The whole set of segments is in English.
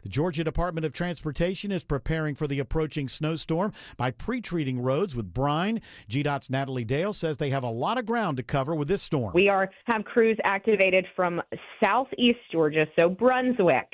The Georgia Department of Transportation is preparing for the approaching snowstorm by pre-treating roads with brine. GDOT's Natalie Dale says they have a lot of ground to cover with this storm. We have crews activated from southeast Georgia, so Brunswick,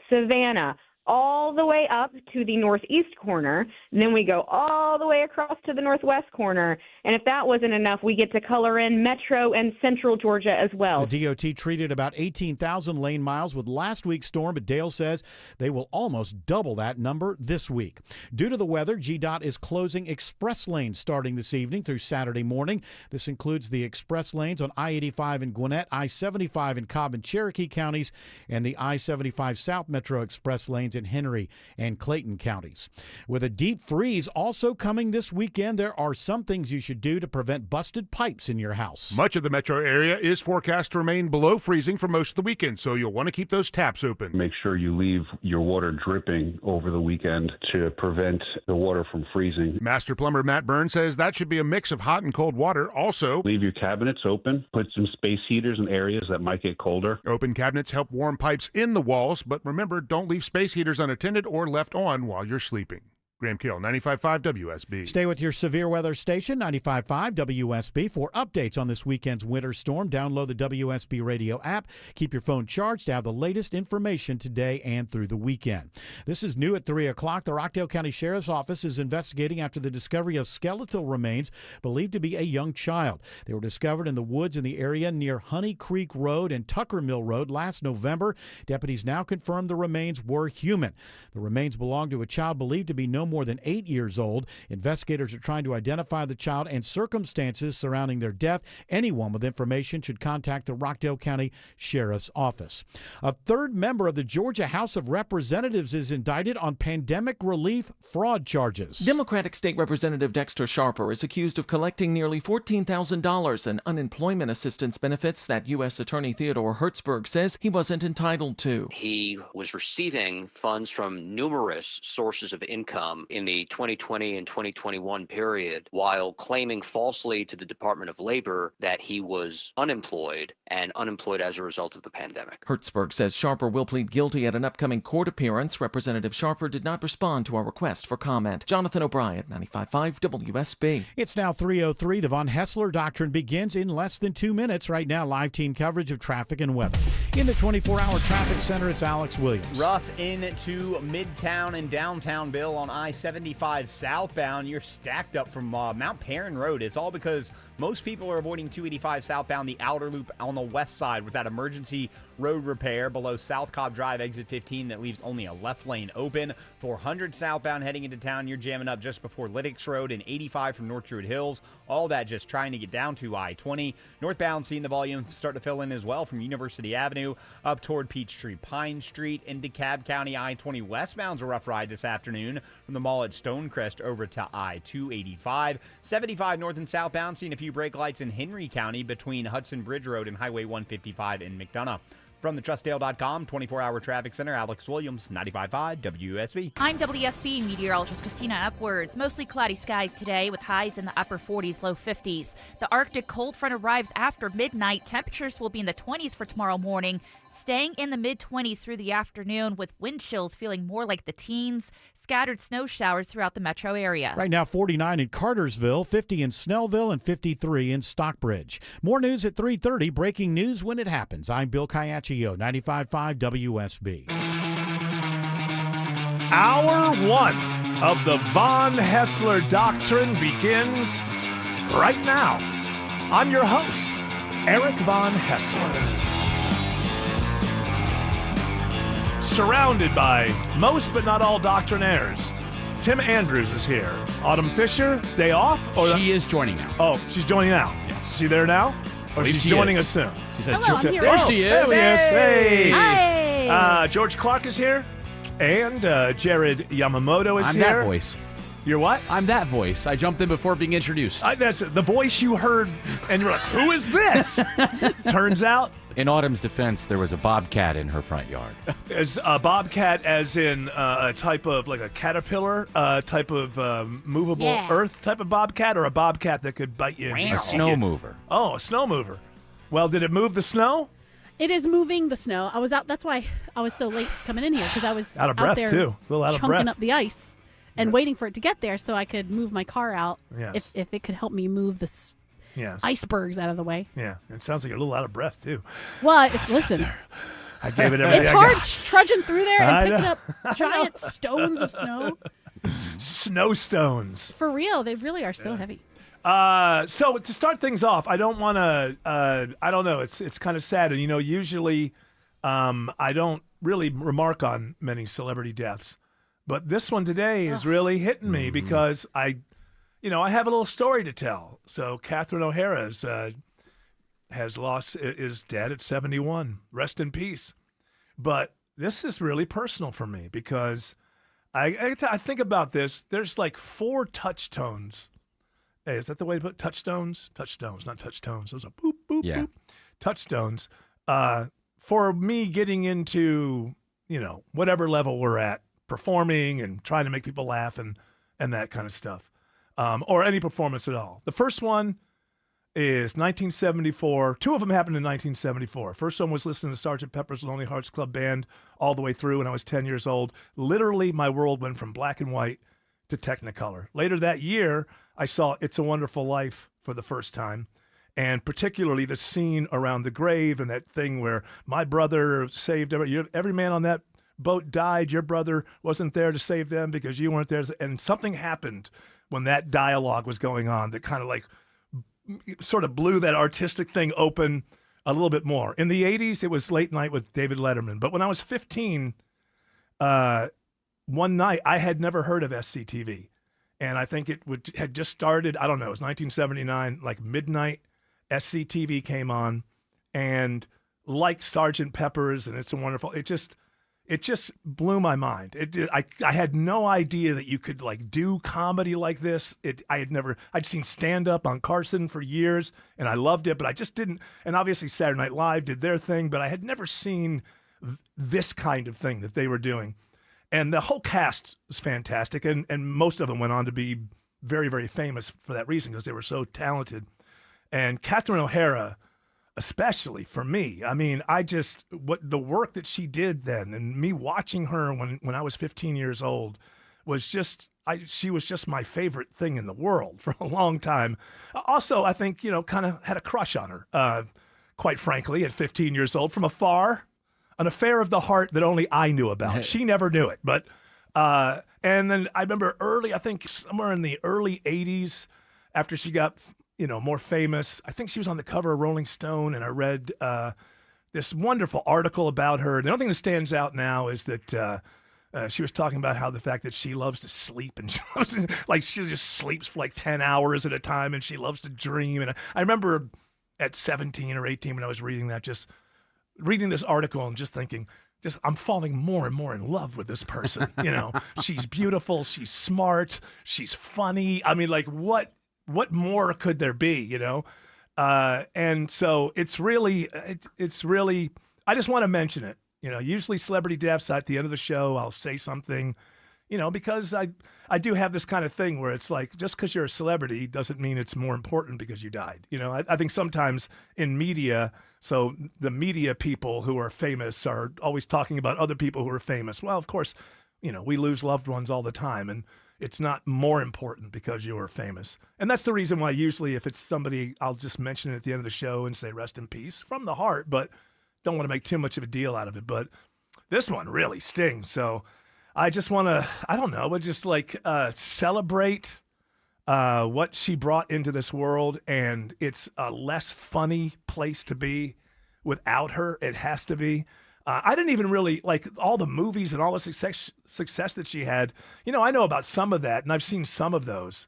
Savannah, all the way up to the northeast corner. And then we go all the way across to the northwest corner. And if that wasn't enough, we get to color in Metro and Central Georgia as well. The DOT treated about 18,000 lane miles with last week's storm, but Dale says they will almost double that number this week. Due to the weather, GDOT is closing express lanes starting this evening through Saturday morning. This includes the express lanes on I-85 in Gwinnett, I-75 in Cobb and Cherokee counties, and the I-75 South Metro Express lanes in Henry and Clayton counties. With a deep freeze also coming this weekend, there are some things you should do to prevent busted pipes in your house. Much of the metro area is forecast to remain below freezing for most of the weekend, so you'll want to keep those taps open. Make sure you leave your water dripping over the weekend to prevent the water from freezing. Master plumber Matt Byrne says that should be a mix of hot and cold water. Also, leave your cabinets open. Put some space heaters in areas that might get colder. Open cabinets help warm pipes in the walls, but remember, don't leave space heaters unattended or left on while you're sleeping. Graham Kill, 95.5 WSB. Stay with your severe weather station, 95.5 WSB. For updates on this weekend's winter storm, download the WSB radio app. Keep your phone charged to have the latest information today and through the weekend. This is new at 3 o'clock. The Rockdale County Sheriff's Office is investigating after the discovery of skeletal remains believed to be a young child. They were discovered in the woods in the area near Honey Creek Road and Tucker Mill Road last November. Deputies now confirm the remains were human. The remains belong to a child believed to be no more than 8 years old. Investigators are trying to identify the child and circumstances surrounding their death. Anyone with information should contact the Rockdale County Sheriff's Office. A third member of the Georgia House of Representatives is indicted on pandemic relief fraud charges. Democratic State Representative Dexter Sharper is accused of collecting nearly $14,000 in unemployment assistance benefits that U.S. Attorney Theodore Hertzberg says he wasn't entitled to. He was receiving funds from numerous sources of income in the 2020 and 2021 period, while claiming falsely to the Department of Labor that he was unemployed and unemployed as a result of the pandemic. Hertzberg says Sharper will plead guilty at an upcoming court appearance. Representative Sharper did not respond to our request for comment. Jonathan O'Brien, 95.5 WSB. It's now 3:03. The Von Hessler Doctrine begins in less than 2 minutes. Right now, live team coverage of traffic and weather. In the 24-hour traffic center, it's Alex Williams. Rough into Midtown and downtown Bill on I-75 southbound. You're stacked up from Mount Perrin Road. It's all because most people are avoiding 285 southbound, the outer loop on the west side with that emergency road repair below South Cobb Drive, exit 15, that leaves only a left lane open. 400 southbound heading into town, you're jamming up just before Lyddix Road, and 85 from North Druid Hills. All that just trying to get down to I-20. Northbound seeing the volume start to fill in as well from University Avenue up toward Peachtree Pine Street into DeKalb County. I-20 westbound's a rough ride this afternoon from the mall at Stonecrest over to I-285. 75 north and southbound seeing a few brake lights in Henry County between Hudson Bridge Road and Highway 155 in McDonough. From the TrustDale.com 24-hour traffic center, Alex Williams, 95.5 WSB. I'm WSB meteorologist Christina Upwards. Mostly cloudy skies today with highs in the upper 40s, low 50s. The Arctic cold front arrives after midnight. Temperatures will be in the 20s for tomorrow morning, staying in the mid-20s through the afternoon with wind chills feeling more like the teens. Scattered snow showers throughout the metro area. Right now, 49 in Cartersville, 50 in Snellville, and 53 in Stockbridge. More news at 3:30. Breaking news when it happens. I'm Bill Kayachio, 95.5 WSB. Hour 1 of the Von Hessler Doctrine begins right now. I'm your host, Eric Von Hessler. Surrounded by most but not all doctrinaires, Tim Andrews is here. Autumn Fisher, day off? She is joining now. Oh, she's joining now. Yes. Is she there now? Or she's joining us soon? She said, hello, I'm here. There she is. There he is. Hey. Hi. George Clark is here. And Jared Yamamoto is I'm here. that voice. You're what? I'm that voice. I jumped in before being introduced. That's the voice you heard, and you're like, who is this? Turns out, In Autumn's defense, there was a bobcat in her front yard. is a bobcat as in a type of, like a caterpillar, type of movable earth type of bobcat, or a bobcat that could bite you? A snow mover. Oh, a snow mover. Well, did it move the snow? It is moving the snow. I was out. That's why I was so late coming in here, because I was out of breath there too. A little out of chunking breath. up the ice and waiting for it to get there so I could move my car out. Yes. If it could help me move the icebergs out of the way. Yeah, it sounds like you're a little out of breath too. Well, listen. I gave it everything. It's I hard got. trudging through there and picking know. up giant stones of snow. Snowstones. For real, they really are so heavy. So to start things off, I don't want to. I don't know. It's kind of sad, and usually, I don't really remark on many celebrity deaths, but this one today is really hitting me because I have a little story to tell. So Catherine O'Hara has lost, is dead at 71. Rest in peace. But this is really personal for me because I think about this. There's like 4 touch tones. Hey, is that the way to put touchstones? Touchstones, not touch tones. Those are boop, boop, boop. Touchstones. For me getting into, whatever level we're at, performing and trying to make people laugh and that kind of stuff, or any performance at all. The first one is 1974. 2 of them happened in 1974. First one was listening to Sgt. Pepper's Lonely Hearts Club Band all the way through when I was 10 years old. Literally, my world went from black and white to Technicolor. Later that year, I saw It's a Wonderful Life for the first time, and particularly the scene around the grave and that thing where my brother saved every man on that boat died. Your brother wasn't there to save them because you weren't there. And something happened when that dialogue was going on that kind of like sort of blew that artistic thing open a little bit more. In the 80s, it was Late Night with David Letterman. But when I was 15, one night, I had never heard of SCTV. And I think had just started, I don't know, it was 1979, like midnight, SCTV came on. And like Sgt. Pepper's and It's a Wonderful, it just blew my mind. I had no idea that you could like do comedy like this. I'd seen stand up on Carson for years and I loved it, but I just didn't. And obviously Saturday Night Live did their thing, but I had never seen this kind of thing that they were doing. And the whole cast was fantastic. And most of them went on to be very, very famous for that reason because they were so talented. And Catherine O'Hara, especially for me, I mean, what the work that she did then and me watching her when I was 15 years old was she was just my favorite thing in the world for a long time. Also, I think, kind of had a crush on her, quite frankly, at 15 years old from afar. An affair of the heart that only I knew about. She never knew it. But and then I remember I think somewhere in the early 80s, after she got more famous, I think she was on the cover of Rolling Stone, and I read this wonderful article about her. The only thing that stands out now is that she was talking about how the fact that she loves to sleep and she just sleeps for like 10 hours at a time, and she loves to dream. And I remember at 17 or 18 when I was reading that, just reading this article and just thinking, I'm falling more and more in love with this person. She's beautiful, she's smart, she's funny. I mean, like what more could there be, And so it's really, I just want to mention it. Usually celebrity deaths at the end of the show, I'll say something, because I do have this kind of thing where it's like, just because you're a celebrity doesn't mean it's more important because you died. I think sometimes in media, so the media people who are famous are always talking about other people who are famous. Well, of course, we lose loved ones all the time, and it's not more important because you are famous. And that's the reason why usually if it's somebody, I'll just mention it at the end of the show and say rest in peace from the heart, but don't want to make too much of a deal out of it. But this one really stings. So I just want to, I don't know, but just like celebrate what she brought into this world. And it's a less funny place to be without her. It has to be. I didn't even really like all the movies and all the success that she had. I know about some of that, and I've seen some of those.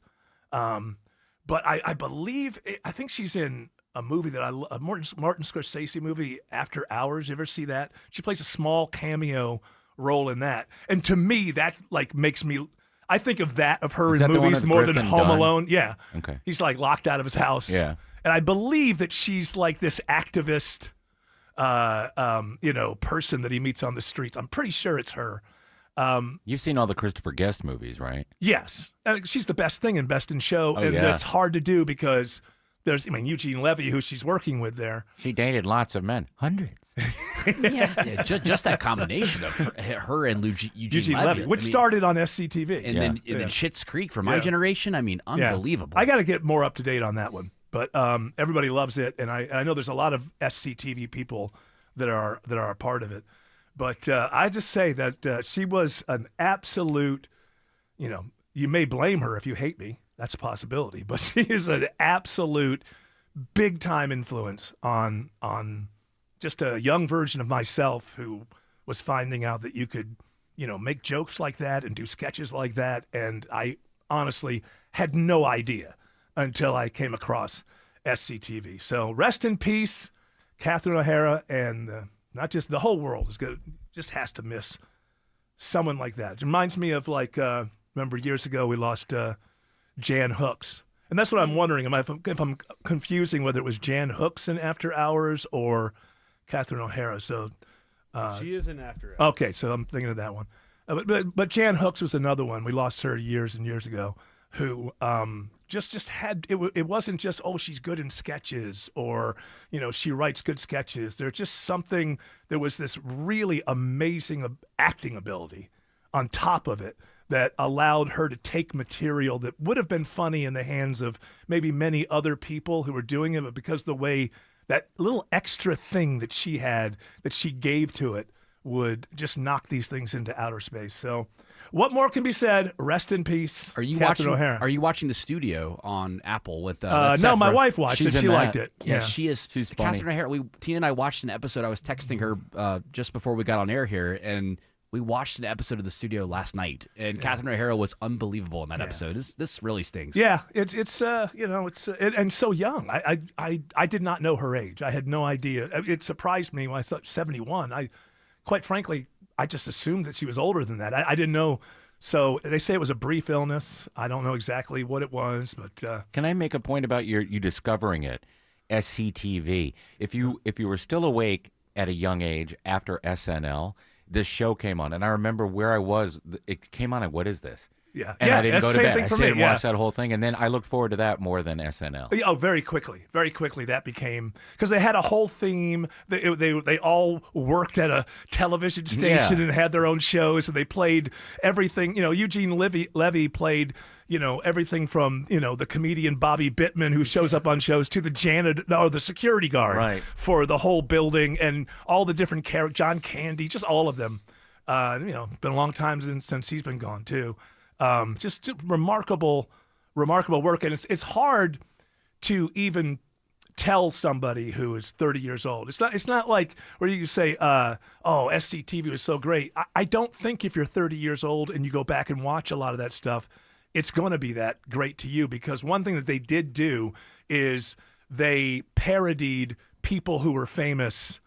But I believe, I think she's in a movie that a Martin Scorsese movie, After Hours. You ever see that? She plays a small cameo role in that. And to me, that like makes me, I think of her in movies more than Home Alone. Yeah. Okay. He's like locked out of his house. Yeah. And I believe that she's like this activist person that he meets on the streets. I'm pretty sure it's her. You've seen all the Christopher Guest movies, right? Yes. She's the best thing in Best in Show. Oh, and yeah. that's hard to do because there's, Eugene Levy, who she's working with there. She dated lots of men, hundreds. Yeah, just that combination of her and Eugene Levy, which started on SCTV. And then Schitt's Creek for my generation. Unbelievable. I got to get more up to date on that one. But everybody loves it, and I know there's a lot of SCTV people that are a part of it. But I just say that she was an absolute, you may blame her if you hate me. That's a possibility. But she is an absolute big-time influence on just a young version of myself who was finding out that you could, make jokes like that and do sketches like that. And I honestly had no idea until I came across SCTV. So rest in peace, Catherine O'Hara, and not just the whole world just has to miss someone like that. It reminds me of remember years ago we lost Jan Hooks. And that's what I'm wondering. If I'm confusing whether it was Jan Hooks in After Hours or Catherine O'Hara. So she is in After Hours. Okay, so I'm thinking of that one. But Jan Hooks was another one. We lost her years and years ago. Who just had it wasn't just she's good in sketches or she writes good sketches. There's just something. There was this really amazing acting ability on top of it that allowed her to take material that would have been funny in the hands of maybe many other people who were doing it, but because the way that little extra thing that she had that she gave to it would just knock these things into outer space. So. What more can be said? Rest in peace, Catherine O'Hara. Are you watching the studio on Apple with? No, my wife watched it. She liked it. Yeah, she is. She's funny. Catherine O'Hara. Tina and I watched an episode. I was texting her just before we got on air here, and we watched an episode of the studio last night. And Catherine O'Hara was unbelievable in that episode. This really stings. Yeah, it's so young. I did not know her age. I had no idea. It surprised me when I thought 71. Quite frankly, I just assumed that she was older than that. I didn't know. So they say it was a brief illness. I don't know exactly what it was, but can I make a point about you discovering it? SCTV. If you were still awake at a young age after SNL, this show came on, and I remember where I was. It came on at What Is This? Yeah, and I didn't go to bed. I stayed and watch that whole thing, and then I looked forward to that more than SNL. Oh, very quickly that became because they had a whole theme. They all worked at a television station and had their own shows, and they played everything. Eugene Levy played everything from the comedian Bobby Bittman who shows up on shows to the janitor or the security guard for the whole building and all the different characters. John Candy, just all of them. Been a long time since he's been gone too. Just remarkable work, and it's hard to even tell somebody who is 30 years old. It's not like where you say, SCTV was so great. I don't think if you're 30 years old and you go back and watch a lot of that stuff, it's going to be that great to you, because one thing that they did do is they parodied people who were famous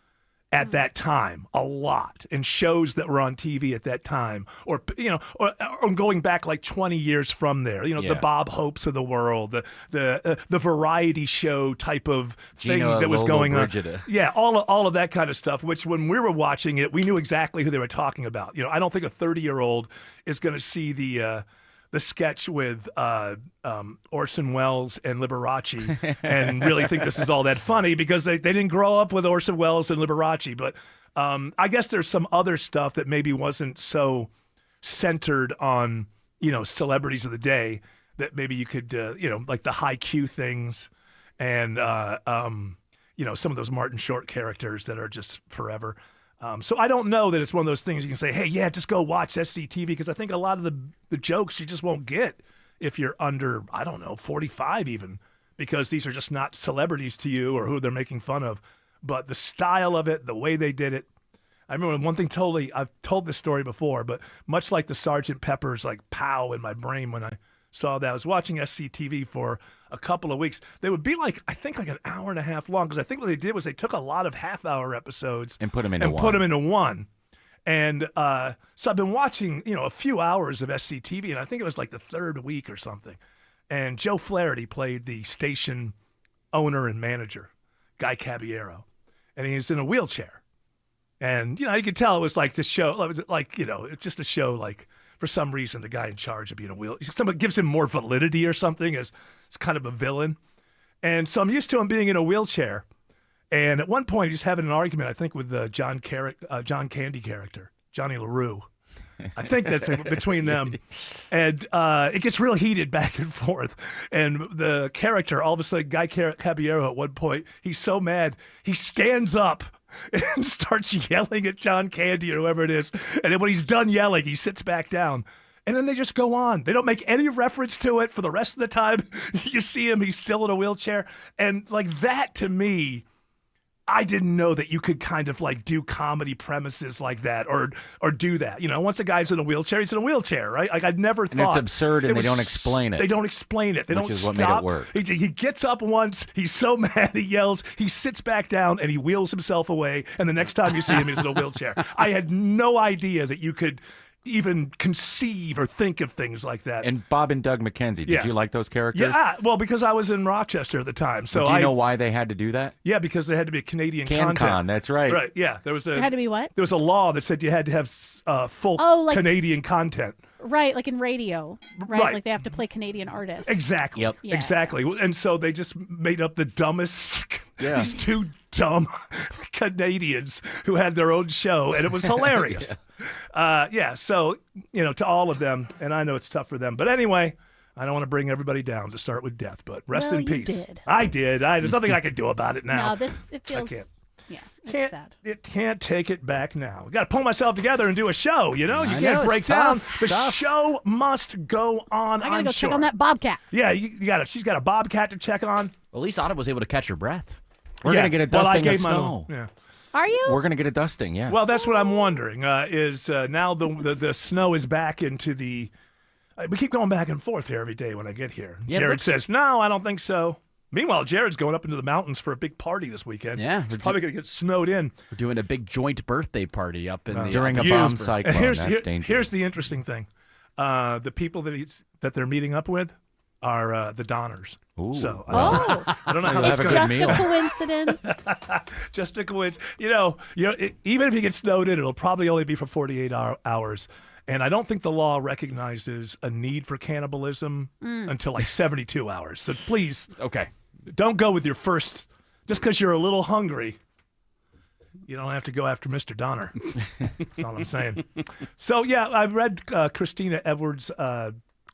at that time a lot, and shows that were on TV at that time, or going back like 20 years from there, the Bob Hopes of the world, the variety show type of thing that was going on. Yeah, all of that kind of stuff, which when we were watching it, we knew exactly who they were talking about. I don't think a 30-year-old is going to see the sketch with Orson Welles and Liberace and really think this is all that funny, because they didn't grow up with Orson Welles and Liberace. But I guess there's some other stuff that maybe wasn't so centered on, celebrities of the day, that maybe you could, like the high Q things and, some of those Martin Short characters that are just forever. So I don't know that it's one of those things you can say, hey, yeah, just go watch SCTV, because I think a lot of the jokes you just won't get if you're under, 45 even, because these are just not celebrities to you or who they're making fun of. But the style of it, the way they did it. I remember one thing I've told this story before, but much like the Sgt. Pepper's pow in my brain when I saw that. I was watching SCTV for a couple of weeks. They would be I think an hour and a half long, because I think what they did was they took a lot of half-hour episodes and put them into one. And so I've been watching, a few hours of SCTV, and I think it was the third week or something. And Joe Flaherty played the station owner and manager, Guy Caballero, and he's in a wheelchair. And you could tell it was this show. It was it's just a show for some reason, the guy in charge of being a wheel, somebody gives him more validity or something as kind of a villain. And so I'm used to him being in a wheelchair. And at one point, he's having an argument, I think, with the John Candy character, Johnny LaRue. I think that's between them. And it gets real heated back and forth. And the character, all of a sudden, Guy Caballero at one point, he's so mad, he stands up and starts yelling at John Candy or whoever it is. And then when he's done yelling, he sits back down. And then they just go on. They don't make any reference to it for the rest of the time. You see him, he's still in a wheelchair. And like that, to me, I didn't know that you could kind of like do comedy premises like that or do that. You know, once a guy's in a wheelchair, he's in a wheelchair, right? Like I'd never thought. And it's absurd, and they don't explain it. They don't explain it. They don't is stop. what made it work. He gets up once, he's so mad, he yells, he sits back down, and he wheels himself away. And the next time you see him, he's in a wheelchair. I had no idea that you could even conceive or think of things like that. And Bob and Doug McKenzie, did you like those characters? Yeah, well, because I was in Rochester at the time. So do you know why they had to do that? Yeah, because there had to be a Canadian content. CanCon, that's right. Right, yeah. There had to be what? There was a law that said you had to have full Canadian content. Right, like in radio, right? Like they have to play Canadian artists. Exactly. Yep. Yeah. Exactly. And so they just made up the dumbest, these two dumb Canadians who had their own show, and it was hilarious. So, you know, to all of them, and I know it's tough for them. But anyway, I don't want to bring everybody down to start with death, but rest in peace. Did. I did. There's nothing I can do about it now. No, it feels... I can't. Yeah, it's sad. It can't take it back now. Got to pull myself together and do a show, you know? You I can't know, break it's down. tough. The show must go on, I gotta I'm go sure. check on that bobcat. Yeah, you got it. She's got a bobcat to check on. Well, at least Autumn was able to catch her breath. We're going to get a dusting of my snow. yeah. Are you? We're going to get a dusting, yes. Well, that's what I'm wondering. Is now the snow is back into the. We keep going back and forth here every day when I get here. Yeah, Jared says, "No, I don't think so." Meanwhile, Jared's going up into the mountains for a big party this weekend. Yeah, he's probably going to get snowed in. We're doing a big joint birthday party up in the during a up in bomb Jasper. cyclone. That's dangerous. Here's the interesting thing: the people that they're meeting up with are the Donners. Ooh. So I don't know how It's that's just going to a coincidence. Just a coincidence. You know, even if you get snowed in, it'll probably only be for 48 hours. And I don't think the law recognizes a need for cannibalism until like 72 hours. So please, don't go with your first. Just because you're a little hungry, you don't have to go after Mr. Donner. That's all I'm saying. So yeah, I read Christina Edwards'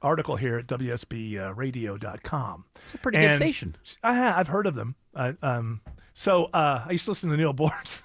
article here at WSBradio.com. It's a pretty good station. I've heard of them. So I used to listen to Neil Boortz.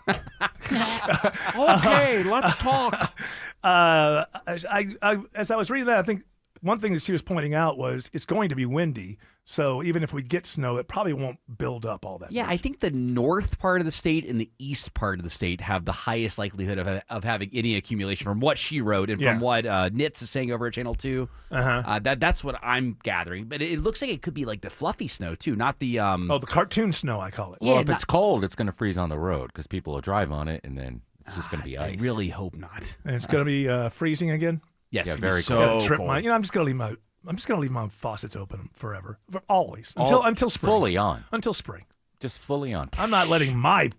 Okay, let's talk. As I was reading that, I think one thing that she was pointing out was it's going to be windy. So even if we get snow, it probably won't build up all that Yeah, much. I think the north part of the state and the east part of the state have the highest likelihood of having any accumulation from what she wrote and from what Nitz is saying over at Channel 2. That's what I'm gathering. But it looks like it could be like the fluffy snow, too, not the... the cartoon snow, I call it. Well, if it's cold, it's going to freeze on the road because people will drive on it, and then it's just going to be ice. I really hope not. And it's going to be freezing again? Yes, Yeah, it's very so cold. Trip cold. I'm just going to leave my faucets open forever, always, until spring. Fully on. Until spring. Just fully on. I'm not letting my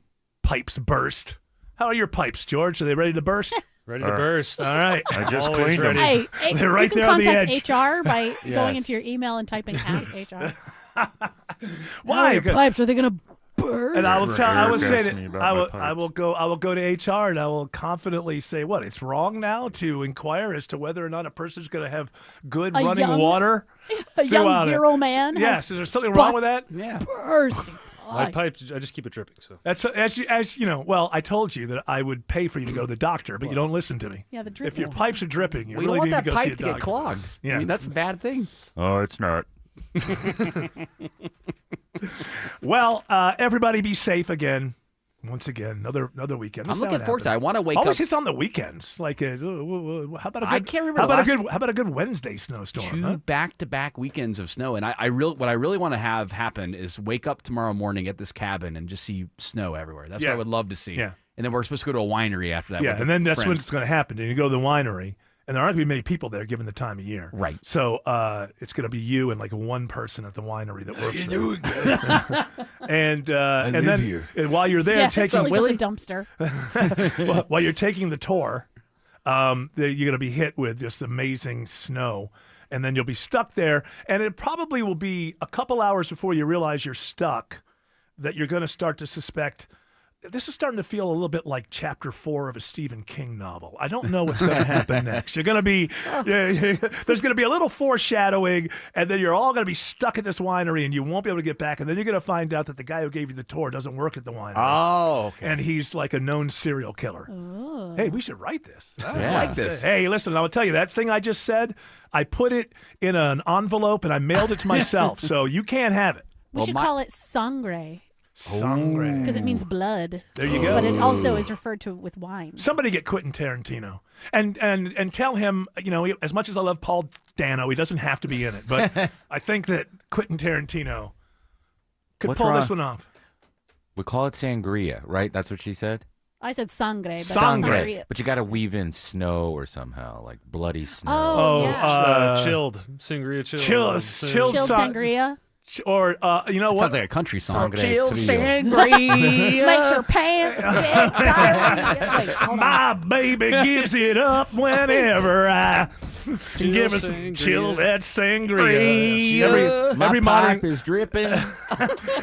pipes burst. How are your pipes, George? Are they ready to burst? Ready to burst. All right. I just Always cleaned them. ready. Hey, They're right you there can on the contact edge. HR by Yes. going into your email and typing Ask HR. Why? Your pipes, are they going to burst? And I will tell. I will say Ask me that about I my will. pipes. I will go. I will go to HR and I will confidently say, "What? It's wrong now to inquire as to whether or not a person's going to have good A running young- water." A young throughout it. virile man has Yes. Is there something wrong with that? Yeah. burst. My pipes, I just keep it dripping. So That's as you know. Well, I told you that I would pay for you to go to the doctor, but you don't listen to me. Yeah, the drip If your is- pipes are dripping, you We don't really want need that to go see a pipe to get doctor. clogged. Yeah. I mean, that's a bad thing. Oh, it's not. Well, everybody be safe again. Once again, another weekend. I'm This is how looking it forward to it. happens. I want to wake Always up. hits on the weekends. Like, how about a good? I can't remember How the about last- how about a good Wednesday snowstorm? Two Huh? back-to-back weekends of snow, and what I really want to have happen is wake up tomorrow morning at this cabin and just see snow everywhere. That's what I would love to see. Yeah. And then we're supposed to go to a winery after that. Yeah, with and the then that's when friends. it's going to happen. And you go to the winery, and there aren't going to be many people there given the time of year. Right. So it's going to be you and like one person at the winery that works there. And then here. and while you're there Yeah, taking it's really just a dumpster. while you're taking the tour, you're going to be hit with just amazing snow. and then you'll be stuck there. And it probably will be a couple hours before you realize you're stuck that you're going to start to suspect. This is starting to feel a little bit like chapter 4 of a Stephen King novel. I don't know what's going to happen next. You're going to be, there's going to be a little foreshadowing, and then you're all going to be stuck at this winery, and you won't be able to get back. And then you're going to find out that the guy who gave you the tour doesn't work at the winery. Oh, okay. And he's like a known serial killer. Ooh. Hey, we should write this. Yeah. I like this. Hey, listen, I'll tell you, that thing I just said, I put it in an envelope, and I mailed it to myself, so you can't have it. We should call it sangre. Sangre. Because it means blood. There you go. But it also is referred to with wine. Somebody get Quentin Tarantino and tell him, as much as I love Paul Dano, he doesn't have to be in it. But I think that Quentin Tarantino could pull this one off. We call it sangria, right? That's what she said? I said sangre. But Sangre. But you got to weave in snow or somehow, like bloody snow. Oh, yeah. Chilled. Sangria chilled. Chilled sangria. Or, you know what? Sounds like a country song. Chill sangria. Makes your pants get diarrhea. My baby gives it up whenever I give us chill that sangria. Every modern pipe is dripping.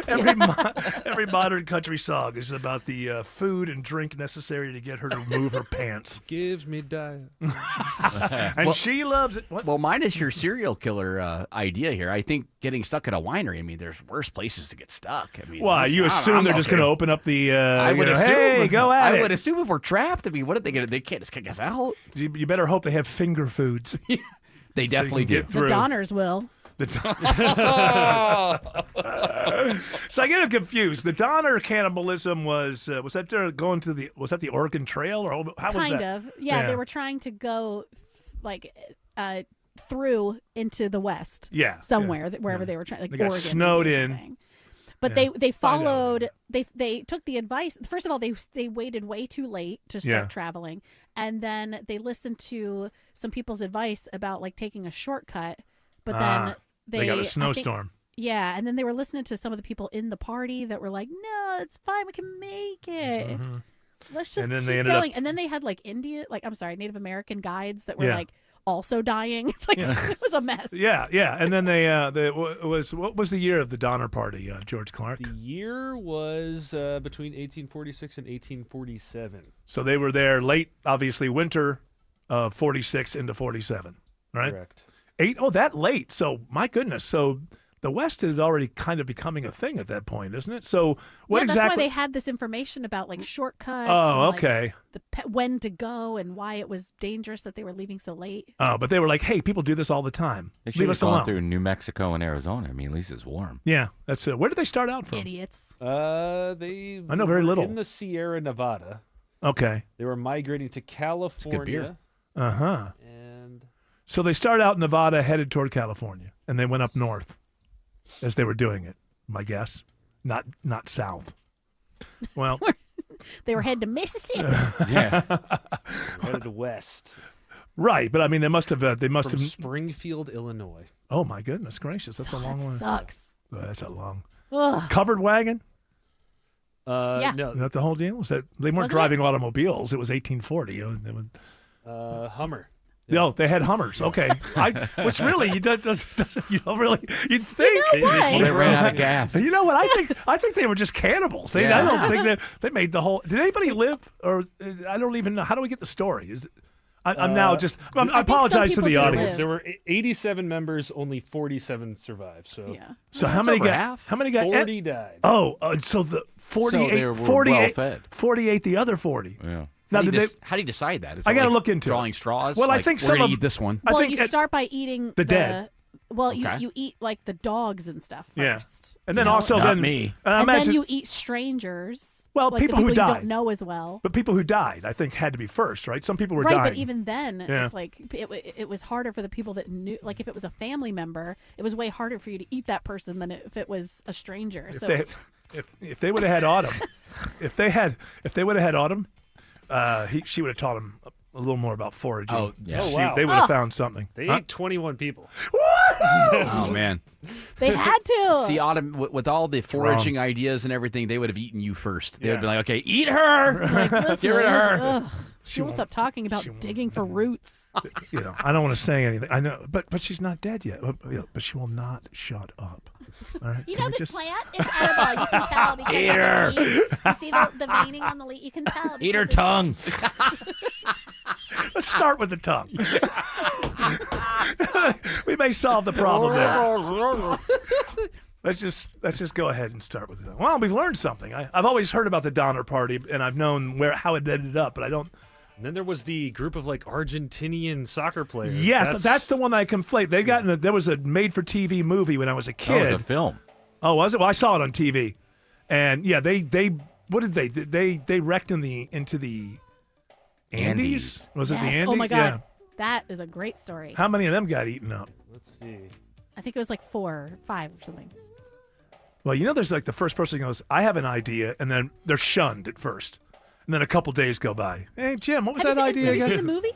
every modern country song is about the food and drink necessary to get her to move her pants. Gives me diet. And she loves it. What? Well, mine is your serial killer idea here. I think getting stuck at a winery, I mean, there's worse places to get stuck. I mean, why? You assume they're just going to open up the, I would assume, hey, go at it. I would assume if we're trapped, I mean, what are they going to, they can't just kick us out. You better hope they have finger foods. They definitely do. The Donners will. So I get confused. The Donner cannibalism was that the Oregon Trail, or how was that? Kind of. Yeah, they were trying to go through into the west. Yeah. Somewhere wherever they were trying, like they got Oregon. snowed in. But they followed. They took the advice. First of all, they waited way too late to start traveling, and then they listened to some people's advice about like taking a shortcut. But then they got a snowstorm. And then they were listening to some of the people in the party that were like, "No, it's fine. We can make it. Mm-hmm. Let's just and then keep they ended going." Up... And then they had like Native American guides that were like also dying. It's like it was a mess. Yeah. And then what was the year of the Donner Party, George Clark? The year was between 1846 and 1847. So they were there late, obviously winter of 46 into 47, right? Correct. That late. So my goodness. So the West is already kind of becoming a thing at that point, isn't it? So what that's exactly? why they had this information about like shortcuts. Oh, and, okay. When to go and why it was dangerous that they were leaving so late. Oh, but they were like, "Hey, people do this all the time. They should Leave have us gone alone." through New Mexico and Arizona. I mean, at least it's warm. Yeah, that's it. Where did they start out from? Idiots. I know very little. In the Sierra Nevada. Okay. They were migrating to California. Good beer. And so they started out in Nevada, headed toward California, and they went up north as they were doing it. My guess, not south. Well, they were headed to Mississippi. headed west. Right, but I mean, they must have. From Springfield, Illinois. Oh my goodness gracious, that's a long way. Sucks. That's a long. Ugh. Covered wagon. Yeah. No. Is that the whole deal? Was that they weren't driving automobiels? It was 1840. Hummer. No, they had Hummers. Okay, which really you don't really you'd think You know what? Well, they ran out of gas. You know what? I think they were just cannibals. I don't think that they made the whole. Did anybody live? Or I don't even know. How do we get the story? Is it? I'm now just. I apologize to the audience. There were 87 members. Only 47 survived. So yeah. So how many got? How many got? 40 died. Oh, so the 48. So they were 48. well fed. 48. The other 40. Yeah. Now, how do you decide that? Is I it got to like look into drawing it. straws. Well, I like, think we're some gonna of eat this one. Well, you start by eating the dead. Well, Okay. you eat like the dogs and stuff first. Yeah. And then you know? also Not then me. And then you eat strangers. Well, like people the who you died. don't know as well. But people who died, I think, had to be first, right? Some people were right, dying. but even then, Yeah. it's like it was harder for the people that knew. Like if it was a family member, it was way harder for you to eat that person than if it was a stranger. If they would have had Autumn, if they would have had Autumn, she would have taught him a little more about foraging. Oh, yeah. Oh, wow. They would have found something. They Huh? ate 21 people. Oh, man. They had to. See, Autumn, with all the foraging ideas and everything, they would have eaten you first. They would have been like, okay, eat her. Like, listen, Get rid of her. ugh. She won't stop talking about digging for roots. You know, I don't want to say anything. I know, but she's not dead yet. But she will not shut up. All right? You Can know we this just- plant is edible. You can tell because Eat of the her. leaf. You see the veining on the leaf. You can tell. Eat her because tongue. Let's start with the tongue. We may solve the problem there. Let's just go ahead and start with it. Well, we've learned something. I've always heard about the Donner Party, and I've known how it ended up, but I don't. And then there was the group of like Argentinian soccer players. Yes, that's the one I conflate. They got there was a made-for-TV movie when I was a kid. That was a film. Oh, was it? Well, I saw it on TV, and yeah, they what did they wrecked into the Andes? Was it the Yes. Andes? Oh my God, Yeah. that is a great story. How many of them got eaten up? Let's see. I think it was like 4 or 5 or something. Well, you know, there's like the first person goes, "I have an idea," and then they're shunned at first, and then a couple days go by. Hey, Jim, what was that idea Have you again? seen the movie?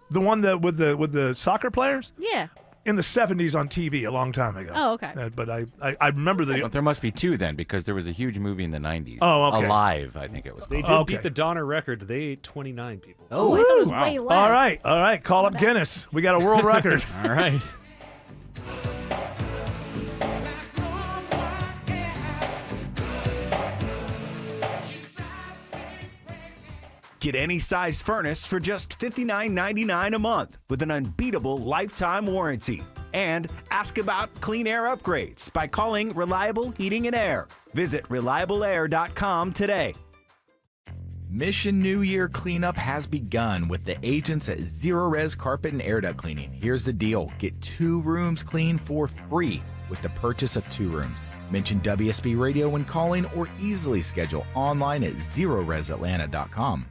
The one that with the soccer players Yeah. in the '70s on TV a long time ago. Oh, okay. But I remember the. But there must be two then, because there was a huge movie in the 90s. Oh, okay. Alive, I think it was They called. did beat the Donner record. They ate 29 people. Oh, I thought it was way less. All right. Call up Guinness. We got a world record. All right. Get any size furnace for just $59.99 a month with an unbeatable lifetime warranty. And ask about clean air upgrades by calling Reliable Heating and Air. Visit reliableair.com today. Mission New Year cleanup has begun with the agents at Zero Res Carpet and Air Duct Cleaning. Here's the deal. Get 2 rooms cleaned for free with the purchase of 2 rooms. Mention WSB Radio when calling or easily schedule online at ZeroResAtlanta.com.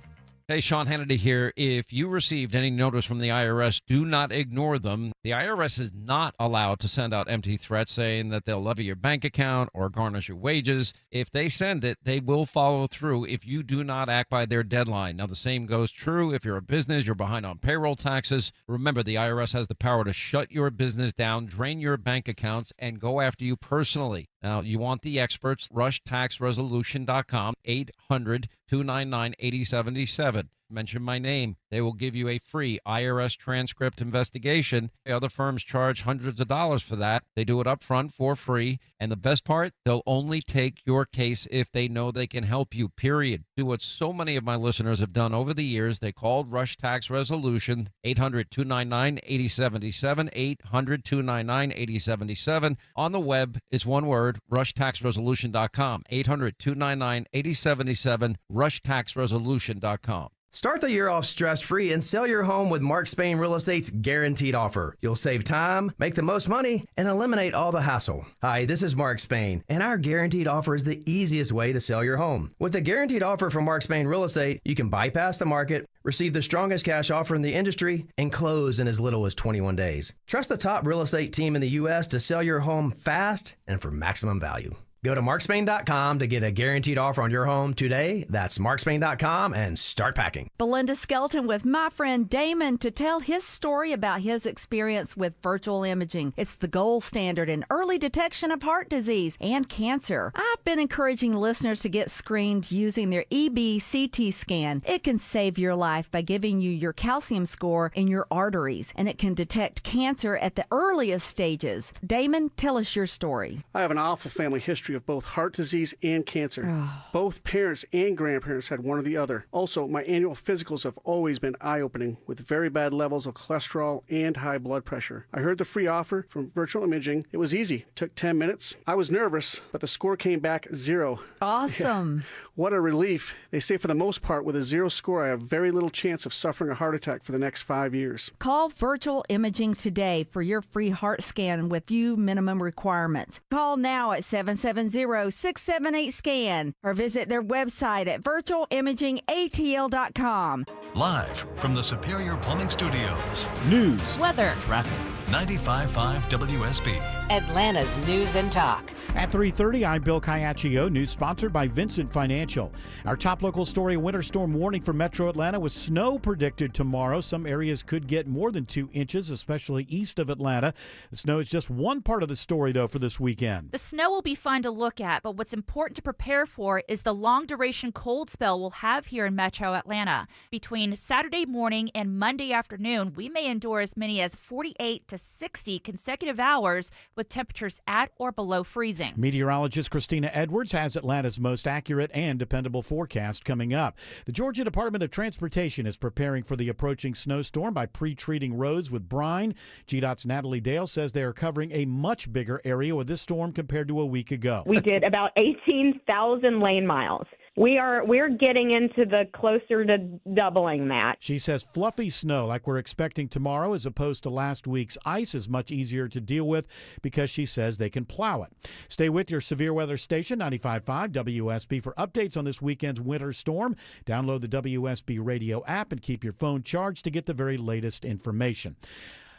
Hey, Sean Hannity here. If you received any notice from the IRS, do not ignore them. The IRS is not allowed to send out empty threats saying that they'll levy your bank account or garnish your wages. If they send it, they will follow through if you do not act by their deadline. Now, the same goes true if you're a business, you're behind on payroll taxes. Remember, the IRS has the power to shut your business down, drain your bank accounts, and go after you personally. Now, you want the experts, rushtaxresolution.com, 800-299-8077. Mention my name. They will give you a free IRS transcript investigation. Other firms charge hundreds of dollars for that. They do it up front for free. And the best part, they'll only take your case if they know they can help you, period. Do what so many of my listeners have done over the years. They called Rush Tax Resolution, 800-299-8077, 800-299-8077. On the web, it's one word, rushtaxresolution.com, 800-299-8077, rushtaxresolution.com. Start the year off stress-free and sell your home with Mark Spain Real Estate's Guaranteed Offer. You'll save time, make the most money, and eliminate all the hassle. Hi, this is Mark Spain, and our Guaranteed Offer is the easiest way to sell your home. With the Guaranteed Offer from Mark Spain Real Estate, you can bypass the market, receive the strongest cash offer in the industry, and close in as little as 21 days. Trust the top real estate team in the U.S. to sell your home fast and for maximum value. Go to markspain.com to get a guaranteed offer on your home today. That's markspain.com and start packing. Belinda Skelton with my friend Damon to tell his story about his experience with virtual imaging. It's the gold standard in early detection of heart disease and cancer. I've been encouraging listeners to get screened using their EB-CT scan. It can save your life by giving you your calcium score in your arteries, and it can detect cancer at the earliest stages. Damon, tell us your story. I have an awful family history of both heart disease and cancer. Both parents and grandparents had one or the other. Also, my annual physicals have always been eye-opening with very bad levels of cholesterol and high blood pressure. I heard the free offer from Virtual Imaging. It was easy. Took 10 minutes. I was nervous, but the score came back 0. Awesome. Yeah. What a relief. They say for the most part, with a 0 score, I have very little chance of suffering a heart attack for the next 5 years. Call Virtual Imaging today for your free heart scan with few minimum requirements. Call now at 770 870-678-SCAN or visit their website at virtualimagingatl.com. Live from the Superior Plumbing Studios. News, weather, traffic. 95.5 WSB. Atlanta's News and Talk. At 3:30, I'm Bill Caiaccio. News sponsored by Vincent Financial. Our top local story, a winter storm warning for Metro Atlanta with snow predicted tomorrow. Some areas could get more than 2 inches, especially east of Atlanta. The snow is just one part of the story, though, for this weekend. The snow will be fun to look at, but what's important to prepare for is the long-duration cold spell we'll have here in Metro Atlanta. Between Saturday morning and Monday afternoon, we may endure as many as 48 to 60 consecutive hours with temperatures at or below freezing. Meteorologist Christina Edwards has Atlanta's most accurate and dependable forecast coming up. The Georgia Department of Transportation is preparing for the approaching snowstorm by pre-treating roads with brine. GDOT's Natalie Dale says they are covering a much bigger area with this storm compared to a week ago. We did about 18,000 lane miles. We're getting into the closer to doubling that. She says fluffy snow like we're expecting tomorrow as opposed to last week's ice is much easier to deal with because she says they can plow it. Stay with your severe weather station, 95.5 WSB, for updates on this weekend's winter storm. Download the WSB radio app and keep your phone charged to get the very latest information.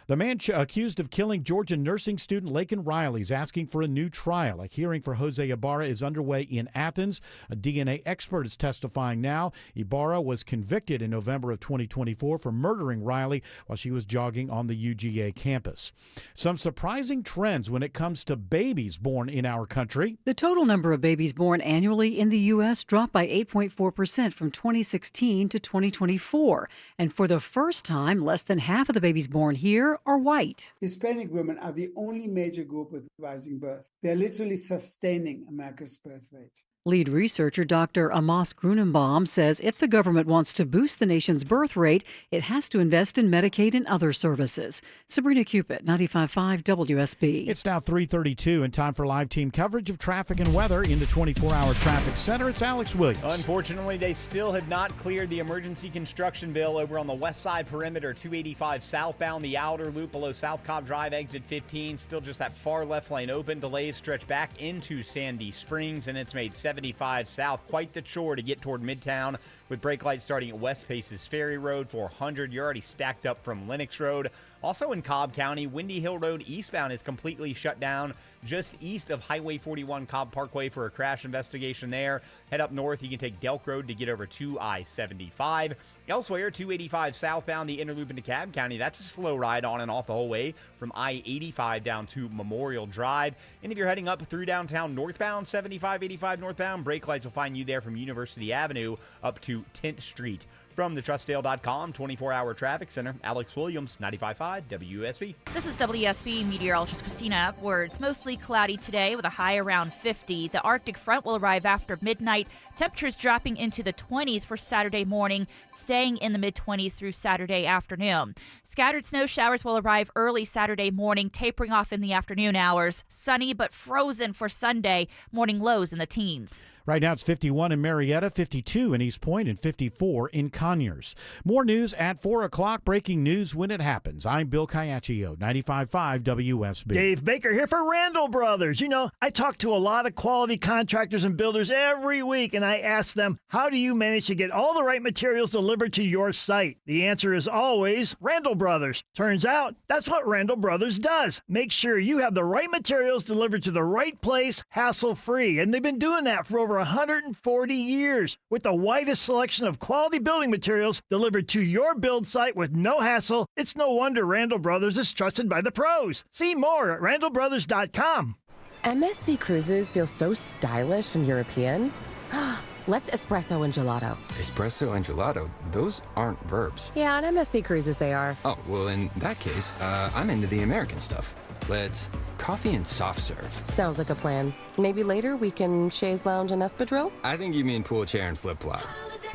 The man accused of killing Georgia nursing student Laken Riley is asking for a new trial. A hearing for Jose Ibarra is underway in Athens. A DNA expert is testifying now. Ibarra was convicted in November of 2024 for murdering Riley while she was jogging on the UGA campus. Some surprising trends when it comes to babies born in our country. The total number of babies born annually in the U.S. dropped by 8.4% from 2016 to 2024. And for the first time, less than half of the babies born here are white. Hispanic women are the only major group with rising birth. They're literally sustaining America's birth rate. Lead researcher Dr. Amos Grunenbaum says if the government wants to boost the nation's birth rate, it has to invest in Medicaid and other services. Sabrina Cupid, 95.5 WSB. It's now 3:32 and time for live team coverage of traffic and weather in the 24-hour traffic center. It's Alex Williams. Unfortunately, they still have not cleared the emergency construction bill over on the west side perimeter, 285 southbound, the outer loop below South Cobb Drive, exit 15. Still just that far left lane open. Delays stretch back into Sandy Springs, and it's made 75 south quite the chore to get toward Midtown with brake lights starting at West Paces Ferry Road. 400, you're already stacked up from Lenox Road. Also in Cobb County, Windy Hill Road eastbound is completely shut down just east of Highway 41 Cobb Parkway for a crash investigation there. Head up north, you can take Delk Road to get over to I-75. Elsewhere, 285 southbound, the inner loop into Cobb County. That's a slow ride on and off the whole way from I-85 down to Memorial Drive. And if you're heading up through downtown northbound, 75-85 northbound, brake lights will find you there from University Avenue up to 10th Street. From the TrustDale.com 24-hour traffic center, Alex Williams, 95.5 WSB. This is WSB meteorologist Christina Upwards. Mostly cloudy today with a high around 50. The Arctic front will arrive after midnight. Temperatures dropping into the 20s for Saturday morning, staying in the mid-20s through Saturday afternoon. Scattered snow showers will arrive early Saturday morning, tapering off in the afternoon hours. Sunny but frozen for Sunday. Morning lows in the teens. Right now it's 51 in Marietta, 52 in East Point, and 54 in Conyers. More news at 4 o'clock. Breaking news when it happens. I'm Bill Caiaccio, 95.5 WSB. Dave Baker here for Randall Brothers. You know, I talk to a lot of quality contractors and builders every week, and I ask them, how do you manage to get all the right materials delivered to your site? The answer is always Randall Brothers. Turns out, that's what Randall Brothers does. Make sure you have the right materials delivered to the right place, hassle-free. And they've been doing that for over 140 years with the widest selection of quality building materials delivered to your build site with no hassle. It's no wonder Randall Brothers is trusted by the pros. See more at randallbrothers.com. MSC Cruises feel so stylish and European. Let's espresso and gelato. Espresso and gelato? Those aren't verbs. Yeah, on MSC Cruises they are. Oh, well, in that case, I'm into the American stuff. Let's coffee and soft serve. Sounds like a plan. Maybe later we can chaise lounge and espadrille? I think you mean pool chair and flip-flop.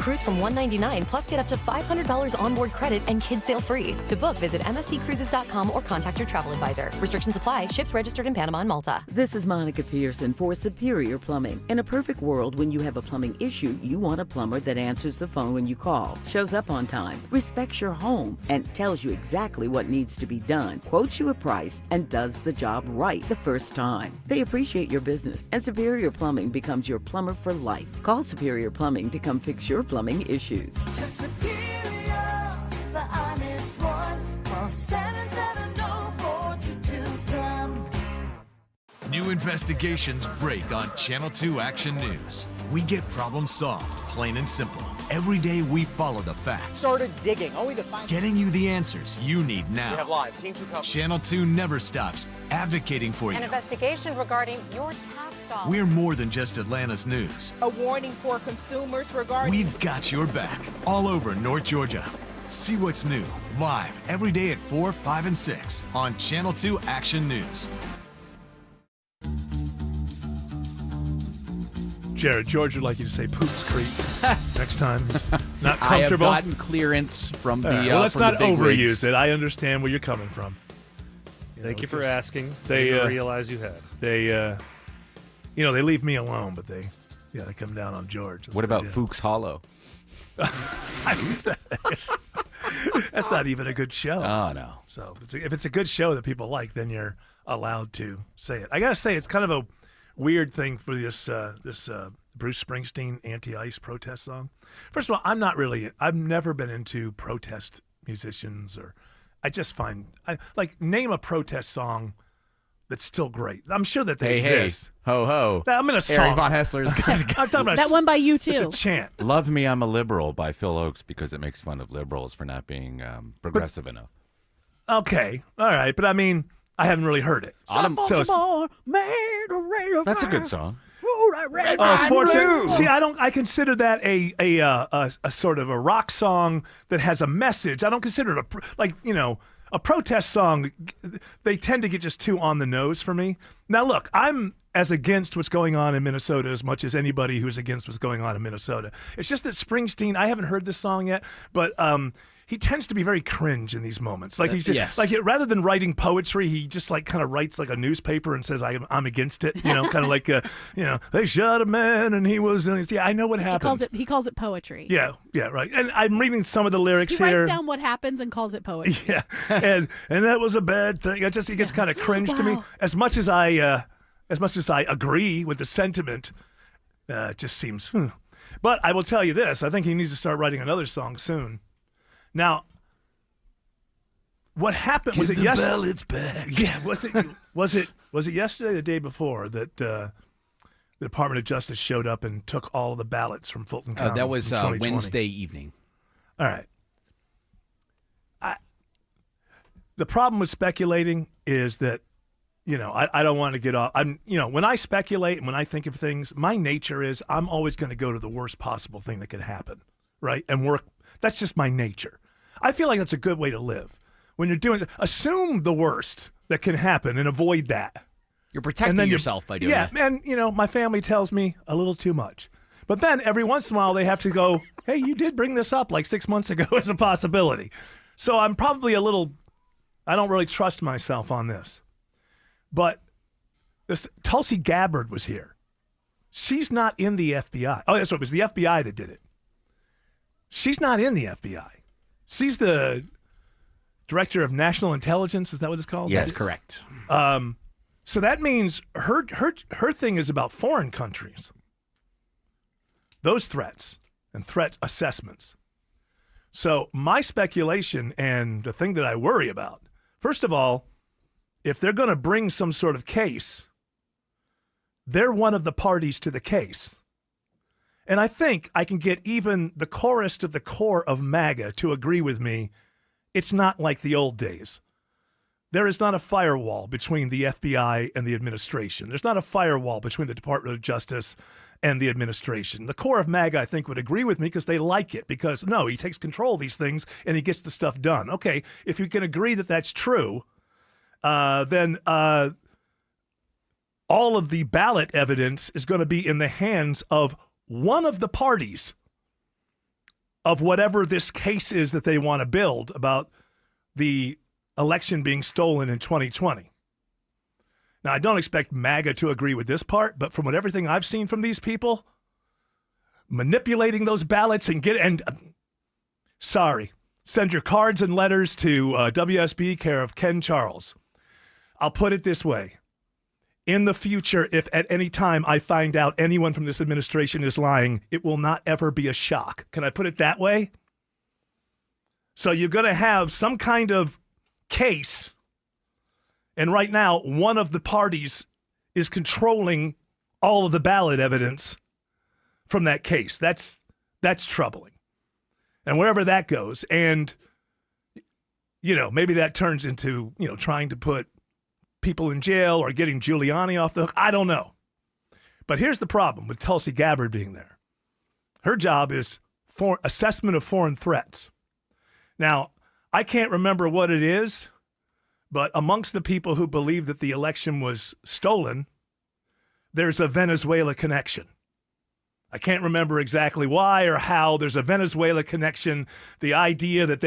Cruise from $199 plus get up to $500 onboard credit and kids sail free. To book, visit msccruises.com or contact your travel advisor. Restrictions apply. Ships registered in Panama and Malta. This is Monica Pearson for Superior Plumbing. In a perfect world, when you have a plumbing issue, you want a plumber that answers the phone when you call, shows up on time, respects your home, and tells you exactly what needs to be done, quotes you a price, and does the job right the first time. They appreciate your business, and Superior Plumbing becomes your plumber for life. Call Superior Plumbing to come fix your plumbing issues. Superior, the honest one. Call 770-4222. New investigations break on Channel 2 Action News. We get problems solved, plain and simple. Every day we follow the facts. Started digging, only to find... Getting you the answers you need now. We have live. Team 2 coverage. Channel 2 never stops advocating for you. An investigation regarding your tax dollars. We're more than just Atlanta's news. A warning for consumers regarding... We've got your back all over North Georgia. See what's new, live, every day at 4, 5, and 6 on Channel 2 Action News. Jared, George would like you to say Poops Creek next time. It's not comfortable. I have gotten clearance from the. Well, let's not overuse wigs. it. I understand where you're coming from. Thank you for asking. They I didn't realize you had. They, they leave me alone, but they come down on George. What about Fuchs Hollow? That's not even a good show. Oh no. So if it's a good show that people like, then you're allowed to say it. I gotta say, it's kind of a weird thing for this Bruce Springsteen anti-ICE protest song. First of all, I've never been into protest musicians, or I just find name a protest song that's still great. I'm sure that they exist. Hey, ho ho. I'm in a song. Harry Von Hessler's I'm talking about that one by you too. It's a chant. Love Me, I'm a Liberal by Phil Oakes because it makes fun of liberals for not being progressive enough. Okay, all right, but I mean, I haven't really heard it. That's a good song. See, I consider that a sort of a rock song that has a message. I don't consider it a protest song. They tend to get just too on the nose for me. Now, look, I'm as against what's going on in Minnesota as much as anybody who's against what's going on in Minnesota. It's just that Springsteen, I haven't heard this song yet, but he tends to be very cringe in these moments. Like he's just, rather than writing poetry, he just kind of writes like a newspaper and says, I'm against it. Kind of like they shot a man and he was. I know what happened. He calls it poetry. Yeah, right. And I'm reading some of the lyrics he here. Writes down what happens and calls it poetry. Yeah, and that was a bad thing. It gets kind of cringe to me. As much as I agree with the sentiment, it just seems. But I will tell you this: I think he needs to start writing another song soon. Now, what happened? Was it yesterday? Bell, it's back. Yeah, was it yesterday or the day before that the Department of Justice showed up and took all the ballots from Fulton County? That was Wednesday evening. All right. The problem with speculating is that, I don't want to get off. When I speculate and when I think of things, my nature is I'm always going to go to the worst possible thing that could happen, right? And work. That's just my nature. I feel like that's a good way to live. When you're doing, assume the worst that can happen and avoid that. You're protecting yourself by doing that. Yeah, and my family tells me a little too much. But then every once in a while they have to go, hey, you did bring this up like 6 months ago as a possibility. So I'm probably I don't really trust myself on this. But Tulsi Gabbard was here. She's not in the FBI. Oh, that's right. It was the FBI that did it. She's not in the FBI. She's the Director of National Intelligence. Is that what it's called? Yes, correct. So that means her thing is about foreign countries. Those threats and threat assessments. So my speculation and the thing that I worry about, first of all, if they're going to bring some sort of case, they're one of the parties to the case. And I think I can get even the chorus of the core of MAGA to agree with me. It's not like the old days. There is not a firewall between the FBI and the administration. There's not a firewall between the Department of Justice and the administration. The core of MAGA, I think, would agree with me because they like it. Because, no, he takes control of these things and he gets the stuff done. Okay, if you can agree that that's true, then all of the ballot evidence is going to be in the hands of one of the parties of whatever this case is that they want to build about the election being stolen in 2020. Now, I don't expect MAGA to agree with this part, but from everything I've seen from these people, manipulating those ballots and send your cards and letters to WSB, care of Ken Charles. I'll put it this way. In the future, if at any time I find out anyone from this administration is lying, it will not ever be a shock. Can I put it that way? So you're going to have some kind of case, and right now, one of the parties is controlling all of the ballot evidence from that case. That's troubling. And wherever that goes, and, maybe that turns into, trying to put people in jail or getting Giuliani off the hook. I don't know. But here's the problem with Tulsi Gabbard being there. Her job is assessment of foreign threats. Now, I can't remember what it is, but amongst the people who believe that the election was stolen, there's a Venezuela connection. I can't remember exactly why or how. There's a Venezuela connection. The idea that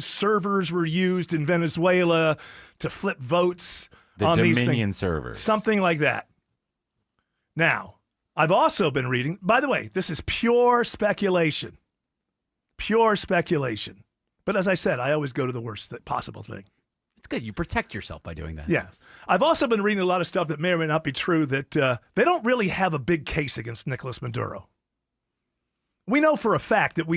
servers were used in Venezuela to flip votes on these things. The Dominion servers. Something like that. Now, I've also been reading, by the way, this is pure speculation. Pure speculation. But as I said, I always go to the worst possible thing. It's good. You protect yourself by doing that. Yeah. I've also been reading a lot of stuff that may or may not be true, that they don't really have a big case against Nicolas Maduro. We know for a fact that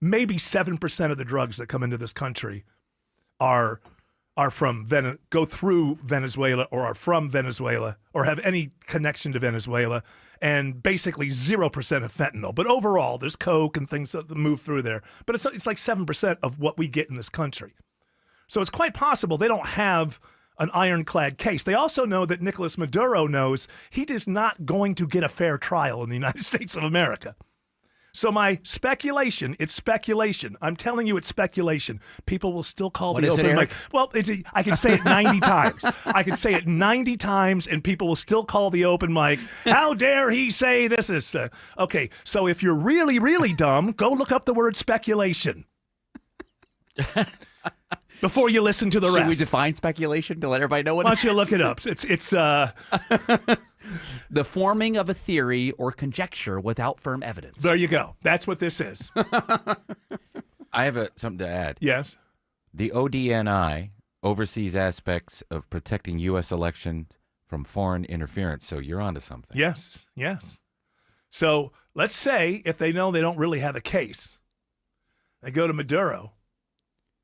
maybe 7% of the drugs that come into this country are go through Venezuela or are from Venezuela or have any connection to Venezuela, and basically 0% of fentanyl. But overall, there's coke and things that move through there. But it's like 7% of what we get in this country. So it's quite possible they don't have an ironclad case. They also know that Nicolas Maduro knows he is not going to get a fair trial in the United States of America. So my speculation, it's speculation. I'm telling you it's speculation. People will still call the open mic. Well, I can say it 90 times. I can say it 90 times, and people will still call the open mic. How dare he say this is... Okay, so if you're really, really dumb, go look up the word speculation before you listen to the rest. Should we define speculation to let everybody know what Why don't you look it up? It's the forming of a theory or conjecture without firm evidence. There you go. That's what this is. I have something to add. Yes. The ODNI oversees aspects of protecting U.S. elections from foreign interference, so you're onto something. Yes. So let's say if they know they don't really have a case, they go to Maduro.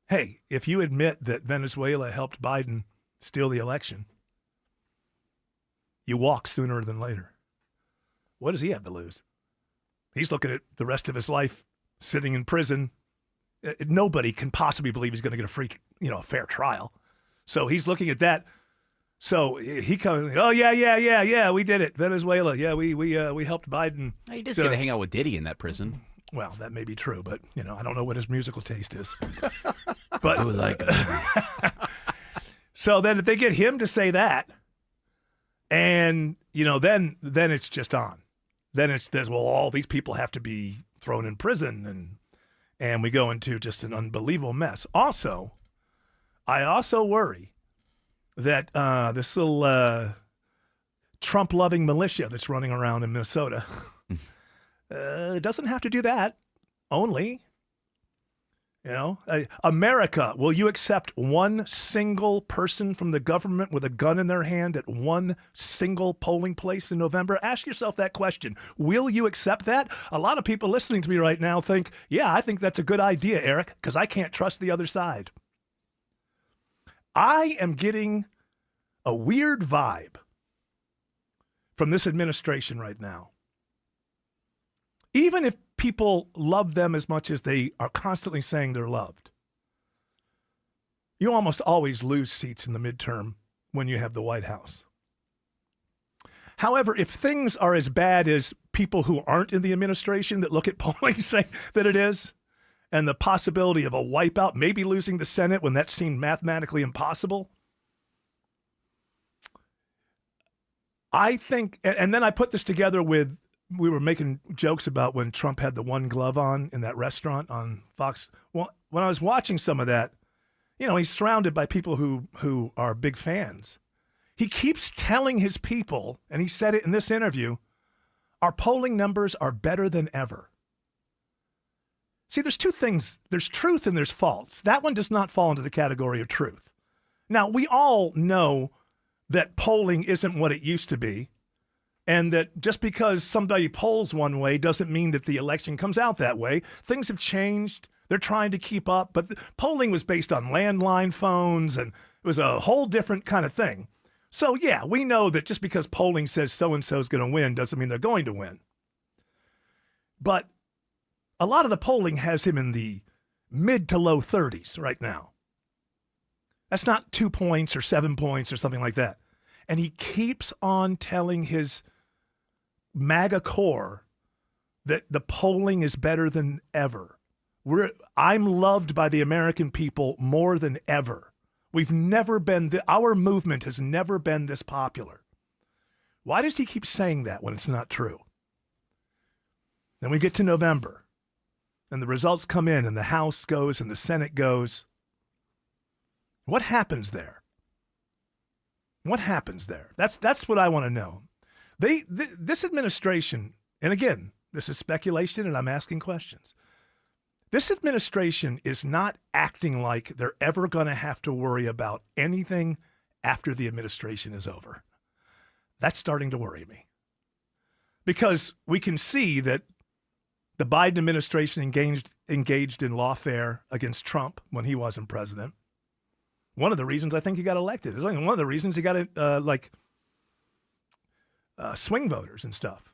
Hey, if you admit that Venezuela helped Biden steal the election, you walk sooner than later. What does he have to lose? He's looking at the rest of his life sitting in prison. Nobody can possibly believe he's going to get a fair trial. So he's looking at that. So he comes, oh yeah, we did it, Venezuela. Yeah, we helped Biden. He does get to hang out with Diddy in that prison. Well, that may be true, but I don't know what his musical taste is. But I like it. So then if they get him to say that, and then it's just on. Then it's this. Well, all these people have to be thrown in prison, and we go into just an unbelievable mess. Also, I also worry that this little Trump-loving militia that's running around in Minnesota doesn't have to do that. Only, America, will you accept one single person from the government with a gun in their hand at one single polling place in November? Ask yourself that question. Will you accept that? A lot of people listening to me right now think, yeah, I think that's a good idea, Eric, because I can't trust the other side. I am getting a weird vibe from this administration right now. Even if people love them as much as they are constantly saying they're loved, you almost always lose seats in the midterm when you have the White House. However, if things are as bad as people who aren't in the administration that look at polling say that it is, and the possibility of a wipeout, maybe losing the Senate when that seemed mathematically impossible, I think, and then I put this together with we were making jokes about when Trump had the one glove on in that restaurant on Fox. Well, when I was watching some of that, he's surrounded by people who are big fans. He keeps telling his people, and he said it in this interview, our polling numbers are better than ever. See, there's two things. There's truth and there's false. That one does not fall into the category of truth. Now, we all know that polling isn't what it used to be, and that just because somebody polls one way doesn't mean that the election comes out that way. Things have changed. They're trying to keep up, but polling was based on landline phones, and it was a whole different kind of thing. So, yeah, we know that just because polling says so-and-so is going to win doesn't mean they're going to win. But a lot of the polling has him in the mid to low 30s right now. That's not 2 points or 7 points or something like that. And he keeps on telling his MAGA core that the polling is better than ever. I'm loved by the American people more than ever. We've never been, our movement has never been this popular. Why does he keep saying that when it's not true? Then we get to November, and the results come in, and the House goes, and the Senate goes. What happens there? What happens there? That's what I want to know. This administration, and again, this is speculation, and I'm asking questions. This administration is not acting like they're ever going to have to worry about anything after the administration is over. That's starting to worry me. Because we can see that the Biden administration engaged in lawfare against Trump when he wasn't president. One of the reasons I think he got elected is one of the reasons he got swing voters and stuff.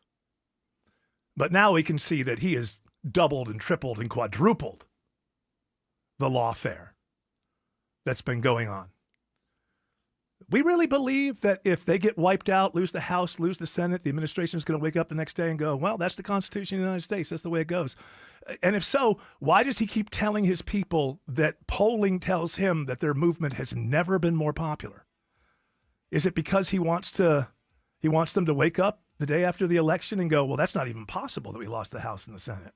But now we can see that he has doubled and tripled and quadrupled the lawfare that's been going on. We really believe that if they get wiped out, lose the House, lose the Senate, the administration is going to wake up the next day and go, well, that's the Constitution of the United States. That's the way it goes. And if so, why does he keep telling his people that polling tells him that their movement has never been more popular? Is it because he wants them to wake up the day after the election and go, well, that's not even possible that we lost the House and the Senate?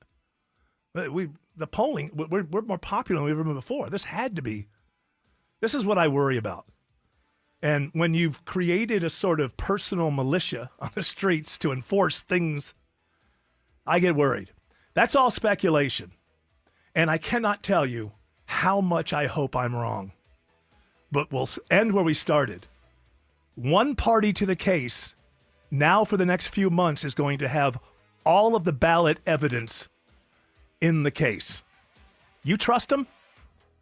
The polling, we're more popular than we've ever been before. This had to be. This is what I worry about. And when you've created a sort of personal militia on the streets to enforce things, I get worried. That's all speculation. And I cannot tell you how much I hope I'm wrong. But we'll end where we started. One party to the case now for the next few months is going to have all of the ballot evidence in the case. You trust them?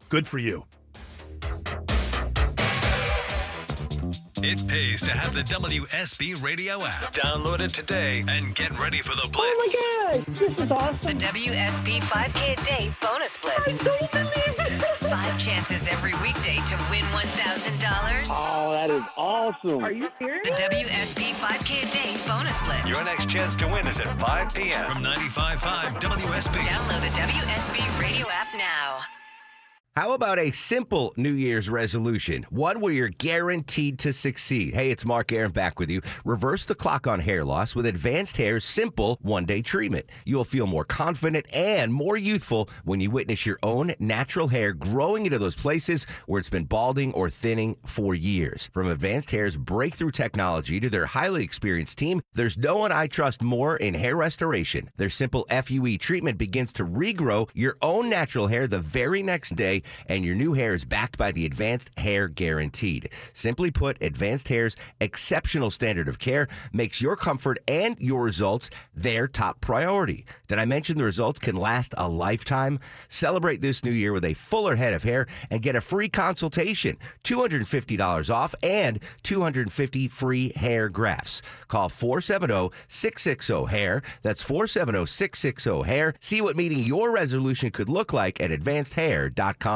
Good for you. It pays to have the WSB Radio app. Download it today and get ready for the Blitz. Oh my gosh, this is awesome. The WSB 5K a day bonus blitz. I don't believe it. 5 chances every weekday to win $1,000. Oh, that is awesome. Are you serious? The WSB 5K a day bonus blitz. Your next chance to win is at 5 p.m. from 95.5 WSB. Download the WSB Radio app now. How about a simple New Year's resolution? One where you're guaranteed to succeed. Hey, it's Mark Aaron back with you. Reverse the clock on hair loss with Advanced Hair's simple one-day treatment. You'll feel more confident and more youthful when you witness your own natural hair growing into those places where it's been balding or thinning for years. From Advanced Hair's breakthrough technology to their highly experienced team, there's no one I trust more in hair restoration. Their simple FUE treatment begins to regrow your own natural hair the very next day, and your new hair is backed by the Advanced Hair Guaranteed. Simply put, Advanced Hair's exceptional standard of care makes your comfort and your results their top priority. Did I mention the results can last a lifetime? Celebrate this new year with a fuller head of hair and get a free consultation, $250 off, and 250 free hair grafts. Call 470-660-HAIR. That's 470-660-HAIR. See what meeting your resolution could look like at advancedhair.com.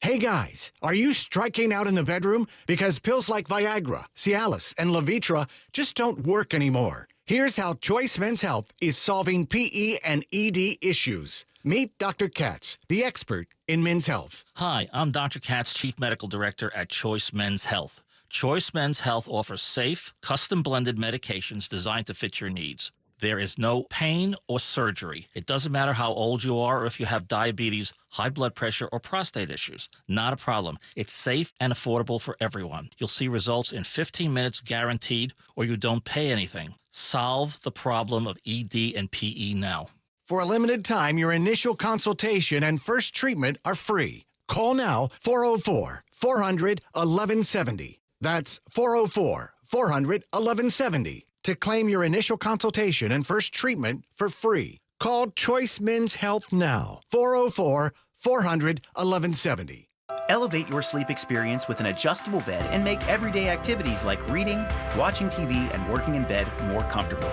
Hey guys, are you striking out in the bedroom? Because pills like Viagra, Cialis, and Levitra just don't work anymore. Here's how Choice Men's Health is solving PE and ED issues. Meet Dr. Katz, the expert in men's health. Hi, I'm Dr. Katz, Chief Medical Director at Choice Men's Health. Choice Men's Health offers safe, custom-blended medications designed to fit your needs. There is no pain or surgery. It doesn't matter how old you are or if you have diabetes, high blood pressure, or prostate issues. Not a problem. It's safe and affordable for everyone. You'll see results in 15 minutes guaranteed, or you don't pay anything. Solve the problem of ED and PE now. For a limited time, your initial consultation and first treatment are free. Call now, 404-400-1170. That's 404-400-1170 to claim your initial consultation and first treatment for free. Call Choice Men's Health now, 404-400-1170. Elevate your sleep experience with an adjustable bed and make everyday activities like reading, watching TV, and working in bed more comfortable.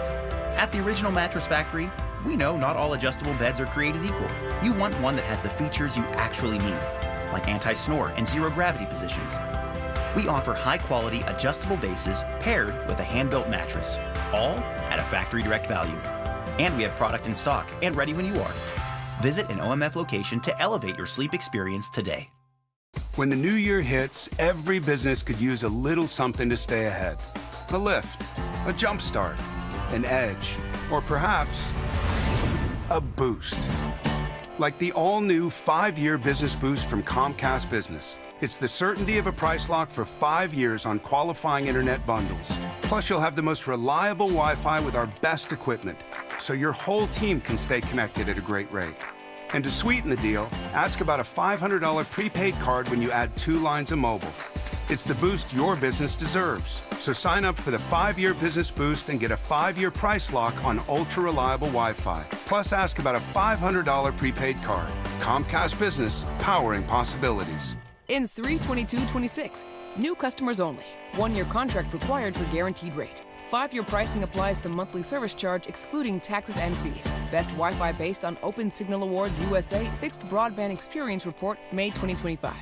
At the Original Mattress Factory, we know not all adjustable beds are created equal. You want one that has the features you actually need, like anti-snore and zero-gravity positions. We offer high-quality adjustable bases paired with a hand-built mattress, all at a factory direct value. And we have product in stock and ready when you are. Visit an OMF location to elevate your sleep experience today. When the new year hits, every business could use a little something to stay ahead. A lift, a jump start, an edge, or perhaps a boost. Like the all-new 5-year business boost from Comcast Business. It's the certainty of a price lock for 5 years on qualifying internet bundles. Plus, you'll have the most reliable Wi-Fi with our best equipment, so your whole team can stay connected at a great rate. And to sweeten the deal, ask about a $500 prepaid card when you add 2 lines of mobile. It's the boost your business deserves. So sign up for the 5-year business boost and get a 5-year price lock on ultra-reliable Wi-Fi. Plus, ask about a $500 prepaid card. Comcast Business, powering possibilities. Ends 3/22/26. New customers only. 1-year contract required for guaranteed rate. 5-year pricing applies to monthly service charge excluding taxes and fees. Best Wi-Fi based on Open Signal Awards USA Fixed Broadband Experience Report, May 2025.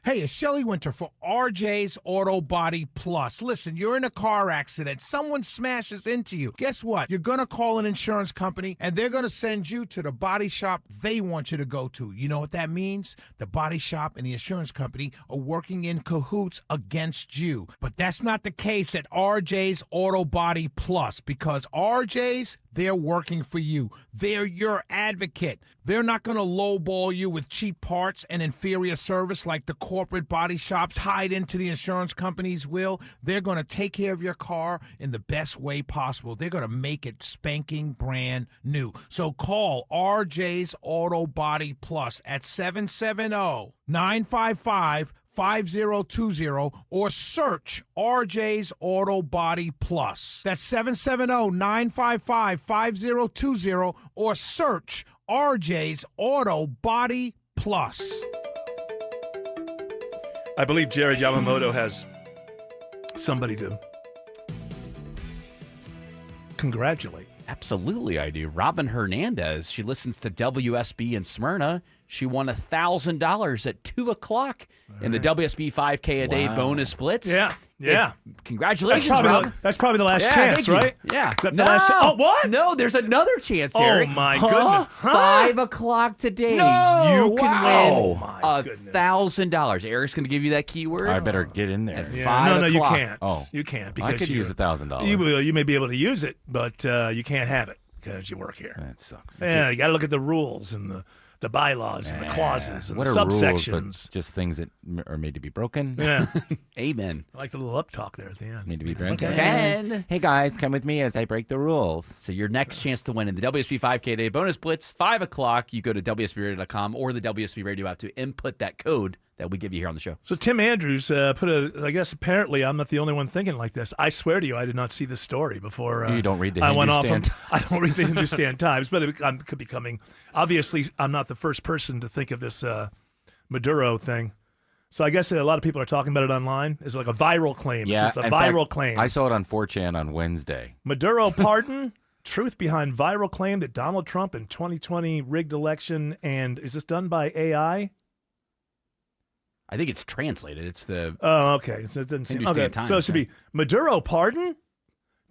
Hey, it's Shelley Winter for RJ's Auto Body Plus. Listen, you're in a car accident. Someone smashes into you. Guess what? You're going to call an insurance company, and they're going to send you to the body shop they want you to go to. You know what that means? The body shop and the insurance company are working in cahoots against you. But that's not the case at RJ's Auto Body Plus, because RJ's, they're working for you. They're your advocate. They're not going to lowball you with cheap parts and inferior service like the corporate body shops hide into the insurance companies will. They're going to take care of your car in the best way possible. They're going to make it spanking brand new. So call RJ's Auto Body Plus at 770-955-5020 or search RJ's Auto Body Plus. That's 770-955-5020 or search RJ's Auto Body Plus. I believe Jared Yamamoto has somebody to congratulate. Absolutely, I do. Robin Hernandez. She listens to WSB in Smyrna. She won $1,000 at 2 o'clock in the WSB 5K a day bonus blitz. Yeah. Congratulations, Rob. That's probably the last chance, right? Yeah. Is that the last oh, what? No, there's another chance, Oh, Eric. my goodness. 5 o'clock today. No, you can win my $1,000. Eric's going to give you that keyword. I better get in there. At 5 No, you o'clock. can't. Oh. You can't. I Because could use $1,000. You may be able to use it, but you can't have it because you work here. That sucks. Yeah, you got to look at the rules and the bylaws and the clauses and what the are subsections. rules, but just things that are made to be broken. Yeah. Amen. I like the little up talk there at the end. Made to be broken. Ben. Hey guys, come with me as I break the rules. So your next chance to win in the WSB 5K Day Bonus Blitz, 5 o'clock, you go to WSBRadio.com or the WSB Radio app to input that code that we give you here on the show. So Tim Andrews I guess apparently I'm not the only one thinking like this. I swear to you, I did not see this story before. You don't read the I went off. Hindustan I don't read the Hindustan Times, but it could be coming. Obviously, I'm not the first person to think of this Maduro thing. So I guess a lot of people are talking about it online. It's like a viral claim. Yeah, It's just a in viral fact, claim. I saw it on 4chan on Wednesday. Maduro pardon? Truth behind viral claim that Donald Trump in 2020 rigged election. And is this done by AI? I think it's translated. It's the Oh, okay. So it doesn't seem Hindustan Times, So it should be Maduro pardon?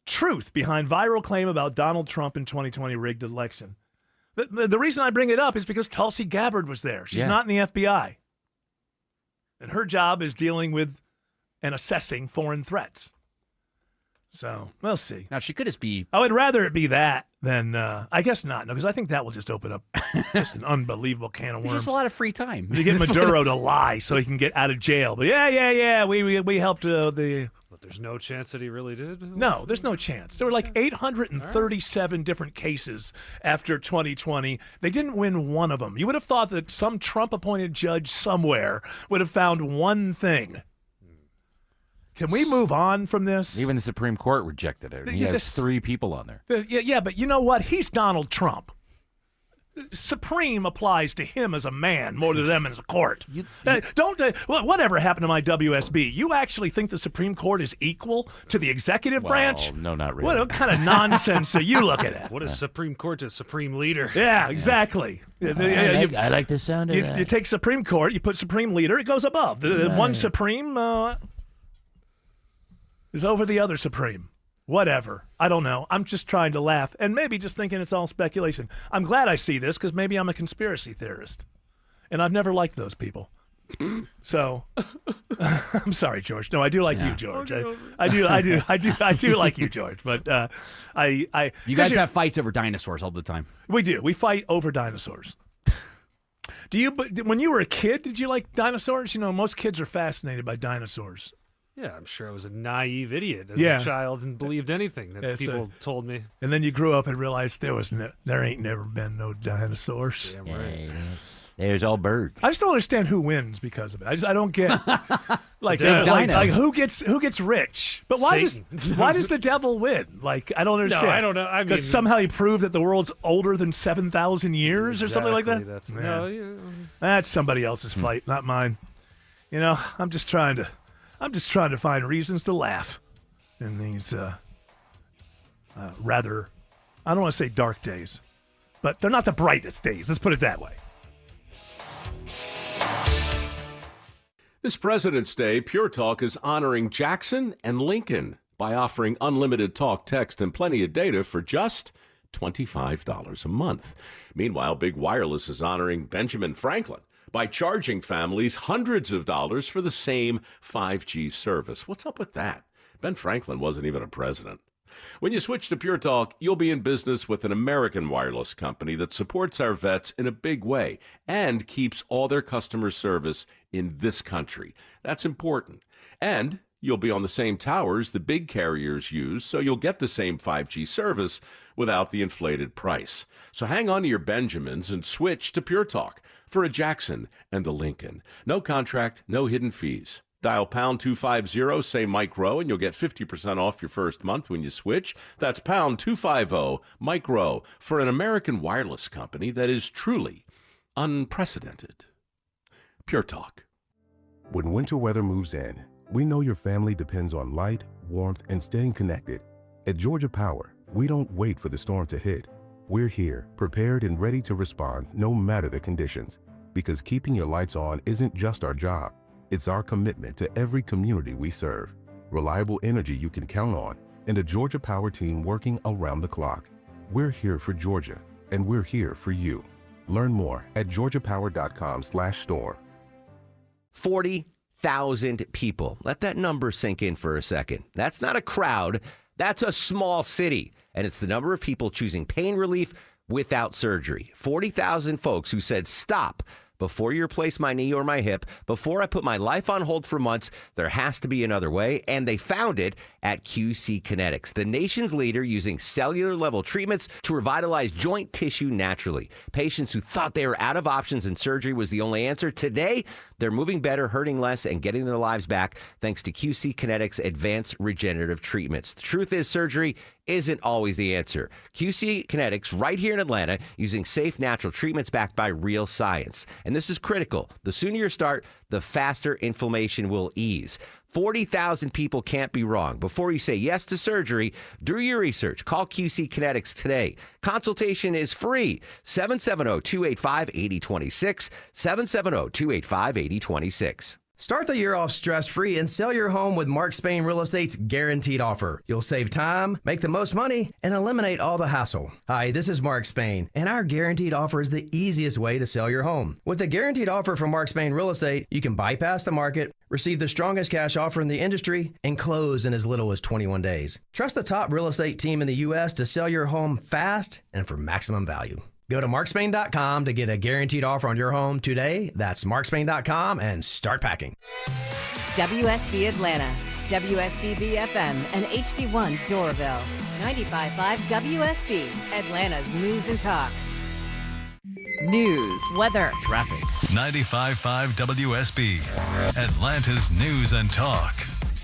Truth behind viral claim about Donald Trump in 2020 rigged election. The reason I bring it up is because Tulsi Gabbard was there. She's not in the FBI. And her job is dealing with and assessing foreign threats. So we'll see. Now she could just be. I would rather it be that than I guess not. No, because I think that will just open up just an unbelievable can of worms. There's just a lot of free time. You get Maduro to lie so he can get out of jail. But yeah. We helped the. But there's no chance that he really did? No, there's no chance. There were like 837 different cases after 2020. They didn't win one of them. You would have thought that some Trump-appointed judge somewhere would have found one thing. Can we move on from this? Even the Supreme Court rejected it. He has 3 people on there. Yeah, but you know what? He's Donald Trump. Supreme applies to him as a man more to them as a court. Whatever happened to my WSB? You actually think the Supreme Court is equal to the executive branch? No, not really. What kind of nonsense are you looking at? What is Supreme Court to Supreme Leader? Yeah, exactly. I like the sound of that. You take Supreme Court, you put Supreme Leader, it goes above. The one Supreme is over the other Supreme. Whatever. I don't know. I'm just trying to laugh and maybe just thinking it's all speculation. I'm glad I see this because maybe I'm a conspiracy theorist. And I've never liked those people. So I'm sorry, George. No, I do like you, George. I do like you, George. But you guys have fights over dinosaurs all the time. We do. We fight over dinosaurs. When you were a kid, did you like dinosaurs? You know, most kids are fascinated by dinosaurs. Yeah, I'm sure I was a naive idiot as a child and believed anything that people told me. And then you grew up and realized there ain't never been no dinosaurs. Damn right. There's all birds. I just don't understand who wins because of it. I don't get like who gets rich. But why does the devil win? Like I don't understand. No, I don't know. I mean, because somehow he proved that the world's older than 7,000 years or something like that. That's somebody else's fight, not mine. You know, I'm just trying to find reasons to laugh in these rather, I don't want to say dark days, but they're not the brightest days. Let's put it that way. This President's Day, Pure Talk is honoring Jackson and Lincoln by offering unlimited talk, text, and plenty of data for just $25 a month. Meanwhile, Big Wireless is honoring Benjamin Franklin by charging families hundreds of dollars for the same 5G service. What's up with that? Ben Franklin wasn't even a president. When you switch to Pure Talk, you'll be in business with an American wireless company that supports our vets in a big way and keeps all their customer service in this country. That's important. And you'll be on the same towers the big carriers use, so you'll get the same 5G service without the inflated price. So hang on to your Benjamins and switch to Pure Talk for a Jackson and a Lincoln. No contract, no hidden fees. Dial pound 250, say Mike Rowe, and you'll get 50% off your first month when you switch. That's pound 250, Mike Rowe, for an American wireless company that is truly unprecedented. Pure Talk. When winter weather moves in, we know your family depends on light, warmth, and staying connected. At Georgia Power, we don't wait for the storm to hit. We're here, prepared and ready to respond no matter the conditions. Because keeping your lights on isn't just our job. It's our commitment to every community we serve. Reliable energy you can count on, and a Georgia Power team working around the clock. We're here for Georgia, and we're here for you. Learn more at georgiapower.com/store. 40,000 people. Let that number sink in for a second. That's not a crowd. That's a small city. And it's the number of people choosing pain relief without surgery. 40,000 folks who said, stop. Before you replace my knee or my hip, before I put my life on hold for months, there has to be another way, and they found it at QC Kinetics, the nation's leader using cellular-level treatments to revitalize joint tissue naturally. Patients who thought they were out of options and surgery was the only answer, today, they're moving better, hurting less, and getting their lives back thanks to QC Kinetics' advanced regenerative treatments. The truth is, surgery isn't always the answer. QC Kinetics, right here in Atlanta, using safe, natural treatments backed by real science. And this is critical. The sooner you start, the faster inflammation will ease. 40,000 people can't be wrong. Before you say yes to surgery, do your research. Call QC Kinetics today. Consultation is free. 770-285-8026. 770-285-8026. Start the year off stress-free and sell your home with Mark Spain Real Estate's Guaranteed Offer. You'll save time, make the most money, and eliminate all the hassle. Hi, this is Mark Spain, and our Guaranteed Offer is the easiest way to sell your home. With the Guaranteed Offer from Mark Spain Real Estate, you can bypass the market, Receive the strongest cash offer in the industry and close in as little as 21 days. Trust the top real estate team in the U.S. to sell your home fast and for maximum value. Go to markspain.com to get a guaranteed offer on your home today. That's markspain.com and start packing. WSB Atlanta, WSBB FM, and HD1 Doraville. 95.5 WSB, Atlanta's news and talk. News, weather, traffic. 95.5 WSB, Atlanta's news and talk.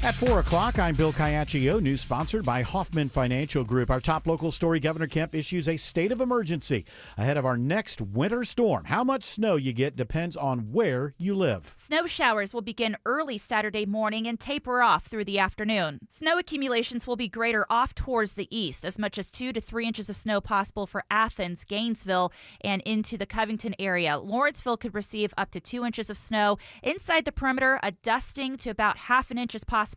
At 4 o'clock, I'm Bill Caiaccio. News sponsored by Hoffman Financial Group. Our top local story, Governor Kemp issues a state of emergency ahead of our next winter storm. How much snow you get depends on where you live. Snow showers will begin early Saturday morning and taper off through the afternoon. Snow accumulations will be greater off towards the east, as much as 2 to 3 inches of snow possible for Athens, Gainesville, and into the Covington area. Lawrenceville could receive up to 2 inches of snow. Inside the perimeter, a dusting to about half an inch is possible,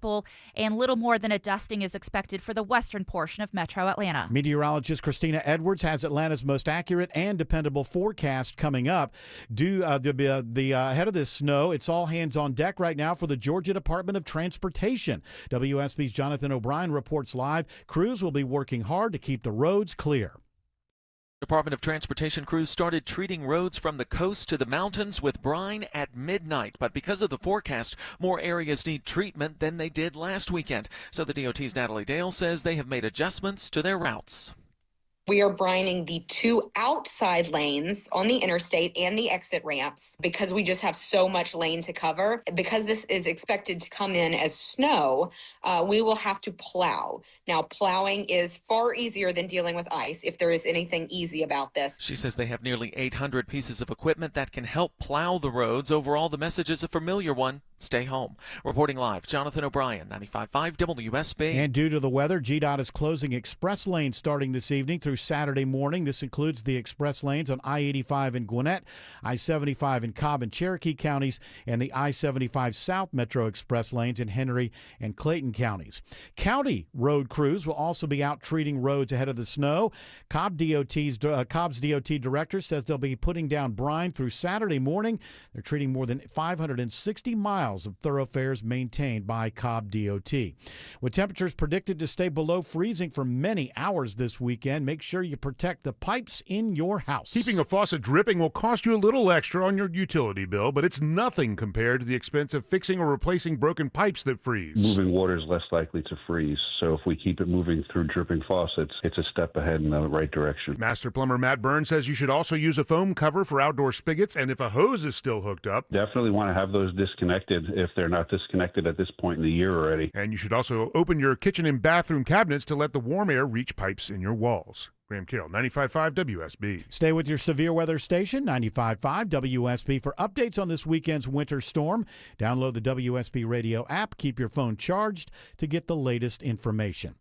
and little more than a dusting is expected for the western portion of metro Atlanta. Meteorologist Christina Edwards has Atlanta's most accurate and dependable forecast coming up. Ahead of this snow, it's all hands on deck right now for the Georgia Department of Transportation. WSB's Jonathan O'Brien reports live. Crews will be working hard to keep the roads clear. Department of Transportation crews started treating roads from the coast to the mountains with brine at midnight. But because of the forecast, more areas need treatment than they did last weekend. So the DOT's Natalie Dale says they have made adjustments to their routes. We are brining the 2 outside lanes on the interstate and the exit ramps because we just have so much lane to cover. Because this is expected to come in as snow, we will have to plow. Now, plowing is far easier than dealing with ice, if there is anything easy about this. She says they have nearly 800 pieces of equipment that can help plow the roads. Overall, the message is a familiar one. Stay home. Reporting live, Jonathan O'Brien, 95.5 WSB. And due to the weather, GDOT is closing express lanes starting this evening through Saturday morning. This includes the express lanes on I-85 in Gwinnett, I-75 in Cobb and Cherokee counties, and the I-75 South Metro Express lanes in Henry and Clayton counties. County road crews will also be out treating roads ahead of the snow. Cobb's DOT director says they'll be putting down brine through Saturday morning. They're treating more than 560 miles of thoroughfares maintained by Cobb DOT. With temperatures predicted to stay below freezing for many hours this weekend, make sure you protect the pipes in your house. Keeping a faucet dripping will cost you a little extra on your utility bill, but it's nothing compared to the expense of fixing or replacing broken pipes that freeze. Moving water is less likely to freeze, so if we keep it moving through dripping faucets, it's a step ahead in the right direction. Master plumber Matt Burns says you should also use a foam cover for outdoor spigots, and if a hose is still hooked up, definitely want to have those disconnected if they're not disconnected at this point in the year already. And you should also open your kitchen and bathroom cabinets to let the warm air reach pipes in your walls. Graham Carroll, 95.5 WSB. Stay with your severe weather station, 95.5 WSB, for updates on this weekend's winter storm. Download the WSB radio app. Keep your phone charged to get the latest information.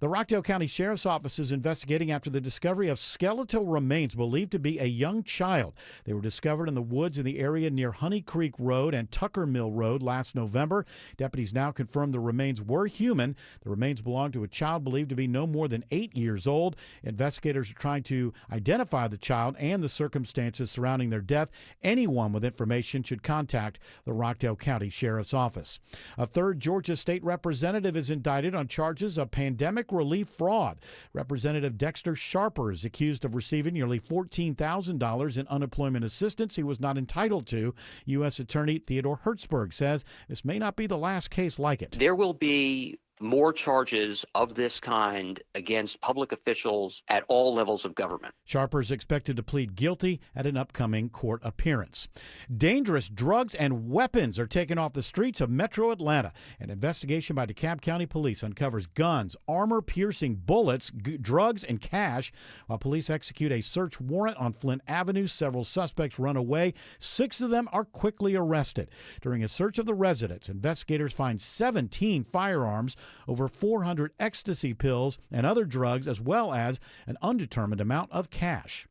The Rockdale County Sheriff's Office is investigating after the discovery of skeletal remains believed to be a young child. They were discovered in the woods in the area near Honey Creek Road and Tucker Mill Road last November. Deputies now confirm the remains were human. The remains belonged to a child believed to be no more than 8 years old. Investigators are trying to identify the child and the circumstances surrounding their death. Anyone with information should contact the Rockdale County Sheriff's Office. A third Georgia state representative is indicted on charges of pandemic relief fraud. Representative Dexter Sharper is accused of receiving nearly $14,000 in unemployment assistance he was not entitled to. U.S. Attorney Theodore Hertzberg says this may not be the last case like it. There will be more charges of this kind against public officials at all levels of government. Sharper is expected to plead guilty at an upcoming court appearance. Dangerous drugs and weapons are taken off the streets of metro Atlanta. An investigation by DeKalb County Police uncovers guns, armor-piercing bullets, drugs, and cash. While police execute a search warrant on Flint Avenue, several suspects run away. 6 of them are quickly arrested. During a search of the residence, investigators find 17 firearms, over 400 ecstasy pills and other drugs, as well as an undetermined amount of cash.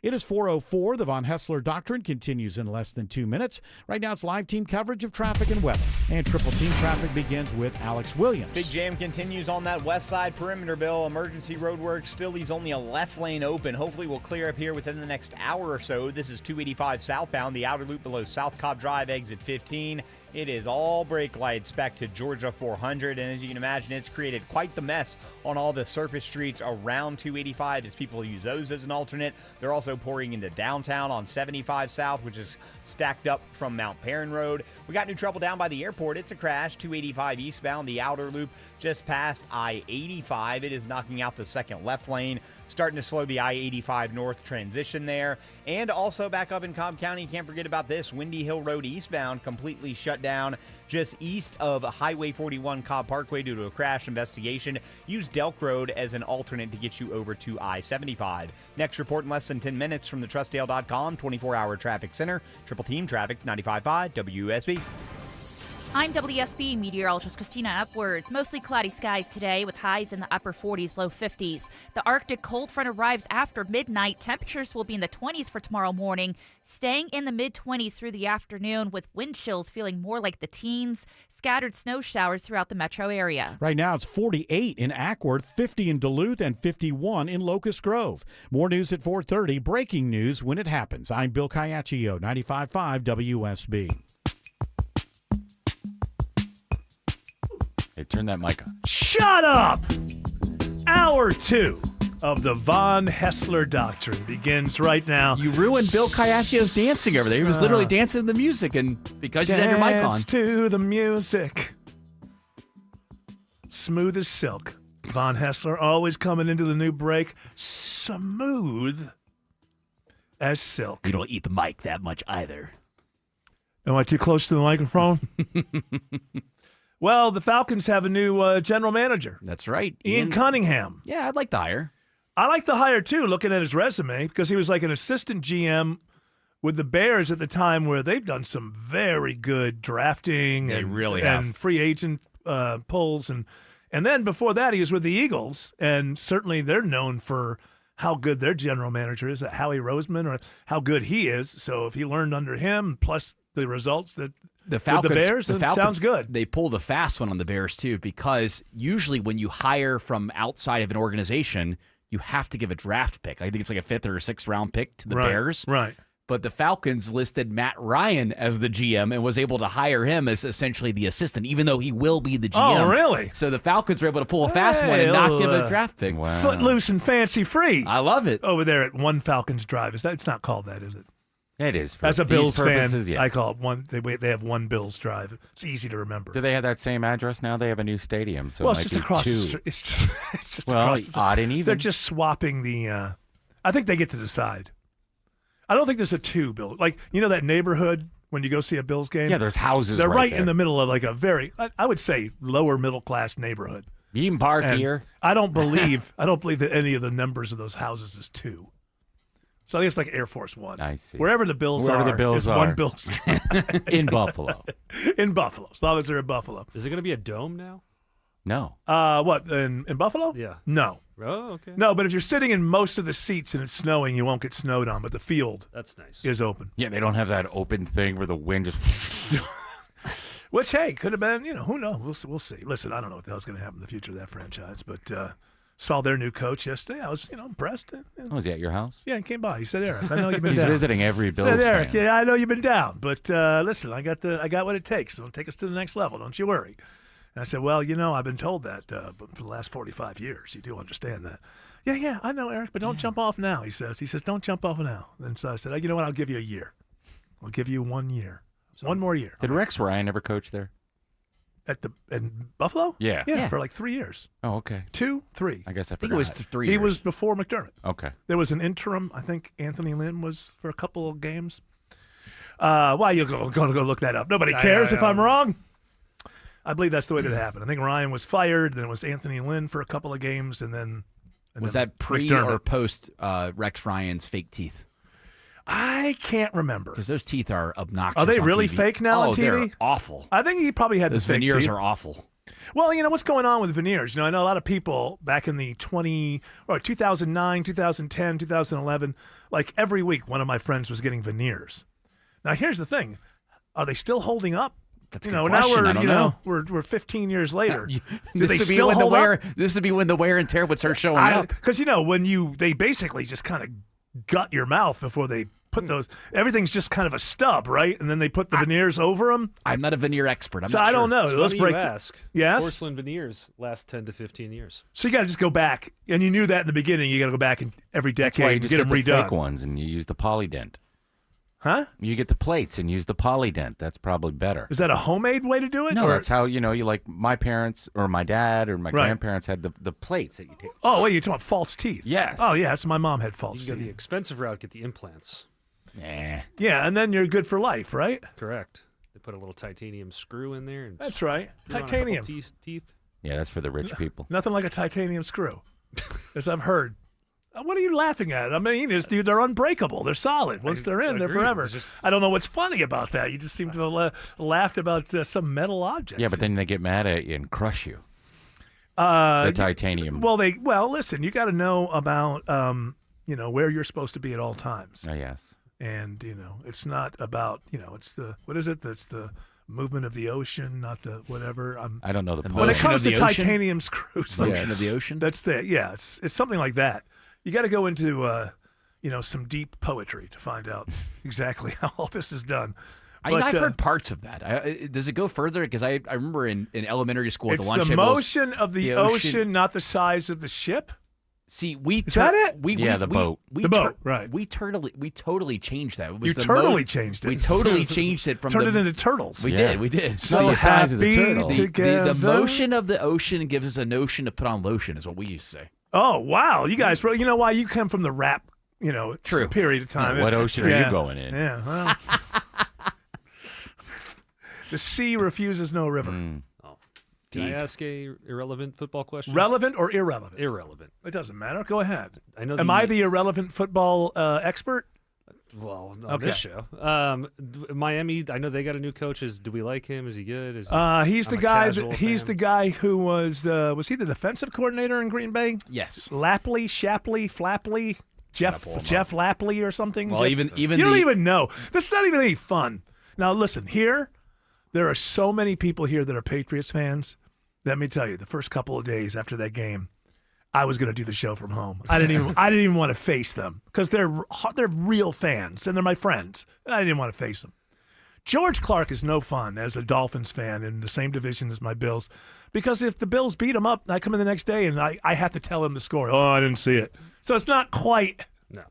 It is 4:04. The Von Hessler Doctrine continues in less than 2 minutes. Right now, it's live team coverage of traffic and weather. And triple team traffic begins with Alex Williams. Big jam continues on that west side perimeter, Bill. Emergency roadwork still leaves only a left lane open. Hopefully, we'll clear up here within the next hour or so. This is 285 southbound, the outer loop below South Cobb Drive, exit 15. It is all brake lights back to Georgia 400, and as you can imagine, it's created quite the mess on all the surface streets around 285 as people use those as an alternate. They're also pouring into downtown on 75 South, which is stacked up from Mount Perrin Road. We got new trouble down by the airport. It's a crash, 285 eastbound, the outer loop just past I-85. It is knocking out the second left lane, starting to slow the I-85 north transition there. And also back up in Cobb County, can't forget about this, Windy Hill Road eastbound completely shut down just east of Highway 41 Cobb Parkway due to a crash investigation. Use Delk Road as an alternate to get you over to I-75. Next report in less than 10 minutes from the TrustDale.com 24-hour traffic center. Triple Team Traffic, 95.5 WSB. I'm WSB meteorologist Christina Upwards. Mostly cloudy skies today with highs in the upper 40s, low 50s. The Arctic cold front arrives after midnight. Temperatures will be in the 20s for tomorrow morning, staying in the mid-20s through the afternoon with wind chills feeling more like the teens. Scattered snow showers throughout the metro area. Right now it's 48 in Acworth, 50 in Duluth, and 51 in Locust Grove. More news at 4:30. Breaking news when it happens. I'm Bill Caiaccio, 95.5 WSB. Hey, turn that mic on. Shut up! Hour 2 of the Von Hessler Doctrine begins right now. You ruined Bill Caiaccio's dancing over there. He was literally dancing to the music, and because you had your mic on. Dance to the music. Smooth as silk. Von Hessler always coming into the new break. Smooth as silk. You don't eat the mic that much either. Am I too close to the microphone? Well, the Falcons have a new general manager. That's right. Ian Cunningham. Yeah, I'd like the hire. I like the hire, too, looking at his resume, because he was like an assistant GM with the Bears at the time where they've done some very good drafting and free agent pulls. And then before that, he was with the Eagles, and certainly they're known for how good their general manager is, Howie Roseman, or how good he is. So if he learned under him, plus the results that the Falcons, with the Bears, it sounds good. They pulled a fast one on the Bears, too, because usually when you hire from outside of an organization, you have to give a draft pick. I think it's like a 5th or 6th round pick to the Bears. Right. But the Falcons listed Matt Ryan as the GM and was able to hire him as essentially the assistant, even though he will be the GM. Oh, really? So the Falcons were able to pull a fast one and not give a draft pick. Wow. Footloose and fancy free. I love it. Over there at One Falcons Drive. It's not called that, is it? It is. For As a these Bills purposes, fan, yes. I call it one. They have One Bills Drive. It's easy to remember. Do they have that same address now? They have a new stadium, so well, it might it's just be across 2. the street. It's just well, across the odd and even. They're just swapping the. I think they get to decide. I don't think there's a 2 Bill. Like, you know that neighborhood when you go see a Bills game? Yeah, there's houses. They're right there. in the middle of like a very, I would say, lower middle class neighborhood. You can park And here. I don't believe that any of the numbers of those houses is 2. So I think it's like Air Force One. I see. Wherever the Bills Wherever are, the Bills is are. One Bills In Buffalo. In Buffalo, as long as they're in Buffalo. Is it going to be a dome now? No. What, in Buffalo? Yeah. No. Oh, okay. No, but if you're sitting in most of the seats and it's snowing, you won't get snowed on, but the field That's nice. is open. Yeah, they don't have that open thing where the wind just. Which, hey, could have been, who knows? We'll see. Listen, I don't know what the hell's going to happen in the future of that franchise, but saw their new coach yesterday. I was, impressed. Was he at your house? Yeah, he came by. He said, Eric, I know you've been He's down. visiting every Bills said, Eric, fan. yeah, I know you've been down, but listen, I got what it takes. So take us to the next level. Don't you worry. And I said, well, I've been told that for the last 45 years. You do understand that. Yeah, I know, Eric, but don't jump off now, he says. He says, don't jump off now. And so I said, you know what? I'll give you a year. I'll give you 1 year. One more year. Did Rex Ryan ever coach there? In Buffalo? Yeah. Yeah, for like 3 years. Oh, okay. 2, 3. I guess I I think forgot. it was 3 He years. was before McDermott. Okay. There was an interim. I think Anthony Lynn was for a couple of games. Why you're going to go look that up? Nobody cares if I'm wrong. I believe that's the way that it happened. I think Ryan was fired. Then it was Anthony Lynn for a couple of games, and then Was that pre McDermott. or post Rex Ryan's fake teeth? I can't remember. Because those teeth are obnoxious. Are they on really TV. fake now on TV? They're awful. I think he probably had Those the fake veneers teeth. are awful. Well, what's going on with veneers? I know a lot of people back in the 2009, 2010, 2011, like every week one of my friends was getting veneers. Now, here's the thing. Are they still holding up? That's a good question. Now I don't know. we're 15 years later. Do they This would be still when the hold wear. up? This would be when the wear and tear would start showing up. Because when they basically just kind of gut your mouth before they put those. Everything's just kind of a stub, right? And then they put the veneers over them. I'm not a veneer expert. I'm so not I sure. don't know. It's Let's funny break. you ask. Yes. Porcelain veneers last 10 to 15 years. So you got to just go back, and you knew that in the beginning. You got to go back in every decade That's why you and just get them the redone. fake ones and you use the polydent. Huh? You get the plates and use the polydent. That's probably better. Is that a homemade way to do it? No, or? that's how, you like my parents or my dad or my Right. grandparents had the plates that you take. Oh, wait, you're talking about false teeth? Yes. Oh, yeah, so my mom had false You can go teeth. the expensive route, get the implants. Nah. Yeah, and then you're good for life, right? Correct. They put a little titanium screw in there. And That's right. screw on a couple Titanium. Teeth. Yeah, that's for the rich people. Nothing like a titanium screw, as I've heard. What are you laughing at? I mean, they're unbreakable. They're solid. Once they're in, they're agreed. forever. It's just- I don't know what's funny about that. You just seem to have laughed about some metal objects. Yeah, but then they get mad at you and crush you. The The titanium. Well, listen. You got to know about where you're supposed to be at all times. Oh, yes. And it's not about it's the what is it? That's the movement of the ocean, not the whatever. I don't know the When it motion comes of to the ocean? titanium screws, The motion of the ocean? That's the it's something like that. You got to go into some deep poetry to find out exactly how all this is done. I've heard parts of that. Does it go further? Because I remember in elementary school at it's the lunch the tables, motion of the ocean, not the size of the ship. See, is that it? The boat. The boat, right? We totally changed that. It was You the totally changed it. We totally changed it from Turned it into turtles. We Yeah. did. We did. It's not the size of the happy turtle. together. The motion of the ocean gives us a notion to put on lotion, is what we used to say. Oh wow, you guys! You know why you come from the rap? True. Period of time. What ocean are you going in? Yeah. Well, the sea refuses no river. Can I ask a irrelevant football question? Relevant or irrelevant? Irrelevant. It doesn't matter. Go ahead. I know. Am I the irrelevant football expert? Well, on this show, Miami. I know they got a new coach. Do we like him? Is he good? He's I'm the a guy. casual He's fan. the guy who was he the defensive coordinator in Green Bay? Yes. Flapley, Jeff Lapley or something. Well, Jeff- even you don't the- even know. This is not even any fun. Now listen, here there are so many people here that are Patriots fans. Let me tell you, the first couple of days after that game, I was going to do the show from home. I didn't even want to face them because they're real fans and they're my friends. And I didn't want to face them. George Clark is no fun as a Dolphins fan in the same division as my Bills because if the Bills beat him up, I come in the next day and I have to tell him the score. Oh, I didn't see it. So it's not quite. No.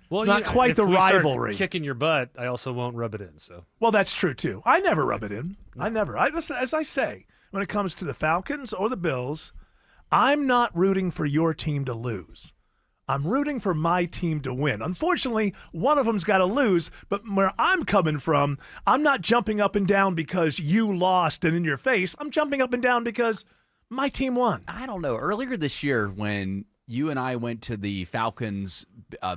Well, not quite if the we start rivalry. kicking your butt, I also won't rub it in. So. Well, that's true too. I never rub it in. I never. Listen, as I say, when it comes to the Falcons or the Bills, I'm not rooting for your team to lose. I'm rooting for my team to win. Unfortunately, one of them's got to lose, but where I'm coming from, I'm not jumping up and down because you lost and in your face. I'm jumping up and down because my team won. I don't know. Earlier this year, when you and I went to the Falcons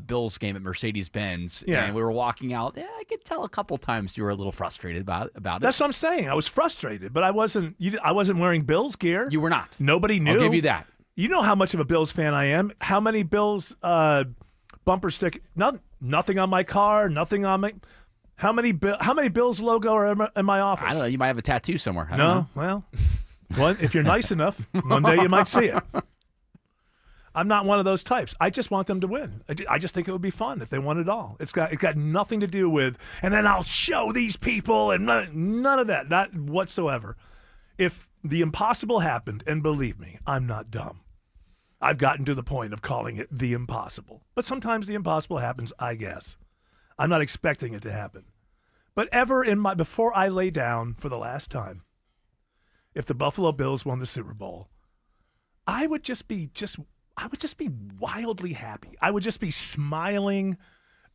Bills game at Mercedes-Benz, Yeah. and we were walking out, I could tell a couple times you were a little frustrated about it. That's what I'm saying. I was frustrated, but I wasn't. I wasn't wearing Bills gear. You were not. Nobody knew. I'll give you that. You know how much of a Bills fan I am. How many Bills bumper stick? Nothing on my car. Nothing on my. How many Bills logo are in my office? I don't know. You might have a tattoo somewhere. I don't know. Well, if you're nice enough, one day you might see it. I'm not one of those types. I just want them to win. I just think it would be fun if they won it all. It got nothing to do with, and then I'll show these people, and none of that, not whatsoever. If the impossible happened, and believe me, I'm not dumb. I've gotten to the point of calling it the impossible. But sometimes the impossible happens, I guess. I'm not expecting it to happen. But before I lay down for the last time, if the Buffalo Bills won the Super Bowl, I would just be wildly happy. I would just be smiling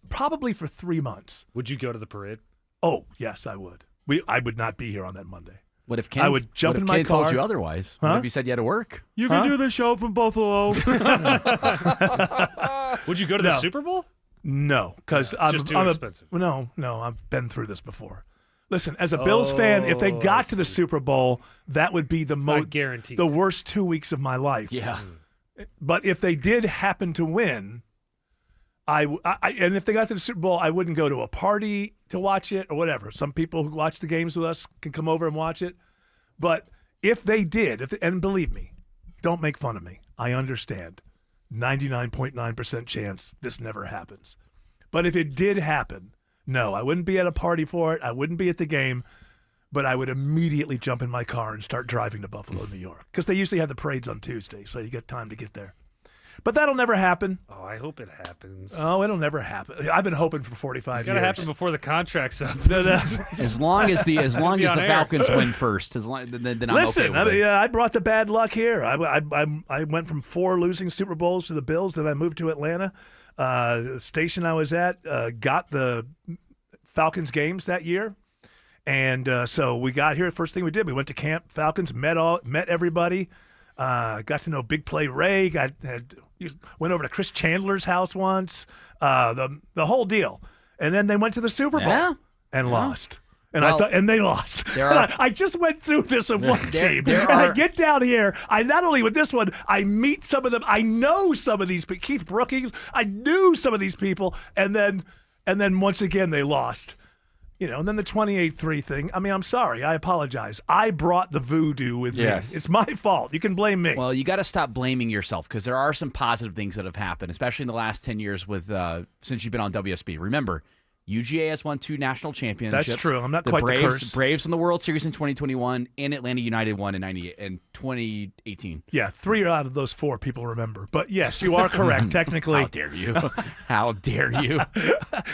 probably for 3 months. Would you go to the parade? Oh, yes, I would. I would not be here on that Monday. What if Ken, I would jump in my Ken car. told you otherwise? Huh? What if you said you had to work? You can do the show from Buffalo. Would you go to the Super Bowl? No, because it's just too expensive. No, I've been through this before. Listen, as a Bills fan, if they got to the Super Bowl, that would be the most guaranteed. the worst 2 weeks of my life. Yeah. But if they did happen to win, and if they got to the Super Bowl, I wouldn't go to a party to watch it or whatever. Some people who watch the games with us can come over and watch it. But if they did, and believe me, don't make fun of me. I understand. 99.9% chance this never happens. But if it did happen, no, I wouldn't be at a party for it. I wouldn't be at the game. But I would immediately jump in my car and start driving to Buffalo, New York, because they usually have the parades on Tuesday, so you get time to get there. But that'll never happen. Oh, I hope it happens. Oh, it'll never happen. I've been hoping for 45 years. It's got to happen before the contract's up. As long as the Falcons win first, then I'm Listen, okay with it. I brought the bad luck here. I went from 4 losing Super Bowls to the Bills. Then I moved to Atlanta. The station I was at got the Falcons games that year. And so we got here. First thing we did, we went to Camp Falcons, met everybody, got to know Big Play Ray, went over to Chris Chandler's house once, the whole deal. And then they went to the Super Bowl and lost. And they lost. I just went through this with one team. I get down here. I not only with this one, I meet some of them. I know some of these people. Keith Brookings. I knew some of these people. And then once again, they lost. And then the 28-3 thing. I mean, I'm sorry. I apologize. I brought the voodoo with me. It's my fault. You can blame me. Well, you got to stop blaming yourself, because there are some positive things that have happened, especially in the last 10 years since you've been on WSB. Remember, UGA has won 2 national championships. That's true. I'm not quite the curse. Braves won the World Series in 2021, and Atlanta United won in 2018. Yeah, 3 out of those 4 people remember. But yes, you are correct. Technically, how dare you? How dare you?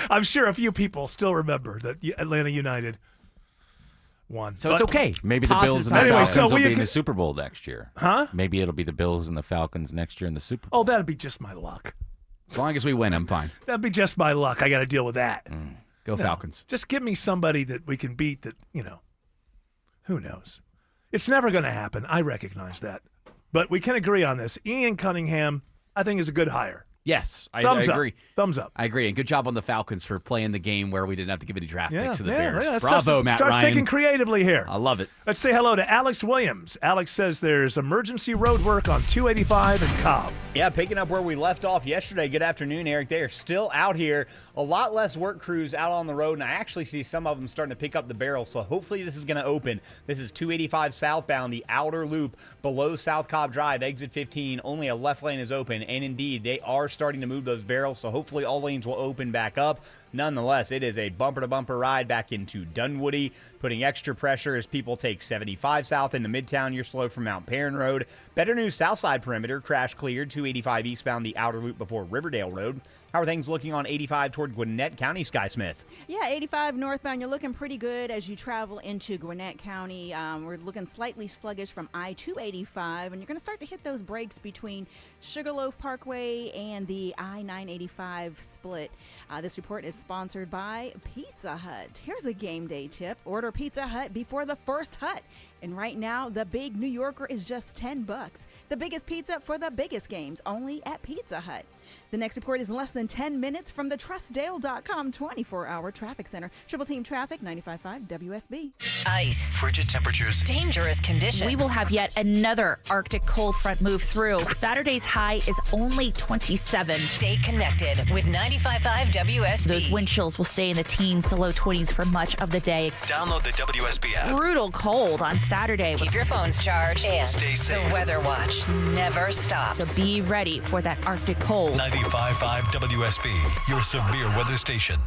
I'm sure a few people still remember that Atlanta United won. So it's okay. Maybe the Bills and the Falcons will be in the Super Bowl next year. Huh? Maybe it'll be the Bills and the Falcons next year in the Super Bowl. Oh, that'd be just my luck. As long as we win, I'm fine. That'd be just my luck. I got to deal with that. Go Falcons. Just give me somebody that we can beat that, who knows? It's never going to happen. I recognize that. But we can agree on this. Ian Cunningham, I think, is a good hire. Yes, I agree. Thumbs up. I agree. And good job on the Falcons for playing the game where we didn't have to give any draft picks to the Bears. Yeah, Bravo, Matt Ryan. Start thinking creatively here. I love it. Let's say hello to Alex Williams. Alex says there's emergency road work on 285 in Cobb. Yeah, picking up where we left off yesterday. Good afternoon, Eric. They are still out here. A lot less work crews out on the road, and I actually see some of them starting to pick up the barrel, so hopefully this is going to open. This is 285 southbound, the outer loop below South Cobb Drive, exit 15. Only a left lane is open, and indeed, they are starting to move those barrels, so hopefully all lanes will open back up. Nonetheless, it is a bumper-to-bumper ride back into Dunwoody, putting extra pressure as people take 75 south into Midtown. You're slow from Mount Perrin Road. Better news, Southside Perimeter, crash cleared. 285 eastbound, the outer loop before Riverdale Road. How are things looking on 85 toward Gwinnett County, Sky Smith? Yeah, 85 northbound, you're looking pretty good as you travel into Gwinnett County. We're looking slightly sluggish from I-285, and you're going to start to hit those breaks between Sugarloaf Parkway and the I-985 split. This report is sponsored by Pizza Hut. Here's a game day tip. Order Pizza Hut before the first hut. And right now, the big New Yorker is just $10. The biggest pizza for the biggest games, only at Pizza Hut. The next report is less than 10 minutes from the TrustDale.com 24-hour traffic center. Triple Team Traffic, 95.5 WSB. Ice. Frigid temperatures. Dangerous conditions. We will have yet another Arctic cold front move through. Saturday's high is only 27. Stay connected with 95.5 WSB. Those wind chills will stay in the teens to low 20s for much of the day. Download the WSB app. Brutal cold on Saturday. Keep your phones charged and stay safe. The Weather Watch never stops. So be ready for that Arctic cold. 95.5 WSB, your severe weather station.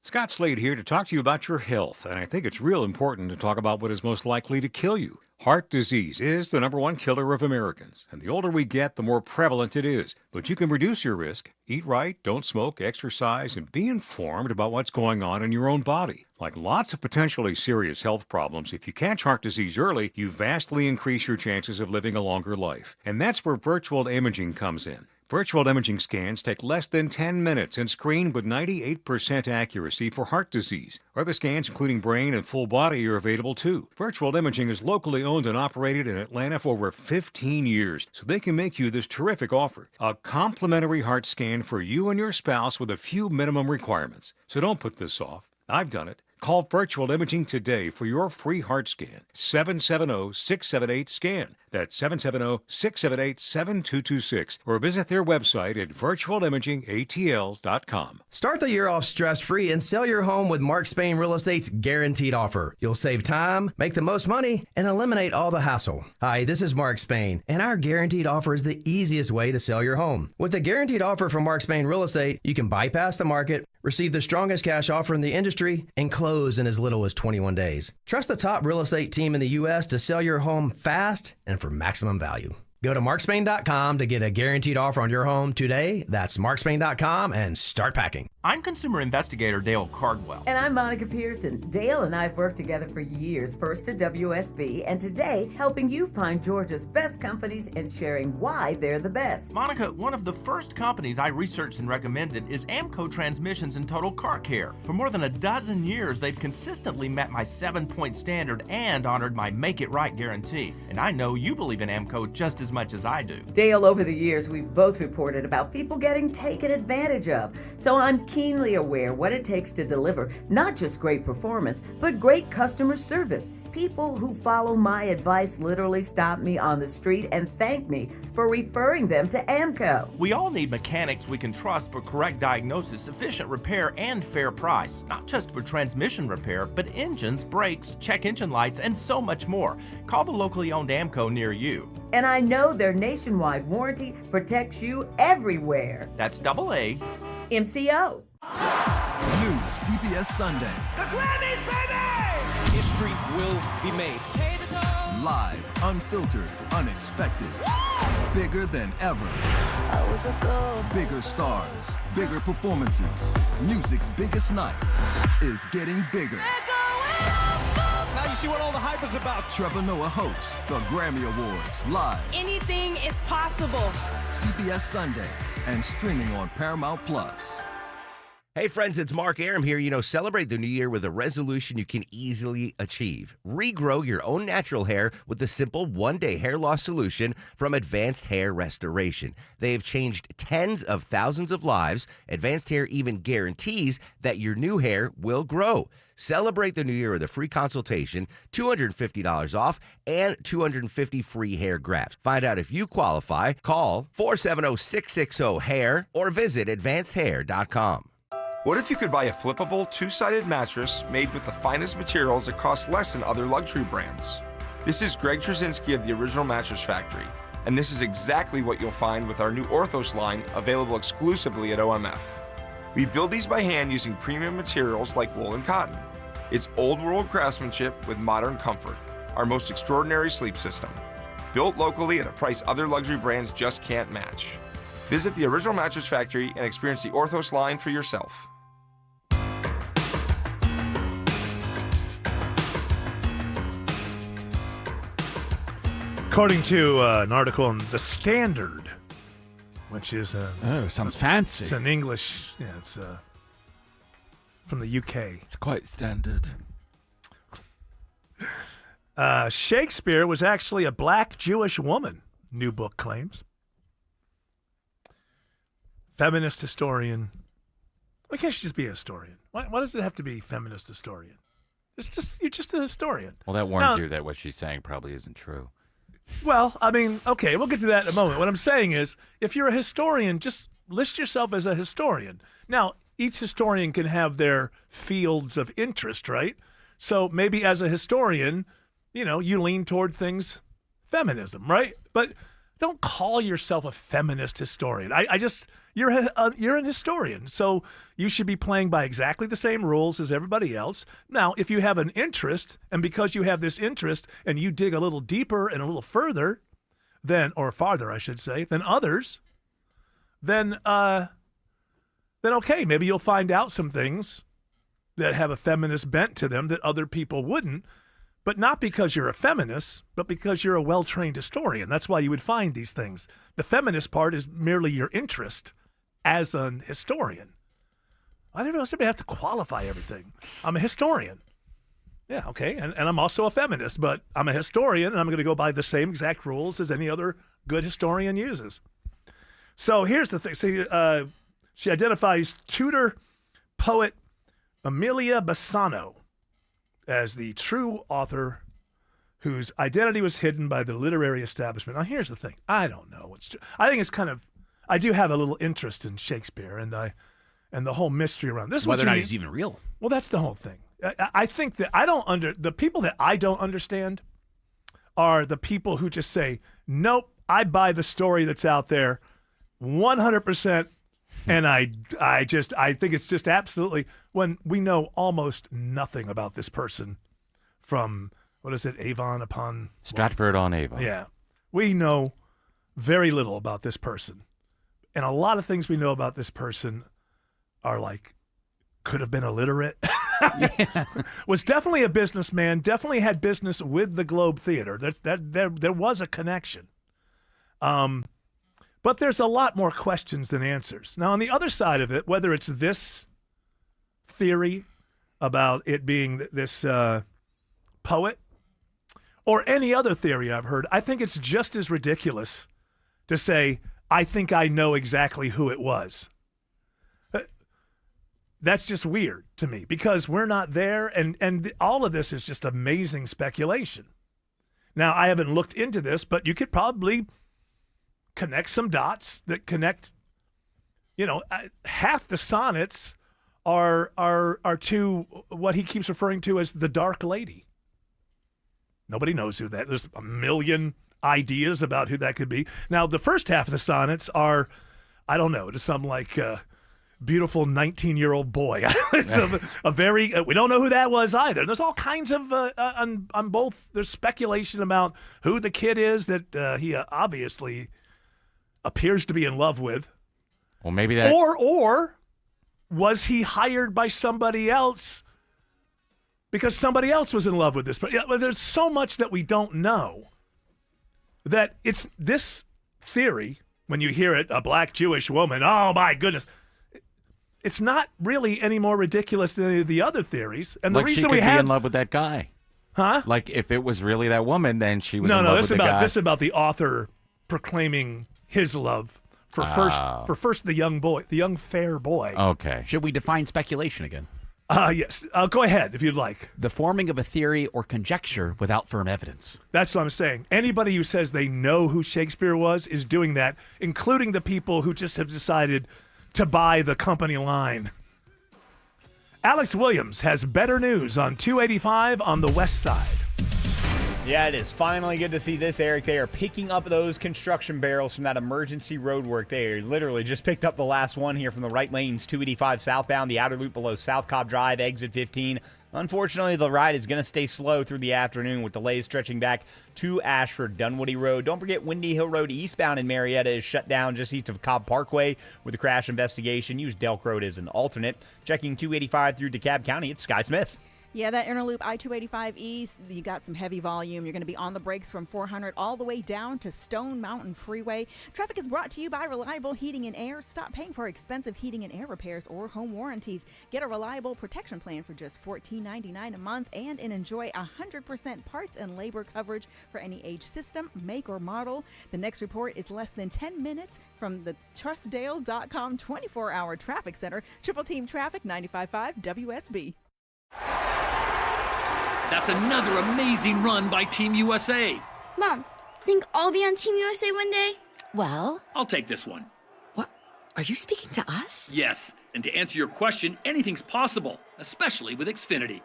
Scott Slade here to talk to you about your health, and I think it's real important to talk about what is most likely to kill you. Heart disease is the #1 killer of Americans, and the older we get, the more prevalent it is. But you can reduce your risk. Eat right, don't smoke, exercise, and be informed about what's going on in your own body. Like lots of potentially serious health problems, if you catch heart disease early, you vastly increase your chances of living a longer life. And that's where virtual imaging comes in. Virtual imaging scans take less than 10 minutes and screen with 98% accuracy for heart disease. Other scans, including brain and full body, are available too. Virtual imaging is locally owned and operated in Atlanta for over 15 years, so they can make you this terrific offer. A complimentary heart scan for you and your spouse with a few minimum requirements. So don't put this off. I've done it. Call Virtual Imaging today for your free heart scan. 770-678-SCAN. That's 770-678-7226. Or visit their website at virtualimagingatl.com. Start the year off stress-free and sell your home with Mark Spain Real Estate's Guaranteed Offer. You'll save time, make the most money, and eliminate all the hassle. Hi, this is Mark Spain, and our Guaranteed Offer is the easiest way to sell your home. With the Guaranteed Offer from Mark Spain Real Estate, you can bypass the market, Receive the strongest cash offer in the industry and close in as little as 21 days. Trust the top real estate team in the U.S. to sell your home fast and for maximum value. Go to markspain.com to get a guaranteed offer on your home today. That's markspain.com and start packing. I'm consumer investigator Dale Cardwell. And I'm Monica Pearson. Dale and I have worked together for years, first at WSB, and today helping you find Georgia's best companies and sharing why they're the best. Monica, one of the first companies I researched and recommended is AMCO Transmissions and Total Car Care. For more than a dozen years, they've consistently met my 7-point standard and honored my Make It Right guarantee. And I know you believe in AMCO just as much as I do. Dale, over the years, we've both reported about people getting taken advantage of. So I'm keenly aware what it takes to deliver not just great performance, but great customer service. People who follow my advice literally stop me on the street and thank me for referring them to AMCO. We all need mechanics we can trust for correct diagnosis, efficient repair, and fair price. Not just for transmission repair, but engines, brakes, check engine lights, and so much more. Call the locally owned AMCO near you. And I know their nationwide warranty protects you everywhere. That's AA MCO. New CBS Sunday. The Grammys, baby! History will be made. Live, unfiltered, unexpected. Bigger than ever. I was a ghost. Bigger stars, bigger performances. Music's biggest night is getting bigger. Now you see what all the hype is about. Trevor Noah hosts the Grammy Awards live. Anything is possible. CBS Sunday and streaming on Paramount Plus. Hey friends, it's Mark Aram here. Celebrate the new year with a resolution you can easily achieve. Regrow your own natural hair with the simple one-day hair loss solution from Advanced Hair Restoration. They have changed tens of thousands of lives. Advanced Hair even guarantees that your new hair will grow. Celebrate the new year with a free consultation, $250 off, and 250 free hair grafts. Find out if you qualify. Call 470-660-HAIR or visit advancedhair.com. What if you could buy a flippable, two-sided mattress made with the finest materials that cost less than other luxury brands? This is Greg Trzynski of the Original Mattress Factory, and this is exactly what you'll find with our new Orthos line available exclusively at OMF. We build these by hand using premium materials like wool and cotton. It's old-world craftsmanship with modern comfort, our most extraordinary sleep system. Built locally at a price other luxury brands just can't match. Visit the Original Mattress Factory and experience the Orthos line for yourself. According to an article in The Standard, which is sounds fancy. It's an English, it's from the UK. It's quite standard. Shakespeare was actually a black Jewish woman, new book claims. Feminist historian. Why can't she just be a historian? Why does it have to be feminist historian? You're just a historian. Well, that warns you that what she's saying probably isn't true. Well, I mean, okay, we'll get to that in a moment. What I'm saying is, if you're a historian, just list yourself as a historian. Now, each historian can have their fields of interest, right? So maybe as a historian, you lean toward things feminism, right? But don't call yourself a feminist historian. You're an historian, so you should be playing by exactly the same rules as everybody else. Now, if you have an interest, and because you have this interest, and you dig a little deeper and a little further, or farther, I should say, than others, then okay, maybe you'll find out some things that have a feminist bent to them that other people wouldn't. But not because you're a feminist, but because you're a well-trained historian. That's why you would find these things. The feminist part is merely your interest as an historian. I don't know, somebody have to qualify everything. I'm a historian. Yeah, okay, and I'm also a feminist, but I'm a historian, and I'm going to go by the same exact rules as any other good historian uses. So here's the thing. See, she identifies Tudor poet Amelia Bassano as the true author whose identity was hidden by the literary establishment. Now, here's the thing. I don't know what's true. I think it's I do have a little interest in Shakespeare and the whole mystery around this. Whether or not he's even real. Well, that's the whole thing. I think that the people that I don't understand are the people who just say, nope, I buy the story that's out there 100% And I think it's just absolutely, when we know almost nothing about this person from, what is it, Avon upon Stratford on Avon. Yeah. We know very little about this person. And a lot of things we know about this person are like, could have been illiterate. Was definitely a businessman, definitely had business with the Globe Theater. There was a connection. But there's a lot more questions than answers. Now, on the other side of it, whether it's this theory about it being this poet or any other theory I've heard, I think it's just as ridiculous to say, I think I know exactly who it was. That's just weird to me because we're not there, and all of this is just amazing speculation. Now, I haven't looked into this, but you could probably connect some dots that connect, half the sonnets are to what he keeps referring to as the Dark Lady. Nobody knows who that is. There's a million ideas about who that could be. Now, the first half of the sonnets are, I don't know, to some like beautiful 19-year-old boy. a very, we don't know who that was either. There's all kinds of, on both, there's speculation about who the kid is that he obviously appears to be in love with. Well, maybe that. Or was he hired by somebody else because somebody else was in love with this? But there's so much that we don't know that it's this theory, when you hear it, a black Jewish woman, oh my goodness. It's not really any more ridiculous than any of the other theories. And the reason she could we have be in love with that guy. Huh? Like if it was really that woman, then she was in love with the guy. This is about the author proclaiming his love for first the young boy, the young fair boy. Okay. Should we define speculation again? Yes. Go ahead if you'd like. The forming of a theory or conjecture without firm evidence. That's what I'm saying. Anybody who says they know who Shakespeare was is doing that, including the people who just have decided to buy the company line. Alex Williams has better news on 285 on the west side. Yeah, it is finally good to see this, Eric. They are picking up those construction barrels from that emergency road work. They literally just picked up the last one here from the right lanes, 285 southbound, the outer loop below South Cobb Drive, exit 15. Unfortunately, the ride is going to stay slow through the afternoon with delays stretching back to Ashford Dunwoody Road. Don't forget Windy Hill Road eastbound in Marietta is shut down just east of Cobb Parkway with a crash investigation. Use Delk Road as an alternate. Checking 285 through DeKalb County, it's Sky Smith. Yeah, that inner loop I-285 East, you got some heavy volume. You're going to be on the brakes from 400 all the way down to Stone Mountain Freeway. Traffic is brought to you by Reliable Heating and Air. Stop paying for expensive heating and air repairs or home warranties. Get a reliable protection plan for just $14.99 a month and enjoy 100% parts and labor coverage for any age, system, make, or model. The next report is less than 10 minutes from the TrustDale.com 24-hour traffic center. Triple Team Traffic, 95.5 WSB. That's another amazing run by Team USA. Mom, think I'll be on Team USA one day? Well, I'll take this one. What? Are you speaking to us? Yes, and to answer your question, anything's possible, especially with Xfinity.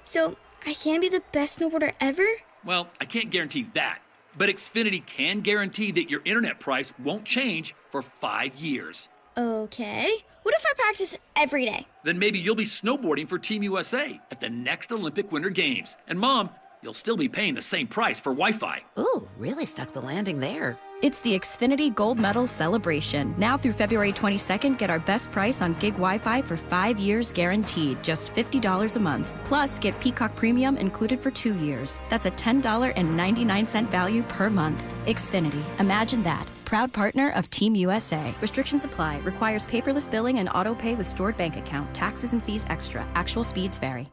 So, I can be the best snowboarder ever? Well, I can't guarantee that, but Xfinity can guarantee that your internet price won't change for 5 years. Okay. What if I practice every day? Then maybe you'll be snowboarding for Team USA at the next Olympic Winter Games. And Mom, you'll still be paying the same price for Wi-Fi. Ooh, really stuck the landing there. It's the Xfinity Gold Medal Celebration. Now through February 22nd, get our best price on gig Wi-Fi for 5 years guaranteed, just $50 a month. Plus, get Peacock Premium included for 2 years. That's a $10.99 value per month. Xfinity. Imagine that. Proud partner of Team USA. Restrictions apply. Requires paperless billing and auto pay with stored bank account. Taxes and fees extra. Actual speeds vary.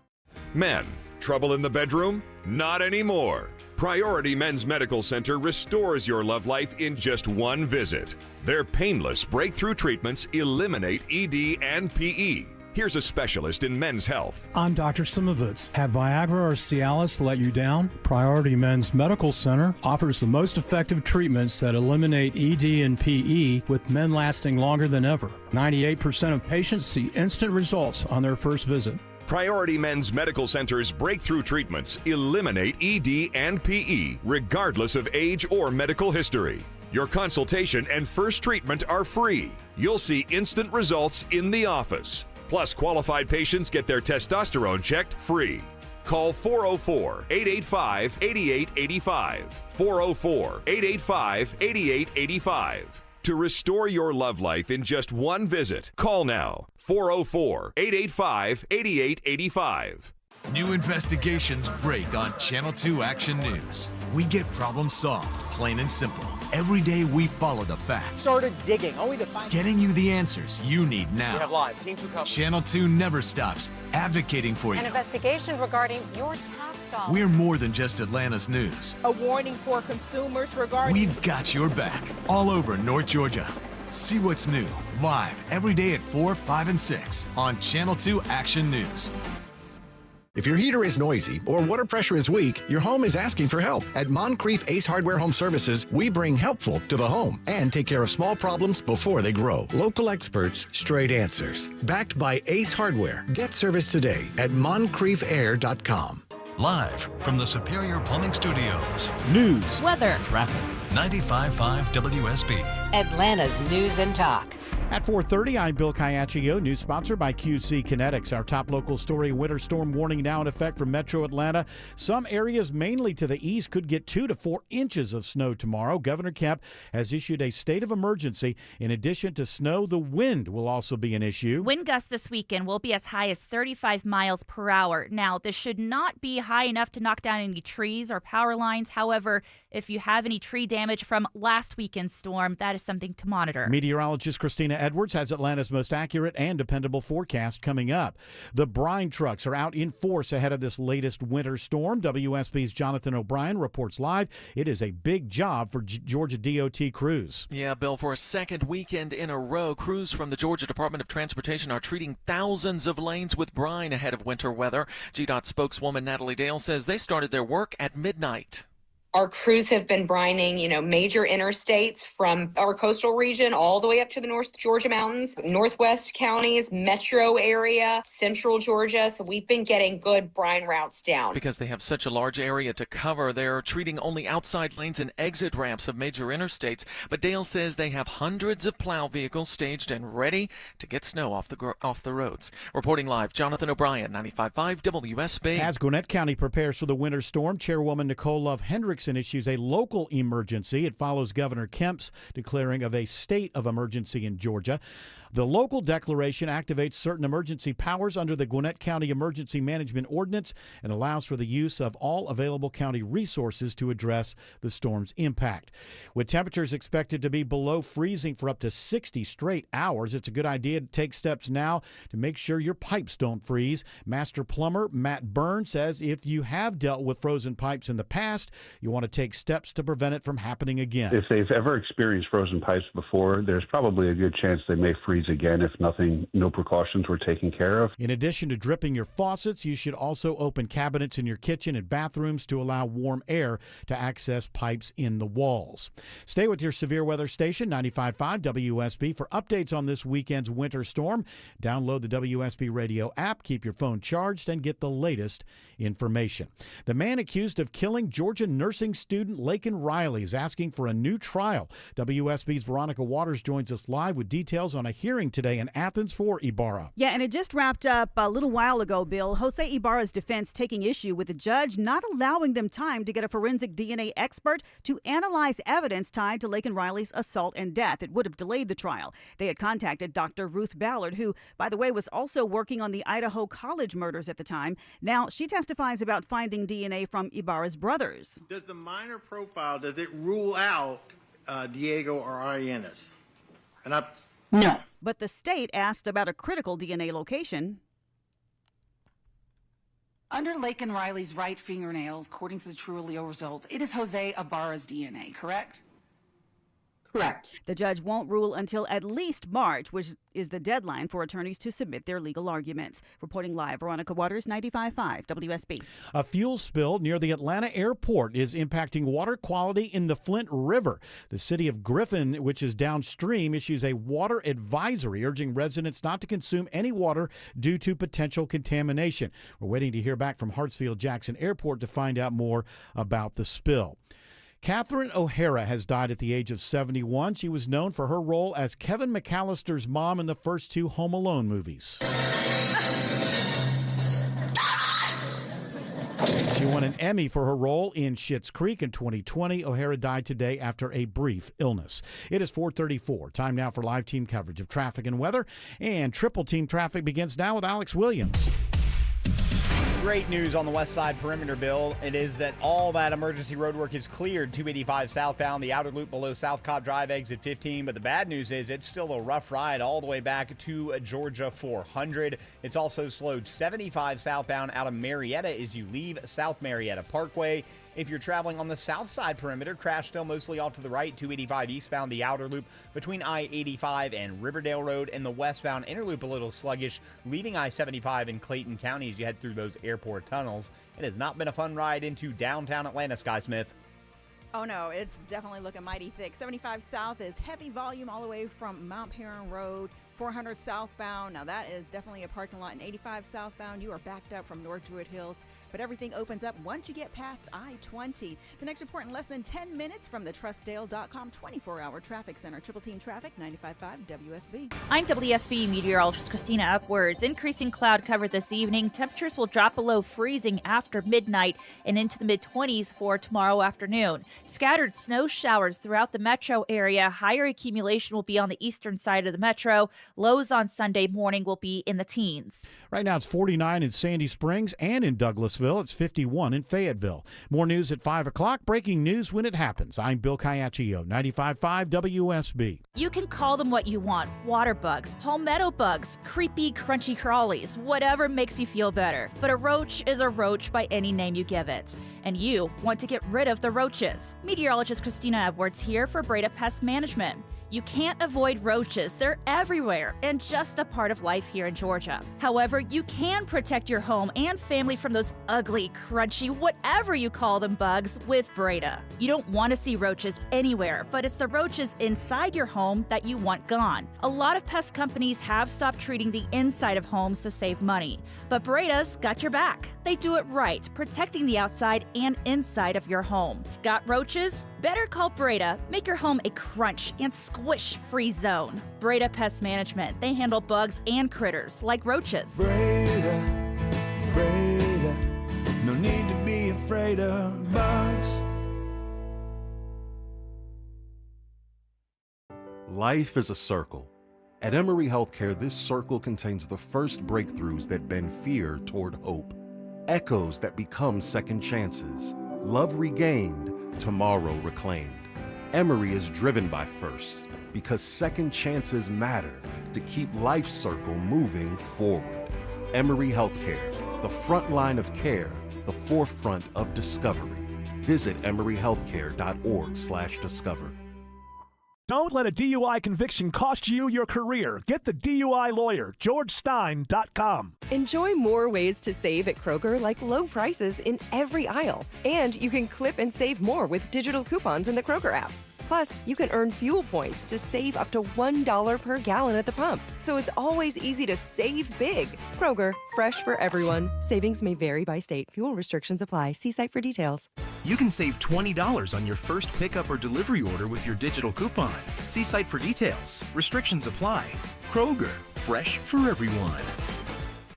Men, trouble in the bedroom? Not anymore. Priority Men's Medical Center restores your love life in just one visit. Their painless breakthrough treatments eliminate ED and PE. Here's a specialist in men's health. I'm Dr. Simovitz. Have Viagra or Cialis let you down? Priority Men's Medical Center offers the most effective treatments that eliminate ED and PE, with men lasting longer than ever. 98% of patients see instant results on their first visit. Priority Men's Medical Center's breakthrough treatments eliminate ED and PE, regardless of age or medical history. Your consultation and first treatment are free. You'll see instant results in the office. Plus, qualified patients get their testosterone checked free. Call 404-885-8885. 404-885-8885. To restore your love life in just one visit, call now. 404-885-8885. New investigations break on Channel 2 Action News. We get problems solved, plain and simple. Every day we follow the facts. Started digging, only to find... Getting you the answers you need now. We have live. Team 2 coverage. Channel 2 never stops advocating for you. An investigation regarding your tax dollars. We're more than just Atlanta's news. A warning for consumers regarding... We've got your back all over North Georgia. See what's new, live, every day at 4, 5, and 6 on Channel 2 Action News. If your heater is noisy or water pressure is weak, your home is asking for help. At Moncrief Ace Hardware Home Services, we bring helpful to the home and take care of small problems before they grow. Local experts, straight answers. Backed by Ace Hardware. Get service today at MoncriefAir.com. Live from the Superior Plumbing Studios. News, weather, traffic. 95.5 WSB. Atlanta's News and Talk. At 4:30, I'm Bill Caiaccio, news sponsored by QC Kinetics. Our top local story, winter storm warning now in effect for metro Atlanta. Some areas, mainly to the east, could get 2 to 4 inches of snow tomorrow. Governor Kemp has issued a state of emergency. In addition to snow, the wind will also be an issue. Wind gusts this weekend will be as high as 35 miles per hour. Now, this should not be high enough to knock down any trees or power lines. However, if you have any tree damage from last weekend's storm, that is something to monitor. Meteorologist Christina Edwards has Atlanta's most accurate and dependable forecast coming up. The brine trucks are out in force ahead of this latest winter storm. WSB's Jonathan O'Brien reports live. It is a big job for Georgia DOT crews. Yeah, Bill, for a second weekend in a row, crews from the Georgia Department of Transportation are treating thousands of lanes with brine ahead of winter weather. GDOT spokeswoman Natalie Dale says they started their work at midnight. Our crews have been brining, major interstates from our coastal region all the way up to the North Georgia mountains, northwest counties, metro area, central Georgia. So we've been getting good brine routes down. Because they have such a large area to cover, they're treating only outside lanes and exit ramps of major interstates. But Dale says they have hundreds of plow vehicles staged and ready to get snow off the roads. Reporting live, Jonathan O'Brien, 95.5 WSB. As Gwinnett County prepares for the winter storm, Chairwoman Nicole Love Hendrickson issues a local emergency. It follows Governor Kemp's declaring of a state of emergency in Georgia. The local declaration activates certain emergency powers under the Gwinnett County Emergency Management Ordinance and allows for the use of all available county resources to address the storm's impact. With temperatures expected to be below freezing for up to 60 straight hours, it's a good idea to take steps now to make sure your pipes don't freeze. Master plumber Matt Byrne says if you have dealt with frozen pipes in the past, you want to take steps to prevent it from happening again. If they've ever experienced frozen pipes before, there's probably a good chance they may freeze again if no precautions were taken care of. In addition to dripping your faucets, you should also open cabinets in your kitchen and bathrooms to allow warm air to access pipes in the walls. Stay with your severe weather station, 95.5 WSB, for updates on this weekend's winter storm. Download the WSB radio app, keep your phone charged, and get the latest information. The man accused of killing Georgia nursing student Laken Riley is asking for a new trial. WSB's Veronica Waters joins us live with details on a hearing today in Athens for Ibarra. Yeah, and it just wrapped up a little while ago, Bill. Jose Ibarra's defense taking issue with the judge not allowing them time to get a forensic DNA expert to analyze evidence tied to Laken Riley's assault and death. It would have delayed the trial. They had contacted Dr. Ruth Ballard, who, by the way, was also working on the Idaho College murders at the time. Now, she testifies about finding DNA from Ibarra's brothers. Does the minor profile, does it rule out Diego or Arianes? No. But the state asked about a critical DNA location. Under Laken Riley's right fingernails, according to the Trulio results, it is Jose Ibarra's DNA, correct? Correct. The judge won't rule until at least March, which is the deadline for attorneys to submit their legal arguments. Reporting live, Veronica Waters, 95.5 WSB. A fuel spill near the Atlanta airport is impacting water quality in the Flint River. The city of Griffin, which is downstream, issues a water advisory urging residents not to consume any water due to potential contamination. We're waiting to hear back from Hartsfield-Jackson Airport to find out more about the spill. Catherine O'Hara has died at the age of 71. She was known for her role as Kevin McAllister's mom in the first two Home Alone movies. She won an Emmy for her role in Schitt's Creek in 2020. O'Hara died today after a brief illness. It is 4:34. Time now for live team coverage of traffic and weather. And triple team traffic begins now with Alex Williams. Great news on the west side perimeter, Bill. It is that all that emergency road work is cleared. 285 southbound, the outer loop below South Cobb Drive, exit 15. But the bad news is it's still a rough ride all the way back to Georgia 400. It's also slowed 75 southbound out of Marietta as you leave South Marietta Parkway. If you're traveling on the south side perimeter, crash still mostly off to the right. 285 eastbound, the outer loop between I-85 and Riverdale Road, and the westbound inner loop a little sluggish, leaving I-75 in Clayton County as you head through those airport tunnels. It has not been a fun ride into downtown Atlanta, Sky Smith. Oh, no, it's definitely looking mighty thick. 75 south is heavy volume all the way from Mount Perrin Road. 400 southbound, now that is definitely a parking lot. And 85 southbound, you are backed up from North Druid Hills, but everything opens up once you get past I-20. The next report in less than 10 minutes from the TrustDale.com 24-hour traffic center. Triple team traffic, 95.5 WSB. I'm WSB meteorologist Christina Upwards. Increasing cloud cover this evening. Temperatures will drop below freezing after midnight and into the mid-20s for tomorrow afternoon. Scattered snow showers throughout the metro area. Higher accumulation will be on the eastern side of the metro. Lows on Sunday morning will be in the teens. Right now it's 49 in Sandy Springs and in Douglasville. It's 51 in Fayetteville. More news at 5 o'clock. Breaking news when it happens. I'm Bill Caiaccio, 95.5 WSB. You can call them what you want. Water bugs, palmetto bugs, creepy, crunchy crawlies, whatever makes you feel better. But a roach is a roach by any name you give it. And you want to get rid of the roaches. Meteorologist Christina Edwards here for Breda Pest Management. You can't avoid roaches. They're everywhere and just a part of life here in Georgia. However, you can protect your home and family from those ugly, crunchy, whatever you call them bugs with Breda. You don't want to see roaches anywhere, but it's the roaches inside your home that you want gone. A lot of pest companies have stopped treating the inside of homes to save money, but Breda's got your back. They do it right, protecting the outside and inside of your home. Got roaches? Better call Breda. Make your home a crunch and squish-free zone. Breda Pest Management. They handle bugs and critters like roaches. Breda, Breda, no need to be afraid of bugs. Life is a circle. At Emory Healthcare, this circle contains the first breakthroughs that bend fear toward hope. Echoes that become second chances. Love regained, tomorrow reclaimed. Emory is driven by firsts because second chances matter to keep life's circle moving forward. Emory Healthcare, the front line of care, the forefront of discovery. Visit emoryhealthcare.org/discover. Don't let a DUI conviction cost you your career. Get the DUI lawyer, GeorgeStein.com. Enjoy more ways to save at Kroger, like low prices in every aisle. And you can clip and save more with digital coupons in the Kroger app. Plus, you can earn fuel points to save up to $1 per gallon at the pump. So it's always easy to save big. Kroger, fresh for everyone. Savings may vary by state. Fuel restrictions apply. See site for details. You can save $20 on your first pickup or delivery order with your digital coupon. See site for details. Restrictions apply. Kroger, fresh for everyone.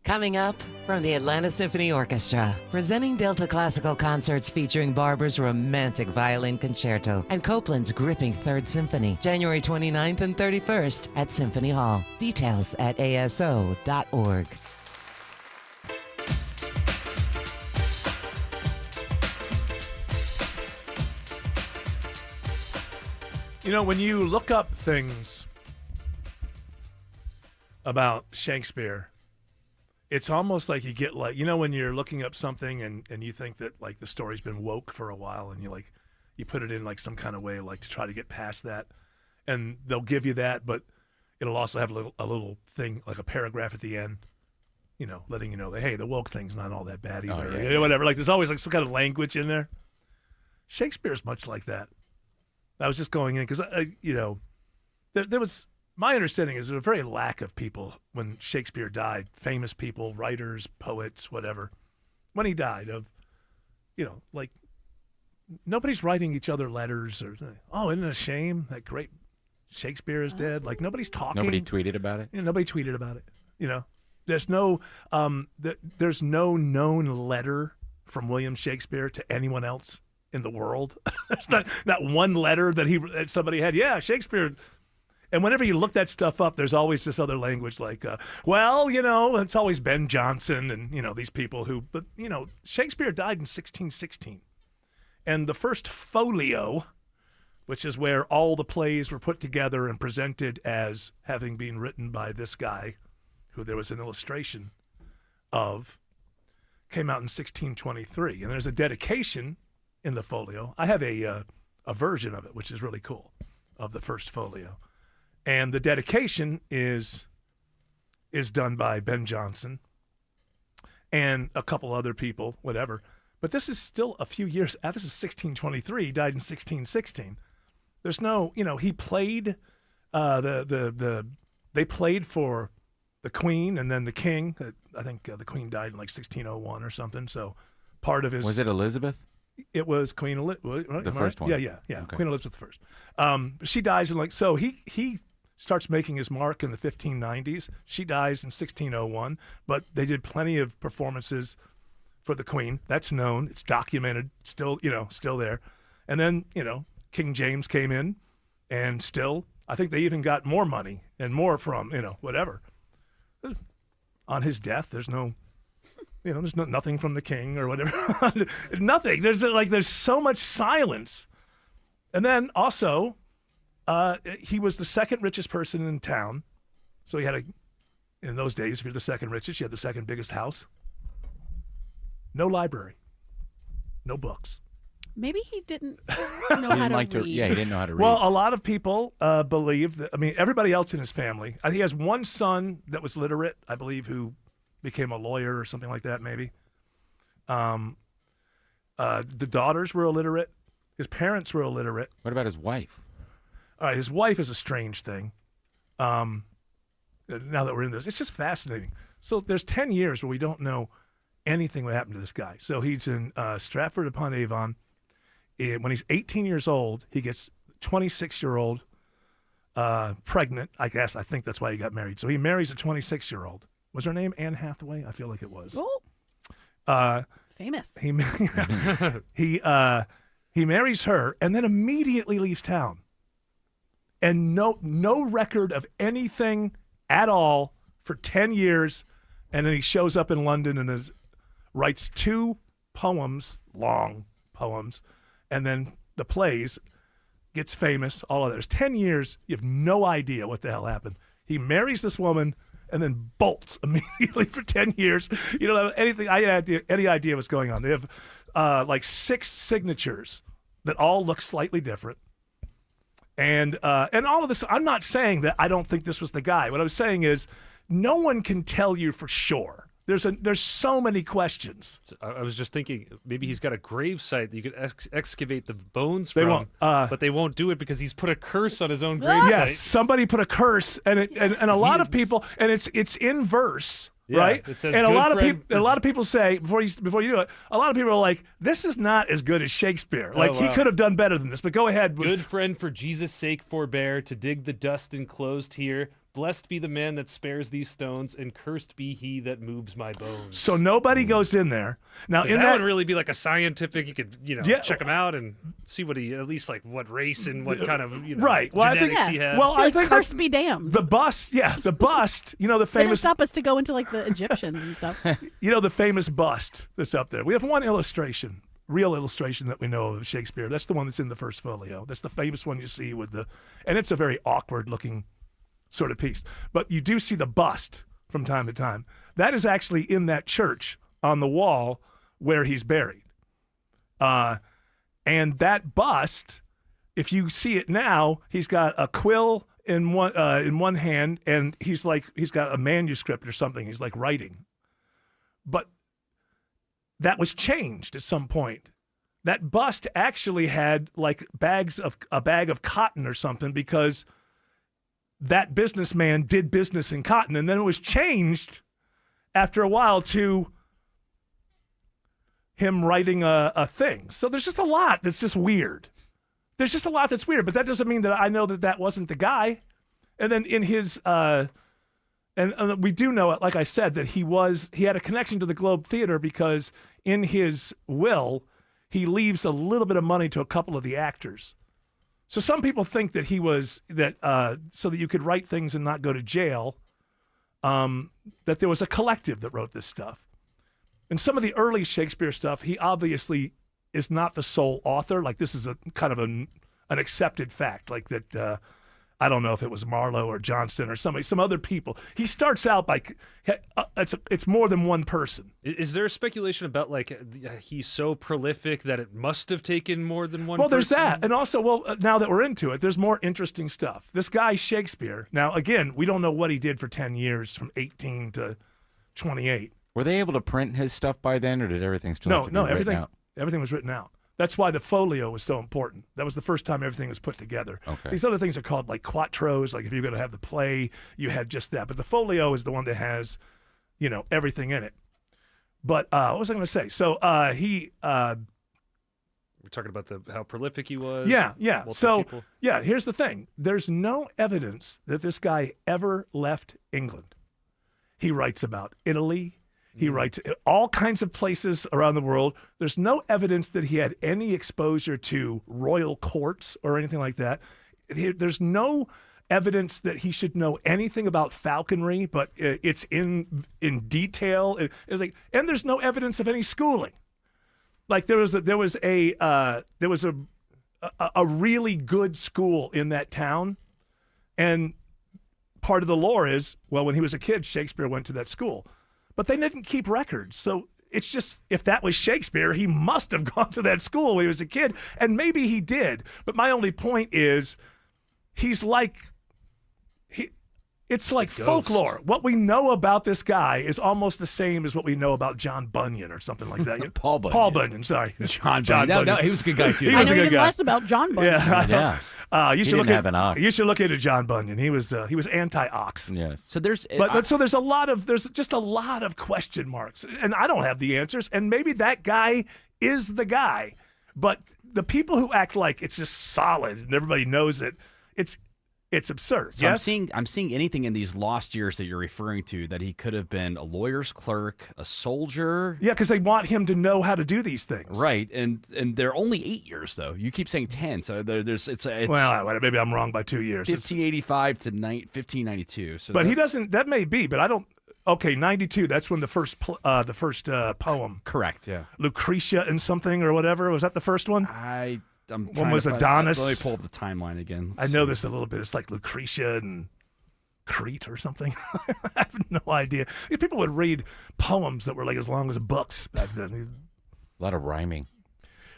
Coming up from the Atlanta Symphony Orchestra, presenting Delta Classical concerts featuring Barber's romantic violin concerto and Copland's gripping Third Symphony, January 29th and 31st at Symphony Hall. Details at aso.org. You know, when you look up things about Shakespeare, it's almost like you get like, you know, when you're looking up something and you think that like the story's been woke for a while and you put it in like some kind of way like to try to get past that. and they'll give you that, but it'll also have a little thing, like a paragraph at the end, letting you know that, hey, the woke thing's not all that bad either. Whatever. Like, there's always like some kind of language in there. Shakespeare's much like that. I was just going in because, there was, my understanding is there was a very lack of people when Shakespeare died, famous people, writers, poets, whatever. When he died like nobody's writing each other letters or, oh, isn't it a shame that great Shakespeare is dead? Like, nobody's talking. Nobody tweeted about it? Nobody tweeted about it, There's no there's no known letter from William Shakespeare to anyone else in the world. There's not one letter that somebody had. Yeah, Shakespeare. And whenever you look that stuff up, there's always this other language like, it's always Ben Jonson and, these people but Shakespeare died in 1616. And the first folio, which is where all the plays were put together and presented as having been written by this guy, who there was an illustration of, came out in 1623. And there's a dedication in the folio. I have a version of it, which is really cool, of the first folio. And the dedication is done by Ben Jonson and a couple other people, whatever. But this is still a few years after. This is 1623. He died in 1616. There's no, he played they played for the Queen and then the King. I think the Queen died in like 1601 or something. So part of his... Was it Elizabeth? It was Queen Elizabeth. Right? The first one. Yeah. Okay. Queen Elizabeth I. She dies in so he starts making his mark in the 1590s. She dies in 1601, but they did plenty of performances for the Queen. That's known. It's documented. Still there. And then, King James came in, and still, I think they even got more money and more from, whatever. On his death, there's no, there's nothing from the king or whatever. Nothing. There's so much silence. And then also, he was the second richest person in town. So he had in those days, if you're the second richest, you had the second biggest house. No library. No books. Maybe he didn't know how to read. He didn't know how to read. Well, a lot of people believe that, everybody else in his family, he has one son that was literate, I believe, who became a lawyer or something like that, maybe. The daughters were illiterate. His parents were illiterate. What about his wife? His wife is a strange thing. Now that we're in this, it's just fascinating. So there's 10 years where we don't know anything what happened to this guy. So he's in Stratford-upon-Avon. When he's 18 years old, he gets 26-year-old pregnant. I think that's why he got married. So he marries a 26-year-old. Was her name Anne Hathaway? I feel like it was. Oh, famous. He marries her and then immediately leaves town. And no record of anything at all for 10 years. And then he shows up in London and writes 2 poems, long poems, and then the plays, gets famous, all of that. There's 10 years, you have no idea what the hell happened. He marries this woman and then bolts immediately for 10 years. You don't have any idea what's going on. They have like 6 signatures that all look slightly different. And all of this, I'm not saying that I don't think this was the guy. What I was saying is no one can tell you for sure. There's so many questions. I was just thinking maybe he's got a grave site that you could excavate the bones from, but they won't do it because he's put a curse on his own grave site. Yes, somebody put a curse, and a lot of people, and it's in verse, right? It says, and a lot of people say before you do it, a lot of people are like, this is not as good as Shakespeare. Like he could have done better than this. But go ahead. Good friend, for Jesus' sake, forbear to dig the dust enclosed here. Blessed be the man that spares these stones, and cursed be he that moves my bones. So nobody goes in there. Now, that would really be like a scientific. You could, check him out and see what he, at least like what race and what kind of, right. Well, genetics he had. Well, I think cursed be damned. The bust. The bust. The Didn't famous. stop us to go into like the Egyptians and stuff. The famous bust that's up there. We have one illustration. Real illustration that we know of Shakespeare. That's the one that's in the first folio. That's the famous one you see and it's a very awkward looking sort of piece. But you do see the bust from time to time. That is actually in that church on the wall where he's buried. And that bust if you see it now, he's got a quill in one hand, and he's got a manuscript or something. He's like writing. But that was changed at some point. That bust actually had like a bag of cotton or something, because that businessman did business in cotton, and then it was changed after a while to him writing a thing. So there's just a lot that's just weird. There's just a lot that's weird, but that doesn't mean that I know that wasn't the guy. And then in his and we do know, like I said, that he had a connection to the Globe Theater, because in his will, he leaves a little bit of money to a couple of the actors. So some people think that he was so that you could write things and not go to jail, that there was a collective that wrote this stuff. And some of the early Shakespeare stuff, he obviously is not the sole author. Like, this is a kind of an accepted fact, like that. I don't know if it was Marlowe or Johnston or some other people. He starts out by it's more than one person. Is there speculation about like he's so prolific that it must have taken more than one? Well, person? There's that, and also, now that we're into it, there's more interesting stuff. This guy Shakespeare. Now, again, we don't know what he did for 10 years, from 18 to 28. Were they able to print his stuff by then, or did everything still have to be written out? Everything was written out. That's why the folio was so important. That was the first time everything was put together. Okay. These other things are called like quattros. Like if you're going to have the play, you had just that. But the folio is the one that has, everything in it. But what was I going to say? So he. We're talking about how prolific he was. Yeah. So people. yeah, here's the thing. There's no evidence that this guy ever left England. He writes about Italy. He writes all kinds of places around the world. There's no evidence that he had any exposure to royal courts or anything like that. There's no evidence that he should know anything about falconry, but it's in detail. It's like, and there's no evidence of any schooling. Like there was a really good school in that town, and part of the lore is, well, when he was a kid, Shakespeare went to that school. But they didn't keep records. So it's just, if that was Shakespeare, he must have gone to that school when he was a kid. And maybe he did. But my only point is, it's like folklore. What we know about this guy is almost the same as what we know about John Bunyan or something like that. Paul Bunyan. Paul Bunyan, sorry. John Bunyan. No, he was a good guy, too. He was a good guy. Less about John Bunyan. Yeah. You should have an ox. You should look into John Bunyan. He was anti-ox. Yes. So there's there's just a lot of question marks, and I don't have the answers. And maybe that guy is the guy, but the people who act like it's just solid and everybody knows it, it's absurd. So yes? I'm seeing anything in these lost years that you're referring to that he could have been a lawyer's clerk, a soldier. Yeah, because they want him to know how to do these things. Right, and they're only 8 years though. You keep saying 10, so it's well, maybe I'm wrong by 2 years. 1585 to 1592. So but he doesn't. That may be, but I don't. Okay, 92. That's when the first poem. Correct. Yeah. Lucretia and something or whatever. Was that the first one? One was Adonis. Let me pull up the timeline again. I know this a little bit. It's like Lucretia and Crete or something. I have no idea. People would read poems that were like as long as books back then. A lot of rhyming.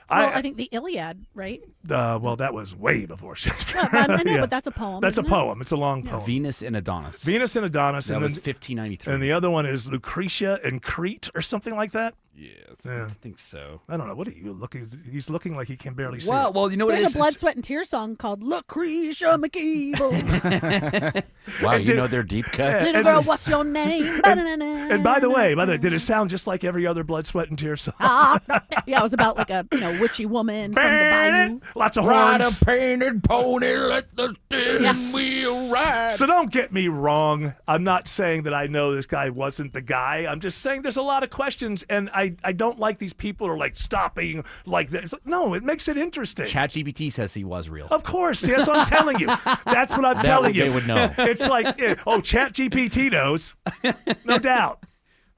Well, I think the Iliad, right? Well, that was way before Shakespeare. I know, but that's a poem. That's a isn't poem. It's a long poem. Venus and Adonis. Venus and Adonis. That and was then, 1593. And the other one is Lucretia and Crete or something like that. Yes, Yeah. I think so. I don't know. What are you looking? He's looking like he can barely see. Well, you know what There's it is? a Blood, Sweat, and Tears song called Lucretia McEvil. Wow, you know their deep cuts. Little girl, what's your name? And by the way, did it sound just like every other Blood, Sweat, and Tears song? Yeah, it was about like a witchy woman from the bayou. Lots of Ride horns. a painted pony, let the steering wheel ride. So don't get me wrong. I'm not saying that I know this guy wasn't the guy. I'm just saying there's a lot of questions, and I don't like these people who are like stopping like this. Like, no, it makes it interesting. ChatGPT says he was real. Of course. That's what I'm telling you. That's what I'm telling you. They would know. It's like, ChatGPT knows. No doubt.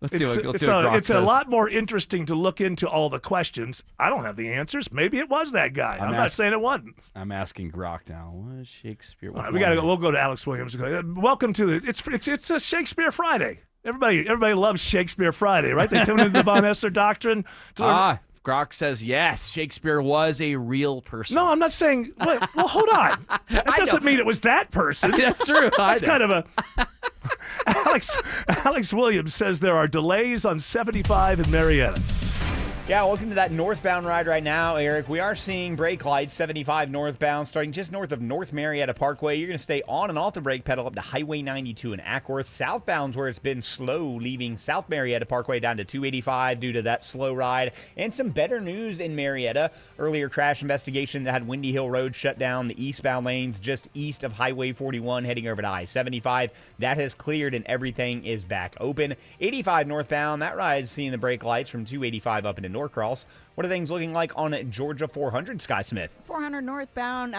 Let's see what Grok It's a says. lot more interesting to look into all the questions. I don't have the answers. Maybe it was that guy. I'm not saying it wasn't. I'm asking Grok now. What is Shakespeare? All right, we'll go to Alex Williams. Welcome to it's a Shakespeare Friday. Everybody loves Shakespeare Friday, right? They tune into the Von Esther Doctrine. Grok Grok says yes, Shakespeare was a real person. No, I'm not saying. Well, hold on. That doesn't mean it was that person. That's true. That's kind of a. Alex Williams says there are delays on 75 in Marietta. Yeah, welcome to that northbound ride right now, Eric. We are seeing brake lights, 75 northbound, starting just north of North Marietta Parkway. You're going to stay on and off the brake pedal up to Highway 92 in Ackworth. Southbound's where it's been slow, leaving South Marietta Parkway down to 285 due to that slow ride. And some better news in Marietta. Earlier crash investigation that had Windy Hill Road shut down the eastbound lanes just east of Highway 41 heading over to I-75. That has cleared and everything is back open. 85 northbound, that ride's seeing the brake lights from 285 up into Norcross. What are things looking like on Georgia 400, Sky Smith? 400 northbound,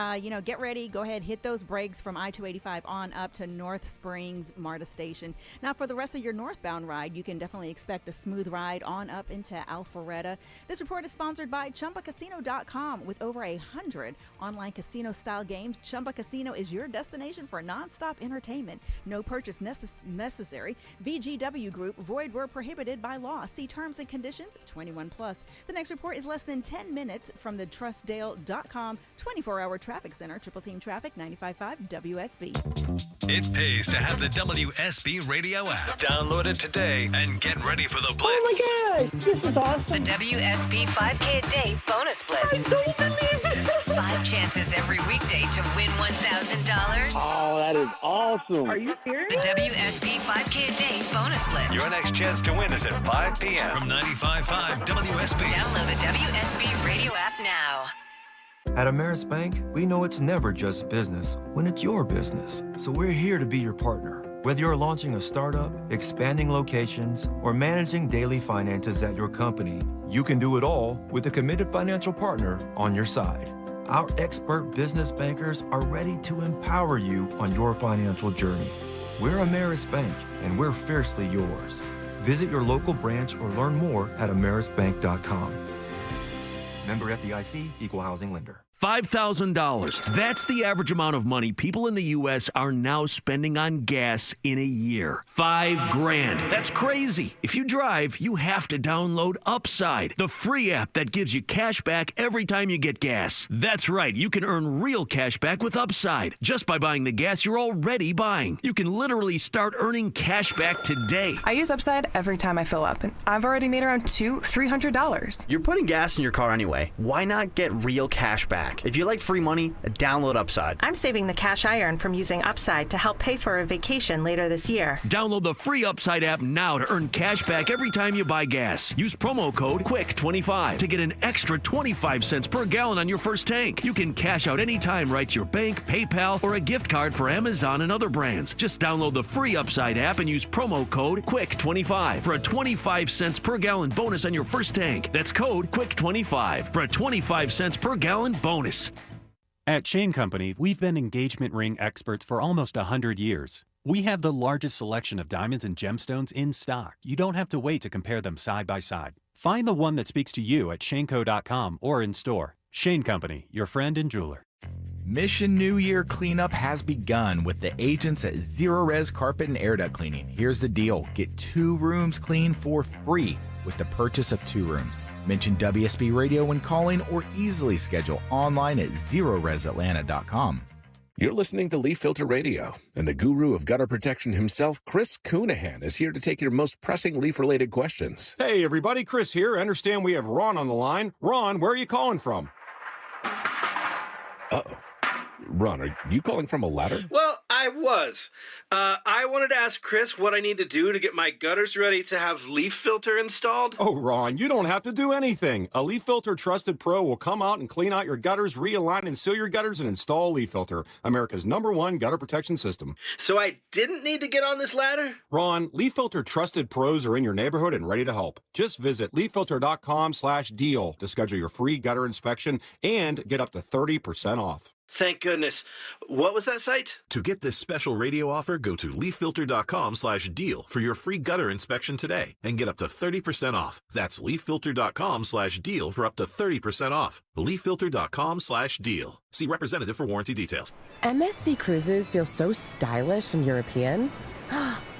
get ready. Go ahead, hit those brakes from I-285 on up to North Springs, MARTA Station. Now, for the rest of your northbound ride, you can definitely expect a smooth ride on up into Alpharetta. This report is sponsored by ChumbaCasino.com. With over 100 online casino-style games, Chumba Casino is your destination for nonstop entertainment. No purchase necessary. VGW Group, void where prohibited by law. See terms and conditions, 21 plus. The next report is less than 10 minutes from the TrustDale.com 24-hour traffic center. Triple Team Traffic, 95.5 WSB. It pays to have the WSB radio app. Download it today and get ready for the Blitz. Oh my gosh, this is awesome. The WSB 5K a day bonus Blitz. I don't believe it. 5 chances every weekday to win $1,000. Oh, that is awesome. Are you serious? The WSB 5K a day bonus Blitz. Your next chance to win is at 5 p.m. from 95.5 WSB. Download the WSB radio app now. At Ameris Bank, we know it's never just business when it's your business. So we're here to be your partner. Whether you're launching a startup, expanding locations, or managing daily finances at your company, you can do it all with a committed financial partner on your side. Our expert business bankers are ready to empower you on your financial journey. We're Ameris Bank, and we're fiercely yours. Visit your local branch or learn more at amerisbank.com. Member FDIC, Equal Housing Lender. $5,000. That's the average amount of money people in the U.S. are now spending on gas in a year. $5,000. That's crazy. If you drive, you have to download Upside, the free app that gives you cash back every time you get gas. That's right. You can earn real cash back with Upside just by buying the gas you're already buying. You can literally start earning cash back today. I use Upside every time I fill up, and I've already made around $200-$300. You're putting gas in your car anyway. Why not get real cash back? If you like free money, download Upside. I'm saving the cash I earn from using Upside to help pay for a vacation later this year. Download the free Upside app now to earn cash back every time you buy gas. Use promo code QUICK25 to get an extra 25 cents per gallon on your first tank. You can cash out anytime right to your bank, PayPal, or a gift card for Amazon and other brands. Just download the free Upside app and use promo code QUICK25 for a 25 cents per gallon bonus on your first tank. That's code QUICK25 for a 25 cents per gallon bonus. At Shane Company, we've been engagement ring experts for almost 100 years. We have the largest selection of diamonds and gemstones in stock. You don't have to wait to compare them side by side. Find the one that speaks to you at shaneco.com or in store. Shane Company, your friend and jeweler. Mission New Year cleanup has begun with the agents at Zero Res Carpet and Air Duct Cleaning. Here's the deal. Get 2 rooms cleaned for free with the purchase of 2 rooms. Mention WSB Radio when calling or easily schedule online at ZeroResAtlanta.com. You're listening to Leaf Filter Radio, and the guru of gutter protection himself, Chris Coonahan, is here to take your most pressing leaf-related questions. Hey, everybody, Chris here. I understand we have Ron on the line. Ron, where are you calling from? Uh-oh. Ron, are you calling from a ladder? Well, I was. I wanted to ask Chris what I need to do to get my gutters ready to have Leaf Filter installed. Oh, Ron, you don't have to do anything. A Leaf Filter Trusted Pro will come out and clean out your gutters, realign and seal your gutters, and install Leaf Filter, America's #1 gutter protection system. So I didn't need to get on this ladder? Ron, Leaf Filter Trusted Pros are in your neighborhood and ready to help. Just visit leaffilter.com/deal to schedule your free gutter inspection and get up to 30% off. Thank goodness. What was that site? To get this special radio offer, go to leaffilter.com/deal for your free gutter inspection today and get up to 30% off. That's leaffilter.com/deal for up to 30% off. leaffilter.com/deal. See representative for warranty details. MSC Cruises feel so stylish and European.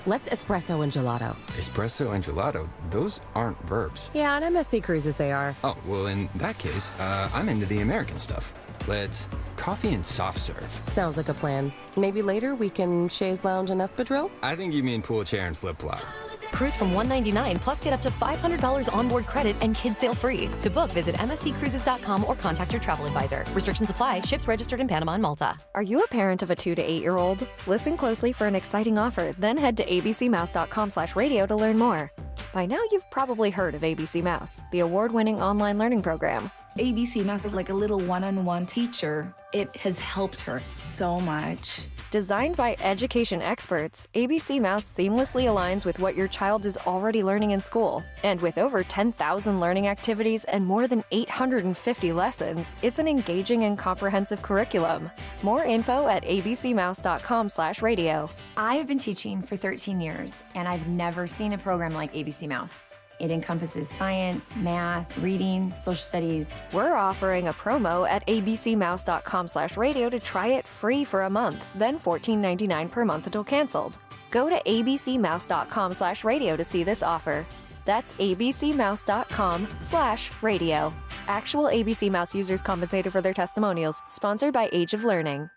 Let's espresso and gelato. Espresso and gelato, those aren't verbs. Yeah, on MSC Cruises they are. Oh, well, in that case, I'm into the American stuff. Let's coffee and soft serve. Sounds like a plan. Maybe later we can chaise lounge and espadrille? I think you mean pool chair and flip-flop. Cruise from $199 plus get up to $500 onboard credit and kids sail free. To book, visit msccruises.com or contact your travel advisor. Restrictions apply. Ships registered in Panama and Malta. Are you a parent of a 2 to 8-year-old? Listen closely for an exciting offer, then head to abcmouse.com/radio to learn more. By now, you've probably heard of ABC Mouse, the award-winning online learning program. ABC Mouse is like a little one-on-one teacher. It has helped her so much. Designed by education experts, ABC Mouse seamlessly aligns with what your child is already learning in school. And with over 10,000 learning activities and more than 850 lessons, it's an engaging and comprehensive curriculum. More info at abcmouse.com/radio. I have been teaching for 13 years, and I've never seen a program like ABC Mouse. It encompasses science, math, reading, social studies. We're offering a promo at abcmouse.com/radio to try it free for a month, then $14.99 per month until canceled. Go to abcmouse.com/radio to see this offer. That's abcmouse.com/radio. Actual ABC Mouse users compensated for their testimonials. Sponsored by Age of Learning.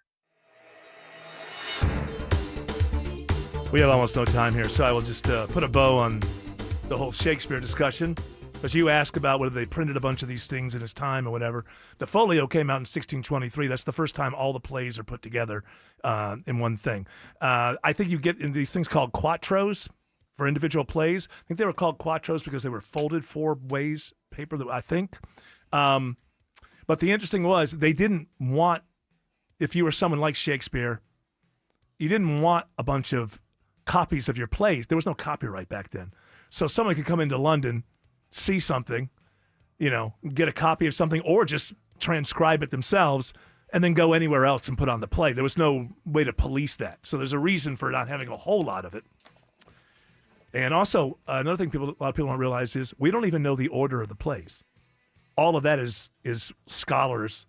We have almost no time here, so I will just put a bow on the whole Shakespeare discussion. As you ask about whether they printed a bunch of these things in his time or whatever, the folio came out in 1623. That's the first time all the plays are put together in one thing. I think you get in these things called quartos for individual plays. I think they were called quartos because they were folded 4 ways, paper, I think. But the interesting was they didn't want, if you were someone like Shakespeare, you didn't want a bunch of copies of your plays. There was no copyright back then. So someone could come into London, see something, get a copy of something, or just transcribe it themselves and then go anywhere else and put on the play. There was no way to police that. So there's a reason for not having a whole lot of it. And also, another thing a lot of people don't realize is we don't even know the order of the plays. All of that is scholars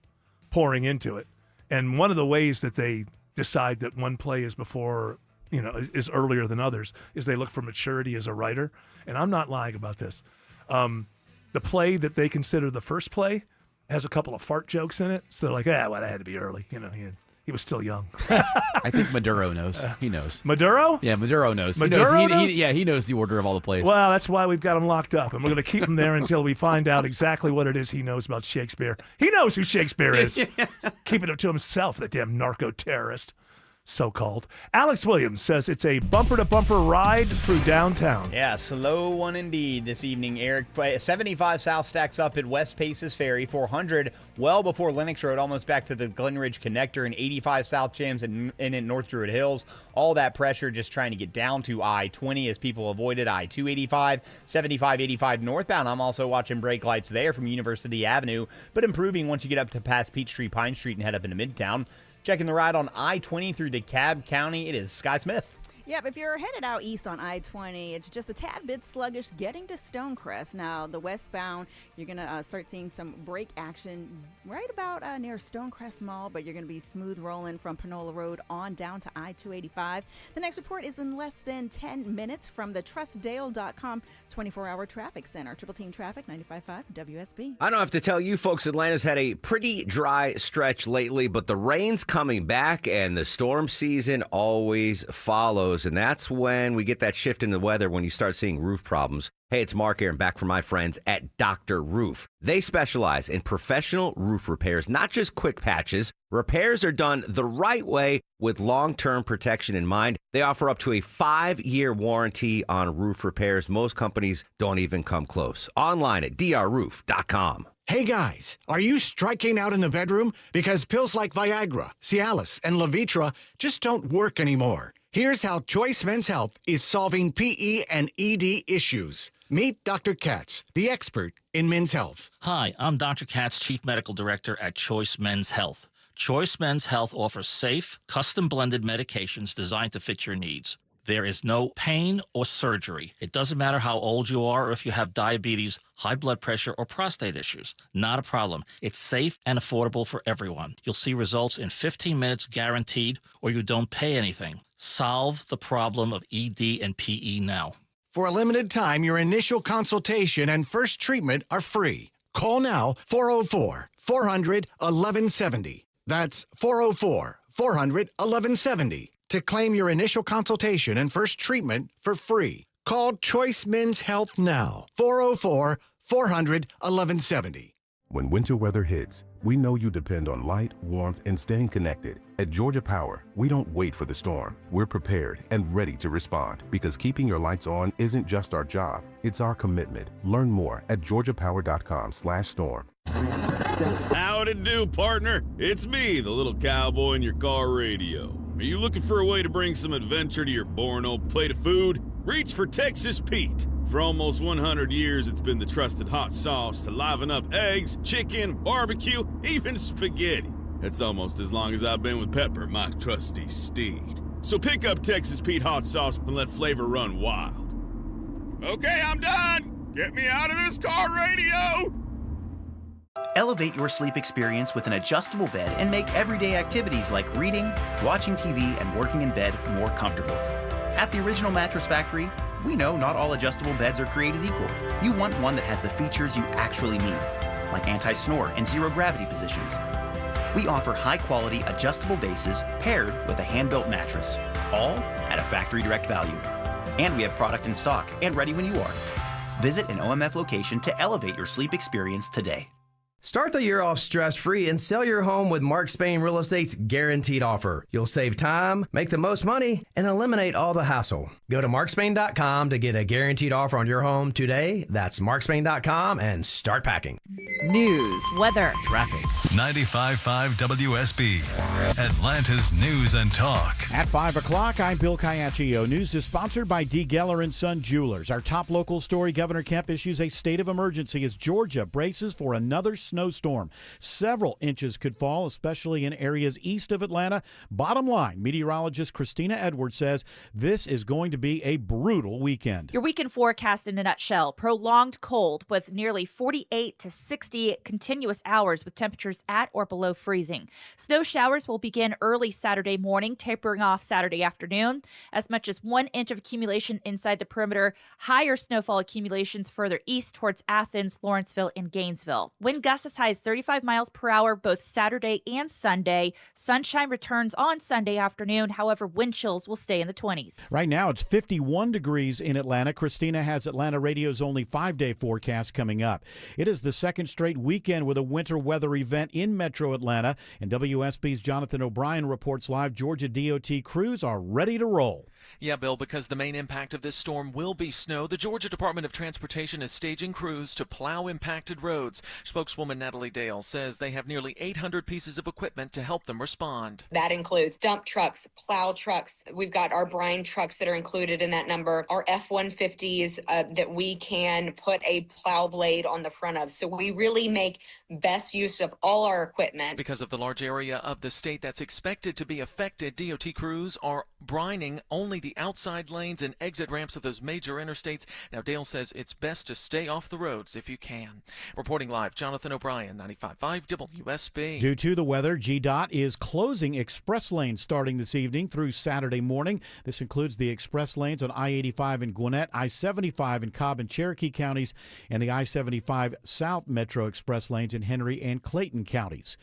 pouring into it. And one of the ways that they decide that one play is before, is earlier than others, is they look for maturity as a writer. And I'm not lying about this. The play that they consider the first play has a couple of fart jokes in it. So they're like, that had to be early. He was still young. I think Maduro knows. He knows. Maduro? Yeah, Maduro knows. Maduro knows? He knows the order of all the plays. Well, that's why we've got him locked up. And we're going to keep him there until we find out exactly what it is he knows about Shakespeare. He knows who Shakespeare is. Yes. Keeping it to himself, that damn narco-terrorist. So-called. Alex Williams says it's a bumper-to-bumper ride through downtown. Yeah, slow one indeed this evening, Eric. 75 South stacks up at West Paces Ferry, 400 well before Lennox Road, almost back to the Glenridge Connector, and 85 South jams in North Druid Hills. All that pressure just trying to get down to I-20 as people avoided I-285, 75-85 northbound. I'm also watching brake lights there from University Avenue, but improving once you get up to past Peachtree, Pine Street, and head up into Midtown. Checking the ride on I-20 through DeKalb County, it is Sky Smith. Yep, if you're headed out east on I-20, it's just a tad bit sluggish getting to Stonecrest. Now, the westbound, you're going to start seeing some brake action right about near Stonecrest Mall, but you're going to be smooth rolling from Panola Road on down to I-285. The next report is in less than 10 minutes from the TrustDale.com 24-hour traffic center. Triple Team Traffic, 95.5 WSB. I don't have to tell you folks, Atlanta's had a pretty dry stretch lately, but the rain's coming back and the storm season always follows. And that's when we get that shift in the weather when you start seeing roof problems. Hey, it's Mark Aaron back from my friends at Dr. Roof. They specialize in professional roof repairs, not just quick patches. Repairs are done the right way with long-term protection in mind. They offer up to a 5-year warranty on roof repairs. Most companies don't even come close. Online at drroof.com. Hey guys, are you striking out in the bedroom? Because pills like Viagra, Cialis, and Levitra just don't work anymore. Here's how Choice Men's Health is solving PE and ED issues. Meet Dr. Katz, the expert in men's health. Hi, I'm Dr. Katz, Chief Medical Director at Choice Men's Health. Choice Men's Health offers safe, custom-blended medications designed to fit your needs. There is no pain or surgery. It doesn't matter how old you are or if you have diabetes, high blood pressure, or prostate issues. Not a problem. It's safe and affordable for everyone. You'll see results in 15 minutes guaranteed, or you don't pay anything. Solve the problem of ED and PE now. For a limited time, your initial consultation and first treatment are free. Call now, 404-400-1170. That's 404-400-1170 to claim your initial consultation and first treatment for free. Call Choice Men's Health now, 404-400-1170. When winter weather hits, we know you depend on light, warmth, and staying connected. At Georgia Power, we don't wait for the storm. We're prepared and ready to respond because keeping your lights on isn't just our job, it's our commitment. Learn more at georgiapower.com/storm. Howdy do, partner. It's me, the little cowboy in your car radio. Are you looking for a way to bring some adventure to your boring old plate of food? Reach for Texas Pete. For almost 100 years, it's been the trusted hot sauce to liven up eggs, chicken, barbecue, even spaghetti. That's almost as long as I've been with Pepper, my trusty steed. So pick up Texas Pete hot sauce and let flavor run wild. Okay, I'm done. Get me out of this car radio. Elevate your sleep experience with an adjustable bed and make everyday activities like reading, watching TV, and working in bed more comfortable. At the Original Mattress Factory, we know not all adjustable beds are created equal. You want one that has the features you actually need, like anti-snore and zero-gravity positions. We offer high-quality adjustable bases paired with a hand-built mattress, all at a factory direct value. And we have product in stock and ready when you are. Visit an OMF location to elevate your sleep experience today. Start the year off stress-free and sell your home with Mark Spain Real Estate's Guaranteed Offer. You'll save time, make the most money, and eliminate all the hassle. Go to markspain.com to get a guaranteed offer on your home today. That's markspain.com and start packing. News, weather, traffic. 95.5 WSB, Atlanta's News and Talk. At 5 o'clock, I'm Bill Caiaccio. News is sponsored by D. Geller & Son Jewelers. Our top local story, Governor Kemp issues a state of emergency as Georgia braces for another snowstorm. Several inches could fall, especially in areas east of Atlanta. Bottom line, meteorologist Christina Edwards says this is going to be a brutal weekend. Your weekend forecast in a nutshell: prolonged cold with nearly 48 to 60 continuous hours with temperatures at or below freezing. Snow showers will begin early Saturday morning, tapering off Saturday afternoon. As much as 1 inch of accumulation inside the perimeter. Higher snowfall accumulations further east towards Athens, Lawrenceville, and Gainesville. Wind gusts as high as 35 miles per hour both Saturday and Sunday. Sunshine returns on Sunday afternoon. However, wind chills will stay in the 20s. Right now, it's 51 degrees in Atlanta. Christina has Atlanta Radio's only 5-day forecast coming up. It is the second straight weekend with a winter weather event in Metro Atlanta. And WSB's Jonathan O'Brien reports live. Georgia DOT crews are ready to roll. Yeah, Bill, because the main impact of this storm will be snow, the Georgia Department of Transportation is staging crews to plow impacted roads. Spokeswoman Natalie Dale says they have nearly 800 pieces of equipment to help them respond. That includes dump trucks, plow trucks. We've got our brine trucks that are included in that number, our F-150s that we can put a plow blade on the front of. So we really make best use of all our equipment. Because of the large area of the state that's expected to be affected, DOT crews are brining only the outside lanes and exit ramps of those major interstates. Now, Dale says it's best to stay off the roads if you can. Reporting live, Jonathan O'Brien, 95.5 WSB. Due to the weather, GDOT is closing express lanes starting this evening through Saturday morning. This includes the express lanes on I-85 in Gwinnett, I-75 in Cobb and Cherokee counties, and the I-75 South Metro Express lanes in Henry and Clayton counties.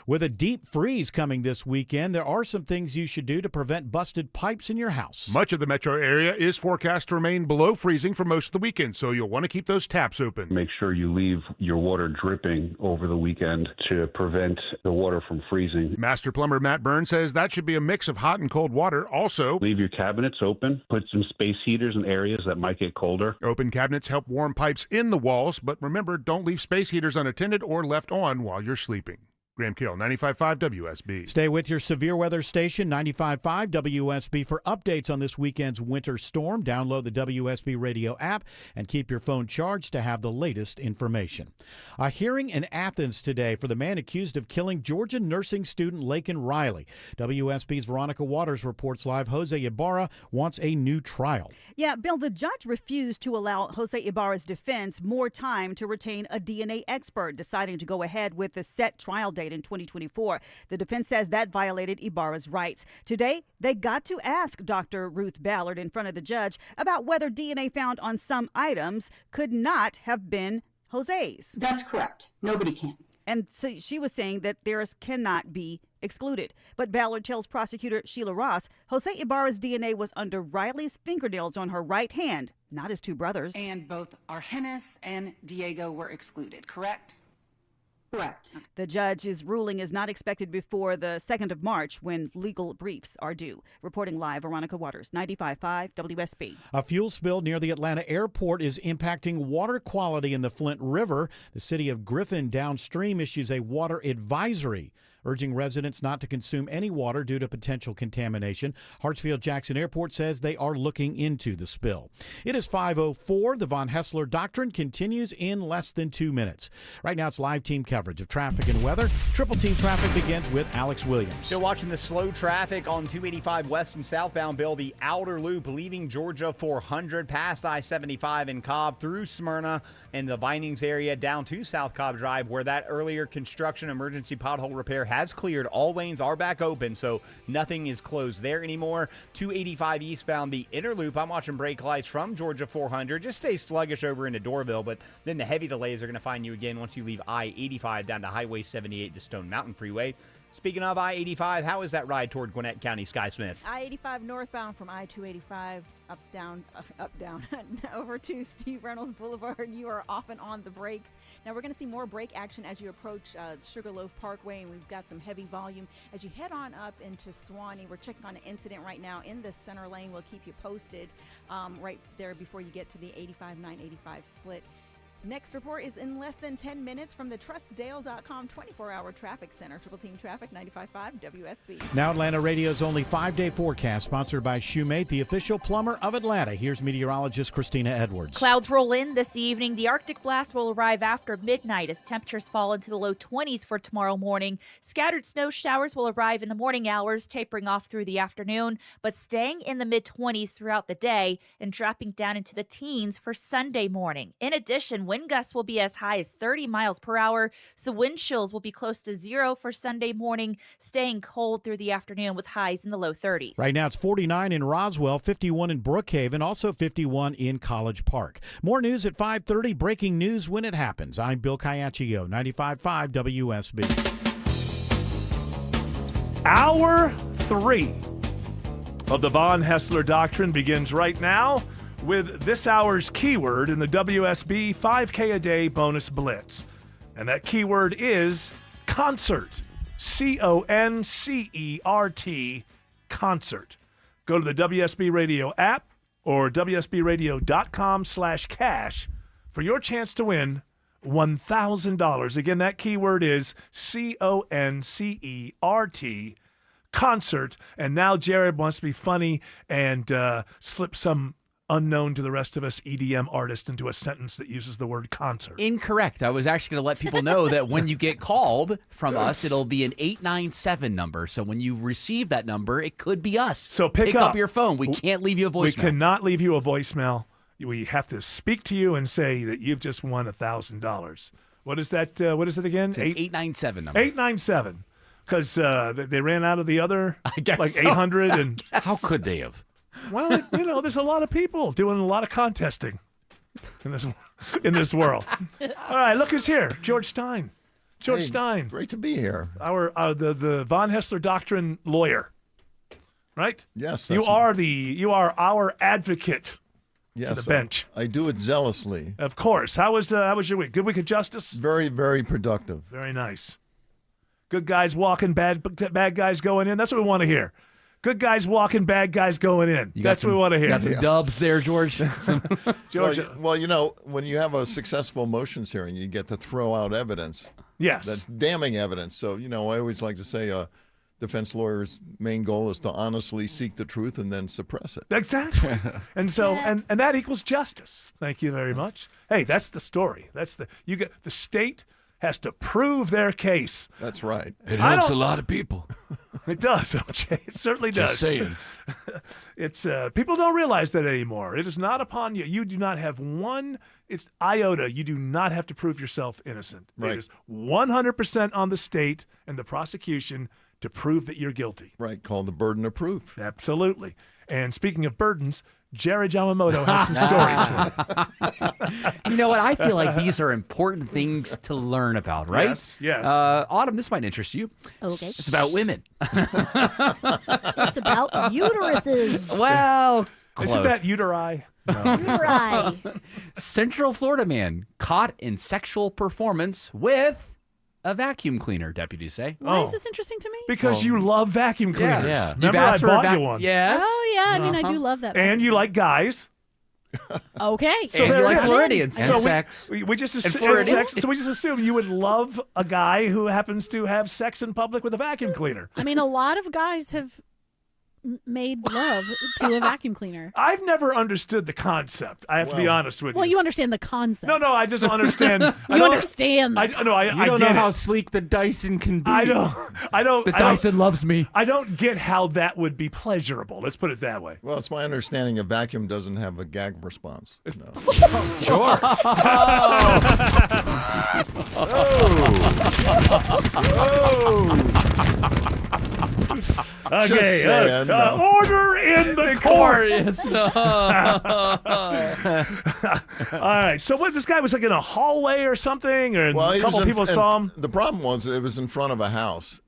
With a deep freeze coming this weekend, there are some things you should do to prevent busted pipes in your house. Much of the metro area is forecast to remain below freezing for most of the weekend, so you'll want to keep those taps open. Make sure you leave your water dripping over the weekend to prevent the water from freezing. Master plumber Matt Burns says that should be a mix of hot and cold water. Also, leave your cabinets open. Put some space heaters in areas that might get colder. Open cabinets help warm pipes in the walls, but remember, don't leave space heaters unattended or left on while you're sleeping. Graham Carroll, 95.5 WSB. Stay with your severe weather station, 95.5 WSB, for updates on this weekend's winter storm. Download the WSB radio app and keep your phone charged to have the latest information. A hearing in Athens today for the man accused of killing Georgia nursing student Laken Riley. WSB's Veronica Waters reports live. Jose Ibarra wants a new trial. Yeah, Bill, the judge refused to allow Jose Ibarra's defense more time to retain a DNA expert, deciding to go ahead with the set trial date in 2024. The defense says that violated Ibarra's rights. Today, they got to ask Dr. Ruth Ballard in front of the judge about whether DNA found on some items could not have been Jose's. That's correct. Nobody can. And so she was saying that theirs cannot be excluded. But Ballard tells prosecutor Sheila Ross Jose Ibarra's DNA was under Riley's fingernails on her right hand, not his two brothers. And both Argenis and Diego were excluded, correct? Correct. The judge's ruling is not expected before the 2nd of March, when legal briefs are due. Reporting live, Veronica Waters, 95.5 WSB. A fuel spill near the Atlanta airport is impacting water quality in the Flint River. The city of Griffin downstream issues a water advisory, urging residents not to consume any water due to potential contamination. Hartsfield-Jackson Airport says they are looking into the spill. It is 5:04. The Von Hessler Doctrine continues in less than 2 minutes. Right now, it's live team coverage of traffic and weather. Triple Team Traffic begins with Alex Williams. Still watching the slow traffic on 285 west and southbound, Bill. The outer loop leaving Georgia 400 past I-75 in Cobb through Smyrna and the Vinings area down to South Cobb Drive, where that earlier construction emergency pothole repair has cleared. All lanes are back open, so nothing is closed there anymore. 285 eastbound, the inner loop. I'm watching brake lights from Georgia 400. Just stay sluggish over into Doraville, but then the heavy delays are going to find you again once you leave I-85 down to Highway 78 to Stone Mountain Freeway. Speaking of I-85, how is that ride toward Gwinnett County, Sky Smith? I-85 northbound from I-285 up, down, over to Steve Reynolds Boulevard. You are off and on the brakes. Now, we're going to see more brake action as you approach Sugarloaf Parkway, and we've got some heavy volume. As you head on up into Suwanee, we're checking on an incident right now in the center lane. We'll keep you posted right there before you get to the 85-985 split. Next report is in less than 10 minutes from the TrustDale.com 24-hour traffic center. Triple Team Traffic, 95.5 WSB. Now Atlanta Radio's only 5-day forecast, sponsored by Shoemate, the official plumber of Atlanta. Here's meteorologist Christina Edwards. Clouds roll in this evening. The Arctic blast will arrive after midnight as temperatures fall into the low 20s for tomorrow morning. Scattered snow showers will arrive in the morning hours, tapering off through the afternoon, but staying in the mid-20s throughout the day and dropping down into the teens for Sunday morning. In addition, wind gusts will be as high as 30 miles per hour, so wind chills will be close to zero for Sunday morning, staying cold through the afternoon with highs in the low 30s. Right now it's 49 in Roswell, 51 in Brookhaven, also 51 in College Park. More news at 5:30. Breaking news when it happens. I'm Bill Caiaccio, 95.5 WSB. Hour 3 of the Von Hessler Doctrine begins right now with this hour's keyword in the WSB 5K a day bonus blitz. And that keyword is concert. CONCERT, concert. Go to the WSB Radio app or WSBradio.com/cash for your chance to win $1,000. Again, that keyword is CONCERT, concert. And now Jared wants to be funny and slip some unknown to the rest of us EDM artist into a sentence that uses the word concert. Incorrect. I was actually going to let people know that when you get called from us, it'll be an 897 number. So when you receive that number, it could be us. So pick up your phone. We can't leave you a voicemail. We cannot leave you a voicemail. We have to speak to you and say that you've just won $1,000. What is that? What is it again? It's an 897 number. 897. Because they ran out of the other, I guess like so. 800. And how could they have? Well, there's a lot of people doing a lot of contesting in this world. All right, look who's here. George Stein. George Stein. Great to be here. The Von Hessler Doctrine lawyer. Right? Yes. You are our advocate. Yes, to the bench. I do it zealously. Of course. How was your week? Good week of justice? Very, very productive. Very nice. Good guys walking, bad guys going in. That's what we want to hear. Good guys walking, bad guys going in. That's what we want to hear. Got some dubs there, George. George. Well, when you have a successful motions hearing, you get to throw out evidence. Yes. That's damning evidence. So, I always like to say a defense lawyer's main goal is to honestly seek the truth and then suppress it. Exactly. And so, and that equals justice. Thank you very much. Hey, that's the story. The state has to prove their case. That's right. It helps a lot of people. It does, OJ. It certainly does. Just saying. It's people don't realize that anymore. It is not upon you. You do not have one. It's iota. You do not have to prove yourself innocent. Right. It is 100% on the state and the prosecution to prove that you're guilty. Right, called the burden of proof. Absolutely. And speaking of burdens, Jared Yamamoto has some stories for you. You know what? I feel like these are important things to learn about, right? Yes. Autumn, this might interest you. Okay. It's about women. It's about uteruses. Well, close. Isn't that uteri? Uteri. Central Florida man caught in sexual performance with a vacuum cleaner, deputies say. Why is this interesting to me? Because you love vacuum cleaners. Yeah. Remember, I bought you one. Yes. Oh, yeah. I mean, I do love that. And you like guys. Okay. So and you there like it is. Floridians. So And sex. We just And assume Floridians. so we just assume you would love a guy who happens to have sex in public with a vacuum cleaner. I mean, a lot of guys have made love to a vacuum cleaner. I've never understood the concept. I have to be honest with Well, you. you understand the concept. No, I just don't understand. You understand. I You don't know get how it. sleek the Dyson can be. I don't. The Dyson loves me. I don't get how that would be pleasurable. Let's put it that way. Well, it's my understanding a vacuum doesn't have a gag response. No. Sure. Okay, Just saying, no. order in the court. Yes. All right. So what? This guy was like in a hallway or something, or Well, a he couple was people saw him. The problem was it was in front of a house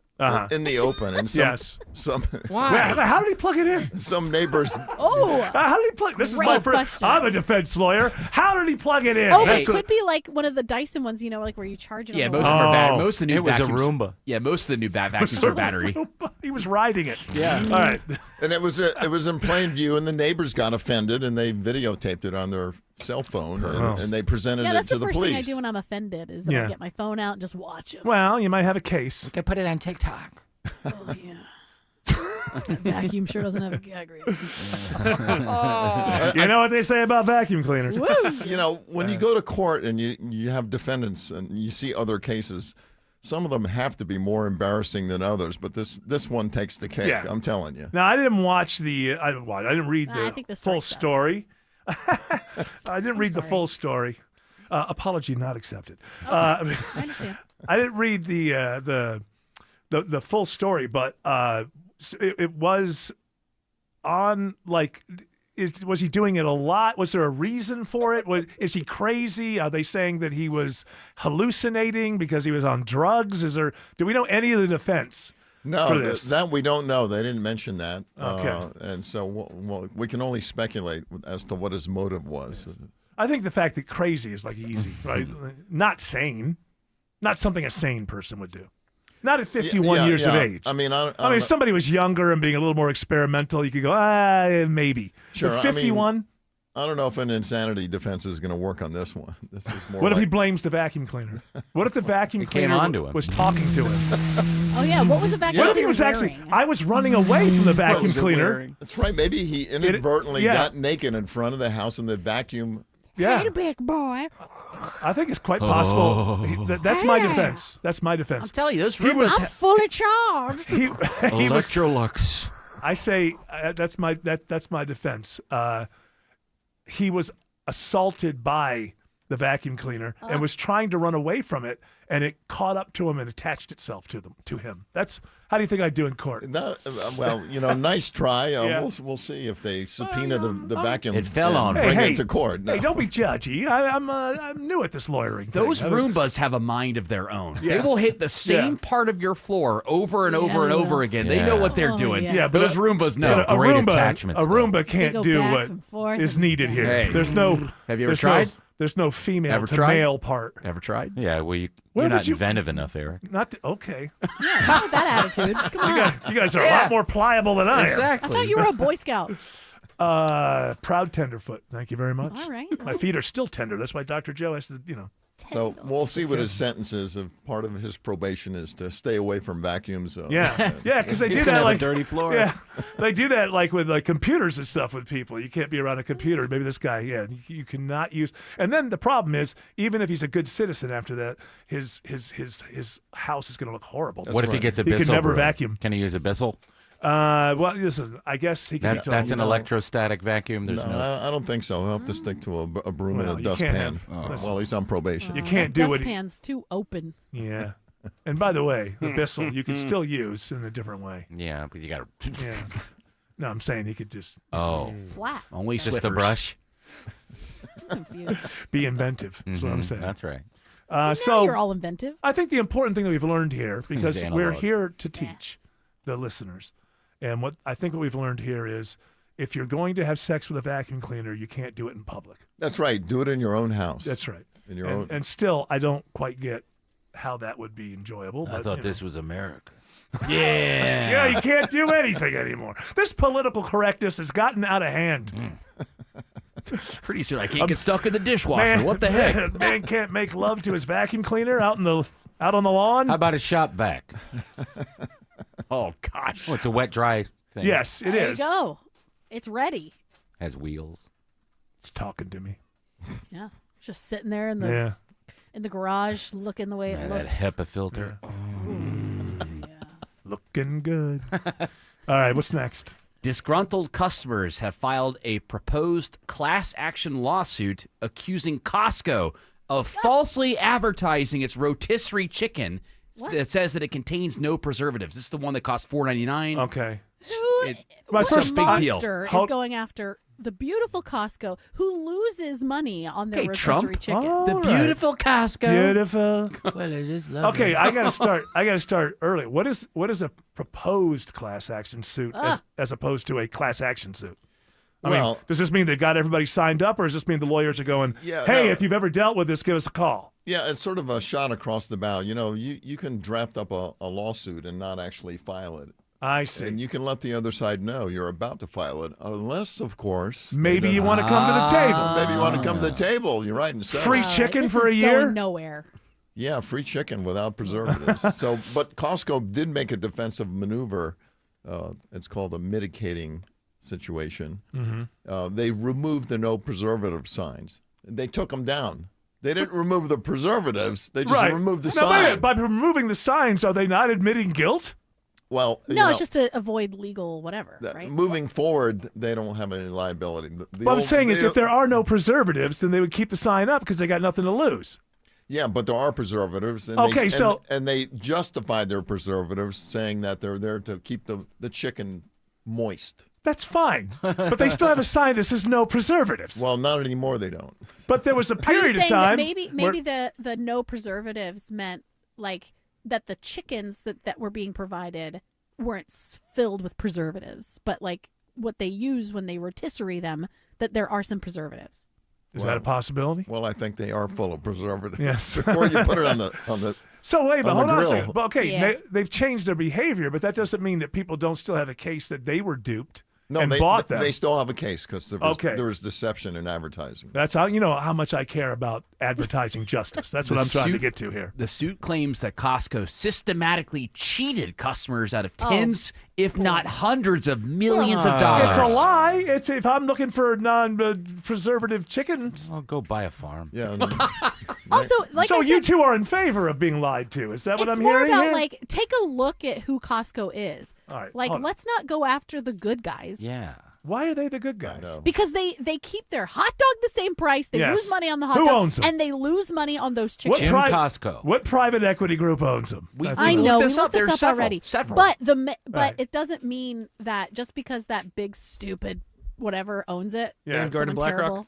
in the open, and some How did he plug it in? some neighbors. Oh. How did he plug? This is Great my first. question. I'm a defense lawyer. How did he plug it in? Oh, but That's it what- could be like one of the Dyson ones, like where you charge it. Yeah, on the most of wall. them are bad. Most of the new It was a vacuums. Roomba. Yeah, most of the new vacuums are battery. He was riding it. Yeah. All right. And it was in plain view, and the neighbors got offended, and they videotaped it on their cell phone, and they presented Yeah, it that's to the the first thing I police. do when I'm offended is that Yeah. I get my phone out and just watch them. Well, you might have a case. I put it on TikTok. Oh, yeah. That vacuum sure doesn't have a gag rate. You know what they say about vacuum cleaners? When you go to court and you have defendants and you see other cases, some of them have to be more embarrassing than others, but this one takes the cake. Yeah. I'm telling you. Now, I didn't watch the. I didn't read I the think the full story story. I didn't read the sorry. full story. Apology not accepted. I understand. I didn't read the full story, but it was on like. Was he doing it a lot? Was there a reason for it? Is he crazy? Are they saying that he was hallucinating because he was on drugs? Do we know any of the defense? No, for this? that we don't know. They didn't mention that. Okay. And so we can only speculate as to what his motive was. I think the fact that crazy is like easy, right? Not sane, not something a sane person would do. Not at 51 years of age. I mean, if somebody was younger and being a little more experimental, you could go, maybe. Sure. But 51. I don't know if an insanity defense is going to work on this one. This is more. What if like, he blames the vacuum cleaner? What if the vacuum came cleaner onto him. was talking to him? Oh, yeah. What was the vacuum What if he cleaner was actually? wearing? I was running away from the vacuum cleaner. That's right. Maybe he inadvertently yeah. got naked in front of the house, and the vacuum. Yeah. Hey, big boy. I think it's quite possible. That's my defense. That's my defense. I'm telling you, those He Roombas. I'm fully charged. He was. Electrolux. I say that's my defense. He was assaulted by the vacuum cleaner and was trying to run away from it, and it caught up to him and attached itself to him. That's how do you think I do in court? Nice try. Yeah. We'll see if they subpoena the vacuum. It fell and on bring Hey, it to court. No. Hey, don't be judgy. I'm new at this lawyering. Those thing. Roombas have a mind of their own. Yeah. They will hit the same part of your floor over and over and over again. They know what they're Oh, doing. yeah. Yeah, but those Roombas know. a Great Roomba, attachments, a though. Roomba They can't go do back what and forth is and- needed here. Hey. There's no. Have you ever there's tried? There's no female Ever to tried? male part. Ever tried? Yeah, well, Where you're would not you- inventive enough, Eric. Okay. Yeah, not with that attitude. Come on. You guys are a lot more pliable than I am. I Exactly. thought you were a Boy Scout. Proud tenderfoot. Thank you very much. All right. My feet are still tender. That's why Dr. Joe has to, So we'll see what his sentence is. If part of his probation is to stay away from vacuums. Yeah, because they do that have a like dirty floor. Yeah, they do that like with like computers and stuff with people. You can't be around a computer. Maybe this guy, you cannot use. And then the problem is, even if he's a good citizen after that, his house is going to look horrible. What if he gets a He Bissell can never broom? vacuum. Can he use a Bissell? Well, I guess he can. That's an electrostatic vacuum. There's no. I don't think so. He'll have to stick to a broom Well, and a you dustpan can't have- while he's on probation. You can't do what he. Dustpan's too open. Yeah. And by the way, the Bissell you can still use in a different way. Yeah, but you got to. Yeah. No, I'm saying he could just Flat. Only just the Swiffers. brush. be inventive. That's what I'm Mhm, saying. That's right. So you're all inventive. I think the important thing that we've learned here, because He's we're analog. here to teach the listeners, and what we've learned here is, if you're going to have sex with a vacuum cleaner, you can't do it in public. That's right. Do it in your own house. That's right. In your own. And still, I don't quite get how that would be enjoyable. I But, thought you this know. was America. Yeah, you can't do anything anymore. This political correctness has gotten out of hand. Pretty soon I can't get stuck in the dishwasher. What the heck? Man can't make love to his vacuum cleaner out on the lawn. How about a shop vac? Oh gosh. Oh, it's a wet dry thing. Yes, it There is. you go. It's ready. Has wheels. It's talking to me. Yeah. Just sitting there in the garage, looking the way it Man, looks. that HEPA filter. Looking good. All right, what's next? Disgruntled customers have filed a proposed class action lawsuit accusing Costco of falsely advertising its rotisserie chicken that says that it contains no preservatives. This is the one that costs $4.99. Okay. It's a big deal. Monster is going after the beautiful Costco, who loses money on their Okay, rotisserie Trump. chicken. All right. Costco. Beautiful. Well, it is lovely. Okay, I gotta start early. What is a proposed class action suit as opposed to a class action suit? I mean, does this mean they got everybody signed up, or does this mean the lawyers are going, hey, if you've ever dealt with this, give us a call? Yeah, it's sort of a shot across the bow. You know, you can draft up a lawsuit and not actually file it. I see. And you can let the other side know you're about to file it, unless, of course, Maybe you want to come to the table. Maybe you want to come to the table. You're right. And Free chicken this for a is year? Going nowhere. Yeah, free chicken without preservatives. But Costco did make a defensive maneuver. It's called a mitigating situation. Mm-hmm. They removed the no preservative signs. They took them down. They didn't remove the preservatives. They just removed the Now, wait a sign. minute, by removing the signs, are they not admitting guilt? Well, No, it's just to avoid legal whatever, right? moving forward, they don't have any liability. What I'm saying is, if there are no preservatives, then they would keep the sign up because they got nothing to lose. Yeah, but there are preservatives. And Okay, and they justified their preservatives, saying that they're there to keep the chicken moist. That's fine, but they still have a sign that says no preservatives. Well, not anymore. They don't. But there was a Are you period of saying time. that maybe the no preservatives meant like that the chickens that were being provided weren't filled with preservatives, but like what they use when they rotisserie them, that there are some preservatives. Is that a possibility? Well, I think they are full of preservatives. Yes. Before you put it on the. So wait, but on hold the on a grill. second. But okay, Yeah. they've changed their behavior, but that doesn't mean that people don't still have a case that they were duped No, and they bought them. They still have a case because Okay. there was deception in advertising. That's how how much I care about advertising justice. That's what I'm trying to get to here. The suit claims that Costco systematically cheated customers out of tens, if not hundreds of millions of dollars. It's a lie. It's if I'm looking for non-preservative chicken. I'll go buy a farm. Yeah. Also, like so I you said, two are in favor of being lied to. Is that what it's I'm more hearing about here? like take a look at who Costco is. All right, Like, hold on. let's not go after the good guys. Yeah. Why are they the good guys? Because they keep their hot dog the same price. They Yes. lose money on the hot Who dog. owns them? And they lose money on those chickens. Costco. What private equity group owns them? I know. We this up. looked this There's up several, already. several. But Right. it doesn't mean that just because that big stupid whatever owns it. Yeah. Vanguard and someone BlackRock? terrible.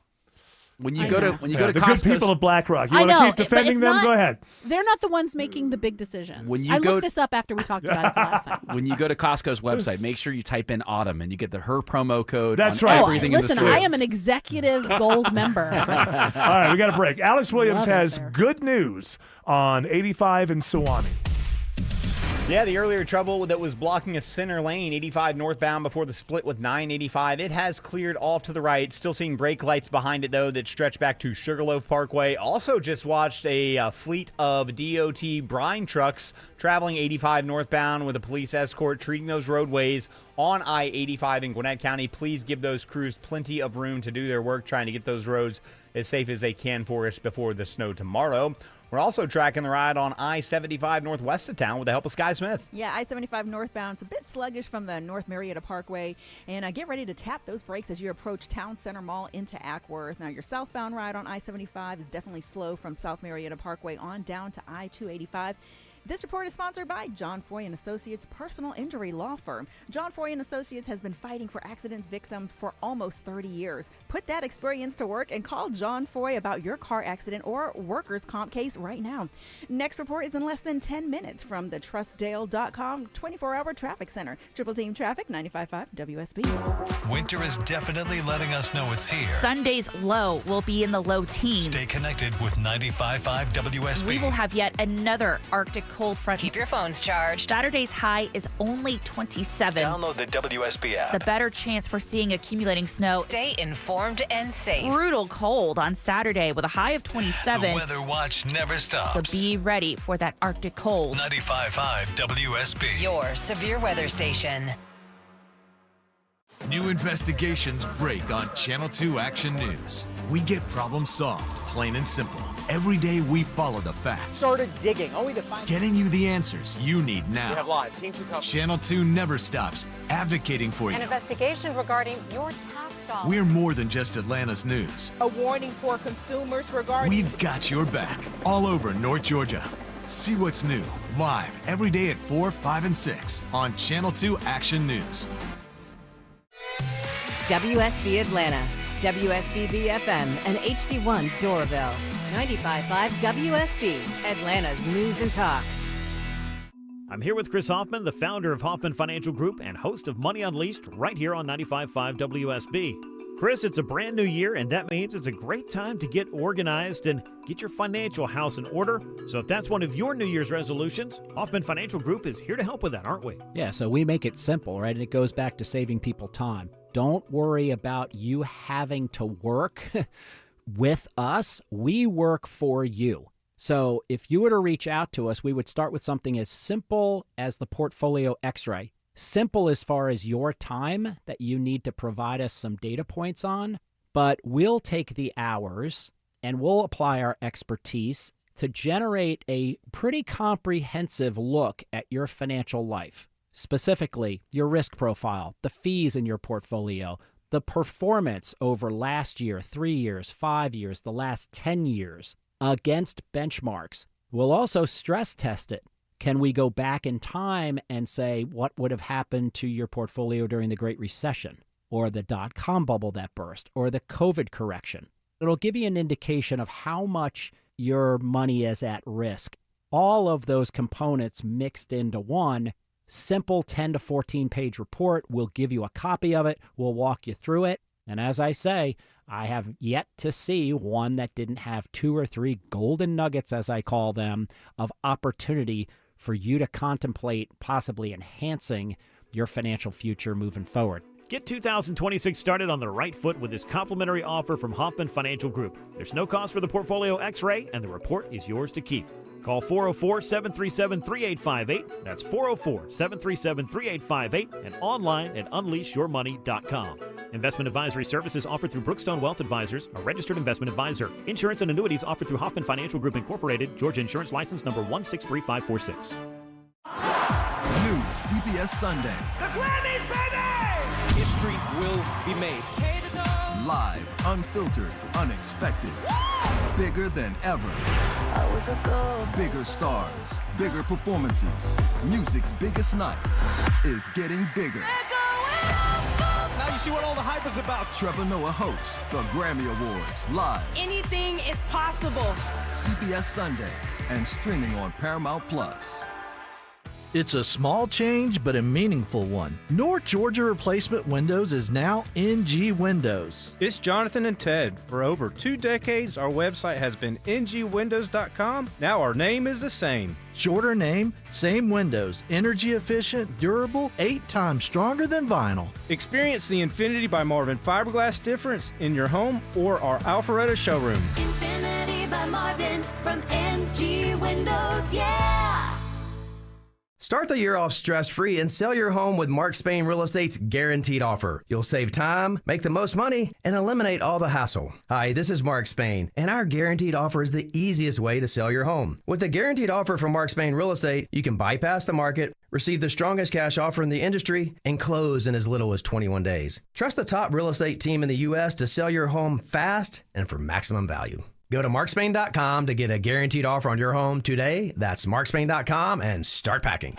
When you I go know. to when you go to the Costco's, good people of BlackRock. You I want to know, keep but defending it's them? not- Go ahead. They're not the ones making the big decisions. When you I go- looked this up after we talked about it last time. when you go to Costco's website, make sure you type in Autumn and you get her promo code. That's on right. Everything Listen, in the store. I am an executive gold member. All right, we got a break. Alex Williams Love it has there. good news on 85 and Sewanee. Yeah, the earlier trouble that was blocking a center lane, 85 northbound before the split with 985, it has cleared off to the right. Still seeing brake lights behind it, though, that stretch back to Sugarloaf Parkway. Also just watched a fleet of DOT brine trucks traveling 85 northbound with a police escort treating those roadways on I-85 in Gwinnett County. Please give those crews plenty of room to do their work, trying to get those roads as safe as they can for us before the snow tomorrow. We're also tracking the ride on I-75 northwest of town with the help of Sky Smith. Yeah, I-75 northbound. It's a bit sluggish from the North Marietta Parkway. And get ready to tap those brakes as you approach Town Center Mall into Ackworth. Now, your southbound ride on I-75 is definitely slow from South Marietta Parkway on down to I-285. This report is sponsored by John Foy & Associates Personal Injury Law Firm. John Foy & Associates has been fighting for accident victims for almost 30 years. Put that experience to work and call John Foy about your car accident or workers' comp case right now. Next report is in less than 10 minutes from the TrustDale.com 24-hour traffic center. Triple Team Traffic, 95.5 WSB. Winter is definitely letting us know it's here. Sunday's low will be in the low teens. Stay connected with 95.5 WSB. We will have yet another Arctic cold front. Keep your phones charged. Saturday's high is only 27. Download the WSB app. The better chance for seeing accumulating snow. Stay informed and safe. Brutal cold on Saturday with a high of 27. The Weather Watch never stops. So be ready for that Arctic cold. 95.5 WSB. Your severe weather station. New investigations break on Channel 2 Action News. We get problems solved, plain and simple. Every day we follow the facts. Started digging, only to find... Getting you the answers you need now. We have live. Team 2 coverage. Channel 2 never stops, advocating for you. An investigation regarding your tax dollars. We're more than just Atlanta's news. A warning for consumers regarding... We've got your back, all over North Georgia. See what's new, live, every day at 4, 5, and 6 on Channel 2 Action News. WSB Atlanta, WSB FM, and HD1 Doraville. 95.5 WSB, Atlanta's News and Talk. I'm here with Chris Hoffman, the founder of Hoffman Financial Group and host of Money Unleashed, right here on 95.5 WSB. Chris, it's a brand new year, and that means it's a great time to get organized and get your financial house in order. So if that's one of your New Year's resolutions, Hoffman Financial Group is here to help with that, aren't we? Yeah, so we make it simple, right? And it goes back to saving people time. Don't worry about you having to work with us. We work for you. So if you were to reach out to us, we would start with something as simple as the Portfolio X-ray. Simple as far as your time that you need to provide us some data points on, but we'll take the hours and we'll apply our expertise to generate a pretty comprehensive look at your financial life. Specifically, your risk profile, the fees in your portfolio, the performance over last year, 3 years, 5 years, the last 10 years against benchmarks. We'll also stress test it. Can we go back in time and say what would have happened to your portfolio during the Great Recession or the dot-com bubble that burst or the COVID correction? It'll give you an indication of how much your money is at risk. All of those components mixed into one simple 10 to 14 page report. We'll give you a copy of it. We'll walk you through it. And as I say, I have yet to see one that didn't have 2 or 3 golden nuggets, as I call them, of opportunity for you to contemplate possibly enhancing your financial future moving forward. Get 2026 started on the right foot with this complimentary offer from Hoffman Financial Group. There's no cost for the Portfolio X-ray, and the report is yours to keep. Call 404-737-3858. That's 404-737-3858 and online at unleashyourmoney.com. Investment advisory services offered through Brookstone Wealth Advisors, a registered investment advisor. Insurance and annuities offered through Hoffman Financial Group Incorporated, Georgia Insurance License number 163546. New CBS Sunday. The Grammys, baby! History will be made. Live, unfiltered, unexpected. Bigger than ever. I was a ghost. Bigger stars, bigger performances. Music's biggest night is getting bigger. Now you see what all the hype is about. Trevor Noah hosts the Grammy Awards live. Anything is possible. CBS Sunday and streaming on Paramount Plus. It's a small change, but a meaningful one. North Georgia Replacement Windows is now NG Windows. It's Jonathan and Ted. For over 2 decades, our website has been ngwindows.com. Now our name is the same. Shorter name, same windows. Energy efficient, durable, 8 times stronger than vinyl. Experience the Infinity by Marvin fiberglass difference in your home or our Alpharetta showroom. Infinity by Marvin from NG Windows, yeah! Start the year off stress-free and sell your home with Mark Spain Real Estate's Guaranteed Offer. You'll save time, make the most money, and eliminate all the hassle. Hi, this is Mark Spain, and our Guaranteed Offer is the easiest way to sell your home. With the Guaranteed Offer from Mark Spain Real Estate, you can bypass the market, receive the strongest cash offer in the industry, and close in as little as 21 days. Trust the top real estate team in the U.S. to sell your home fast and for maximum value. Go to markspain.com to get a guaranteed offer on your home today. That's markspain.com and start packing.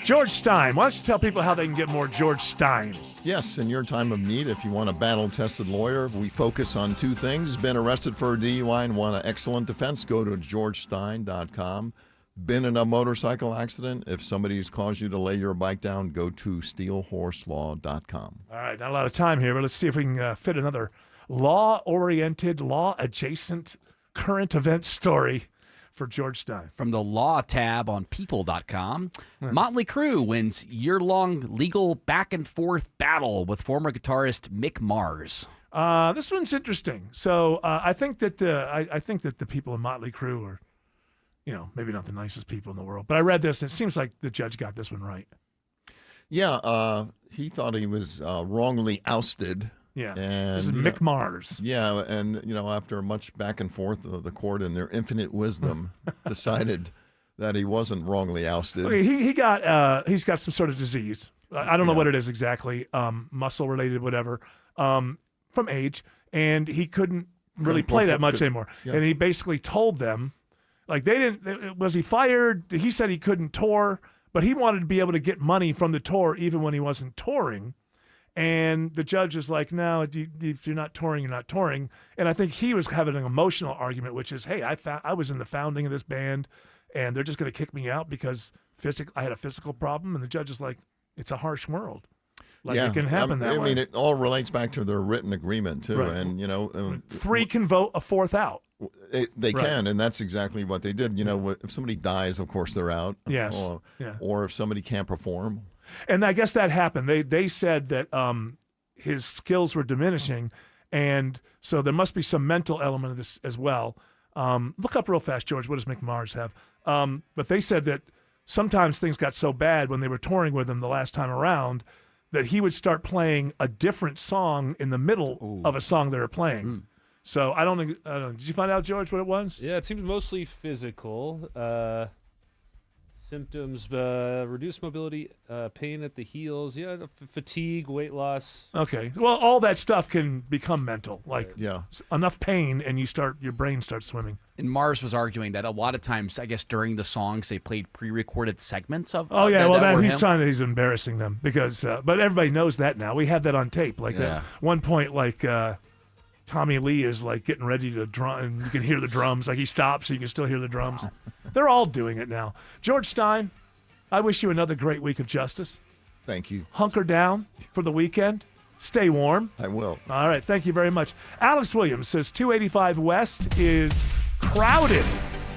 George Stein. Why don't you tell people how they can get more George Stein? Yes, in your time of need, if you want a battle-tested lawyer, we focus on 2 things. Been arrested for a DUI and want an excellent defense, go to georgestein.com. Been in a motorcycle accident, if somebody's caused you to lay your bike down, go to steelhorselaw.com. All right, not a lot of time here, but let's see if we can fit another law-oriented, law-adjacent, current event story for George Stein. From the Law tab on people.com, Motley Crue wins year-long legal back-and-forth battle with former guitarist Mick Mars. This one's interesting. So I think that the people in Motley Crue are, maybe not the nicest people in the world. But I read this, and it seems like the judge got this one right. Yeah, he thought he was wrongly ousted. Yeah, and, this is Mick Mars. Yeah, and after much back and forth, the court in their infinite wisdom decided that he wasn't wrongly ousted. Okay, he's got some sort of disease. I don't know what it is exactly, muscle related, whatever, from age, and he couldn't really play that much anymore. Yeah. And he basically told them, like, they didn't. Was he fired? He said he couldn't tour, but he wanted to be able to get money from the tour even when he wasn't touring. And the judge is like, no, if you're not touring, you're not touring. And I think he was having an emotional argument, which is, hey, I was in the founding of this band, and they're just going to kick me out because I had a physical problem. And the judge is like, it's a harsh world. Like, it can happen that way. I mean, it all relates back to their written agreement, too. Right. And, 3 can vote a 4th out. They can, and that's exactly what they did. If somebody dies, of course, they're out. Yes. Or if somebody can't perform. And I guess that happened. They said that his skills were diminishing, and so there must be some mental element of this as well. Look up real fast, George. What does Mick Mars have? But they said that sometimes things got so bad when they were touring with him the last time around that he would start playing a different song in the middle of a song they were playing. So I don't think. Did you find out, George, what it was? Yeah, it seems mostly physical. Symptoms: reduced mobility, pain at the heels, fatigue, weight loss. Okay, well, all that stuff can become mental. Like, enough pain, and your brain starts swimming. And Mars was arguing that a lot of times, I guess during the songs, they played pre-recorded segments of. He's embarrassing them because, but everybody knows that now. We have that on tape. Like at one point, Tommy Lee is like getting ready to drum, and you can hear the drums. Like he stops, so you can still hear the drums. They're all doing it now. George Stein, I wish you another great week of justice. Thank you. Hunker down for the weekend. Stay warm. I will. All right. Thank you very much. Alex Williams says 285 West is crowded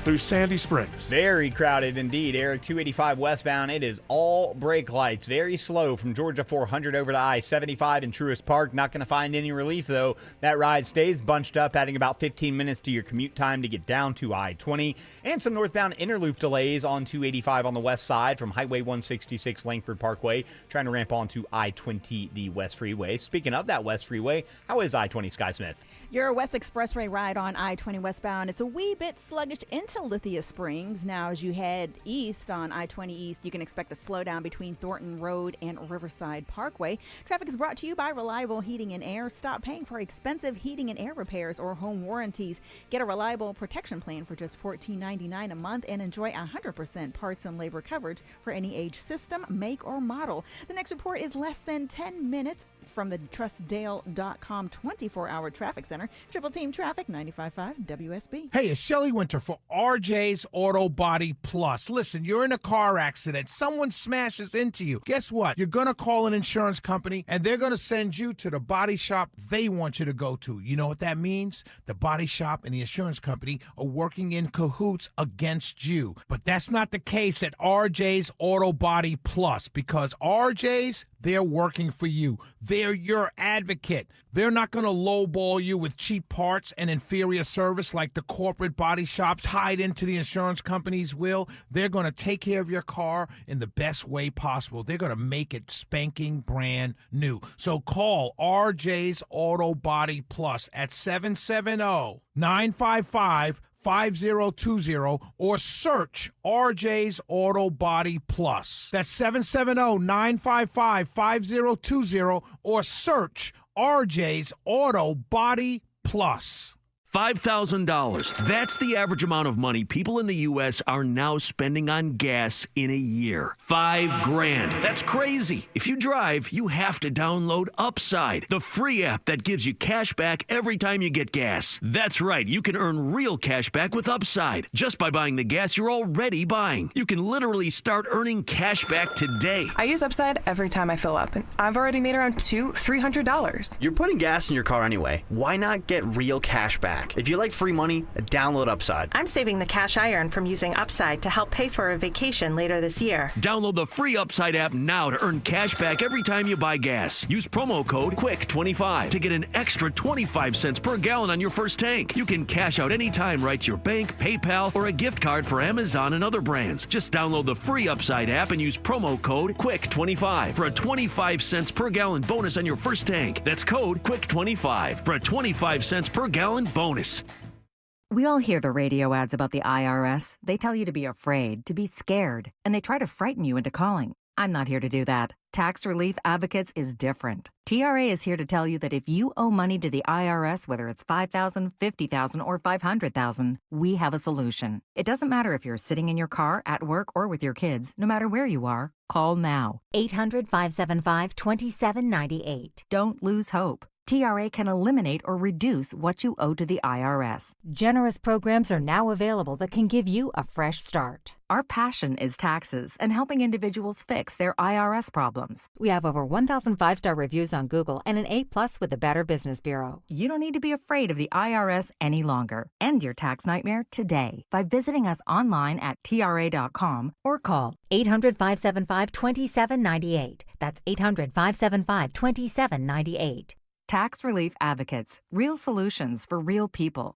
through Sandy Springs. Very crowded indeed, Eric. 285 westbound. It is all brake lights. Very slow from Georgia 400 over to I-75 in Truist Park. Not going to find any relief, though. That ride stays bunched up, adding about 15 minutes to your commute time to get down to I-20. And some northbound interloop delays on 285 on the west side from Highway 166 Langford Parkway, trying to ramp onto I-20, the West Freeway. Speaking of that West Freeway, how is I-20, Sky Smith? Your West Expressway ride on I-20 westbound, it's a wee bit sluggish into Lithia Springs. Now, as you head east on I-20 East, you can expect a slowdown between Thornton Road and Riverside Parkway. Traffic is brought to you by Reliable Heating and Air. Stop paying for expensive heating and air repairs or home warranties. Get a reliable protection plan for just $14.99 a month and enjoy 100% parts and labor coverage for any age, system, make, or model. The next report is less than 10 minutes from the TrustDale.com 24-hour traffic center. Triple Team Traffic, 95.5 WSB. Hey, it's Shelley Winter for RJ's Auto Body Plus. Listen, you're in a car accident. Someone smashes into you. Guess what? You're going to call an insurance company, and they're going to send you to the body shop they want you to go to. You know what that means? The body shop and the insurance company are working in cahoots against you. But that's not the case at RJ's Auto Body Plus, because RJ's, they're working for you. They're your advocate. They're not going to lowball you with cheap parts and inferior service like the corporate body shops tied into the insurance companies will. They're going to take care of your car in the best way possible. They're going to make it spanking brand new. So call RJ's Auto Body Plus at 770-955-5020 or search RJ's Auto Body Plus. That's 770-955-5020 or search RJ's Auto Body Plus. $5,000. That's the average amount of money people in the U.S. are now spending on gas in a year. $5,000. That's crazy. If you drive, you have to download Upside, the free app that gives you cash back every time you get gas. That's right. You can earn real cash back with Upside just by buying the gas you're already buying. You can literally start earning cash back today. I use Upside every time I fill up, and I've already made around $300. You're putting gas in your car anyway. Why not get real cash back? If you like free money, download Upside. I'm saving the cash I earn from using Upside to help pay for a vacation later this year. Download the free Upside app now to earn cash back every time you buy gas. Use promo code QUICK25 to get an extra 25 cents per gallon on your first tank. You can cash out anytime right to your bank, PayPal, or a gift card for Amazon and other brands. Just download the free Upside app and use promo code QUICK25 for a 25 cents per gallon bonus on your first tank. That's code QUICK25 for a 25 cents per gallon bonus. We all hear the radio ads about the IRS. They tell you to be afraid, to be scared, and they try to frighten you into calling. I'm not here to do that. Tax Relief Advocates is different. TRA is here to tell you that if you owe money to the IRS, whether it's $5,000, $50,000, or $500,000, we have a solution. It doesn't matter if you're sitting in your car, at work, or with your kids. No matter where you are, call now. 800-575-2798. Don't lose hope. TRA can eliminate or reduce what you owe to the IRS. Generous programs are now available that can give you a fresh start. Our passion is taxes and helping individuals fix their IRS problems. We have over 1,000 5-star reviews on Google and an A+ with the Better Business Bureau. You don't need to be afraid of the IRS any longer. End your tax nightmare today by visiting us online at TRA.com or call 800-575-2798. That's 800-575-2798. Tax Relief Advocates. Real solutions for real people.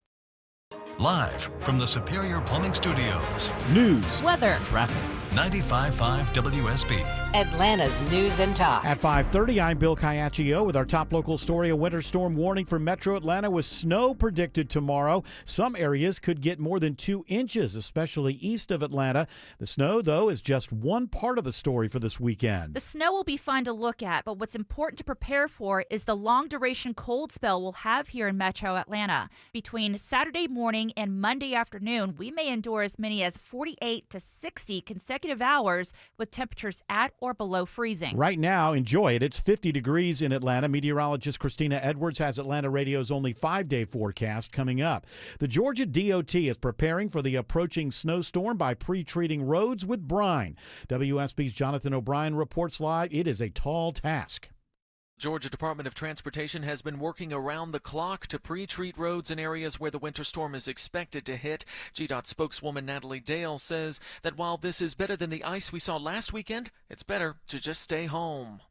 Live from the Superior Plumbing Studios. News, weather, traffic. 95.5 WSB. Atlanta's news and talk. At 5:30, I'm Bill Caiaccio with our top local story. A winter storm warning for Metro Atlanta with snow predicted tomorrow. Some areas could get more than 2 inches, especially east of Atlanta. The snow, though, is just one part of the story for this weekend. The snow will be fun to look at, but what's important to prepare for is the long-duration cold spell we'll have here in Metro Atlanta. Between Saturday morning and Monday afternoon, we may endure as many as 48 to 60 consecutive hours with temperatures at or below freezing. Right now, enjoy it. It's 50 degrees in Atlanta. Meteorologist Christina Edwards has Atlanta Radio's only 5-day forecast coming up. The Georgia DOT is preparing for the approaching snowstorm by pre-treating roads with brine. WSB's Jonathan O'Brien reports live. It is a tall task. Georgia Department of Transportation has been working around the clock to pre-treat roads in areas where the winter storm is expected to hit. GDOT spokeswoman Natalie Dale says that while this is better than the ice we saw last weekend, it's better to just stay home.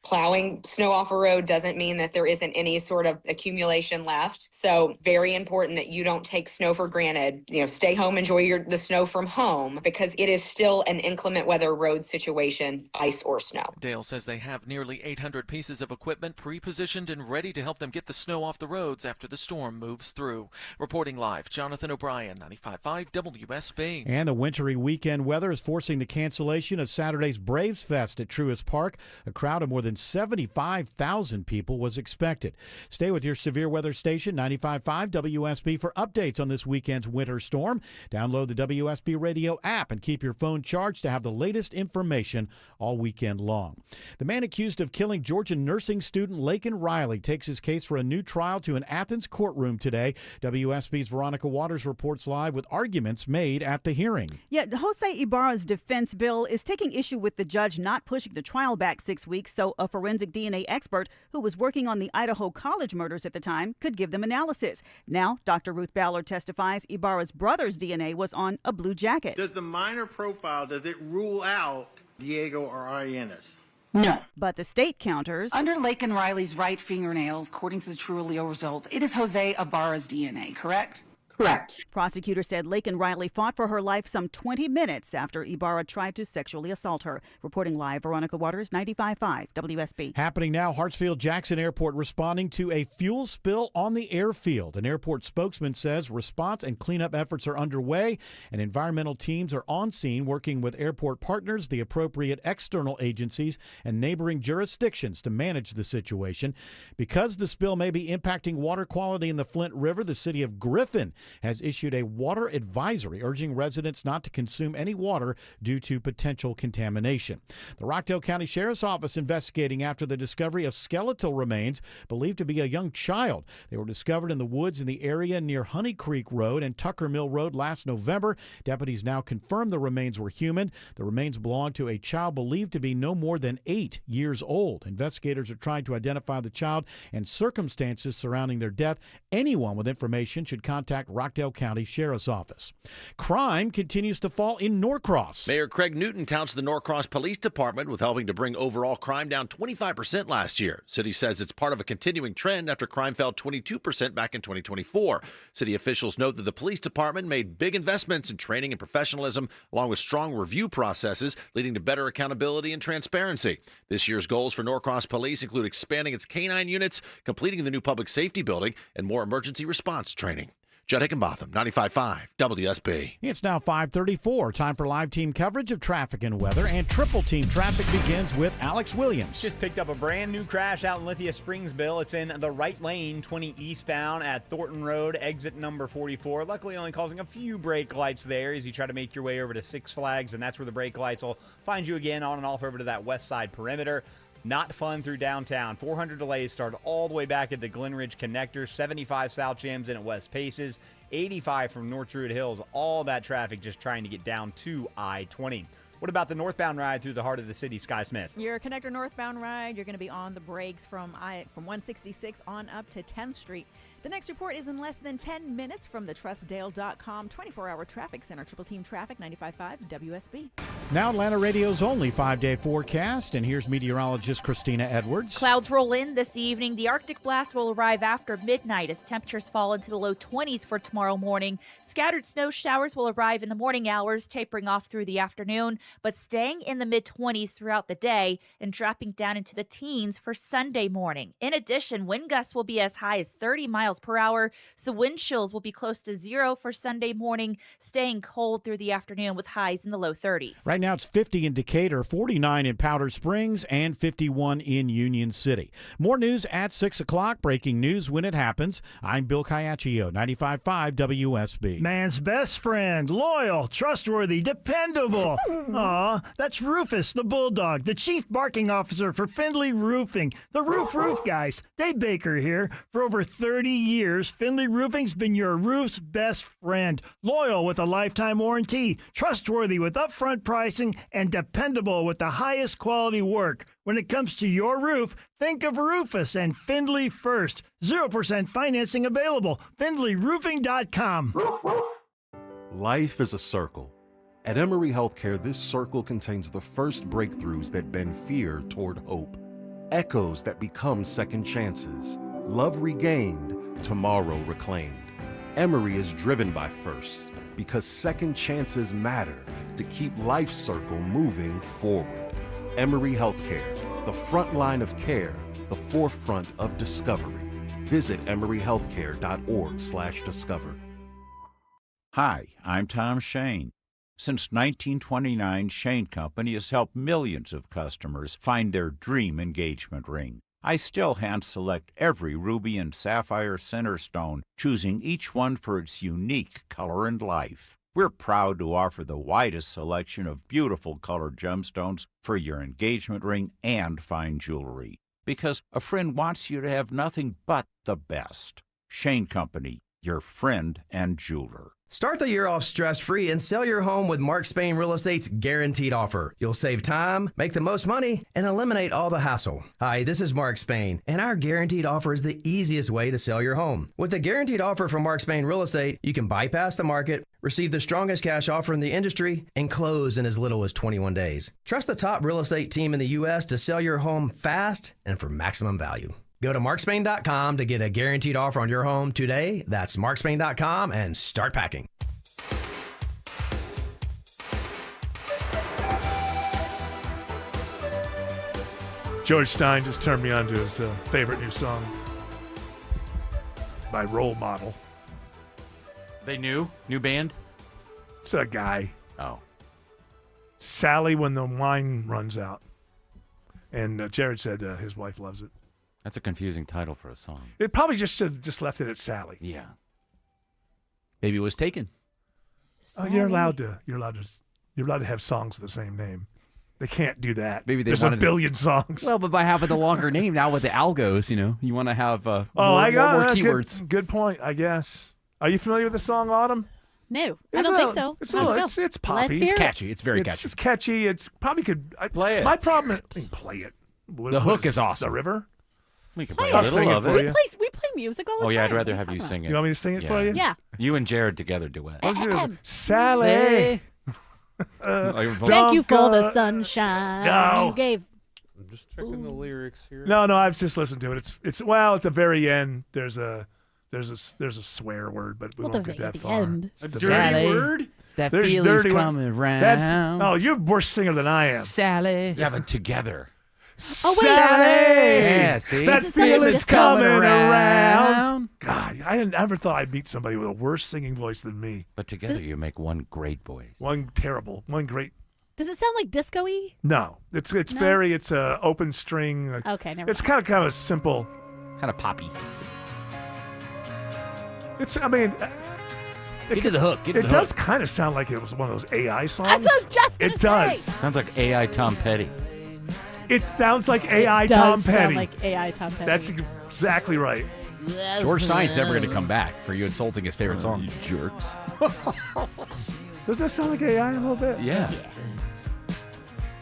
Plowing snow off a road doesn't mean that there isn't any sort of accumulation left. So very important that you don't take snow for granted. Stay home, enjoy the snow from home, because it is still an inclement weather road situation, ice or snow. Dale says they have nearly 800 pieces of equipment pre-positioned and ready to help them get the snow off the roads after the storm moves through. Reporting live, Jonathan O'Brien, 95.5 WSB. And the wintry weekend weather is forcing the cancellation of Saturday's Braves Fest at Truist Park. A crowd of more than than 75,000 people was expected. Stay with your severe weather station, 95.5 WSB, for updates on this weekend's winter storm. Download the WSB Radio app and keep your phone charged to have the latest information all weekend long. The man accused of killing Georgia nursing student Laken Riley takes his case for a new trial to an Athens courtroom today. WSB's Veronica Waters reports live with arguments made at the hearing. Yeah, Jose Ibarra's defense bill is taking issue with the judge not pushing the trial back 6 weeks so a forensic DNA expert who was working on the Idaho College murders at the time could give them analysis. Now, Dr. Ruth Ballard testifies Ibarra's brother's DNA was on a blue jacket. Does the minor profile, does it rule out Diego or Arianes? No. But the state counters. Under Laken Riley's right fingernails, according to the Trujillo results, it is Jose Ibarra's DNA, correct? Correct. Prosecutors said Laken Riley fought for her life some 20 minutes after Ibarra tried to sexually assault her. Reporting live, Veronica Waters, 95.5 WSB. Happening now, Hartsfield-Jackson Airport responding to a fuel spill on the airfield. An airport spokesman says response and cleanup efforts are underway, and environmental teams are on scene working with airport partners, the appropriate external agencies, and neighboring jurisdictions to manage the situation. Because the spill may be impacting water quality in the Flint River, the city of Griffin has issued a water advisory urging residents not to consume any water due to potential contamination. The Rockdale County Sheriff's Office investigating after the discovery of skeletal remains believed to be a young child. They were discovered in the woods in the area near Honey Creek Road and Tucker Mill Road last November. Deputies now confirm the remains were human. The remains belong to a child believed to be no more than 8 years old. Investigators are trying to identify the child and circumstances surrounding their death. Anyone with information should contact Rockdale County Sheriff's Office. Crime continues to fall in Norcross. Mayor Craig Newton touts the Norcross Police Department with helping to bring overall crime down 25% last year. City says it's part of a continuing trend after crime fell 22% back in 2024. City officials note that the police department made big investments in training and professionalism, along with strong review processes, leading to better accountability and transparency. This year's goals for Norcross Police include expanding its K-9 units, completing the new public safety building, and more emergency response training. Judd Hickenbotham, 95.5 WSB. It's now 5:34. Time for live team coverage of traffic and weather, and triple team traffic begins with Alex Williams. Just picked up a brand new crash out in Lithia Springs, Bill. It's in the right lane, 20 eastbound at Thornton Road, exit number 44. Luckily only causing a few brake lights there as you try to make your way over to Six Flags, and that's where the brake lights will find you again on and off over to that west side perimeter. Not fun through downtown. 400 delays started all the way back at the Glen Ridge Connector. 75 south jams in at West Paces. 85 from North Druid Hills. All that traffic just trying to get down to I-20. What about the northbound ride through the heart of the city, Sky Smith? Your connector northbound ride, you're going to be on the brakes from 166 on up to 10th Street. The next report is in less than 10 minutes from the TrustDale.com 24-hour traffic center. Triple team traffic, 95.5 WSB. Now Atlanta Radio's only 5-day forecast, and here's meteorologist Christina Edwards. Clouds roll in this evening. The Arctic blast will arrive after midnight as temperatures fall into the low 20s for tomorrow morning. Scattered snow showers will arrive in the morning hours, tapering off through the afternoon, but staying in the mid-20s throughout the day and dropping down into the teens for Sunday morning. In addition, wind gusts will be as high as 30 miles per hour, so wind chills will be close to 0 for Sunday morning, staying cold through the afternoon with highs in the low 30s. Right now it's 50 in Decatur, 49 in Powder Springs, and 51 in Union City. More news at 6 o'clock. Breaking news when it happens. I'm Bill Caiaccio, 95.5 WSB. Man's best friend, loyal, trustworthy, dependable. Aw, that's Rufus, the bulldog, the chief barking officer for Findlay Roofing. The Roof guys. Dave Baker here. For over 30 years, Findlay Roofing's been your roof's best friend. Loyal with a lifetime warranty, trustworthy with upfront pricing, and dependable with the highest quality work. When it comes to your roof, think of Rufus and Findlay first. 0% financing available. FindlayRoofing.com. Life is a circle. At Emory Healthcare, this circle contains the first breakthroughs that bend fear toward hope. Echoes that become second chances. Love regained, tomorrow reclaimed. Emory is driven by firsts because second chances matter to keep life's circle moving forward. Emory Healthcare, the front line of care, the forefront of discovery. Visit emoryhealthcare.org/discover. Hi, I'm Tom Shane. Since 1929, Shane Company has helped millions of customers find their dream engagement ring. I still hand-select every ruby and sapphire center stone, choosing each one for its unique color and life. We're proud to offer the widest selection of beautiful colored gemstones for your engagement ring and fine jewelry. Because a friend wants you to have nothing but the best. Shane Company, your friend and jeweler. Start the year off stress-free and sell your home with Mark Spain Real Estate's Guaranteed Offer. You'll save time, make the most money, and eliminate all the hassle. Hi, this is Mark Spain, and our Guaranteed Offer is the easiest way to sell your home. With the Guaranteed Offer from Mark Spain Real Estate, you can bypass the market, receive the strongest cash offer in the industry, and close in as little as 21 days. Trust the top real estate team in the U.S. to sell your home fast and for maximum value. Go to markspain.com to get a guaranteed offer on your home today. That's markspain.com and start packing. George Stein just turned me on to his favorite new song by Role Model. They new band? It's a guy. Oh. Sally When the Wine Runs Out. And Jared said his wife loves it. That's a confusing title for a song. It probably just should have just left it at Sally. Yeah. Maybe it was taken. Oh, you're allowed to have songs with the same name. They can't do that. Maybe There's a billion songs. Well, but by having the longer name now with the algos, you want to have more keywords. Good point, I guess. Are you familiar with the song Autumn? No, I don't think so. It's poppy. It's catchy. It's very catchy. It's catchy. It's probably could play it. My problem is play it. The hook is awesome. The river. We can play I'll a little sing it of for it. you. We play music all the time. Oh yeah, I'd rather have you sing it. You want me to sing it for you? Yeah. You and Jared together duet. Sally. Thank you for the sunshine. No. You gave. I'm just checking the lyrics here. No, I've just listened to it. It's at the very end there's a swear word, but we won't get that far. End. A dirty Sally, word? That There's feeling's dirty coming word. round. You're a worse singer than I am. Sally. Yeah, but together. Oh, wait. Sally! Yeah, see? That This is something feeling's just coming coming around. God, I never thought I'd meet somebody with a worse singing voice than me. But together you make one great voice. One terrible, one great. Does it sound like disco-y? No, it's a open string. Okay, never It's kind of a simple. Kind of poppy. Get to the hook. It does kind of sound like it was one of those AI songs. That's what I was just gonna It does. say. Sounds like AI Tom Petty. It sounds like AI It does Tom sound Petty. like AI Tom Petty. That's exactly right. George Stein's never going to come back for you insulting his favorite song. You jerks. Does that sound like AI a little bit? Yeah.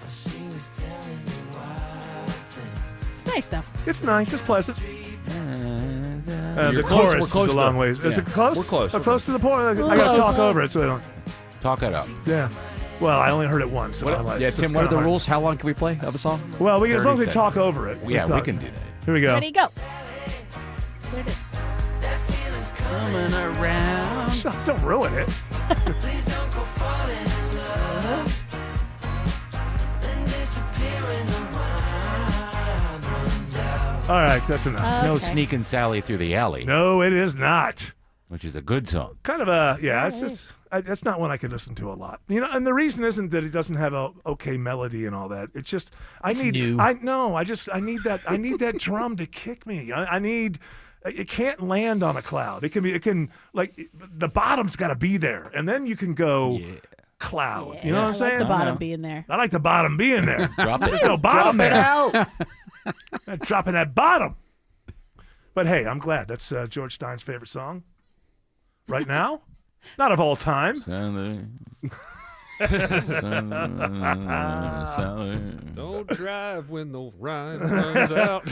It's nice though. It's nice. It's pleasant. You're the close. chorus We're close, is a long though. ways. Is Yeah. it close? We're close. We're We're close to the point. I got to talk over it so I don't. Talk it up. Yeah. Well, I only heard it once. So Tim, what are the rules? How long can we play of a song? Well, as long as we 30 talk over it. Yeah, we can do that. Here we go. Ready, go. Coming around. Don't ruin it. All right, that's enough. There's no sneaking Sally through the alley. No, it is not. Which is a good song. Kind of a It's just that's not one I can listen to a lot. And the reason isn't that it doesn't have a okay melody and all that. It's just I need that drum to kick me. I need. It can't land on a cloud. It can the bottom's got to be there, and then you can go cloud. Yeah, you know what I'm saying? The bottom being there. I like the bottom being there. Drop it. There's no bottom there. Out. Not dropping that bottom. But hey, I'm glad that's George Stein's favorite song. Right now, not of all time. Sally. Don't drive when the wine runs out.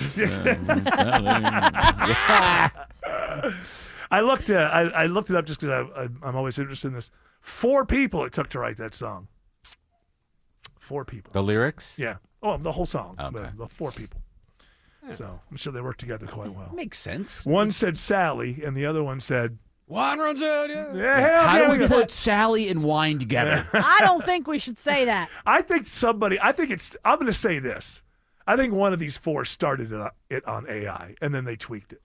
I looked it up just because I'm always interested in this. 4 people it took to write that song. 4 people. The lyrics? Yeah. Oh, the whole song. Okay. The 4 people. So I'm sure they work together quite well. Makes sense. One said Sally, and the other one said wine runs out. Yeah. How do we put Sally and wine together? I don't think we should say that. I'm going to say this. I think one of these 4 started it on AI, and then they tweaked it.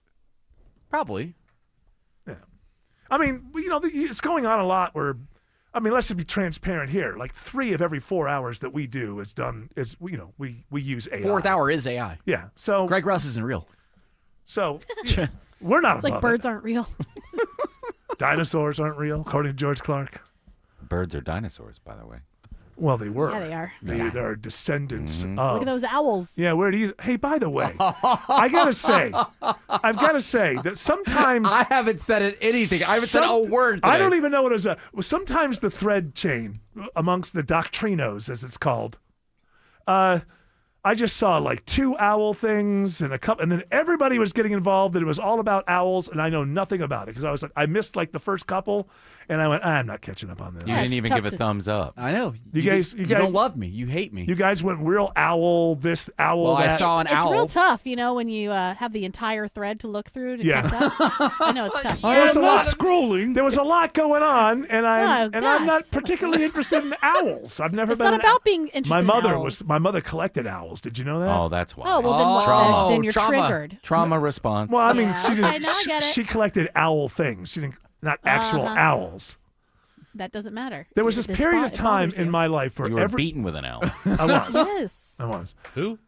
Probably. Yeah. I mean, it's going on a lot where I mean, let's just be transparent here. Like 3 of every 4 hours that we do is done is we use AI. 4th hour is AI. Yeah. So Greg Russ isn't real. So we're not It's like above birds it. aren't real. Dinosaurs aren't real, according to George Clark. Birds are dinosaurs, by the way. Well, they were. Yeah, they are. They're descendants of. Look at those owls. Yeah, where do you? Hey, by the way, I've got to say that sometimes I haven't said anything. I haven't said a word today. I don't even know what it is. Well, sometimes the thread chain amongst the doctrinos, as it's called, I just saw like 2 owl things and a couple, and then everybody was getting involved, and it was all about owls, and I know nothing about it because I missed like the first couple, and I went, I'm not catching up on this. You didn't even give a thumbs up. I know. You guys don't love me. You hate me. You guys went real owl this, owl Well, that. I saw an It's owl. real tough, when you have the entire thread to look through to Yeah. catch up. I know it's tough. Scrolling. There was a lot going on, and I'm gosh, not particularly interested in owls. I've never It's been not about being interested My in mother owls. my mother collected owls. Did you know that? Oh, that's why. Oh, well, then you're triggered. Trauma response. Well, I mean, Yeah. she didn't. Okay, now I get it. She collected owl things. She didn't, not actual Uh-huh. owls. That doesn't matter. There was this period of time in my life where You were beaten with an owl. I was. Yes. I was. Who?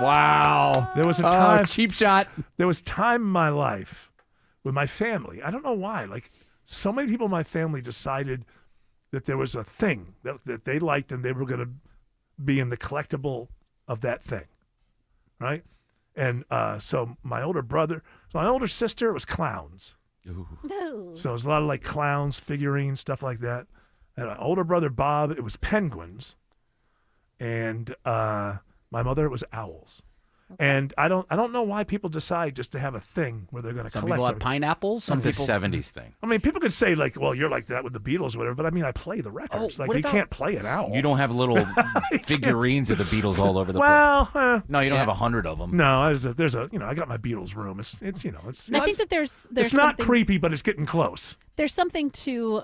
Wow. There was a time. Cheap shot. There was time in my life with my family. I don't know why. Like so many people in my family decided that there was a thing that they liked, and they were going to be in the collectible of that thing, right? And so my older sister was clowns. No. So it was a lot of like clowns, figurines, stuff like that. And my older brother Bob, it was penguins, and my mother, it was owls. And I don't know why people decide just to have a thing where they're going to Some collect people have them. pineapples. Some That's people. a 70s thing. I mean, people could say like, well, you're like that with the Beatles or whatever, but I mean, I play the records. Oh, like what you about- can't play an owl. You don't have little figurines of the Beatles all over the Well, place. No, you don't yeah. have 100 of them. no, there's a I got my Beatles room. It's I think that there's it's not something, creepy, but it's getting close. There's something to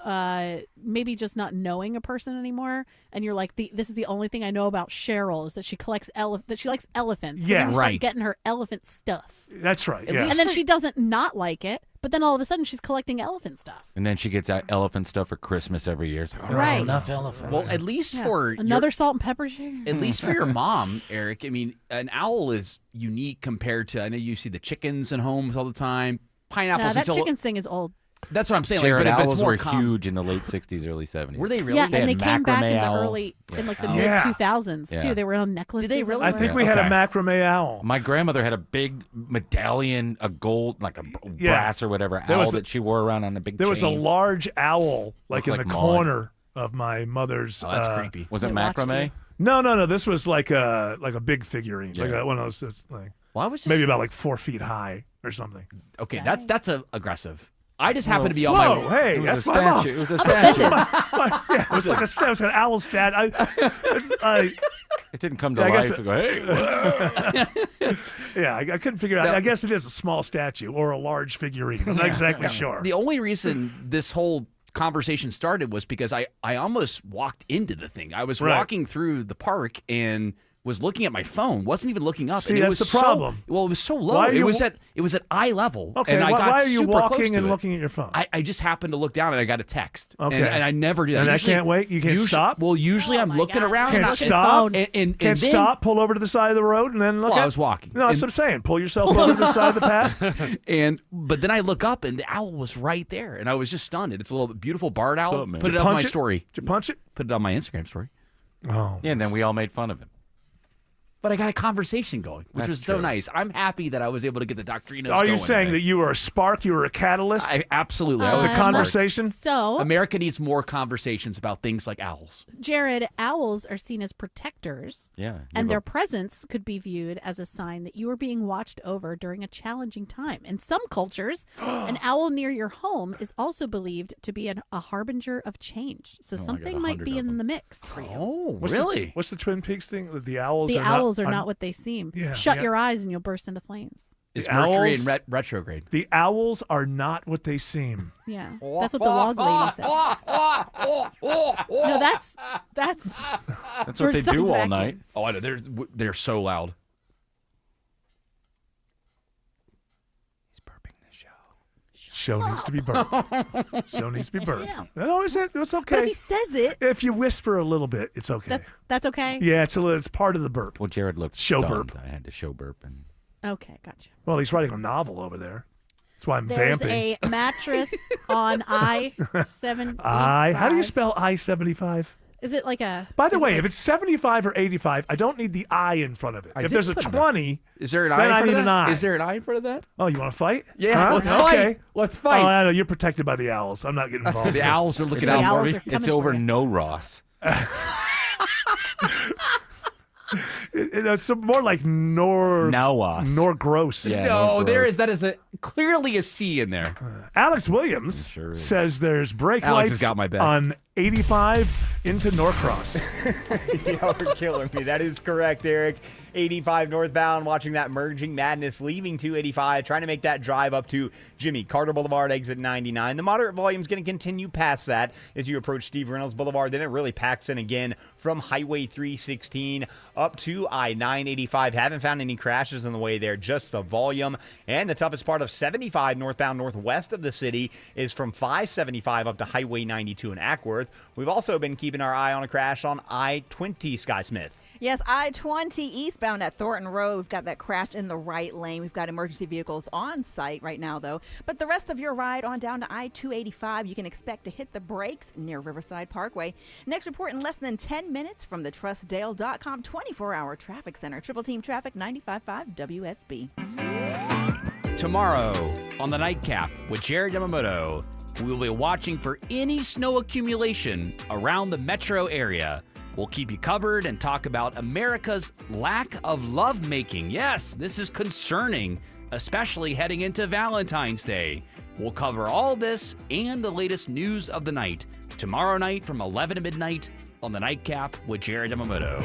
maybe just not knowing a person anymore, and you're like, this is the only thing I know about Cheryl is that she collects that she likes elephants. So Yeah, then you start right. getting her elephant stuff, That's right. At Yeah. least- and then she doesn't not like it, but then all of a sudden she's collecting elephant stuff. And then she gets elephant stuff for Christmas every year. It's like, oh, Right. enough elephant. Well, at least Yeah. for Another salt and pepper shake. At least for your mom, Eric. I mean, an owl is unique compared to. I know you see the chickens in homes all the time. Pineapples. that until, chickens thing is old. That's what I'm saying. Jared, like, but owls it's more were common. huge in the late 60s, early 70s. Were they really? Yeah, They and they had came back in macrame the owl. early, in like the mid Yeah. 2000s Yeah. too. They were on necklaces. Did they really? I think Yeah. we had a Okay. macrame owl. My grandmother had a big medallion, a gold, like a Yeah. brass or whatever There owl was a- that she wore around on a big There was a chain. large owl like Looked in like the mine. corner of my mother's. Oh, that's creepy. Was it They watched macrame? you. No. This was like a big figurine, like Yeah. one of those. It's like Well, I was just, maybe about like 4 feet high or something. okay. That's aggressive. I just happen to be on Whoa, my. hey, It was that's a my mom. statue. It was a It's statue. yeah, it was like a statue. It was an owl stat. It didn't come to Yeah, I guess life and go, hey. Yeah, I couldn't figure out. I guess it is a small statue or a large figurine. I'm not exactly sure. The only reason this whole conversation started was because I almost walked into the thing. I was Right. walking through the park and was looking at my phone, wasn't even looking up. See, and it that's was the problem. Well, it was so low. Why are It you- was at eye level. Okay, and I got why are you super close walking to and it. looking at your phone? I just happened to look down and I got a text. Okay. And I never do that. And I Usually- can't wait? You can't usually- stop? Well, usually I'm my looking God. around. Can't and I- stop? And Can't then- stop. Pull over to the side of the road and then look. Well, at I was walking. No, that's And- what I'm saying. Pull yourself over to the side of the path. But then I look up and the owl was right there, and I was just stunned. It's a little beautiful barred owl. up, man? Put Did it you up my punch it? story. Did you punch it? Put it on my Instagram story. Oh. Yeah, and then we all made fun of him. But I got a conversation going, which That's was so true. nice. I'm happy that I was able to get the Doctrinos Are you going saying that today. you were a spark? You were a catalyst? Absolutely. I of was the smart. conversation? So, America needs more conversations about things like owls. Jared, owls are seen as protectors. Yeah. you And have their a- presence could be viewed as a sign that you are being watched over during a challenging time. In some cultures, an owl near your home is also believed to be a harbinger of change. So I got something 100 might be of in them. the mix for you. Oh, What's really? What's the Twin Peaks thing? The owls The are owls not, are not what they seem. Yeah, Shut yeah. your eyes and you'll burst into flames. It's The Mercury owls- in retrograde. The owls are not what they seem. Yeah, that's what the log lady said. No, that's That's George what they do Stein's all vacuum. night. Oh, I know. They're so loud. He's burping the show. Show needs to be burnt. Show needs to be burnt. No, it's okay. But if he says it, If you whisper a little bit, it's okay. that's okay. Yeah, it's part of the burp. Well, Jared looked Show stunned. burp. I had to show burp. And Okay, gotcha. Well, he's writing a novel over there. That's why I'm There's vamping. a mattress on I-75. How do you spell I-75? Is it like a? By the way, if it's 75 or 85, I don't need the I in front of it. I If did there's a put an 20, is there an then I in I front need of an that? I. Is there an I in front of that? Oh, you want to fight? Yeah, Huh? let's Okay. fight. Let's fight. Oh, I know. You're protected by the owls. I'm not getting involved. The owls are looking The out owls for are me. coming It's for over you. no Ross. It's more like Nawas. gross. Yeah, No, there gross. is. That is clearly a C in there. Alex Williams Sure is. says there's brake Alex lights has got my back. on 85 into Norcross. Y'all are killing me. That is correct, Eric. 85 northbound, watching that merging madness, leaving 285, trying to make that drive up to Jimmy Carter Boulevard, exit 99. The moderate volume is going to continue past that as you approach Steve Reynolds Boulevard. Then it really packs in again from Highway 316 up to I-985. Haven't found any crashes on the way there, just the volume. And the toughest part of 75 northbound northwest of the city is from 575 up to Highway 92 in Ackworth. We've also been keeping our eye on a crash on I-20, Sky Smith. Yes, I-20 eastbound at Thornton Road. We've got that crash in the right lane. We've got emergency vehicles on site right now, though. But the rest of your ride on down to I-285, you can expect to hit the brakes near Riverside Parkway. Next report in less than 10 minutes from the TrustDale.com 24-hour traffic center. Triple Team Traffic 95.5 WSB. Tomorrow on the Nightcap with Jared Yamamoto, we will be watching for any snow accumulation around the metro area. We'll keep you covered and talk about America's lack of lovemaking. Yes, this is concerning, especially heading into Valentine's Day. We'll cover all this and the latest news of the night tomorrow night from 11 to midnight on the Nightcap with Jared Yamamoto.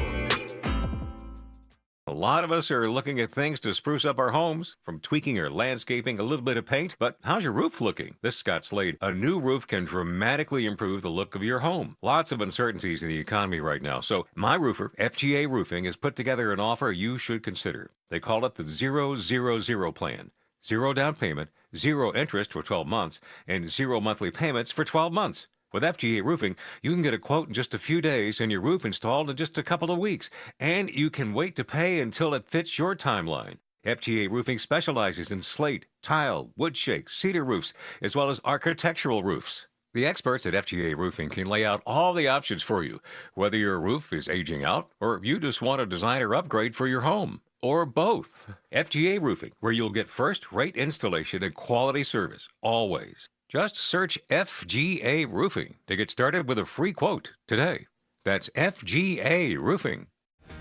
A lot of us are looking at things to spruce up our homes, from tweaking or landscaping, a little bit of paint. But how's your roof looking? This is Scott Slade. A new roof can dramatically improve the look of your home. Lots of uncertainties in the economy right now. So my roofer, FGA Roofing, has put together an offer you should consider. They call it the 000 plan. 0 down payment, 0 interest for 12 months, and 0 monthly payments for 12 months. With FGA Roofing, you can get a quote in just a few days and your roof installed in just a couple of weeks. And you can wait to pay until it fits your timeline. FGA Roofing specializes in slate, tile, wood shake, cedar roofs, as well as architectural roofs. The experts at FGA Roofing can lay out all the options for you, whether your roof is aging out or you just want a designer upgrade for your home. Or both. FGA Roofing, where you'll get first-rate installation and quality service, always. Just search FGA Roofing to get started with a free quote today. That's FGA Roofing.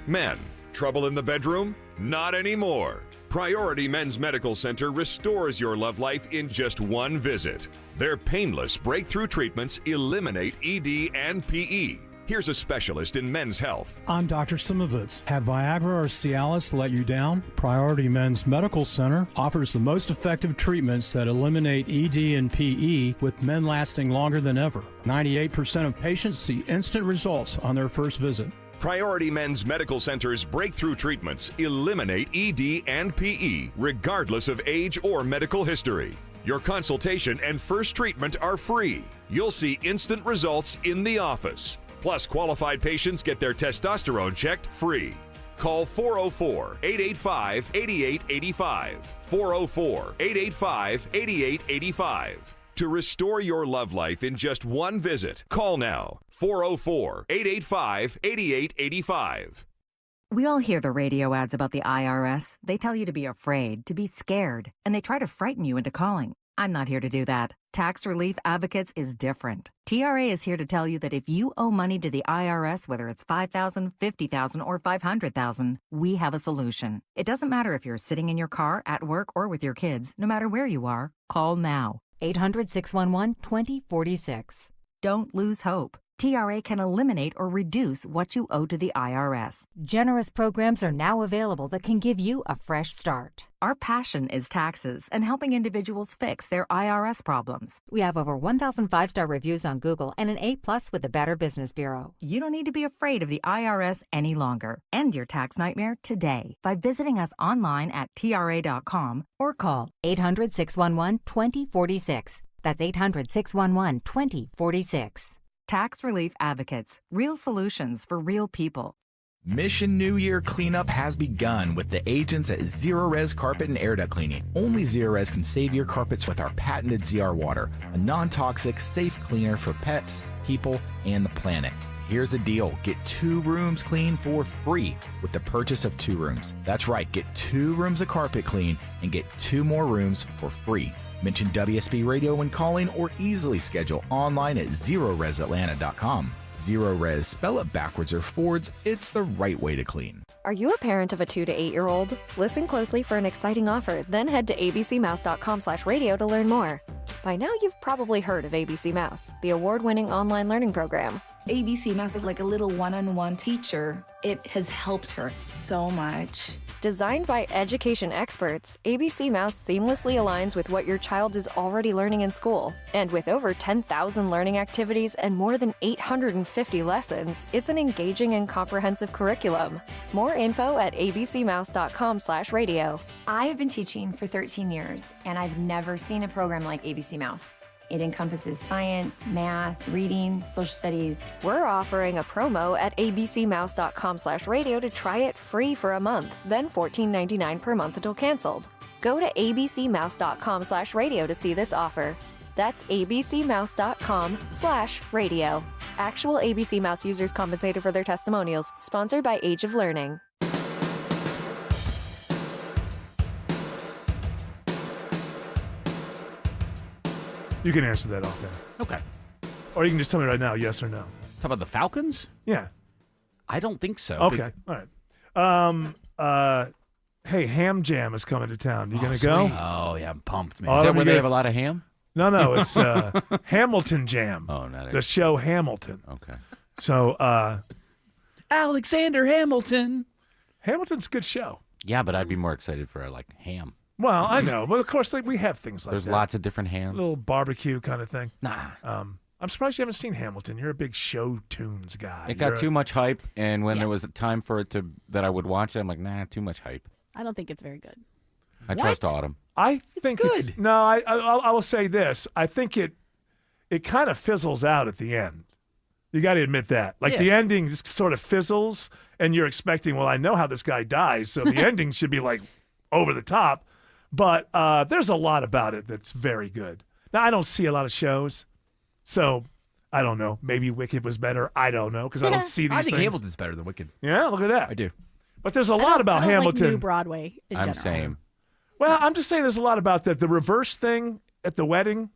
Men, trouble in the bedroom? Not anymore. Priority Men's Medical Center restores your love life in just one visit. Their painless breakthrough treatments eliminate ED and PE. Here's a specialist in men's health. I'm Dr. Simovitz. Have Viagra or Cialis let you down? Priority Men's Medical Center offers the most effective treatments that eliminate ED and PE, with men lasting longer than ever. 98% of patients see instant results on their first visit. Priority Men's Medical Center's breakthrough treatments eliminate ED and PE, regardless of age or medical history. Your consultation and first treatment are free. You'll see instant results in the office. Plus, qualified patients get their testosterone checked free. Call 404-885-8885. 404-885-8885. To restore your love life in just one visit, call now. 404-885-8885. We all hear the radio ads about the IRS. They tell you to be afraid, to be scared, and they try to frighten you into calling. I'm not here to do that. Tax Relief Advocates is different. TRA is here to tell you that if you owe money to the IRS, whether it's $5,000, $50,000, or $500,000, we have a solution. It doesn't matter if you're sitting in your car, at work, or with your kids. No matter where you are, call now. 800-611-2046. Don't lose hope. TRA can eliminate or reduce what you owe to the IRS. Generous programs are now available that can give you a fresh start. Our passion is taxes and helping individuals fix their IRS problems. We have over 1,000 5-star reviews on Google and an A+ with the Better Business Bureau. You don't need to be afraid of the IRS any longer. End your tax nightmare today by visiting us online at TRA.com or call 800-611-2046. That's 800-611-2046. Tax Relief Advocates. Real solutions for real people. Mission New Year cleanup has begun with the agents at Zero Res Carpet and Air Duct Cleaning. Only Zero Res can save your carpets with our patented ZR Water, a non-toxic, safe cleaner for pets, people, and the planet. Here's the deal. Get 2 rooms clean for free with the purchase of 2 rooms. That's right. Get 2 rooms of carpet clean and get 2 more rooms for free. Mention WSB Radio when calling or easily schedule online at ZeroResAtlanta.com. Zero Res, spell it backwards or forwards, it's the right way to clean. Are you a parent of a 2 to 8-year-old? Listen closely for an exciting offer, then head to abcmouse.com/radio to learn more. By now, you've probably heard of ABC Mouse, the award-winning online learning program. ABC Mouse is like a little one-on-one teacher. It has helped her so much. Designed by education experts, ABC Mouse seamlessly aligns with what your child is already learning in school. And with over 10,000 learning activities and more than 850 lessons, it's an engaging and comprehensive curriculum. More info at abcmouse.com/radio. I have been teaching for 13 years, and I've never seen a program like ABC Mouse. It encompasses science, math, reading, social studies. We're offering a promo at abcmouse.com/radio to try it free for a month, then $14.99 per month until canceled. Go to abcmouse.com/radio to see this offer. That's abcmouse.com/radio. Actual ABC Mouse users compensated for their testimonials. Sponsored by Age of Learning. You can answer that off there. Okay. Or you can just tell me right now, yes or no. Talk about the Falcons? Yeah. I don't think so. Okay. All right. Hey, Ham Jam is coming to town. You going to go? Oh, yeah, I'm pumped, man. Is that where they have a lot of ham? No, it's Hamilton Jam. Oh, not the show Hamilton. Okay. So, Alexander Hamilton. Hamilton's a good show. Yeah, but I'd be more excited for like ham. Well, I know, but of course, we have things like There's that. lots of different hams. A little barbecue kind of thing. Nah. I'm surprised you haven't seen Hamilton. You're a big show tunes guy. It got too much hype, and when there was a time for it that I would watch it, I'm like, nah, too much hype. I don't think it's very good. I trust Autumn. I think it's good. No, I will say this. I think it kind of fizzles out at the end. You got to admit that. Like the ending just sort of fizzles, and you're expecting, well, I know how this guy dies, so the ending should be like over the top. But there's a lot about it that's very good. Now, I don't see a lot of shows, so I don't know. Maybe Wicked was better. I don't know because I don't see these I think things. Hamilton's better than Wicked. Yeah, look at that. I do. But there's a lot about I don't Hamilton. Like new Broadway in I'm general. same. Well, I'm just saying there's a lot about that. The reverse thing at the wedding,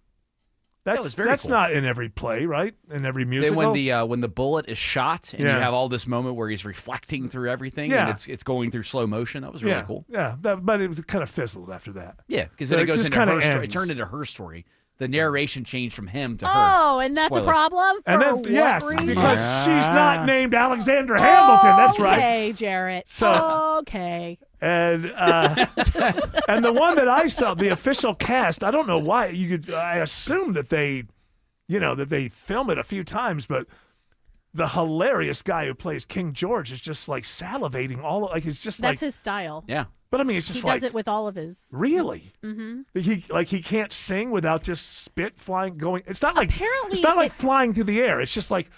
was very that's cool. not in every play, right? In every musical. When the bullet is shot and you have all this moment where he's reflecting through everything and it's going through slow motion. That was really cool. Yeah, but it kind of fizzled after that. Yeah, because then it goes just into kinda her story. It ends. turned into her story. The narration changed from him to her. Oh, and that's Spoiler. a problem for And then, what yes, reason? because she's not named Alexander Hamilton. That's right. Okay, Jarrett. So- okay. And and the one that I saw, the official cast, I don't know why. I assume that they film it a few times, but the hilarious guy who plays King George is just like salivating it's just That's like his style. Yeah. But I mean, it's just He like does it with all of his. really. Mm-hmm. He can't sing without just spit flying going. It's not like Apparently it's not like flying through the air. It's just like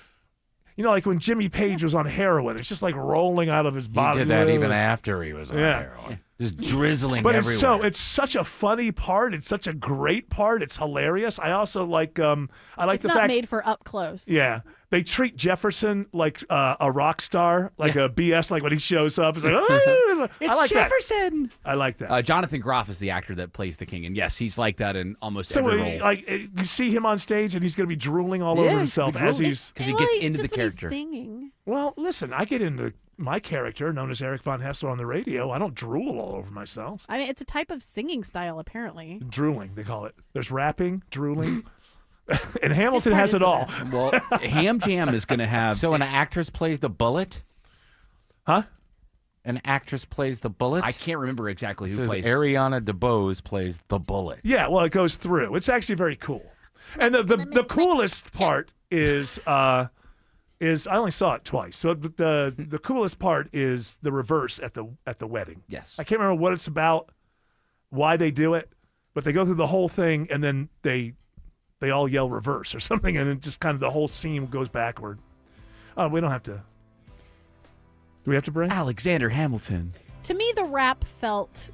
like when Jimmy Page was on heroin. It's just like rolling out of his He body. did that even after he was on Yeah. heroin. Just drizzling But everywhere. it's such a funny part. It's such a great part. It's hilarious. I also like I like It's the not fact made for up close. yeah, they treat Jefferson like a rock star, like a BS. Like when he shows up, it's like I like Jefferson. that. I like that. Jonathan Groff is the actor that plays the king, and yes, he's like that in almost So every role. like you see him on stage, and he's going to be drooling all over himself as he's because he gets into the Just when he's character. singing. Well, listen, I get into my character, known as Eric Von Hessler on the radio. I don't drool all over myself. I mean, it's a type of singing style, apparently. Drooling, they call it. There's rapping, drooling. And Hamilton has it all. Well, Ham Jam is going to have. So an actress plays the bullet? Huh? An actress plays the bullet? I can't remember exactly who plays. Ariana DeBose plays the bullet. Yeah, well, it goes through. It's actually very cool. And the coolest part is I only saw it twice. So the coolest part is the reverse at the wedding. Yes. I can't remember what it's about, why they do it, but they go through the whole thing and then they all yell reverse or something, and it just kind of the whole scene goes backward. Oh, we don't have to. Do we have to break? Alexander Hamilton. To me, the rap felt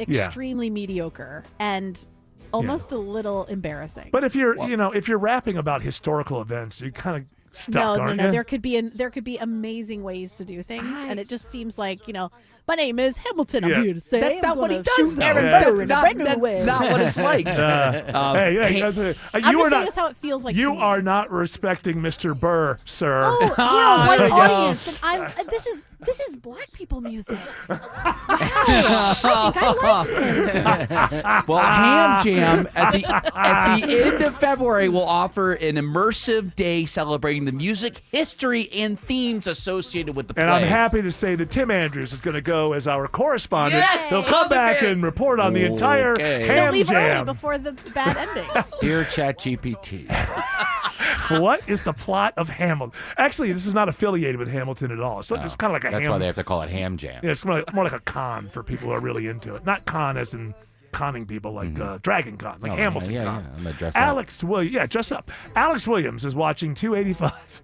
extremely mediocre and almost a little embarrassing. But if you're rapping about historical events, you kind of stuck, aren't No. you? There could be amazing ways to do things, and it just seems like my name is Hamilton. I'm here to say That's not what he does, though. That's not what it's like. Hey, I'm just saying that's how it feels like. You to me. are not respecting Mr. Burr, sir. Oh, you're a white audience, and this is black people music. I think I like this. Well, Ham Jam at the end of February will offer an immersive day celebrating the music, history, and themes associated with the play. And I'm happy to say that Tim Andrews is going to go as our correspondent. Yay! He'll come back and report on the entire Ham He'll leave early Jam. before the bad ending. Dear ChatGPT. What is the plot of Hamilton? Actually, this is not affiliated with Hamilton at all. It's kind of like a That's why they have to call it Ham Jam. Yeah, it's more like a con for people who are really into it. Not con as in conning people like Dragon Con, like Hamilton Con. Yeah, I'm going to dress Alex Williams, dress up. Alex Williams is watching 285.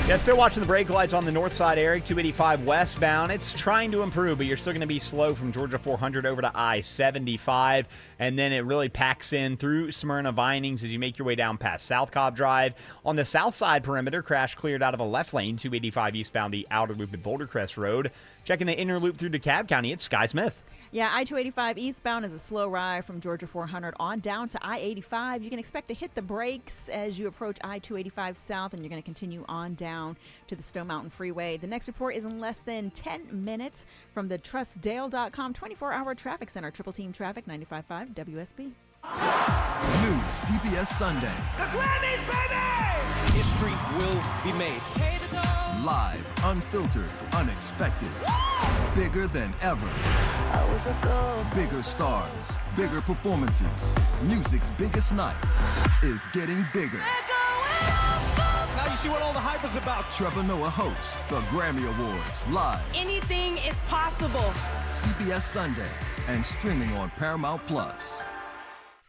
Yeah, still watching the brake lights on the north side, Eric. 285 westbound. It's trying to improve, but you're still going to be slow from Georgia 400 over to I-75. And then it really packs in through Smyrna Vinings as you make your way down past South Cobb Drive. On the south side perimeter, crash cleared out of a left lane, 285 eastbound the outer loop at Boulder Crest Road. Checking the inner loop through DeKalb County, it's Sky Smith. Yeah, I-285 eastbound is a slow ride from Georgia 400 on down to I-85. You can expect to hit the brakes as you approach I-285 south, and you're going to continue on down to the Stone Mountain Freeway. The next report is in less than 10 minutes from the TrustDale.com 24-hour traffic center. Triple Team Traffic, 95.5 WSB. New CBS Sunday. The Grammys, baby! History will be made. Live, unfiltered, unexpected. Bigger than ever. I was a ghost. Bigger stars, bigger performances. Music's biggest night is getting bigger. Now you see what all the hype is about. Trevor Noah hosts the Grammy Awards live. Anything is possible. CBS Sunday and streaming on Paramount Plus.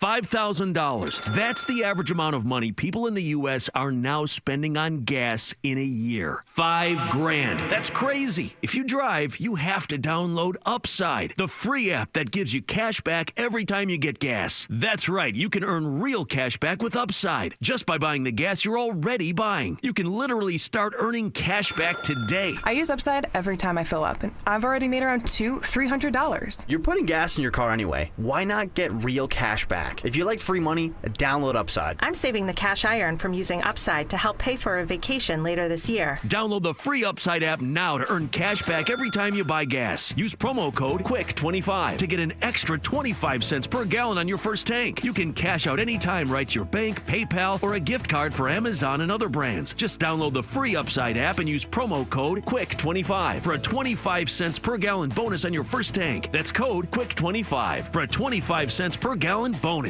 $5,000. That's the average amount of money people in the U.S. are now spending on gas in a year. $5,000. That's crazy. If you drive, you have to download Upside, the free app that gives you cash back every time you get gas. That's right. You can earn real cash back with Upside just by buying the gas you're already buying. You can literally start earning cash back today. I use Upside every time I fill up, and I've already made around $300. You're putting gas in your car anyway. Why not get real cash back? If you like free money, download Upside. I'm saving the cash I earn from using Upside to help pay for a vacation later this year. Download the free Upside app now to earn cash back every time you buy gas. Use promo code QUICK25 to get an extra 25 cents per gallon on your first tank. You can cash out anytime right to your bank, PayPal, or a gift card for Amazon and other brands. Just download the free Upside app and use promo code QUICK25 for a 25 cents per gallon bonus on your first tank. That's code QUICK25 for a 25 cents per gallon bonus.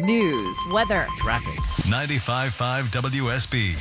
News, weather, traffic. 95.5 WSB,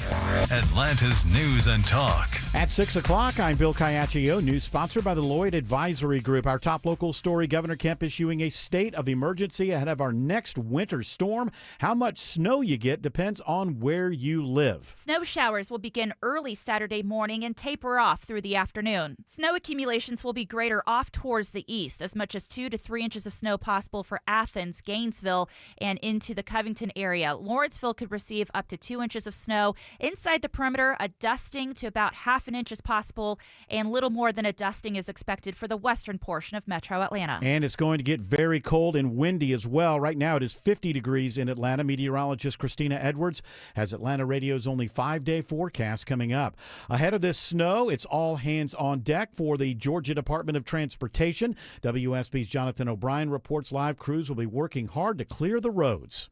Atlanta's News and Talk. At 6 o'clock, I'm Bill Caiaccio. News sponsored by the Lloyd Advisory Group. Our top local story, Governor Kemp issuing a state of emergency ahead of our next winter storm. How much snow you get depends on where you live. Snow showers will begin early Saturday morning and taper off through the afternoon. Snow accumulations will be greater off towards the east, as much as 2 to 3 inches of snow possible for Athens, Gainesville, and into the Covington area. Lawrenceville could receive up to 2 inches of snow. Inside the perimeter, a dusting to about half an inch is possible, and little more than a dusting is expected for the western portion of metro Atlanta. And it's going to get very cold and windy as well. Right now it is 50 degrees in Atlanta. Meteorologist Christina Edwards has Atlanta Radio's only 5-day forecast coming up. Ahead of this snow, it's all hands on deck for the Georgia Department of Transportation. WSB's Jonathan O'Brien reports live crews will be working hard to clear the roads.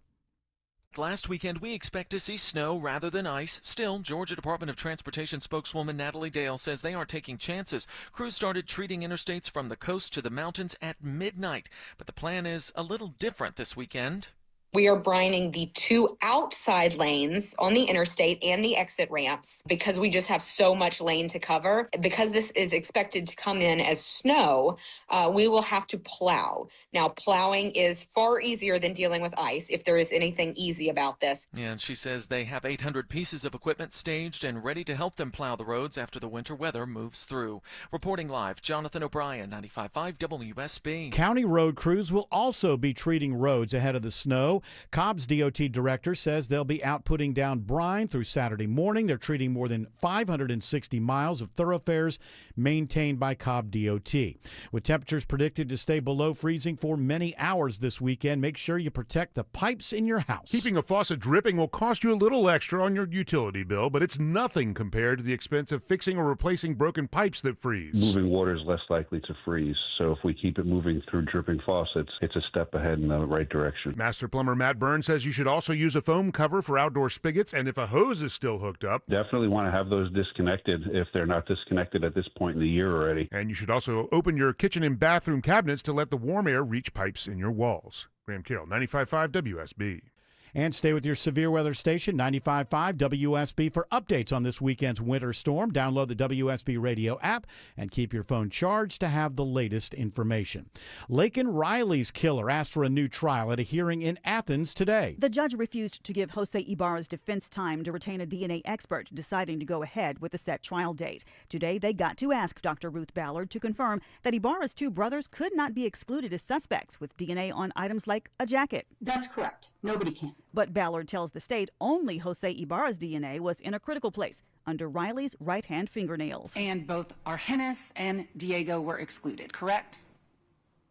Last weekend, we expect to see snow rather than ice. Still, Georgia Department of Transportation spokeswoman Natalie Dale says they aren't taking chances. Crews started treating interstates from the coast to the mountains at midnight, but the plan is a little different this weekend. We are brining the 2 outside lanes on the interstate and the exit ramps because we just have so much lane to cover. Because this is expected to come in as snow, we will have to plow. Now, plowing is far easier than dealing with ice, if there is anything easy about this. And she says they have 800 pieces of equipment staged and ready to help them plow the roads after the winter weather moves through. Reporting live, Jonathan O'Brien, 95.5 WSB. County road crews will also be treating roads ahead of the snow. Cobb's DOT director says they'll be out putting down brine through Saturday morning. They're treating more than 560 miles of thoroughfares maintained by Cobb DOT. With temperatures predicted to stay below freezing for many hours this weekend, make sure you protect the pipes in your house. Keeping a faucet dripping will cost you a little extra on your utility bill, but it's nothing compared to the expense of fixing or replacing broken pipes that freeze. Moving water is less likely to freeze, so if we keep it moving through dripping faucets, it's a step ahead in the right direction. Master plumber Matt Burns says you should also use a foam cover for outdoor spigots, and if a hose is still hooked up, definitely want to have those disconnected if they're not disconnected at this point in the year already. And you should also open your kitchen and bathroom cabinets to let the warm air reach pipes in your walls. Graham Carroll, 95.5 WSB. And stay with your severe weather station, 95.5 WSB, for updates on this weekend's winter storm. Download the WSB radio app and keep your phone charged to have the latest information. Laken Riley's killer asked for a new trial at a hearing in Athens today. The judge refused to give Jose Ibarra's defense time to retain a DNA expert, deciding to go ahead with a set trial date. Today, they got to ask Dr. Ruth Ballard to confirm that Ibarra's 2 brothers could not be excluded as suspects with DNA on items like a jacket. That's correct. Nobody can. But Ballard tells the state only Jose Ibarra's DNA was in a critical place, under Riley's right-hand fingernails. And both Argenis and Diego were excluded, correct?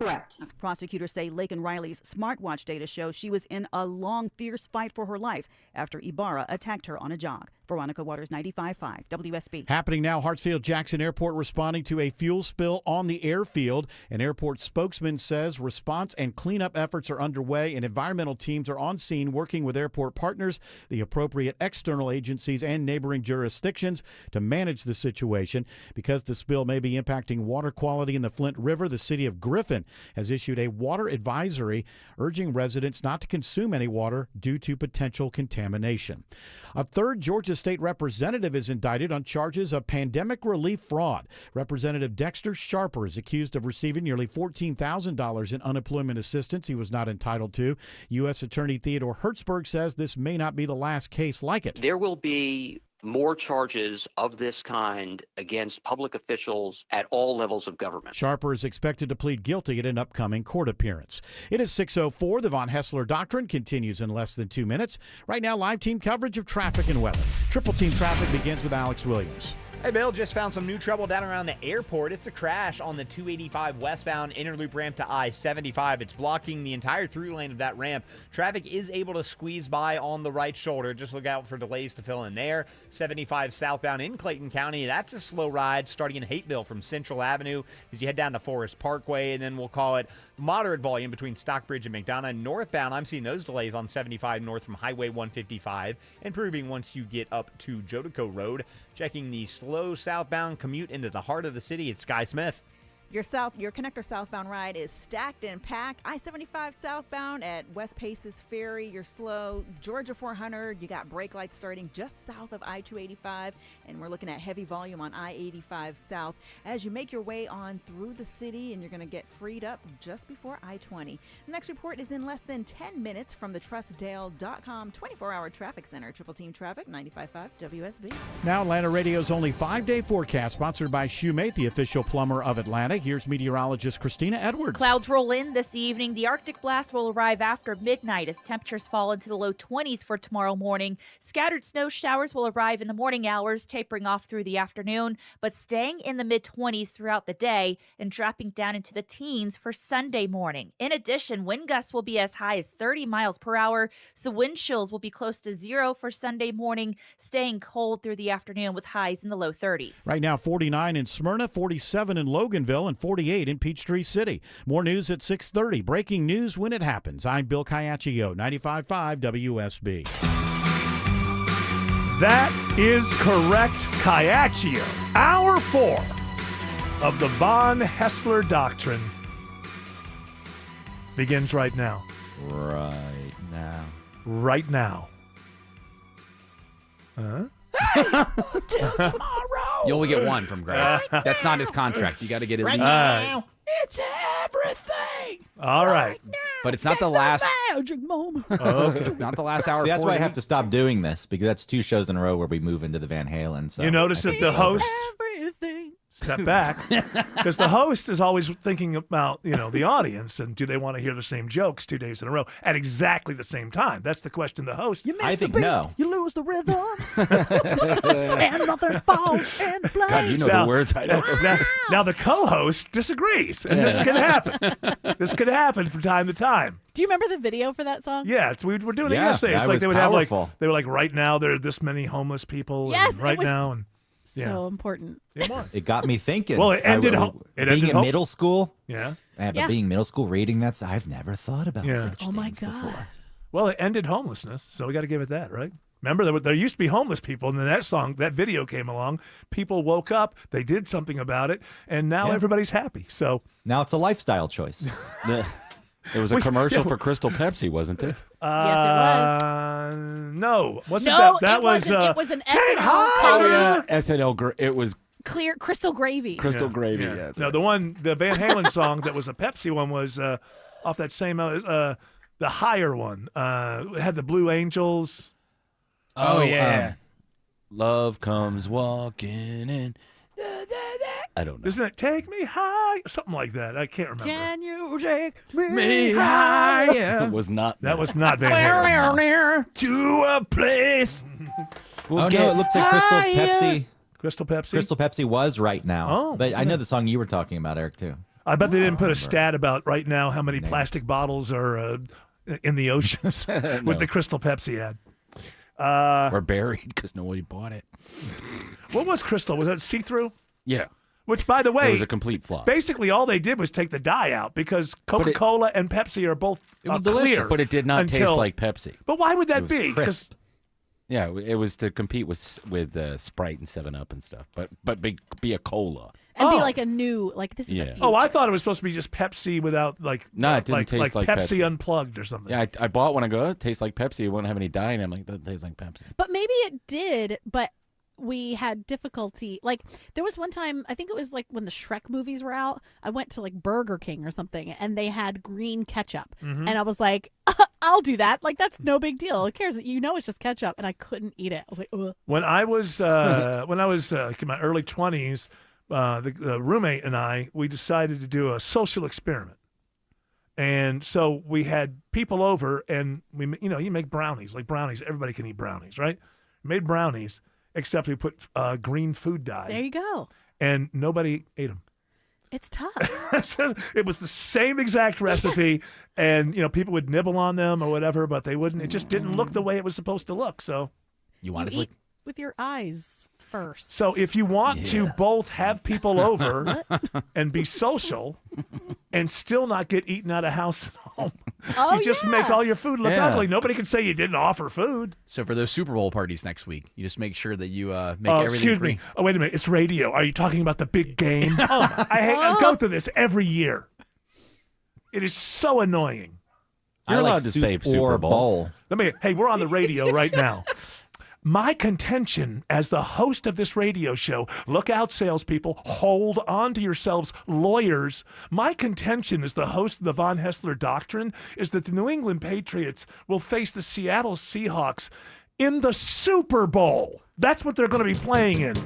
Correct. Prosecutors say Laken Riley's smartwatch data shows she was in a long, fierce fight for her life after Ibarra attacked her on a jog. Veronica Waters, 95.5 WSB. Happening now, Hartsfield-Jackson Airport responding to a fuel spill on the airfield. An airport spokesman says response and cleanup efforts are underway, and environmental teams are on scene working with airport partners, the appropriate external agencies, and neighboring jurisdictions to manage the situation. Because the spill may be impacting water quality in the Flint River, the city of Griffin has issued a water advisory urging residents not to consume any water due to potential contamination. A third Georgia state representative is indicted on charges of pandemic relief fraud. Representative Dexter Sharper is accused of receiving nearly $14,000 in unemployment assistance he was not entitled to. U.S. Attorney Theodore Hertzberg says this may not be the last case like it. There will be more charges of this kind against public officials at all levels of government. Sharper is expected to plead guilty at an upcoming court appearance. It is 6:04. The Von Hessler Doctrine continues in less than 2 minutes. Right now, live team coverage of traffic and weather. Triple Team Traffic begins with Alex Williams. Hey, Bill, just found some new trouble down around the airport. It's a crash on the 285 westbound inner loop ramp to I-75. It's blocking the entire through lane of that ramp. Traffic is able to squeeze by on the right shoulder. Just look out for delays to fill in there. 75 southbound in Clayton County. That's a slow ride starting in Hateville from Central Avenue as you head down to Forest Parkway, and then we'll call it moderate volume between Stockbridge and McDonough. Northbound, I'm seeing those delays on 75 north from Highway 155, improving once you get up to Jodico Road. Checking the slow southbound commute into the heart of the city, it's Sky Smith. Your connector southbound ride is stacked and packed. I-75 southbound at West Paces Ferry, you're slow. Georgia 400, you got brake lights starting just south of I-285, and we're looking at heavy volume on I-85 south as you make your way on through the city, and you're going to get freed up just before I-20. The next report is in less than 10 minutes from the TrustDale.com 24-hour traffic center. Triple Team Traffic, 95.5 WSB. Now Atlanta Radio's only 5-day forecast, sponsored by Shoemate, the official plumber of Atlanta. Here's meteorologist Christina Edwards. Clouds roll in this evening. The Arctic blast will arrive after midnight as temperatures fall into the low 20s for tomorrow morning. Scattered snow showers will arrive in the morning hours, tapering off through the afternoon, but staying in the mid-20s throughout the day and dropping down into the teens for Sunday morning. In addition, wind gusts will be as high as 30 miles per hour, so wind chills will be close to 0 for Sunday morning, staying cold through the afternoon with highs in the low 30s. Right now, 49 in Smyrna, 47 in Loganville, and 48 in Peachtree City. More news at 6:30. Breaking news when it happens. I'm Bill Caiaccio, 95.5 WSB. That is correct, Caiaccio. Hour 4 of the Von Hessler Doctrine begins right now. Right now. Right now. Huh? Till tomorrow. You only get one from Greg. That's not his contract. You got to get at least. It's everything. All right. But it's not the last. Magic moment. Okay. It's not the last hour. See, that's why I 40. have to stop doing this, because that's 2 shows in a row where we move into the Van Halen. So You notice I that think the it's over. host step back, because the host is always thinking about the audience and do they want to hear the same jokes 2 days in a row at exactly the same time. That's the question. The host. I think no. You lose the rhythm. And nothing falls in place. God, you know the words I don't. Now the co-host disagrees, and this can happen. This could happen from time to time. Do you remember the video for that song? Yeah, we were doing it Yeah, yesterday. It's that like was they would powerful. have they were like, right now there are this many homeless people. Yes, and right it was now, and so important. it was. It got me thinking. Well, it ended being ended in middle school. Yeah. But Yeah. being middle school, reading that, I've never thought about Yeah. such Oh my things God. before. Well, it ended homelessness, so we got to give it that, right? Remember, there used to be homeless people, and then that video came along. People woke up, they did something about it, and now Yeah. everybody's happy. So Now it's a lifestyle choice. It was a commercial for Crystal Pepsi, wasn't it? No, wasn't No, that it was? wasn't. It was an Take SNL Higher! SNL. It was clear crystal gravy. Crystal Gravy. Yeah. Yeah. that's No, right. the Van Halen song that was a Pepsi one was off that same the higher one. It had the Blue Angels. Oh yeah. Love comes walking in. I don't know. Isn't it Take Me High? Something like that. I can't remember. Can you take Me higher? It was not. That was not Van Halen. To a place. Oh, no, it looks like Crystal Pepsi. Crystal Pepsi? Crystal Pepsi was Right Now. Oh, But I yeah. know the song you were talking about, Eric, too. I bet they didn't put a stat about right now how many plastic bottles are in the oceans with the Crystal Pepsi ad. Or buried because nobody bought it. What was Crystal? Was that see-through? Yeah. Which, by the way, It was a complete flop. Basically, all they did was take the dye out because Coca-Cola and Pepsi are both clear. But it did not taste like Pepsi. But why would that It was be? 'Cause- crisp. Yeah, it was to compete with Sprite and 7-Up and stuff. But be a cola. And be like a new, like this is the Yeah. future. Oh, I thought it was supposed to be just Pepsi without No, it didn't taste like Pepsi Pepsi. Unplugged or something. Yeah, I bought one. I go, oh, it tastes like Pepsi. It won't have any dye in it. I'm like, that tastes like Pepsi. But maybe it did, but we had difficulty. Like, there was one time, I think it was like when the Shrek movies were out, I went to like Burger King or something, and they had green ketchup. Mhm. And I was like, I'll do that. Like, that's no big deal. Who cares? You know it's just ketchup. And I couldn't eat it. I was like, ugh. When I was like in my early 20s, the roommate and I, we decided to do a social experiment. And so we had people over, and you make brownies. Like brownies, everybody can eat brownies, right? We made brownies, except we put green food dye. There you go. And nobody ate them. It's tough. It was the same exact recipe, and people would nibble on them or whatever, but they wouldn't. It just didn't look the way it was supposed to look. So You want You eat with your eyes first. So if you want to both have people over and be social and still not get eaten out of house and home, you just make all your food look Yeah. ugly. Nobody can say you didn't offer food. So for those Super Bowl parties next week, you just make sure that you make Oh, everything excuse green. me. Oh, wait a minute. It's radio. Are you talking about the big game? I go through this every year. It is so annoying. I like soup or bowl. Hey, we're on the radio right now. My contention as the host of this radio show, look out, salespeople, hold on to yourselves, lawyers. My contention as the host of the Von Hessler Doctrine is that the New England Patriots will face the Seattle Seahawks in the Super Bowl. That's what they're going to be playing in.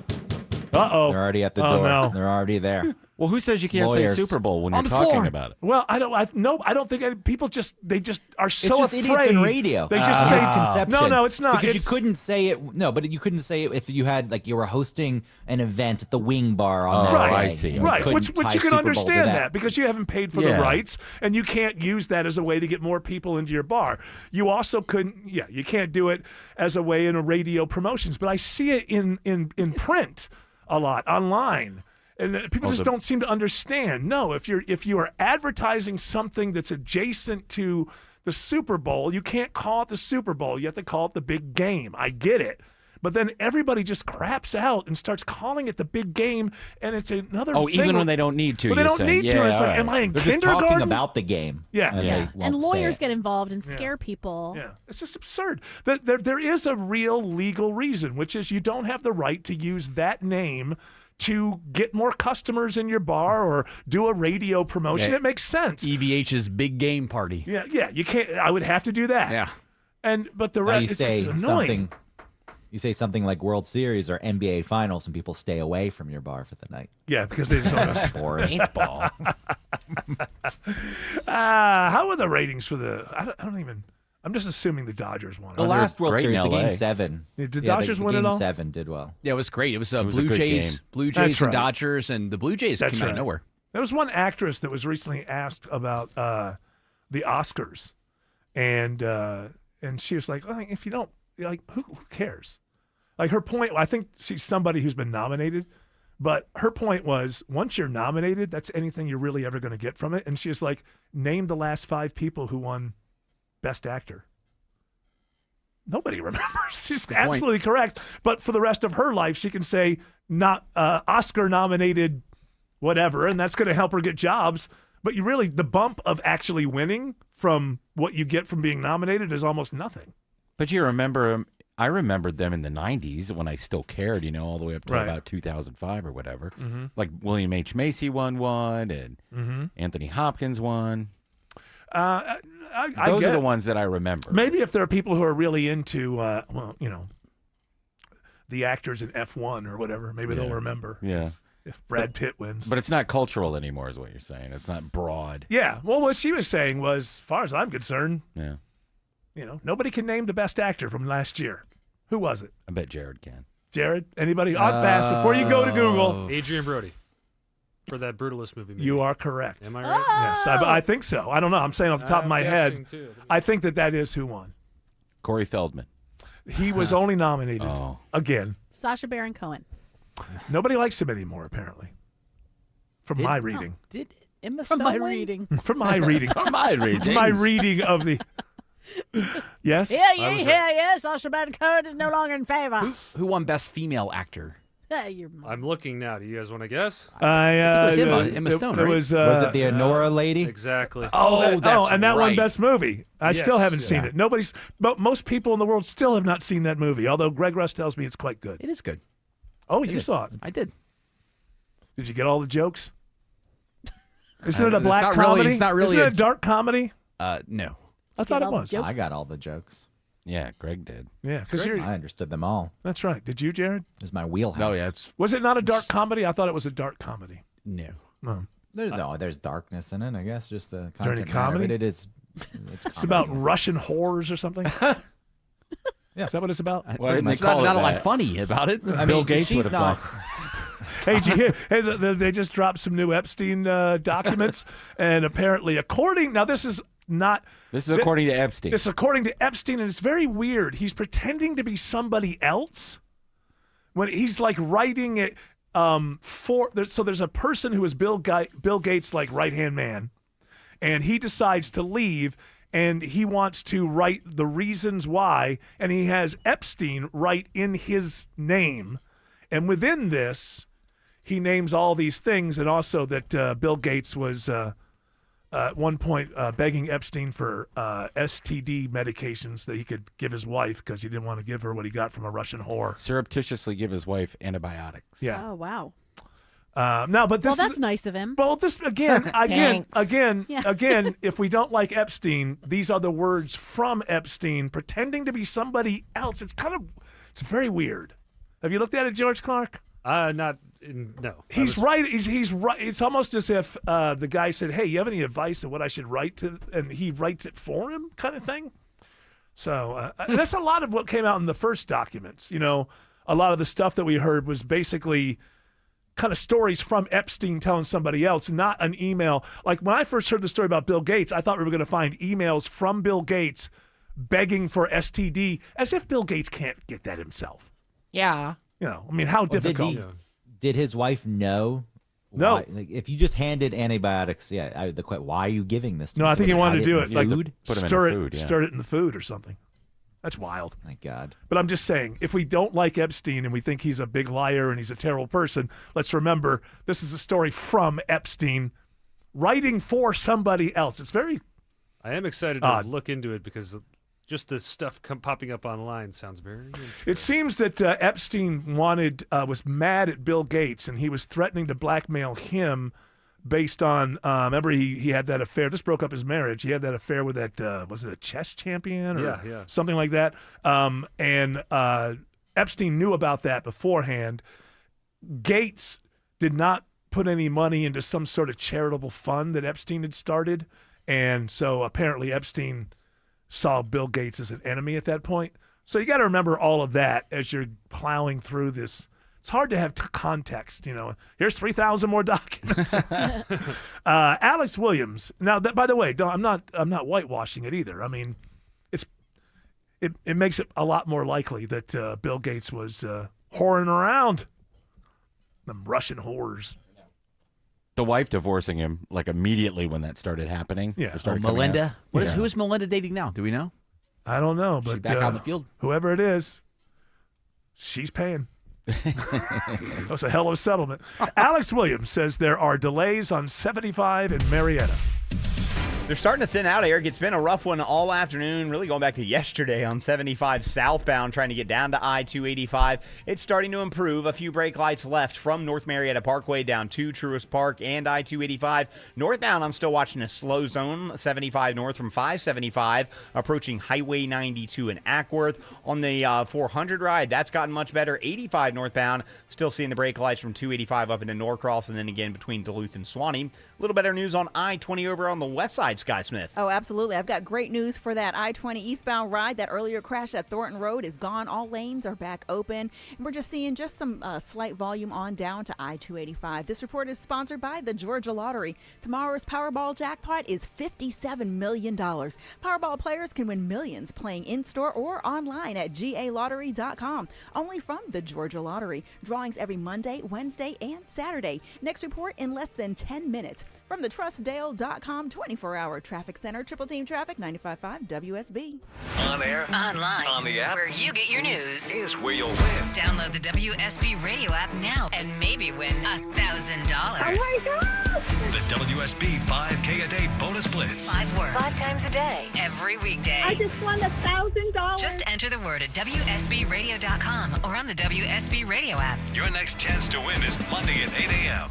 Uh-oh. They're already at the Oh, door. no. They're already there. Well, who says you can't Lawyers. say Super Bowl when On you're the talking floor. about it? Well, I don't think people they just are so it's just afraid. idiots in radio. They just say misconception. No, it's not. Because It's- you couldn't say it. No, but you couldn't say it if you had you were hosting an event at the Wing Bar on that right, day. I see. You Right, couldn't which tie you can Super Bowl to understand that because you haven't paid for the Yeah. rights, and you can't use that as a way to get more people into your bar. You also couldn't, you can't do it as a way in a radio promotions. But I see it in print a lot online. And people just don't seem to understand. No, if you are advertising something that's adjacent to the Super Bowl, you can't call it the Super Bowl. You have to call it the big game. I get it. But then everybody just craps out and starts calling it the big game, and it's another thing. Even when they don't need to. Well, they don't need to. It's like, am I in They're kindergarten? just talking about the game. Yeah. And lawyers get involved and scare people. Yeah, it's just absurd. There is a real legal reason, which is you don't have the right to use that name to get more customers in your bar or do a radio promotion. Yeah. It makes sense. EVH's big game party. Yeah, you can't. I would have to do that. Yeah. But the Now rest you is say just annoying. something. You say something like World Series or NBA Finals, and people stay away from your bar for the night. Yeah, because they just don't know. Or baseball. How are the ratings for the? I don't even. I'm just assuming the Dodgers won. The last World Series, the Game 7. Did the Dodgers win Game it all? 7 did well. Yeah, it was great. It was, was a Blue good Jays, game. Blue That's Jays and right. Dodgers, and the Blue Jays That's came out of right. nowhere. There was one actress that was recently asked about the Oscars, and she was like, well, "If you don't like, who cares?" Like her point, I think she's somebody who's been nominated, but her point was, once you're nominated, that's anything you're really ever going to get from it. And she was like, "Name the last 5 people who won Best Actor." Nobody remembers. She's absolutely correct. But for the rest of her life, she can say not Oscar nominated, whatever, and that's going to help her get jobs. But you really, the bump of actually winning from what you get from being nominated is almost nothing. But you remember, I remembered them in the 90s when I still cared, all the way up to Right. about 2005 or whatever. Mhm. Like William H. Macy won one, and Anthony Hopkins won. I Those get are the it. ones that I remember. Maybe if there are people who are really into, the actors in F1 or whatever, maybe they'll remember. Yeah. If Brad Pitt wins. But it's not cultural anymore, is what you're saying. It's not broad. Yeah. Well, what she was saying was, as far as I'm concerned, Yeah. Nobody can name the best actor from last year. Who was it? I bet Jared can. Jared? Anybody? On fast before you go to Google. Adrian Brody for that Brutalist movie. You are correct. Am I right? Yes, I think so. I don't know. I'm saying off the top of I'm my guessing, head. too. I think that is who won. Corey Feldman. He was only nominated again. Sacha Baron Cohen. Nobody likes him anymore, apparently. From my reading. Did Emma From Stone my win? reading. From my reading. From my reading. From my reading of the. Yes? Yeah. Sacha Baron Cohen is no longer in favor. Who won Best Female Actor? I'm looking now. Do you guys want to guess? I think it was Emma Stone, right? Was it the Honora lady? Exactly. Oh, that's and that won right. Best Movie. I Yes. still haven't seen Yeah. it. But most people in the world still have not seen that movie, although Greg Russ tells me it's quite good. It is good. Oh, you saw it. I did. Did you get all the jokes? Isn't it a It's black not really- comedy? it's not really Isn't it a- a dark comedy? No. I thought it all the was. jokes? I got all the jokes. Yeah, Greg did. Yeah, because you're. I understood them all. That's right. Did you, Jared? It was my wheelhouse. Oh, yeah. It's Was it not a dark comedy? I thought it was a dark comedy. no. No. There's darkness in it, I guess. Just the there any content matter of comedy? It is. It's about comedy. Russian whores or something. Yeah. Is that what it's about? Why didn't they It's not, call it not a lot that? funny about it. I Bill mean, Gates she's would have not. gone. Hey, did you hear? Hey, they just dropped some new Epstein documents, and apparently, this is not. This is according to Epstein. It's according to Epstein, and it's very weird. He's pretending to be somebody else when he's like writing it so there's a person who is Bill Gates' like right-hand man, and he decides to leave, and he wants to write the reasons why, and he has Epstein write in his name, and within this, he names all these things, and also that Bill Gates was at one point begging Epstein for STD medications that he could give his wife because he didn't want to give her what he got from a Russian whore. Surreptitiously give his wife antibiotics. Yeah. Oh, wow. No, but this Well, that's is, nice of him. well, this again, Yeah. again. If we don't like Epstein, these are the words from Epstein pretending to be somebody else. It's very weird. Have you looked at it, George Clark? No. He's right. He's right. It's almost as if the guy said, "Hey, you have any advice on what I should write to?" And he writes it for him, kind of thing. So that's a lot of what came out in the first documents. A lot of the stuff that we heard was basically kind of stories from Epstein telling somebody else, not an email. Like when I first heard the story about Bill Gates, I thought we were going to find emails from Bill Gates begging for STD, as if Bill Gates can't get that himself. Yeah. How Well, difficult. Did his wife know No. Like, if you just handed antibiotics, why are you giving this to No, I think somebody? he wanted Hide to do in it like food? stir it in the food or something. That's wild. My God. But I'm just saying, if we don't like Epstein and we think he's a big liar and he's a terrible person, let's remember this is a story from Epstein writing for somebody else. It's very I am excited to look into it because just the stuff popping up online sounds very interesting. It seems that Epstein was mad at Bill Gates, and he was threatening to blackmail him based on, remember he had that affair. This broke up his marriage. He had that affair with that, was it a chess champion or something like that? And Epstein knew about that beforehand. Gates did not put any money into some sort of charitable fund that Epstein had started. And so apparently Epstein saw Bill Gates as an enemy at that point. So you got to remember all of that as you're plowing through this. It's hard to have context, Here's 3,000 more documents. Alex Williams. Now, by the way, I'm not whitewashing it either. I mean, it makes it a lot more likely that Bill Gates was whoring around them Russian whores. The wife divorcing him like immediately when that started happening. Yeah. Melinda. Who is Melinda dating now? Do we know? I don't know, but She back out in the field. Whoever it is, she's paying. That's a hell of a settlement. Alex Williams says there are delays on 75 in Marietta. They're starting to thin out, Eric. It's been a rough one all afternoon, really going back to yesterday on 75 southbound, trying to get down to I-285. It's starting to improve. A few brake lights left from North Marietta Parkway down to Truist Park and I-285. Northbound, I'm still watching a slow zone, 75 north from 575, approaching Highway 92 in Ackworth. On the 400 ride, that's gotten much better. 85 northbound, still seeing the brake lights from 285 up into Norcross, and then again between Duluth and Suwanee. A little better news on I-20 over on the west side, Sky Smith. Oh, absolutely. I've got great news for that I-20 eastbound ride. That earlier crash at Thornton Road is gone. All lanes are back open. And we're just seeing some slight volume on down to I-285. This report is sponsored by the Georgia Lottery. Tomorrow's Powerball jackpot is $57 million. Powerball players can win millions playing in-store or online at galottery.com. Only from the Georgia Lottery. Drawings every Monday, Wednesday, and Saturday. Next report in less than 10 minutes. From the TrustDale.com 24-hour traffic center, Triple Team Traffic, 95.5 WSB. On air, online, on the app, where you get your news, is where you'll win. Download the WSB radio app now and maybe win $1,000. Oh my God! The WSB 5K a day bonus blitz. 5 words, 5 times a day, every weekday. I just won $1,000. Just enter the word at WSBRadio.com or on the WSB radio app. Your next chance to win is Monday at 8 a.m.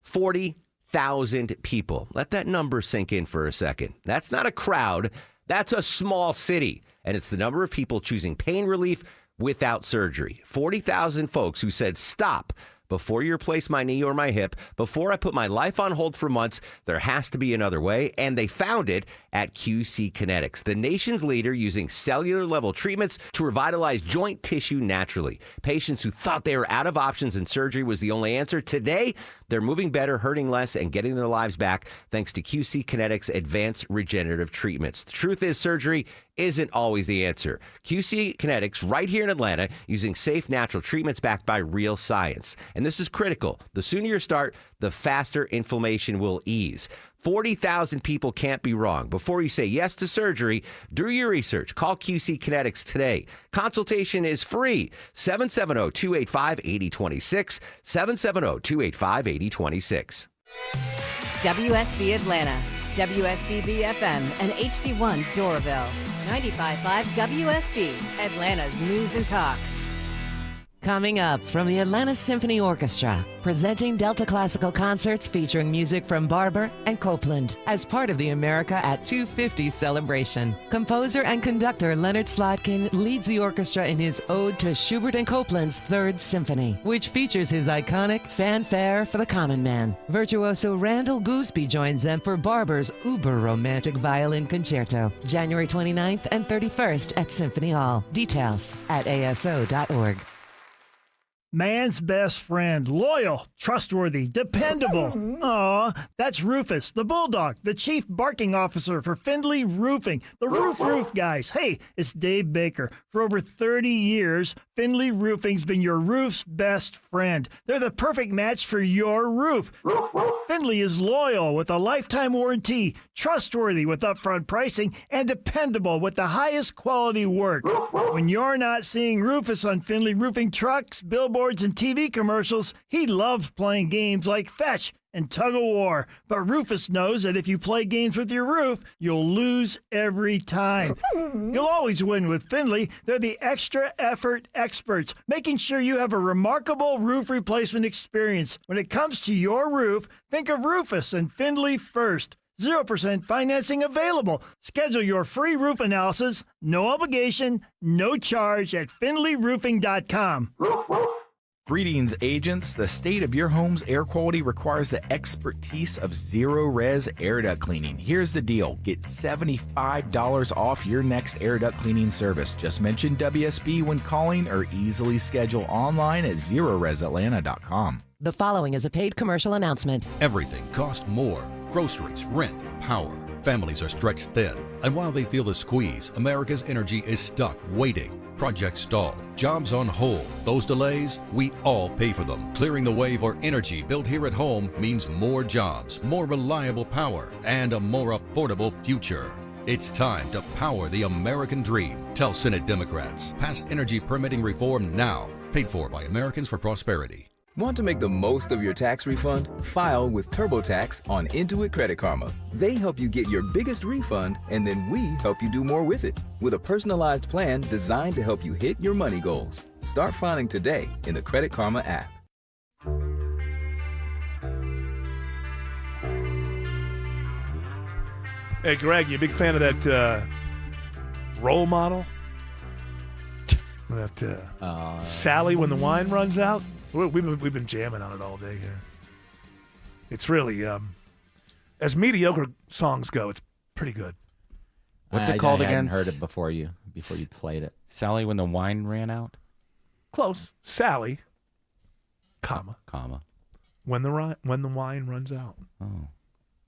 40,000 people. Let that number sink in for a second. That's not a crowd. That's a small city. And it's the number of people choosing pain relief without surgery. 40,000 folks who said, stop. Before you replace my knee or my hip, before I put my life on hold for months, there has to be another way. And they found it at QC Kinetics, the nation's leader using cellular-level treatments to revitalize joint tissue naturally. Patients who thought they were out of options and surgery was the only answer, today they're moving better, hurting less, and getting their lives back thanks to QC Kinetics' advanced regenerative treatments. The truth is, surgery isn't always the answer. QC Kinetics, right here in Atlanta, using safe, natural treatments backed by real science. And this is critical. The sooner you start, the faster inflammation will ease. 40,000 people can't be wrong. Before you say yes to surgery, do your research. Call QC Kinetics today. Consultation is free. 770-285-8026. 770-285-8026. WSB Atlanta, WSB BFM, and HD1 Doraville. 95.5 WSB, Atlanta's News and Talk. Coming up from the Atlanta Symphony Orchestra, presenting Delta Classical concerts featuring music from Barber and Copeland as part of the America at 250 celebration. Composer and conductor Leonard Slotkin leads the orchestra in his ode to Schubert and Copeland's Third Symphony, which features his iconic Fanfare for the Common Man. Virtuoso Randall Gooseby joins them for Barber's uber-romantic violin concerto, January 29th and 31st at Symphony Hall. Details at aso.org. man's best friend. Loyal, trustworthy, dependable. Aw, that's Rufus, the bulldog, the chief barking officer for Findlay Roofing. The roof guys. Hey, it's Dave Baker. For over 30 years, Findlay Roofing's been your roof's best friend. They're the perfect match for your roof. Findlay is loyal with a lifetime warranty, trustworthy with upfront pricing, and dependable with the highest quality work. When you're not seeing Rufus on Findlay Roofing trucks, billboards, and TV commercials, he loves playing games like Fetch and Tug of War. But Rufus knows that if you play games with your roof, you'll lose every time. You'll always win with Findlay. They're the extra effort experts, making sure you have a remarkable roof replacement experience. When it comes to your roof, think of Rufus and Findlay first. 0% financing available. Schedule your free roof analysis, no obligation, no charge at FindlayRoofing.com. Greetings, agents. The state of your home's air quality requires the expertise of Zero Res Air Duct Cleaning. Here's the deal. Get $75 off your next air duct cleaning service. Just mention WSB when calling or easily schedule online at ZeroResAtlanta.com. The following is a paid commercial announcement. Everything costs more. Groceries, rent, power. Families are stretched thin. And while they feel the squeeze, America's energy is stuck, waiting. Projects stalled. Jobs on hold. Those delays, we all pay for them. Clearing the way for energy built here at home means more jobs, more reliable power, and a more affordable future. It's time to power the American dream. Tell Senate Democrats. Pass energy permitting reform now. Paid for by Americans for Prosperity. Want to make the most of your tax refund? File with TurboTax on Intuit Credit Karma. They help you get your biggest refund, and then we help you do more with it with a personalized plan designed to help you hit your money goals. Start filing today in the Credit Karma app. Hey, Greg, you a big fan of that role model? That Sally when the wine runs out? We've been jamming on it all day here. It's really, as mediocre songs go, it's pretty good. What's it called I again? hadn't heard it before you played it. Sally when the wine ran out? Close. Sally, comma. When the wine runs out. Oh.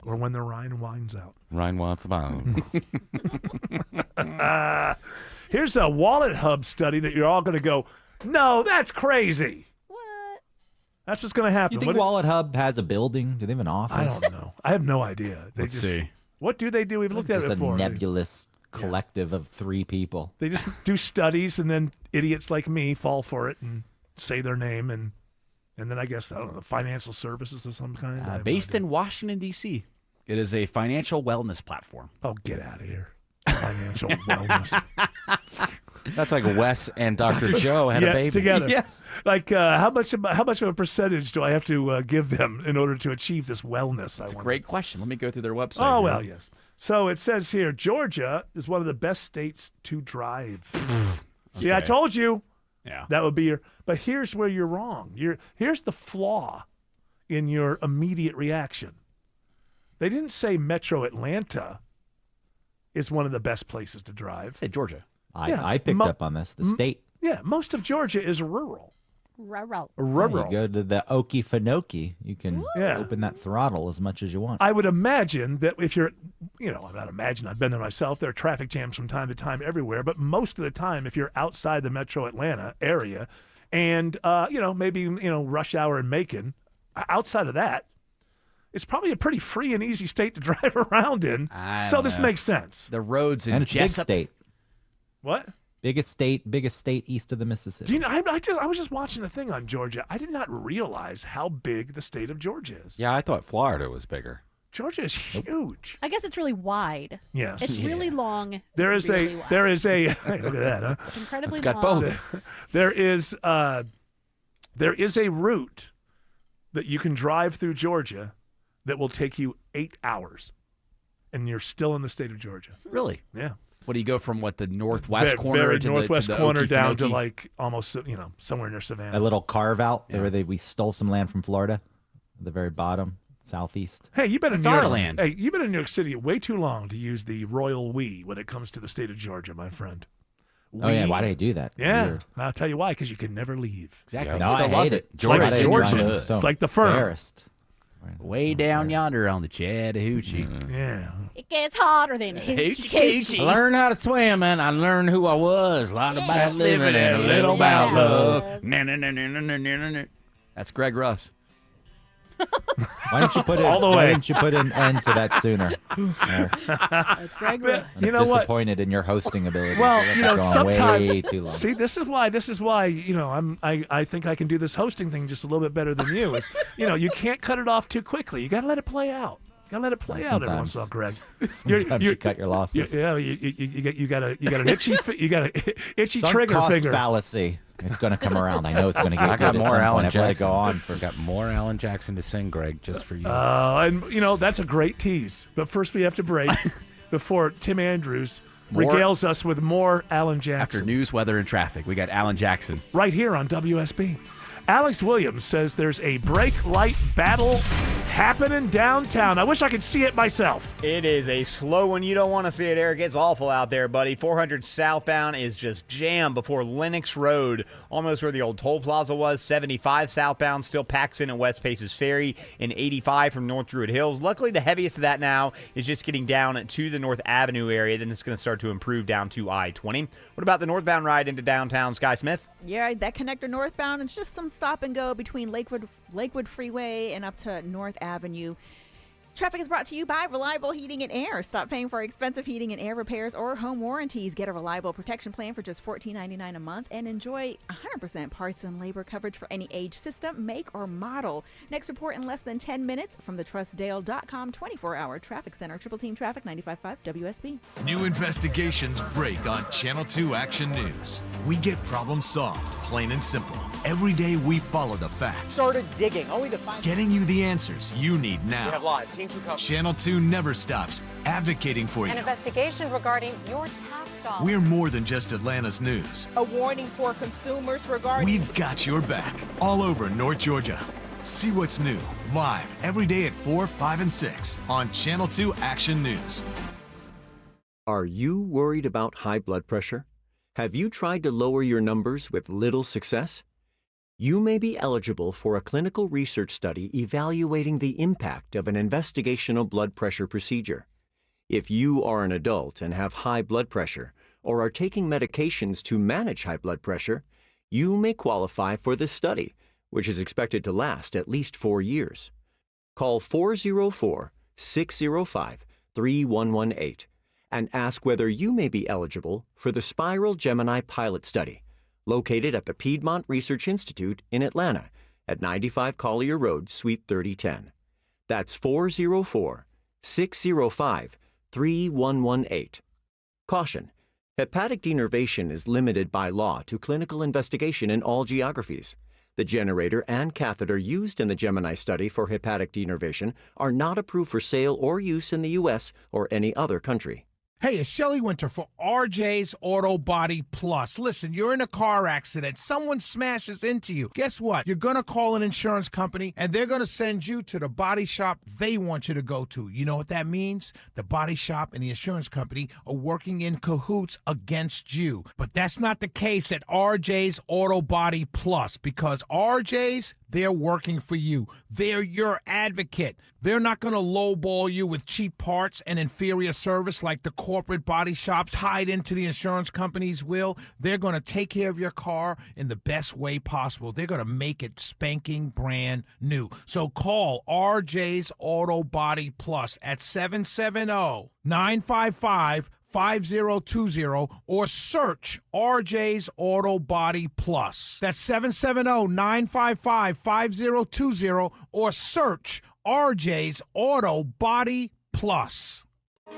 Or when the Rhine wines out. Ryan wants the wine. Here's a Wallet Hub study that you're all going to go, no, that's crazy. That's what's going to happen. You think Wallet Hub has a building? Do they have an office? I don't know. I have no idea. Let's see. What do they do? We've looked at it before. Just a nebulous collective of 3 people. They just do studies, and then idiots like me fall for it and say their name, and then I guess, I don't know, financial services of some kind. Based in Washington, D.C. It is a financial wellness platform. Oh, get out of here. Financial wellness. That's like Wes and Dr. Joe had a baby together. Yeah. Like how much of a percentage do I have to give them in order to achieve this wellness? That's a great question. Let me go through their website. Oh, well, yes. So it says here, Georgia is one of the best states to drive. See, I told you. Yeah. That would be your. But here's where you're wrong. Here's the flaw in your immediate reaction. They didn't say Metro Atlanta is one of the best places to drive. Hey, Georgia. I picked up on this. The state. Yeah, most of Georgia is rural. Rural. Rural. You go to the Okefenokee, you can Yeah. open that throttle as much as you want. I would imagine that if you're, I'm not imagine, I've been there myself. There are traffic jams from time to time everywhere, but most of the time, if you're outside the Metro Atlanta area, and maybe rush hour in Macon, outside of that, it's probably a pretty free and easy state to drive around in. So this makes sense. The roads in And it's a big Jessup. state. What? Biggest state east of the Mississippi. Do you know? I was just watching a thing on Georgia. I did not realize how big the state of Georgia is. Yeah, I thought Florida was bigger. Georgia is huge. I guess it's really wide. Yes. It's really long. There is really wide. Hey, look at that, huh? It's incredibly It's got long. both. There is a route that you can drive through Georgia that will take you 8 hours, and you're still in the state of Georgia. Really? Yeah. What do you go from the northwest Very- corner very to northwest the corner down to Okefenokee? like almost somewhere near Savannah. A little carve out where we stole some land from Florida, at the very bottom, southeast. Hey, you've been in That's New York. our land. Hey, you've been in New York City way too long to use the royal we when it comes to the state of Georgia, my friend. Oh, yeah. Why do they do that? Yeah. Weird. And I'll tell you why, because you can never leave. Exactly. No, I hate it. It's like Georgia. It's like the firm. Embarrassed. Way down yonder on the Chattahoochee. Yeah. It gets hotter than a hoochie coochie. I learned how to swim, and I learned who I was. A lot about living and a little about love. That's Greg Russ. Why didn't you put it? All the Why way. didn't you put an end to that sooner? That's Greg. But I'm you know what? disappointed in your hosting ability. Well, That's you know, going sometimes way too long. See, this is why you know I think I can do this hosting thing just a little bit better than you. Is you can't cut it off too quickly. You got to let it play out. Got to let it play out every once in a while, Greg. Sometimes you cut your losses. Yeah, you got an itchy itchy Sunk trigger cost finger. fallacy. It's going to come around. I know it's going to get I good got at more some Alan point. I've let it Jackson. go on for. Got more Alan Jackson to sing, Greg, just for you. And that's a great tease. But first we have to break before Tim Andrews More- regales us with more Alan Jackson. After news, weather, and traffic, we got Alan Jackson. Right here on WSB. Alex Williams says there's a brake light battle happening downtown. I wish I could see it myself. It is a slow one. You don't want to see it, Eric. It's awful out there, buddy. 400 southbound is just jammed before Lenox Road, almost where the old toll plaza was. 75 southbound still packs in at West Paces Ferry, and 85 from North Druid Hills. Luckily, the heaviest of that now is just getting down to the North Avenue area. Then it's going to start to improve down to I-20. What about the northbound ride into downtown, Sky Smith? Yeah, that connector northbound, it's just some stop and go between Lakewood Freeway and up to North Avenue. Traffic is brought to you by Reliable Heating and Air. Stop paying for expensive heating and air repairs or home warranties. Get a reliable protection plan for just $14.99 a month and enjoy 100% parts and labor coverage for any age, system, make, or model. Next report in less than 10 minutes from the TrustDale.com 24-hour traffic center. Triple Team Traffic 95.5 WSB. New investigations break on Channel 2 Action News. We get problems solved, plain and simple. Every day we follow the facts. Started digging, only to find Getting you the answers you need We have now. live. Team 2 comes. Channel 2 never stops advocating for you. An investigation regarding your tax dollars. We're more than just Atlanta's news. A warning for consumers regarding. We've got your back all over North Georgia. See what's new live every day at 4, 5, and 6 on Channel 2 Action News. Are you worried about high blood pressure? Have you tried to lower your numbers with little success? You may be eligible for a clinical research study evaluating the impact of an investigational blood pressure procedure. If you are an adult and have high blood pressure or are taking medications to manage high blood pressure, you may qualify for this study, which is expected to last at least 4 years. Call 404-605-3118 and ask whether you may be eligible for the Spiral Gemini Pilot Study, located at the Piedmont Research Institute in Atlanta at 95 Collier Road, Suite 3010. That's 404-605-3118. Caution: hepatic denervation is limited by law to clinical investigation in all geographies. The generator and catheter used in the Gemini study for hepatic denervation are not approved for sale or use in the U.S. or any other country. Hey, it's Shelley Winter for RJ's Auto Body Plus. Listen, you're in a car accident. Someone smashes into you. Guess what? You're going to call an insurance company, and they're going to send you to the body shop they want you to go to. You know what that means? The body shop and the insurance company are working in cahoots against you. But that's not the case at RJ's Auto Body Plus, because RJ's, they're working for you. They're your advocate. They're not going to lowball you with cheap parts and inferior service like the corporate body shops hide into the insurance companies will. They're going to take care of your car in the best way possible. They're going to make it spanking brand new. So call RJ's Auto Body Plus at 770-955-5020 or search RJ's Auto Body Plus. That's 770-955-5020 or search RJ's Auto Body Plus.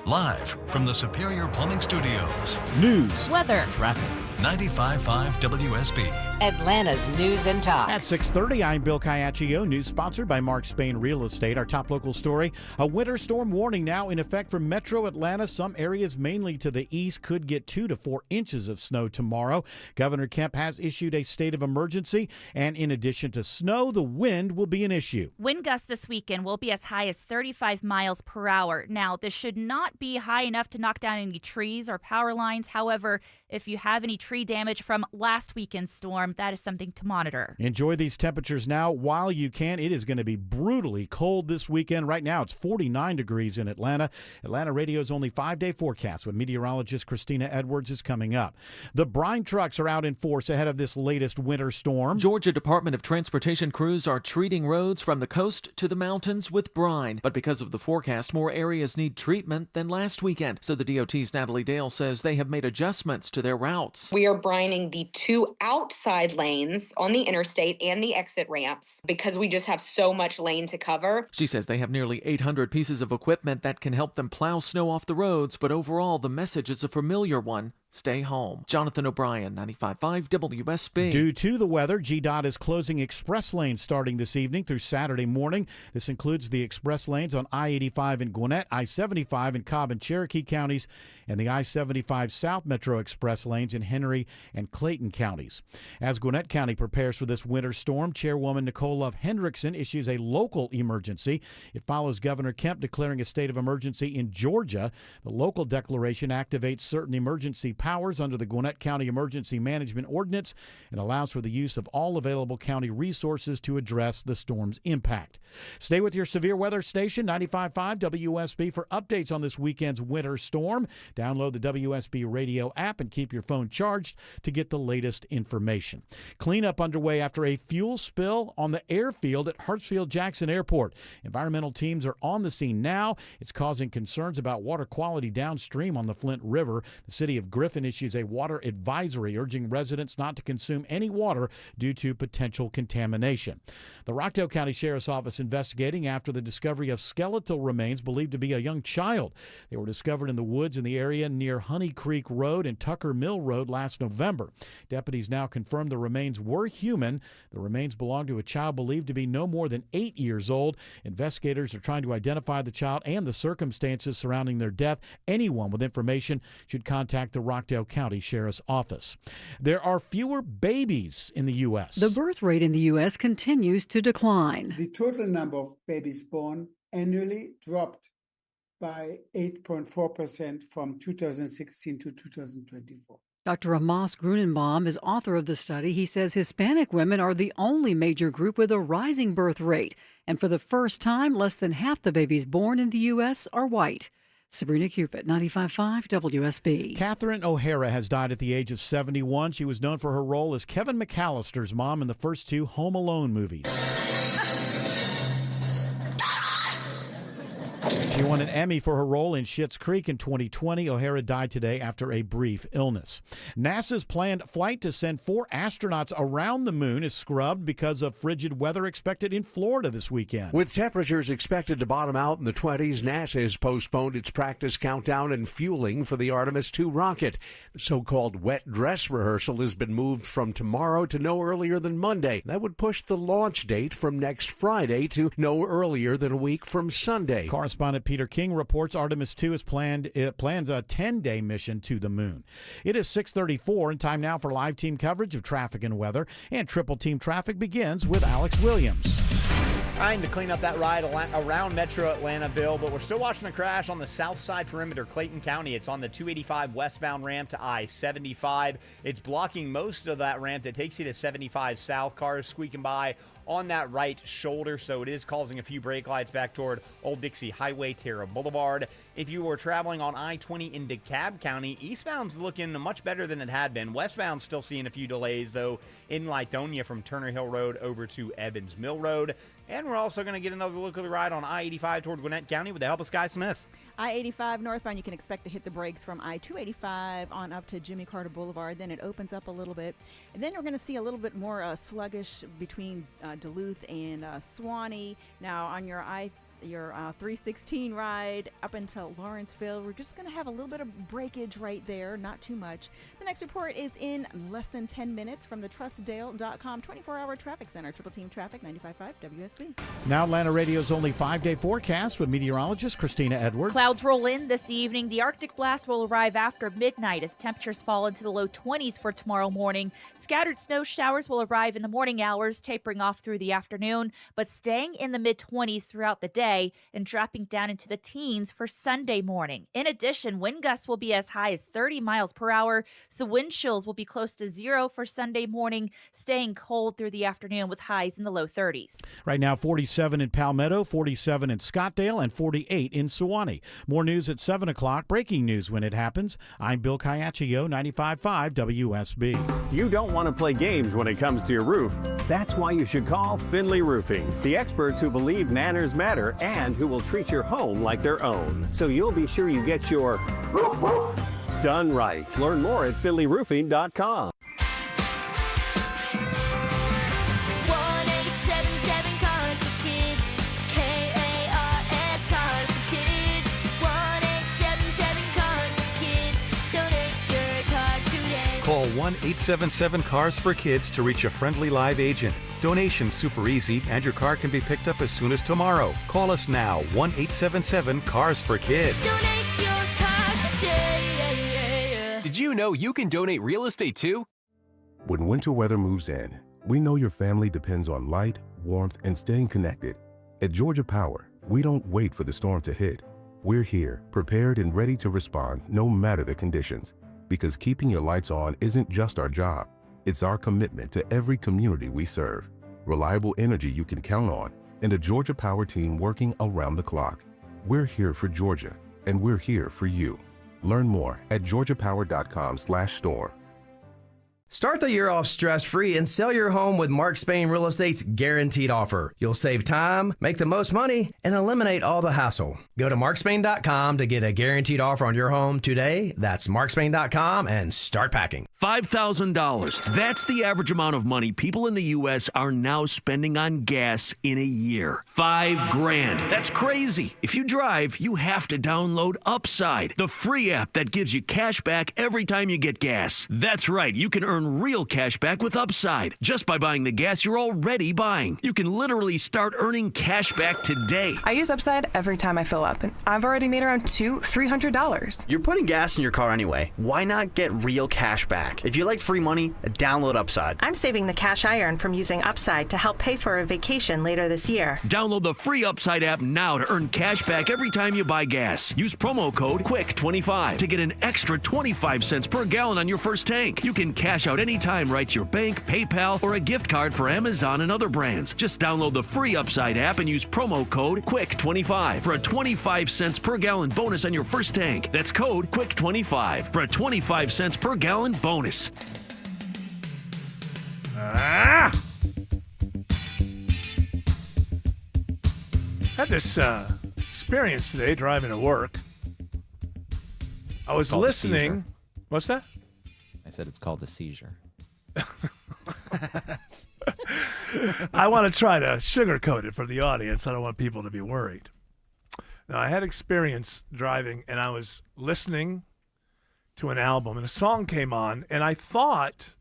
Live from the Superior Plumbing Studios. News, weather, traffic. 95.5 WSB. Atlanta's News and Talk. At 6:30, I'm Bill Caiaccio. News sponsored by Mark Spain Real Estate. Our top local story, a winter storm warning now in effect for metro Atlanta. Some areas, mainly to the east, could get 2 to 4 inches of snow tomorrow. Governor Kemp has issued a state of emergency, and in addition to snow, the wind will be an issue. Wind gusts this weekend will be as high as 35 miles per hour. Now, this should not be high enough to knock down any trees or power lines. However, if you have any tree damage from last weekend's storm, that is something to monitor. Enjoy these temperatures now while you can. It is going to be brutally cold this weekend. Right now, it's 49 degrees in Atlanta. Atlanta Radio's only 5-day forecast with meteorologist Christina Edwards is coming up. The brine trucks are out in force ahead of this latest winter storm. Georgia Department of Transportation crews are treating roads from the coast to the mountains with brine. But because of the forecast, more areas need treatment than last weekend. So the DOT's Natalie Dale says they have made adjustments to their routes. We are brining the 2 outside lanes on the interstate and the exit ramps because we just have so much lane to cover. She says they have nearly 800 pieces of equipment that can help them plow snow off the roads, but overall the message is a familiar one. Stay home. Jonathan O'Brien, 95.5 WSB. Due to the weather, GDOT is closing express lanes starting this evening through Saturday morning. This includes the express lanes on I-85 in Gwinnett, I-75 in Cobb and Cherokee counties, and the I-75 South Metro Express lanes in Henry and Clayton counties. As Gwinnett County prepares for this winter storm, Chairwoman Nicole Love Hendrickson issues a local emergency. It follows Governor Kemp declaring a state of emergency in Georgia. The local declaration activates certain emergency powers under the Gwinnett County Emergency Management Ordinance and allows for the use of all available county resources to address the storm's impact. Stay with your severe weather station, 95.5 WSB, for updates on this weekend's winter storm. Download the WSB radio app and keep your phone charged to get the latest information. Cleanup underway after a fuel spill on the airfield at Hartsfield-Jackson Airport. Environmental teams are on the scene now. It's causing concerns about water quality downstream on the Flint River. The city of Griffin issues a water advisory urging residents not to consume any water due to potential contamination. The Rockdale County Sheriff's Office investigating after the discovery of skeletal remains believed to be a young child. They were discovered in the woods in the area near Honey Creek Road and Tucker Mill Road last November. Deputies now confirm the remains were human. The remains belong to a child believed to be no more than 8 years old. Investigators are trying to identify the child and the circumstances surrounding their death. Anyone with information should contact the Rockdale County Sheriff's Office. There are fewer babies in the U.S. The birth rate in the U.S. continues to decline. The total number of babies born annually dropped by 8.4% from 2016 to 2024. Dr. Amos Grunenbaum is author of the study. He says Hispanic women are the only major group with a rising birth rate. And for the first time, less than half the babies born in the U.S. are white. Sabrina Cupid, 95.5 WSB. Catherine O'Hara has died at the age of 71. She was known for her role as Kevin McAllister's mom in the first 2 Home Alone movies. She won an Emmy for her role in Schitt's Creek in 2020. O'Hara died today after a brief illness. NASA's planned flight to send 4 astronauts around the moon is scrubbed because of frigid weather expected in Florida this weekend. With temperatures expected to bottom out in the 20s, NASA has postponed its practice countdown and fueling for the Artemis II rocket. The so-called wet dress rehearsal has been moved from tomorrow to no earlier than Monday. That would push the launch date from next Friday to no earlier than a week from Sunday. Correspondent Peter King reports Artemis II plans a 10-day mission to the moon. It is 6:34 and time now for live team coverage of traffic and weather. And Triple Team Traffic begins with Alex Williams. Trying to clean up that ride around Metro Atlanta, Bill, but we're still watching a crash on the south side perimeter, Clayton County. It's on the 285 westbound ramp to I-75. It's blocking most of that ramp that takes you to 75 south. Cars squeaking by on that right shoulder, so it is causing a few brake lights back toward Old Dixie Highway, Terra Boulevard. If you were traveling on I-20 in DeKalb County, eastbound's looking much better than it had been. Westbound's still seeing a few delays, though, in Lithonia from Turner Hill Road over to Evans Mill Road. And we're also going to get another look at the ride on I-85 toward Gwinnett County with the help of Sky Smith. I-85 northbound, you can expect to hit the brakes from I-285 on up to Jimmy Carter Boulevard. Then it opens up a little bit. And then you're going to see a little bit more sluggish between Duluth and Suwanee. Now, on your your 316 ride up until Lawrenceville. We're just going to have a little bit of breakage right there, not too much. The next report is in less than 10 minutes from the trustdale.com 24-hour traffic center. Triple Team Traffic, 95.5 WSB. Now Atlanta Radio's only 5-day forecast with meteorologist Christina Edwards. Clouds roll in this evening. The Arctic blast will arrive after midnight as temperatures fall into the low 20s for tomorrow morning. Scattered snow showers will arrive in the morning hours, tapering off through the afternoon, but staying in the mid-20s throughout the day and dropping down into the teens for Sunday morning. In addition, wind gusts will be as high as 30 miles per hour, so wind chills will be close to 0 for Sunday morning, staying cold through the afternoon with highs in the low 30s. Right now, 47 in Palmetto, 47 in Scottdale, and 48 in Sewanee. More news at 7 o'clock. Breaking news when it happens. I'm Bill Caiaccio, 95.5 WSB. You don't want to play games when it comes to your roof. That's why you should call Finley Roofing, the experts who believe manners matter and who will treat your home like their own. So you'll be sure you get your roof done right. Learn more at finleyroofing.com. 1-877 Cars for Kids. K-A-R-S Cars for Kids. 1-877 Cars for Kids. Donate your car today. Call 1-877-CARS-FOR-KIDS to reach a friendly live agent. Donation's super easy, and your car can be picked up as soon as tomorrow. Call us now, 1-877-CARS-FOR-KIDS. Donate your car today. Did you know you can donate real estate too? When winter weather moves in, we know your family depends on light, warmth, and staying connected. At Georgia Power, we don't wait for the storm to hit. We're here, prepared and ready to respond no matter the conditions. Because keeping your lights on isn't just our job. It's our commitment to every community we serve. Reliable energy you can count on, and a Georgia Power team working around the clock. We're here for Georgia, and we're here for you. Learn more at georgiapower.com/storm. Start the year off stress-free and sell your home with Mark Spain Real Estate's guaranteed offer. You'll save time, make the most money, and eliminate all the hassle. Go to markspain.com to get a guaranteed offer on your home today. That's markspain.com and start packing. $5,000. That's the average amount of money people in the U.S. are now spending on gas in a year. $5,000. That's crazy. If you drive, you have to download Upside, the free app that gives you cash back every time you get gas. That's right. You can earn real cash back with Upside just by buying the gas you're already buying. You can literally start earning cash back today. I use Upside every time I fill up, and I've already made around $200-$300. You're putting gas in your car anyway. Why not get real cash back? If you like free money, download Upside. I'm saving the cash I earn from using Upside to help pay for a vacation later this year. Download the free Upside app now to earn cash back every time you buy gas. Use promo code QUICK25 to get an extra 25 cents per gallon on your first tank. You can cash out anytime right to your bank, PayPal, or a gift card for Amazon and other brands. Just download the free Upside app and use promo code QUICK25 for a 25 cents per gallon bonus on your first tank. That's code QUICK25 for a 25 cents per gallon bonus. Had this experience today driving to work. I was Called listening. What's that? I said it's called a seizure. I want to try to sugarcoat it for the audience. I don't want people to be worried. Now, I had experience driving, and I was listening to an album, and a song came on, and I thought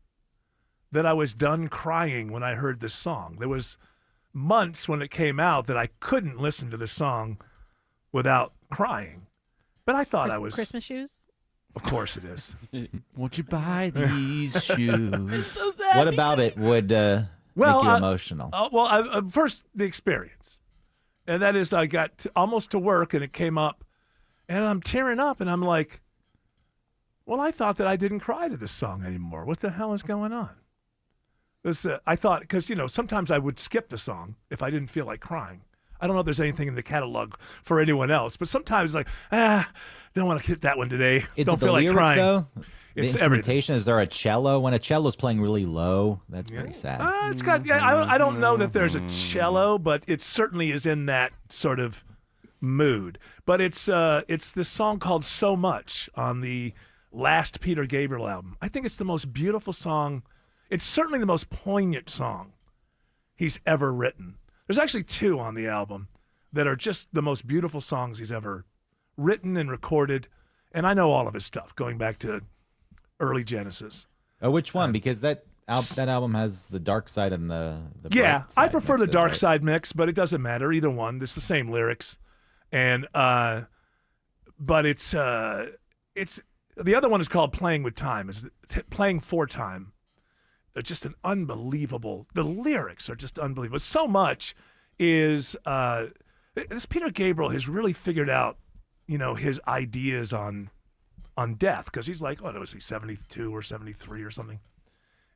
that I was done crying when I heard this song. There was months when it came out that I couldn't listen to the song without crying. But I thought I was... Christmas shoes? Of course it is. Won't you buy these shoes? What about it would make you emotional? First, the experience. And that is I got almost to work, and it came up, and I'm tearing up, and I'm like, well, I thought that I didn't cry to this song anymore. What the hell is going on? I thought, because, sometimes I would skip the song if I didn't feel like crying. I don't know if there's anything in the catalog for anyone else, but sometimes don't want to hit that one today. Is don't it the feel lyrics, like crying. though? It's the instrumentation, is there a cello? When a cello's playing really low, that's pretty sad. It's got. I don't know that there's a cello, but it certainly is in that sort of mood. But it's this song called "So Much" on the last Peter Gabriel album. I think it's the most beautiful song. It's certainly the most poignant song he's ever written. There's actually two on the album. that are just the most beautiful songs he's ever written and recorded. And I know all of his stuff, going back to early Genesis. Oh, which one? Because that album has the dark side and the Yeah, bright side I prefer the mixes, dark right? side mix, but it doesn't matter. Either one. It's the same lyrics. And but it's the other one is called Playing with Time. Is Playing for Time. Just an unbelievable. The lyrics are just unbelievable. So much is this Peter Gabriel has really figured out, his ideas on death, because he's like, what was he, 72 or 73 or something,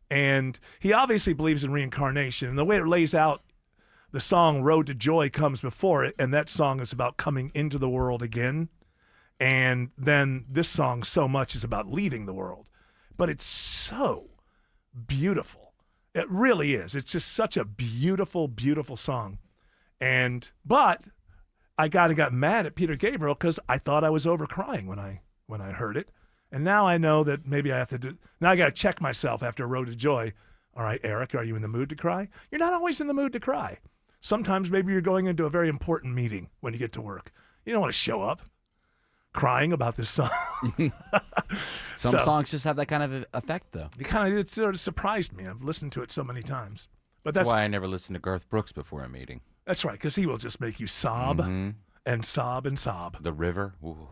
and he obviously believes in reincarnation. And the way it lays out, the song "Road to Joy" comes before it, and that song is about coming into the world again. And then this song so much is about leaving the world, but it's so beautiful. It really is. It's just such a beautiful, beautiful song. But I got mad at Peter Gabriel because I thought I was over crying when I heard it. And now I know that maybe I have to now I got to check myself after Road to Joy. All right, Eric, are you in the mood to cry? You're not always in the mood to cry. Sometimes maybe you're going into a very important meeting when you get to work. You don't want to show up crying about this song. Some songs just have that kind of effect, though. It sort of surprised me. I've listened to it so many times. But That's why I never listened to Garth Brooks before a meeting. That's right, because he will just make you sob and sob and sob. The River. Ooh.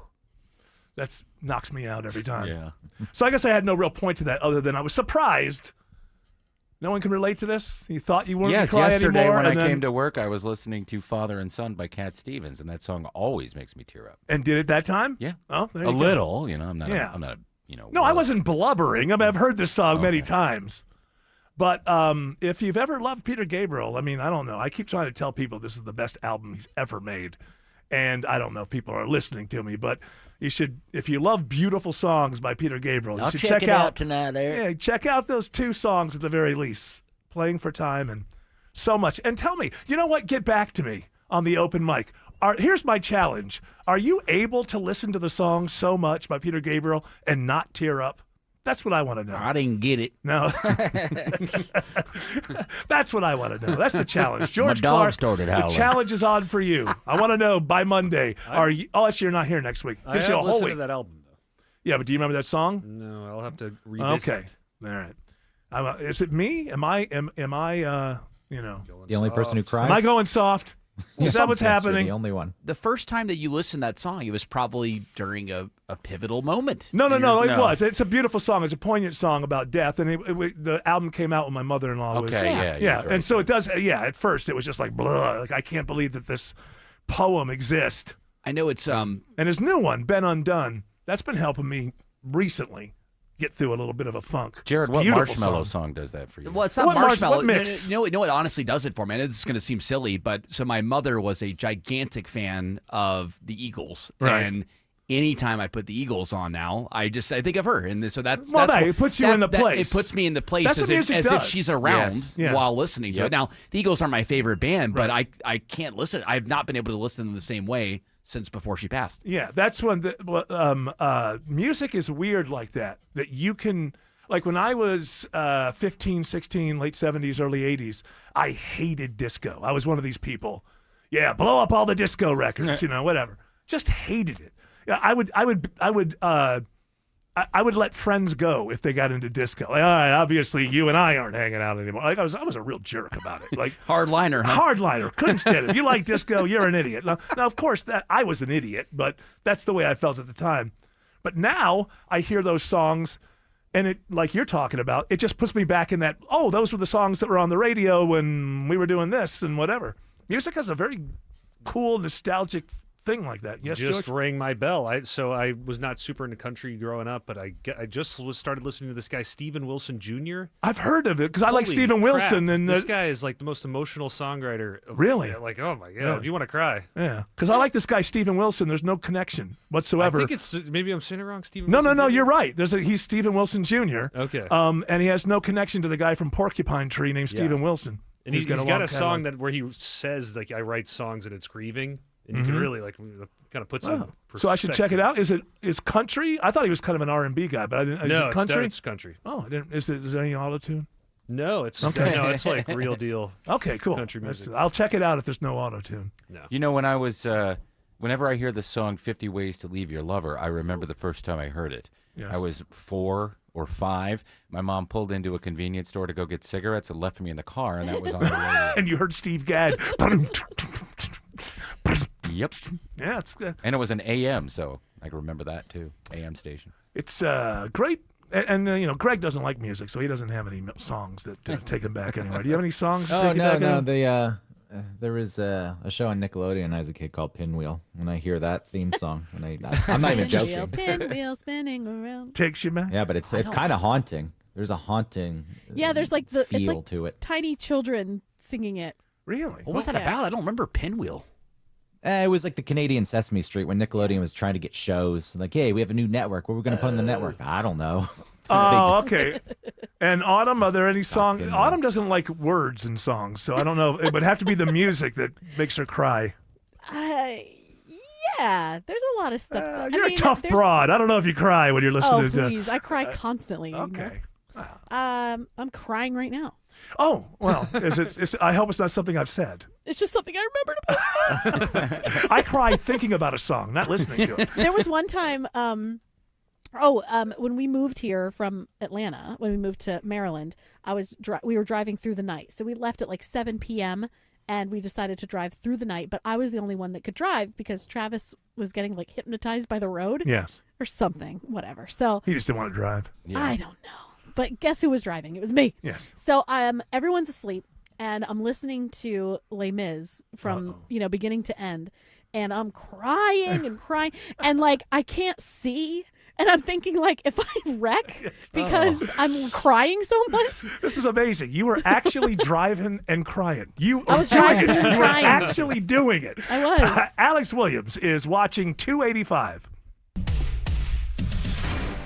That knocks me out every time. Yeah. So I guess I had no real point to that other than I was surprised. No one can relate to this? You thought you weren't going to cry yesterday anymore? when and I came to work, I was listening to Father and Son by Cat Stevens, and that song always makes me tear up. And did it that time? Yeah. Oh, there you a go. little. I'm not. Yeah. I'm not. No, I wasn't blubbering. I mean, I've heard this song many times. But if you've ever loved Peter Gabriel, I mean, I don't know. I keep trying to tell people this is the best album he's ever made. And I don't know if people are listening to me, but you should, if you love beautiful songs by Peter Gabriel, you I'll should check it out tonight, Eric. Yeah, check out those two songs at the very least, Playing for Time and so much. And tell me, you know what? Get back to me on the open mic. Here's my challenge. Are you able to listen to the song So Much by Peter Gabriel and not tear up? That's what I want to know. I didn't get it. No. That's what I want to know. That's the challenge. George My dog Clark, started the howling. challenge is on for you. I want to know by Monday. Actually, you're not here next week. I Gives you a have whole listened week. to that album, though. Yeah, but do you remember that song? No, I'll have to revisit. Okay. All right. Is it me? Am I The only person who cries? Am I going soft? Is that what's That's happening? the only one. The first time that you listened to that song, it was probably during a pivotal moment. No, it was. It's a beautiful song. It's a poignant song about death, and the album came out when my mother-in-law was. Okay, yeah. And so it does. Yeah, at first it was just like blah. Like I can't believe that this poem exists. I know it's And his new one, Ben Undone, that's been helping me recently get through a little bit of a funk. Jared, It's a what beautiful Marshmallow song does that for you? Well, it's not What Marshmallow. what mix? You know what honestly does it for me? And this is going to seem silly, but so my mother was a gigantic fan of the Eagles, Right. and anytime I put the Eagles on now, I think of her, and so that's Well, that's it puts you in the place. It puts me in the place That's what music as if does. she's around Yes. Yeah. while listening to Yep. it. Now, the Eagles are my favorite band, but I can't listen. I've not been able to listen to them the same way since before she passed. Yeah, that's when music is weird like that. That you can, like when I was 15, 16, late 70s, early 80s, I hated disco. I was one of these people. Yeah, blow up all the disco records, whatever. Just hated it. Yeah, I would let friends go if they got into disco. Like, all right, obviously you and I aren't hanging out anymore. Like I was a real jerk about it. Like hardliner, huh? Hardliner. Couldn't stand it. If you like disco, you're an idiot. Now, of course, that I was an idiot, but that's the way I felt at the time. But now I hear those songs, and it, like you're talking about, it just puts me back in that. Oh, those were the songs that were on the radio when we were doing this and whatever. Music has a very cool, nostalgic thing like that. Yes, just George? rang my bell. So I was not super into country growing up, but I just started listening to this guy Stephen Wilson Jr. I've heard of it because I like Holy Stephen Wilson. crap. And this guy is like the most emotional songwriter. Really? Yeah, like, oh my god, Yeah. if you want to cry. Yeah, because I like this guy Stephen Wilson. There's no connection whatsoever. I think it's maybe I'm saying it wrong. Stephen. No, Wilson Jr.? you're right. He's Stephen Wilson Jr. Okay. And he has no connection to the guy from Porcupine Tree named Stephen Wilson. And who's he's got long a song catalog. where he says like I write songs and it's grieving, and you Mhm. can really like kind of puts it. in So I should check it perspective. out. Is country? I thought he was kind of an R&B guy, but I didn't. Is No, it country? it's country. Oh, I didn't. Is there any auto-tune? No, it's Okay. no, it's like real deal. Okay, cool. Country music. I'll check it out if there's no auto-tune. No. You know, when I was, whenever I hear the song 50 Ways to Leave Your Lover, I remember the first time I heard it. Yes. I was 4 or 5. My mom pulled into a convenience store to go get cigarettes and left me in the car, and that was on the radio. And you heard Steve Gadd. Yep. Yeah, it's good. And it was an AM, so I can remember that too. AM station. It's great. And you know, Greg doesn't like music, so he doesn't have any songs that take him back anywhere. Do you have any songs that take you back anywhere? There was a show on Nickelodeon when I was a kid called Pinwheel. When I hear that theme song, I'm not even joking. Pinwheel spinning around. Takes you back. Yeah, but it's kind of haunting. There's a haunting. Yeah, there's like the feel it's like to it. tiny children singing it. Really? What was that about? I don't remember Pinwheel. It was like the Canadian Sesame Street when Nickelodeon was trying to get shows. Like, hey, we have a new network. What are we going to put on the network? I don't know. Oh, okay. And Autumn, are there any songs? Autumn doesn't like words in songs, so I don't know. It would have to be the music that makes her cry. Yeah, there's a lot of stuff. You're a tough broad. I don't know if you cry when you're listening to. Oh, please. I cry constantly. Okay. I'm crying right now. Oh, well, I hope it's not something I've said. It's just something I remembered about. I cry thinking about a song, not listening to it. There was one time, when we moved here from Atlanta, when we moved to Maryland, we were driving through the night. So we left at like 7 p.m. and we decided to drive through the night. But I was the only one that could drive because Travis was getting like hypnotized by the road. Yes. Or something, whatever. So He just didn't want to drive. I don't know. But guess who was driving? It was me. Yes. So everyone's asleep, and I'm listening to Les Mis from beginning to end, and I'm crying and crying, and like I can't see, and I'm thinking like if I wreck because I'm crying so much. This is amazing. You were actually driving and crying. I was driving and You were crying. actually doing it. I was. Alex Williams is watching 285.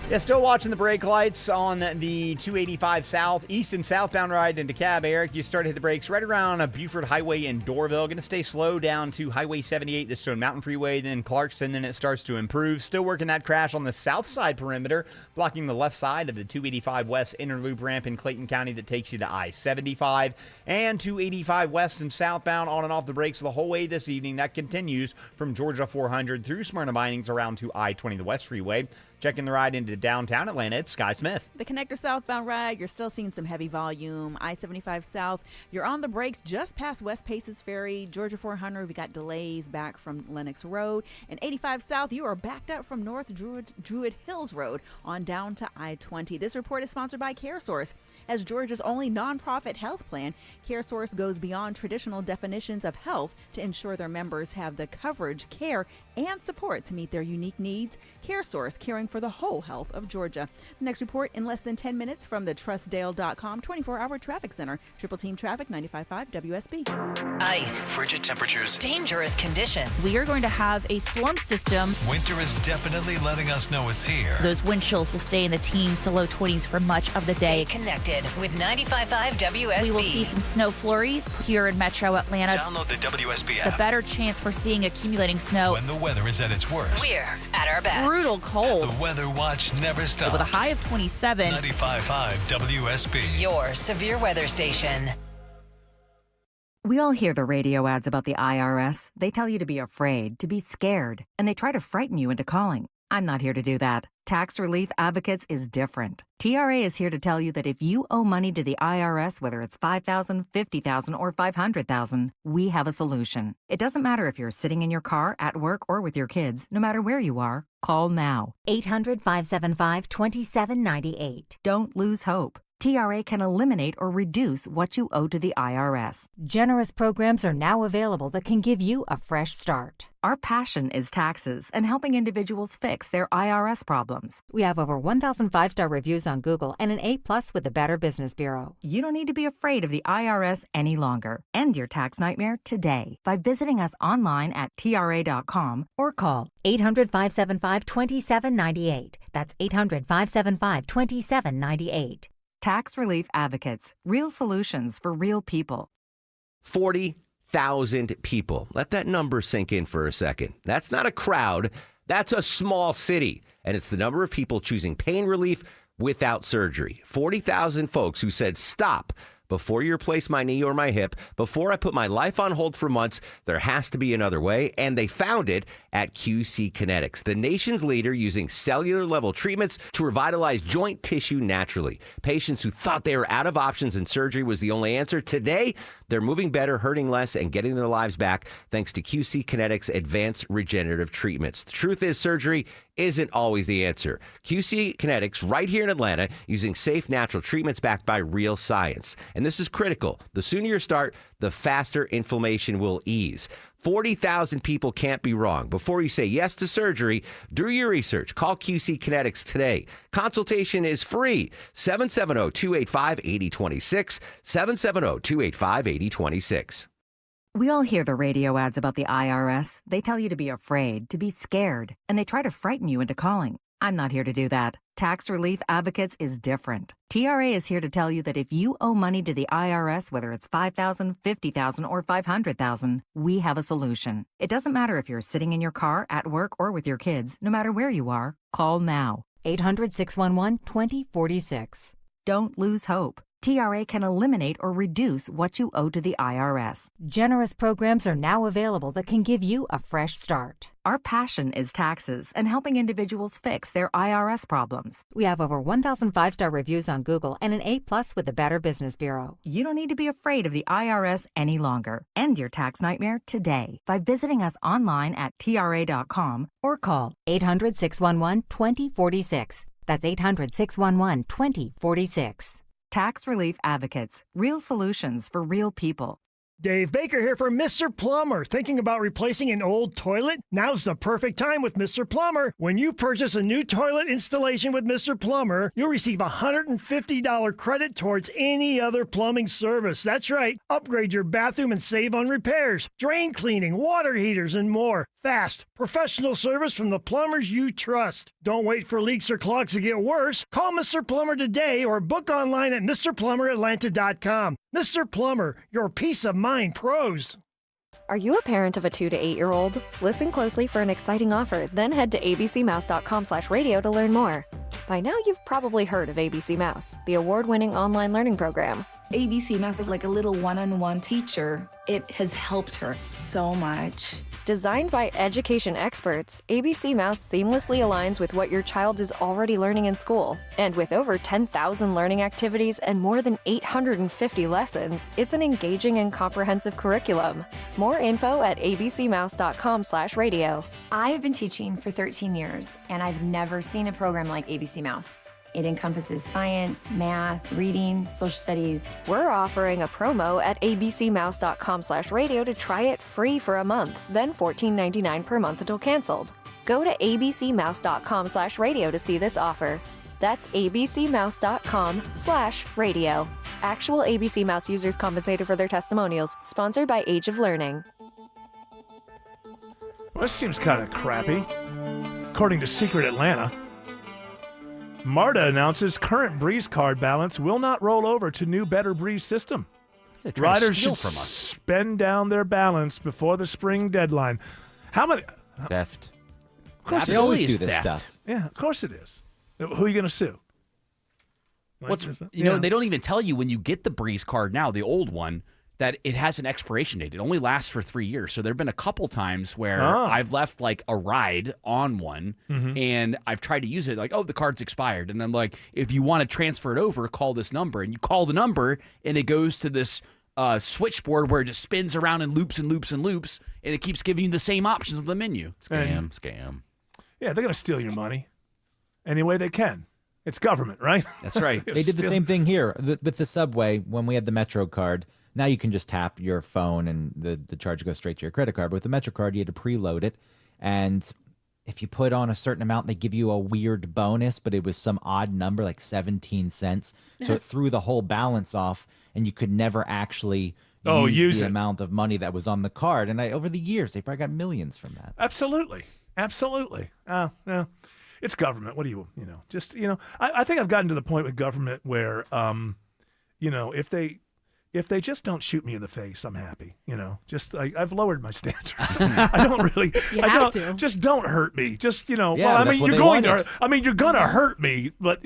Yeah, still watching the brake lights on the 285 South, east and southbound ride into DeKalb. Eric, you started to hit the brakes right around Buford Highway in Doraville. Going to stay slow down to Highway 78, the Stone Mountain Freeway, then Clarkston, then it starts to improve. Still working that crash on the south side perimeter, blocking the left side of the 285 West inner loop ramp in Clayton County that takes you to I-75. And 285 West and southbound on and off the brakes the whole way this evening. That continues from Georgia 400 through Smyrna Minings around to I-20, the West Freeway. Checking the ride into downtown Atlanta, it's Sky Smith. The connector southbound ride, you're still seeing some heavy volume. I-75 South, you're on the brakes just past West Paces Ferry. Georgia 400, we got delays back from Lenox Road. And 85 South, you are backed up from North Druid Hills Road on down to I-20. This report is sponsored by CareSource. As Georgia's only nonprofit health plan, CareSource goes beyond traditional definitions of health to ensure their members have the coverage, care, and support to meet their unique needs. CareSource, caring for the whole health of Georgia. The next report in less than 10 minutes from the TrustDale.com 24-hour traffic center. Triple Team Traffic, 95.5 WSB. Ice. Frigid temperatures. Dangerous conditions. We are going to have a storm system. Winter is definitely letting us know it's here. Those wind chills will stay in the teens to low 20s for much of the day. Stay connected with 95.5 WSB. We will see some snow flurries here in Metro Atlanta. Download the WSB app. The better chance for seeing accumulating snow. When the weather is at its worst. We're at our best. Brutal cold. The Weather Watch never stops. With a high of 27. 95.5 WSB. Your severe weather station. We all hear the radio ads about the IRS. They tell you to be afraid, to be scared, and they try to frighten you into calling. I'm not here to do that. Tax Relief Advocates is different. TRA is here to tell you that if you owe money to the IRS, whether it's $5,000, $50,000, or $500,000, we have a solution. It doesn't matter if you're sitting in your car, at work, or with your kids. No matter where you are, call now. 800-575-2798. Don't lose hope. TRA can eliminate or reduce what you owe to the IRS. Generous programs are now available that can give you a fresh start. Our passion is taxes and helping individuals fix their IRS problems. We have over 1,000 5-star reviews on Google and an A+ with the Better Business Bureau. You don't need to be afraid of the IRS any longer. End your tax nightmare today by visiting us online at TRA.com or call 800-575-2798. That's 800-575-2798. Tax Relief Advocates. Real solutions for real people. 40,000 people. Let that number sink in for a second. That's not a crowd. That's a small city. And it's the number of people choosing pain relief without surgery. 40,000 folks who said, stop. Before you replace my knee or my hip, before I put my life on hold for months, there has to be another way. And they found it at QC Kinetics, the nation's leader using cellular level treatments to revitalize joint tissue naturally. Patients who thought they were out of options and surgery was the only answer. Today, they're moving better, hurting less, and getting their lives back thanks to QC Kinetics advanced regenerative treatments. The truth is, surgery isn't always the answer. QC Kinetics, right here in Atlanta, using safe, natural treatments backed by real science. And this is critical. The sooner you start, the faster inflammation will ease. 40,000 people can't be wrong. Before you say yes to surgery, do your research. Call QC Kinetics today. Consultation is free. 770-285-8026. 770-285-8026. We all hear the radio ads about the IRS. They tell you to be afraid, to be scared, and they try to frighten you into calling. I'm not here to do that. Tax Relief Advocates is different. TRA is here to tell you that if you owe money to the IRS, whether it's $5,000, $50,000, or $500,000, we have a solution. It doesn't matter if you're sitting in your car, at work, or with your kids. No matter where you are, call now. 800-611-2046. Don't lose hope. TRA can eliminate or reduce what you owe to the IRS. Generous programs are now available that can give you a fresh start. Our passion is taxes and helping individuals fix their IRS problems. We have over 1,000 5-star reviews on Google and an A+ with the Better Business Bureau. You don't need to be afraid of the IRS any longer. End your tax nightmare today by visiting us online at TRA.com or call 800-611-2046. That's 800-611-2046. Tax Relief Advocates. Real solutions for real people. Dave Baker here for Mr. Plumber. Thinking about replacing an old toilet? Now's the perfect time with Mr. Plumber. When you purchase a new toilet installation with Mr. Plumber, you'll receive a $150 credit towards any other plumbing service. That's right. Upgrade your bathroom and save on repairs, drain cleaning, water heaters, and more. Fast, professional service from the plumbers you trust. Don't wait for leaks or clogs to get worse. Call Mr. Plumber today or book online at MrPlumberAtlanta.com. Mr. Plumber, your peace of mind pros. Are you a parent of a 2 to 8 year old? Listen closely for an exciting offer, then head to abcmouse.com/radio to learn more. By now, you've probably heard of ABC Mouse, the award-winning online learning program. ABC Mouse is like a little one-on-one teacher. It has helped her so much. Designed by education experts, ABC Mouse seamlessly aligns with what your child is already learning in school. And with over 10,000 learning activities and more than 850 lessons, it's an engaging and comprehensive curriculum. More info at abcmouse.com/radio. I have been teaching for 13 years, and I've never seen a program like ABC Mouse. It encompasses science, math, reading, social studies. We're offering a promo at abcmouse.com/radio to try it free for a month, then $14.99 per month until canceled. Go to abcmouse.com/radio to see this offer. That's abcmouse.com/radio. Actual ABC Mouse users compensated for their testimonials. Sponsored by Age of Learning. Well, this seems kind of crappy. According to Secret Atlanta, MARTA announces current Breeze card balance will not roll over to new Better Breeze system. Riders should spend down their balance before the spring deadline. How many? Theft. Of course They always do this stuff. Yeah, of course it is. Who are you going to sue? They don't even tell you when you get the Breeze card now, the old one, that it has an expiration date. It only lasts for 3 years. So there have been a couple times where I've left like a ride on one and I've tried to use it like, oh, the card's expired. And I'm like, if you want to transfer it over, call this number. And you call the number and it goes to this switchboard where it just spins around and loops and loops and loops. And it keeps giving you the same options on the menu. Scam. Yeah, they're going to steal your money any way they can. It's government, right? That's right. They did the same thing here with the subway when we had the Metro card. Now you can just tap your phone and the charge goes straight to your credit card. But with the Metro card, you had to preload it. And if you put on a certain amount, they give you a weird bonus, but it was some odd number, like 17 cents. So it threw the whole balance off, and you could never actually use the amount of money that was on the card. And over the years, they probably got millions from that. Absolutely. Yeah. It's government. What do you I think I've gotten to the point with government where, if they if they just don't shoot me in the face, I'm happy. Just I've lowered my standards. I don't really. Just don't hurt me. Just Yeah, well, I that's mean, what you're they going wanted. to. I mean, you're gonna hurt me, but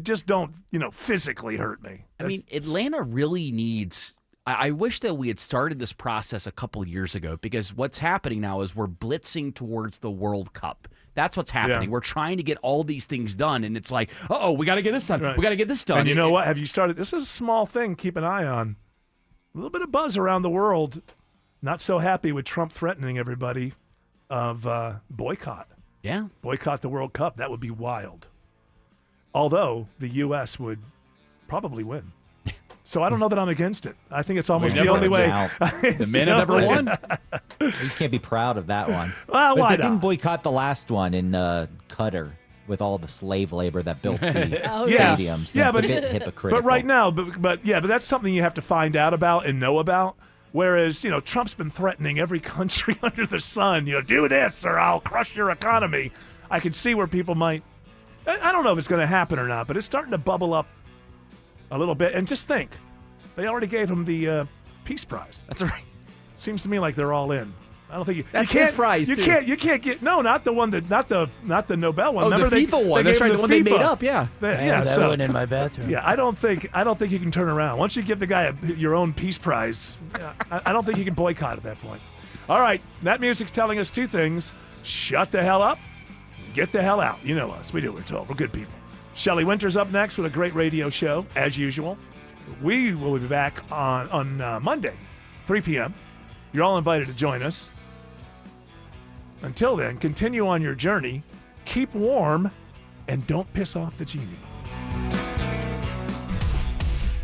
just don't physically hurt me. I mean, Atlanta really needs. I wish that we had started this process a couple years ago, because what's happening now is we're blitzing towards the World Cup. That's what's happening. Yeah. We're trying to get all these things done, and it's like, we got to get this done. Right. We got to get this done. And you know what? Have you started? This is a small thing. Keep an eye on. A little bit of buzz around the world. Not so happy with Trump threatening everybody of boycott. Yeah. Boycott the World Cup. That would be wild. Although the U.S. would probably win. So I don't know that I'm against it. I think it's almost the only way. The men have never won. You can't be proud of that one. Well, but why they not? didn't boycott the last one in Qatar with all the slave labor that built the stadiums. Yeah, That's but a bit hypocritical. But right now, but that's something you have to find out about and know about. Whereas, Trump's been threatening every country under the sun. Do this or I'll crush your economy. I can see where people might. I don't know if it's going to happen or not, but it's starting to bubble up a little bit. And just think, they already gave him the Peace Prize. That's right. Seems to me like they're all in. I don't think That's you can't. his prize, You too. can't get not the one that not the Nobel one. Oh, Remember the FIFA one. That's gave him right, the one they FIFA. made up, yeah. I have that one in my bathroom. Yeah, I don't think you can turn around. Once you give the guy your own Peace Prize, I don't think you can boycott at that point. All right, that music's telling us two things: shut the hell up, get the hell out. You know us. We do what we're told. We're good people. Shelley Winter's up next with a great radio show, as usual. We will be back on Monday, 3 p.m. You're all invited to join us. Until then, continue on your journey, keep warm, and don't piss off the genie.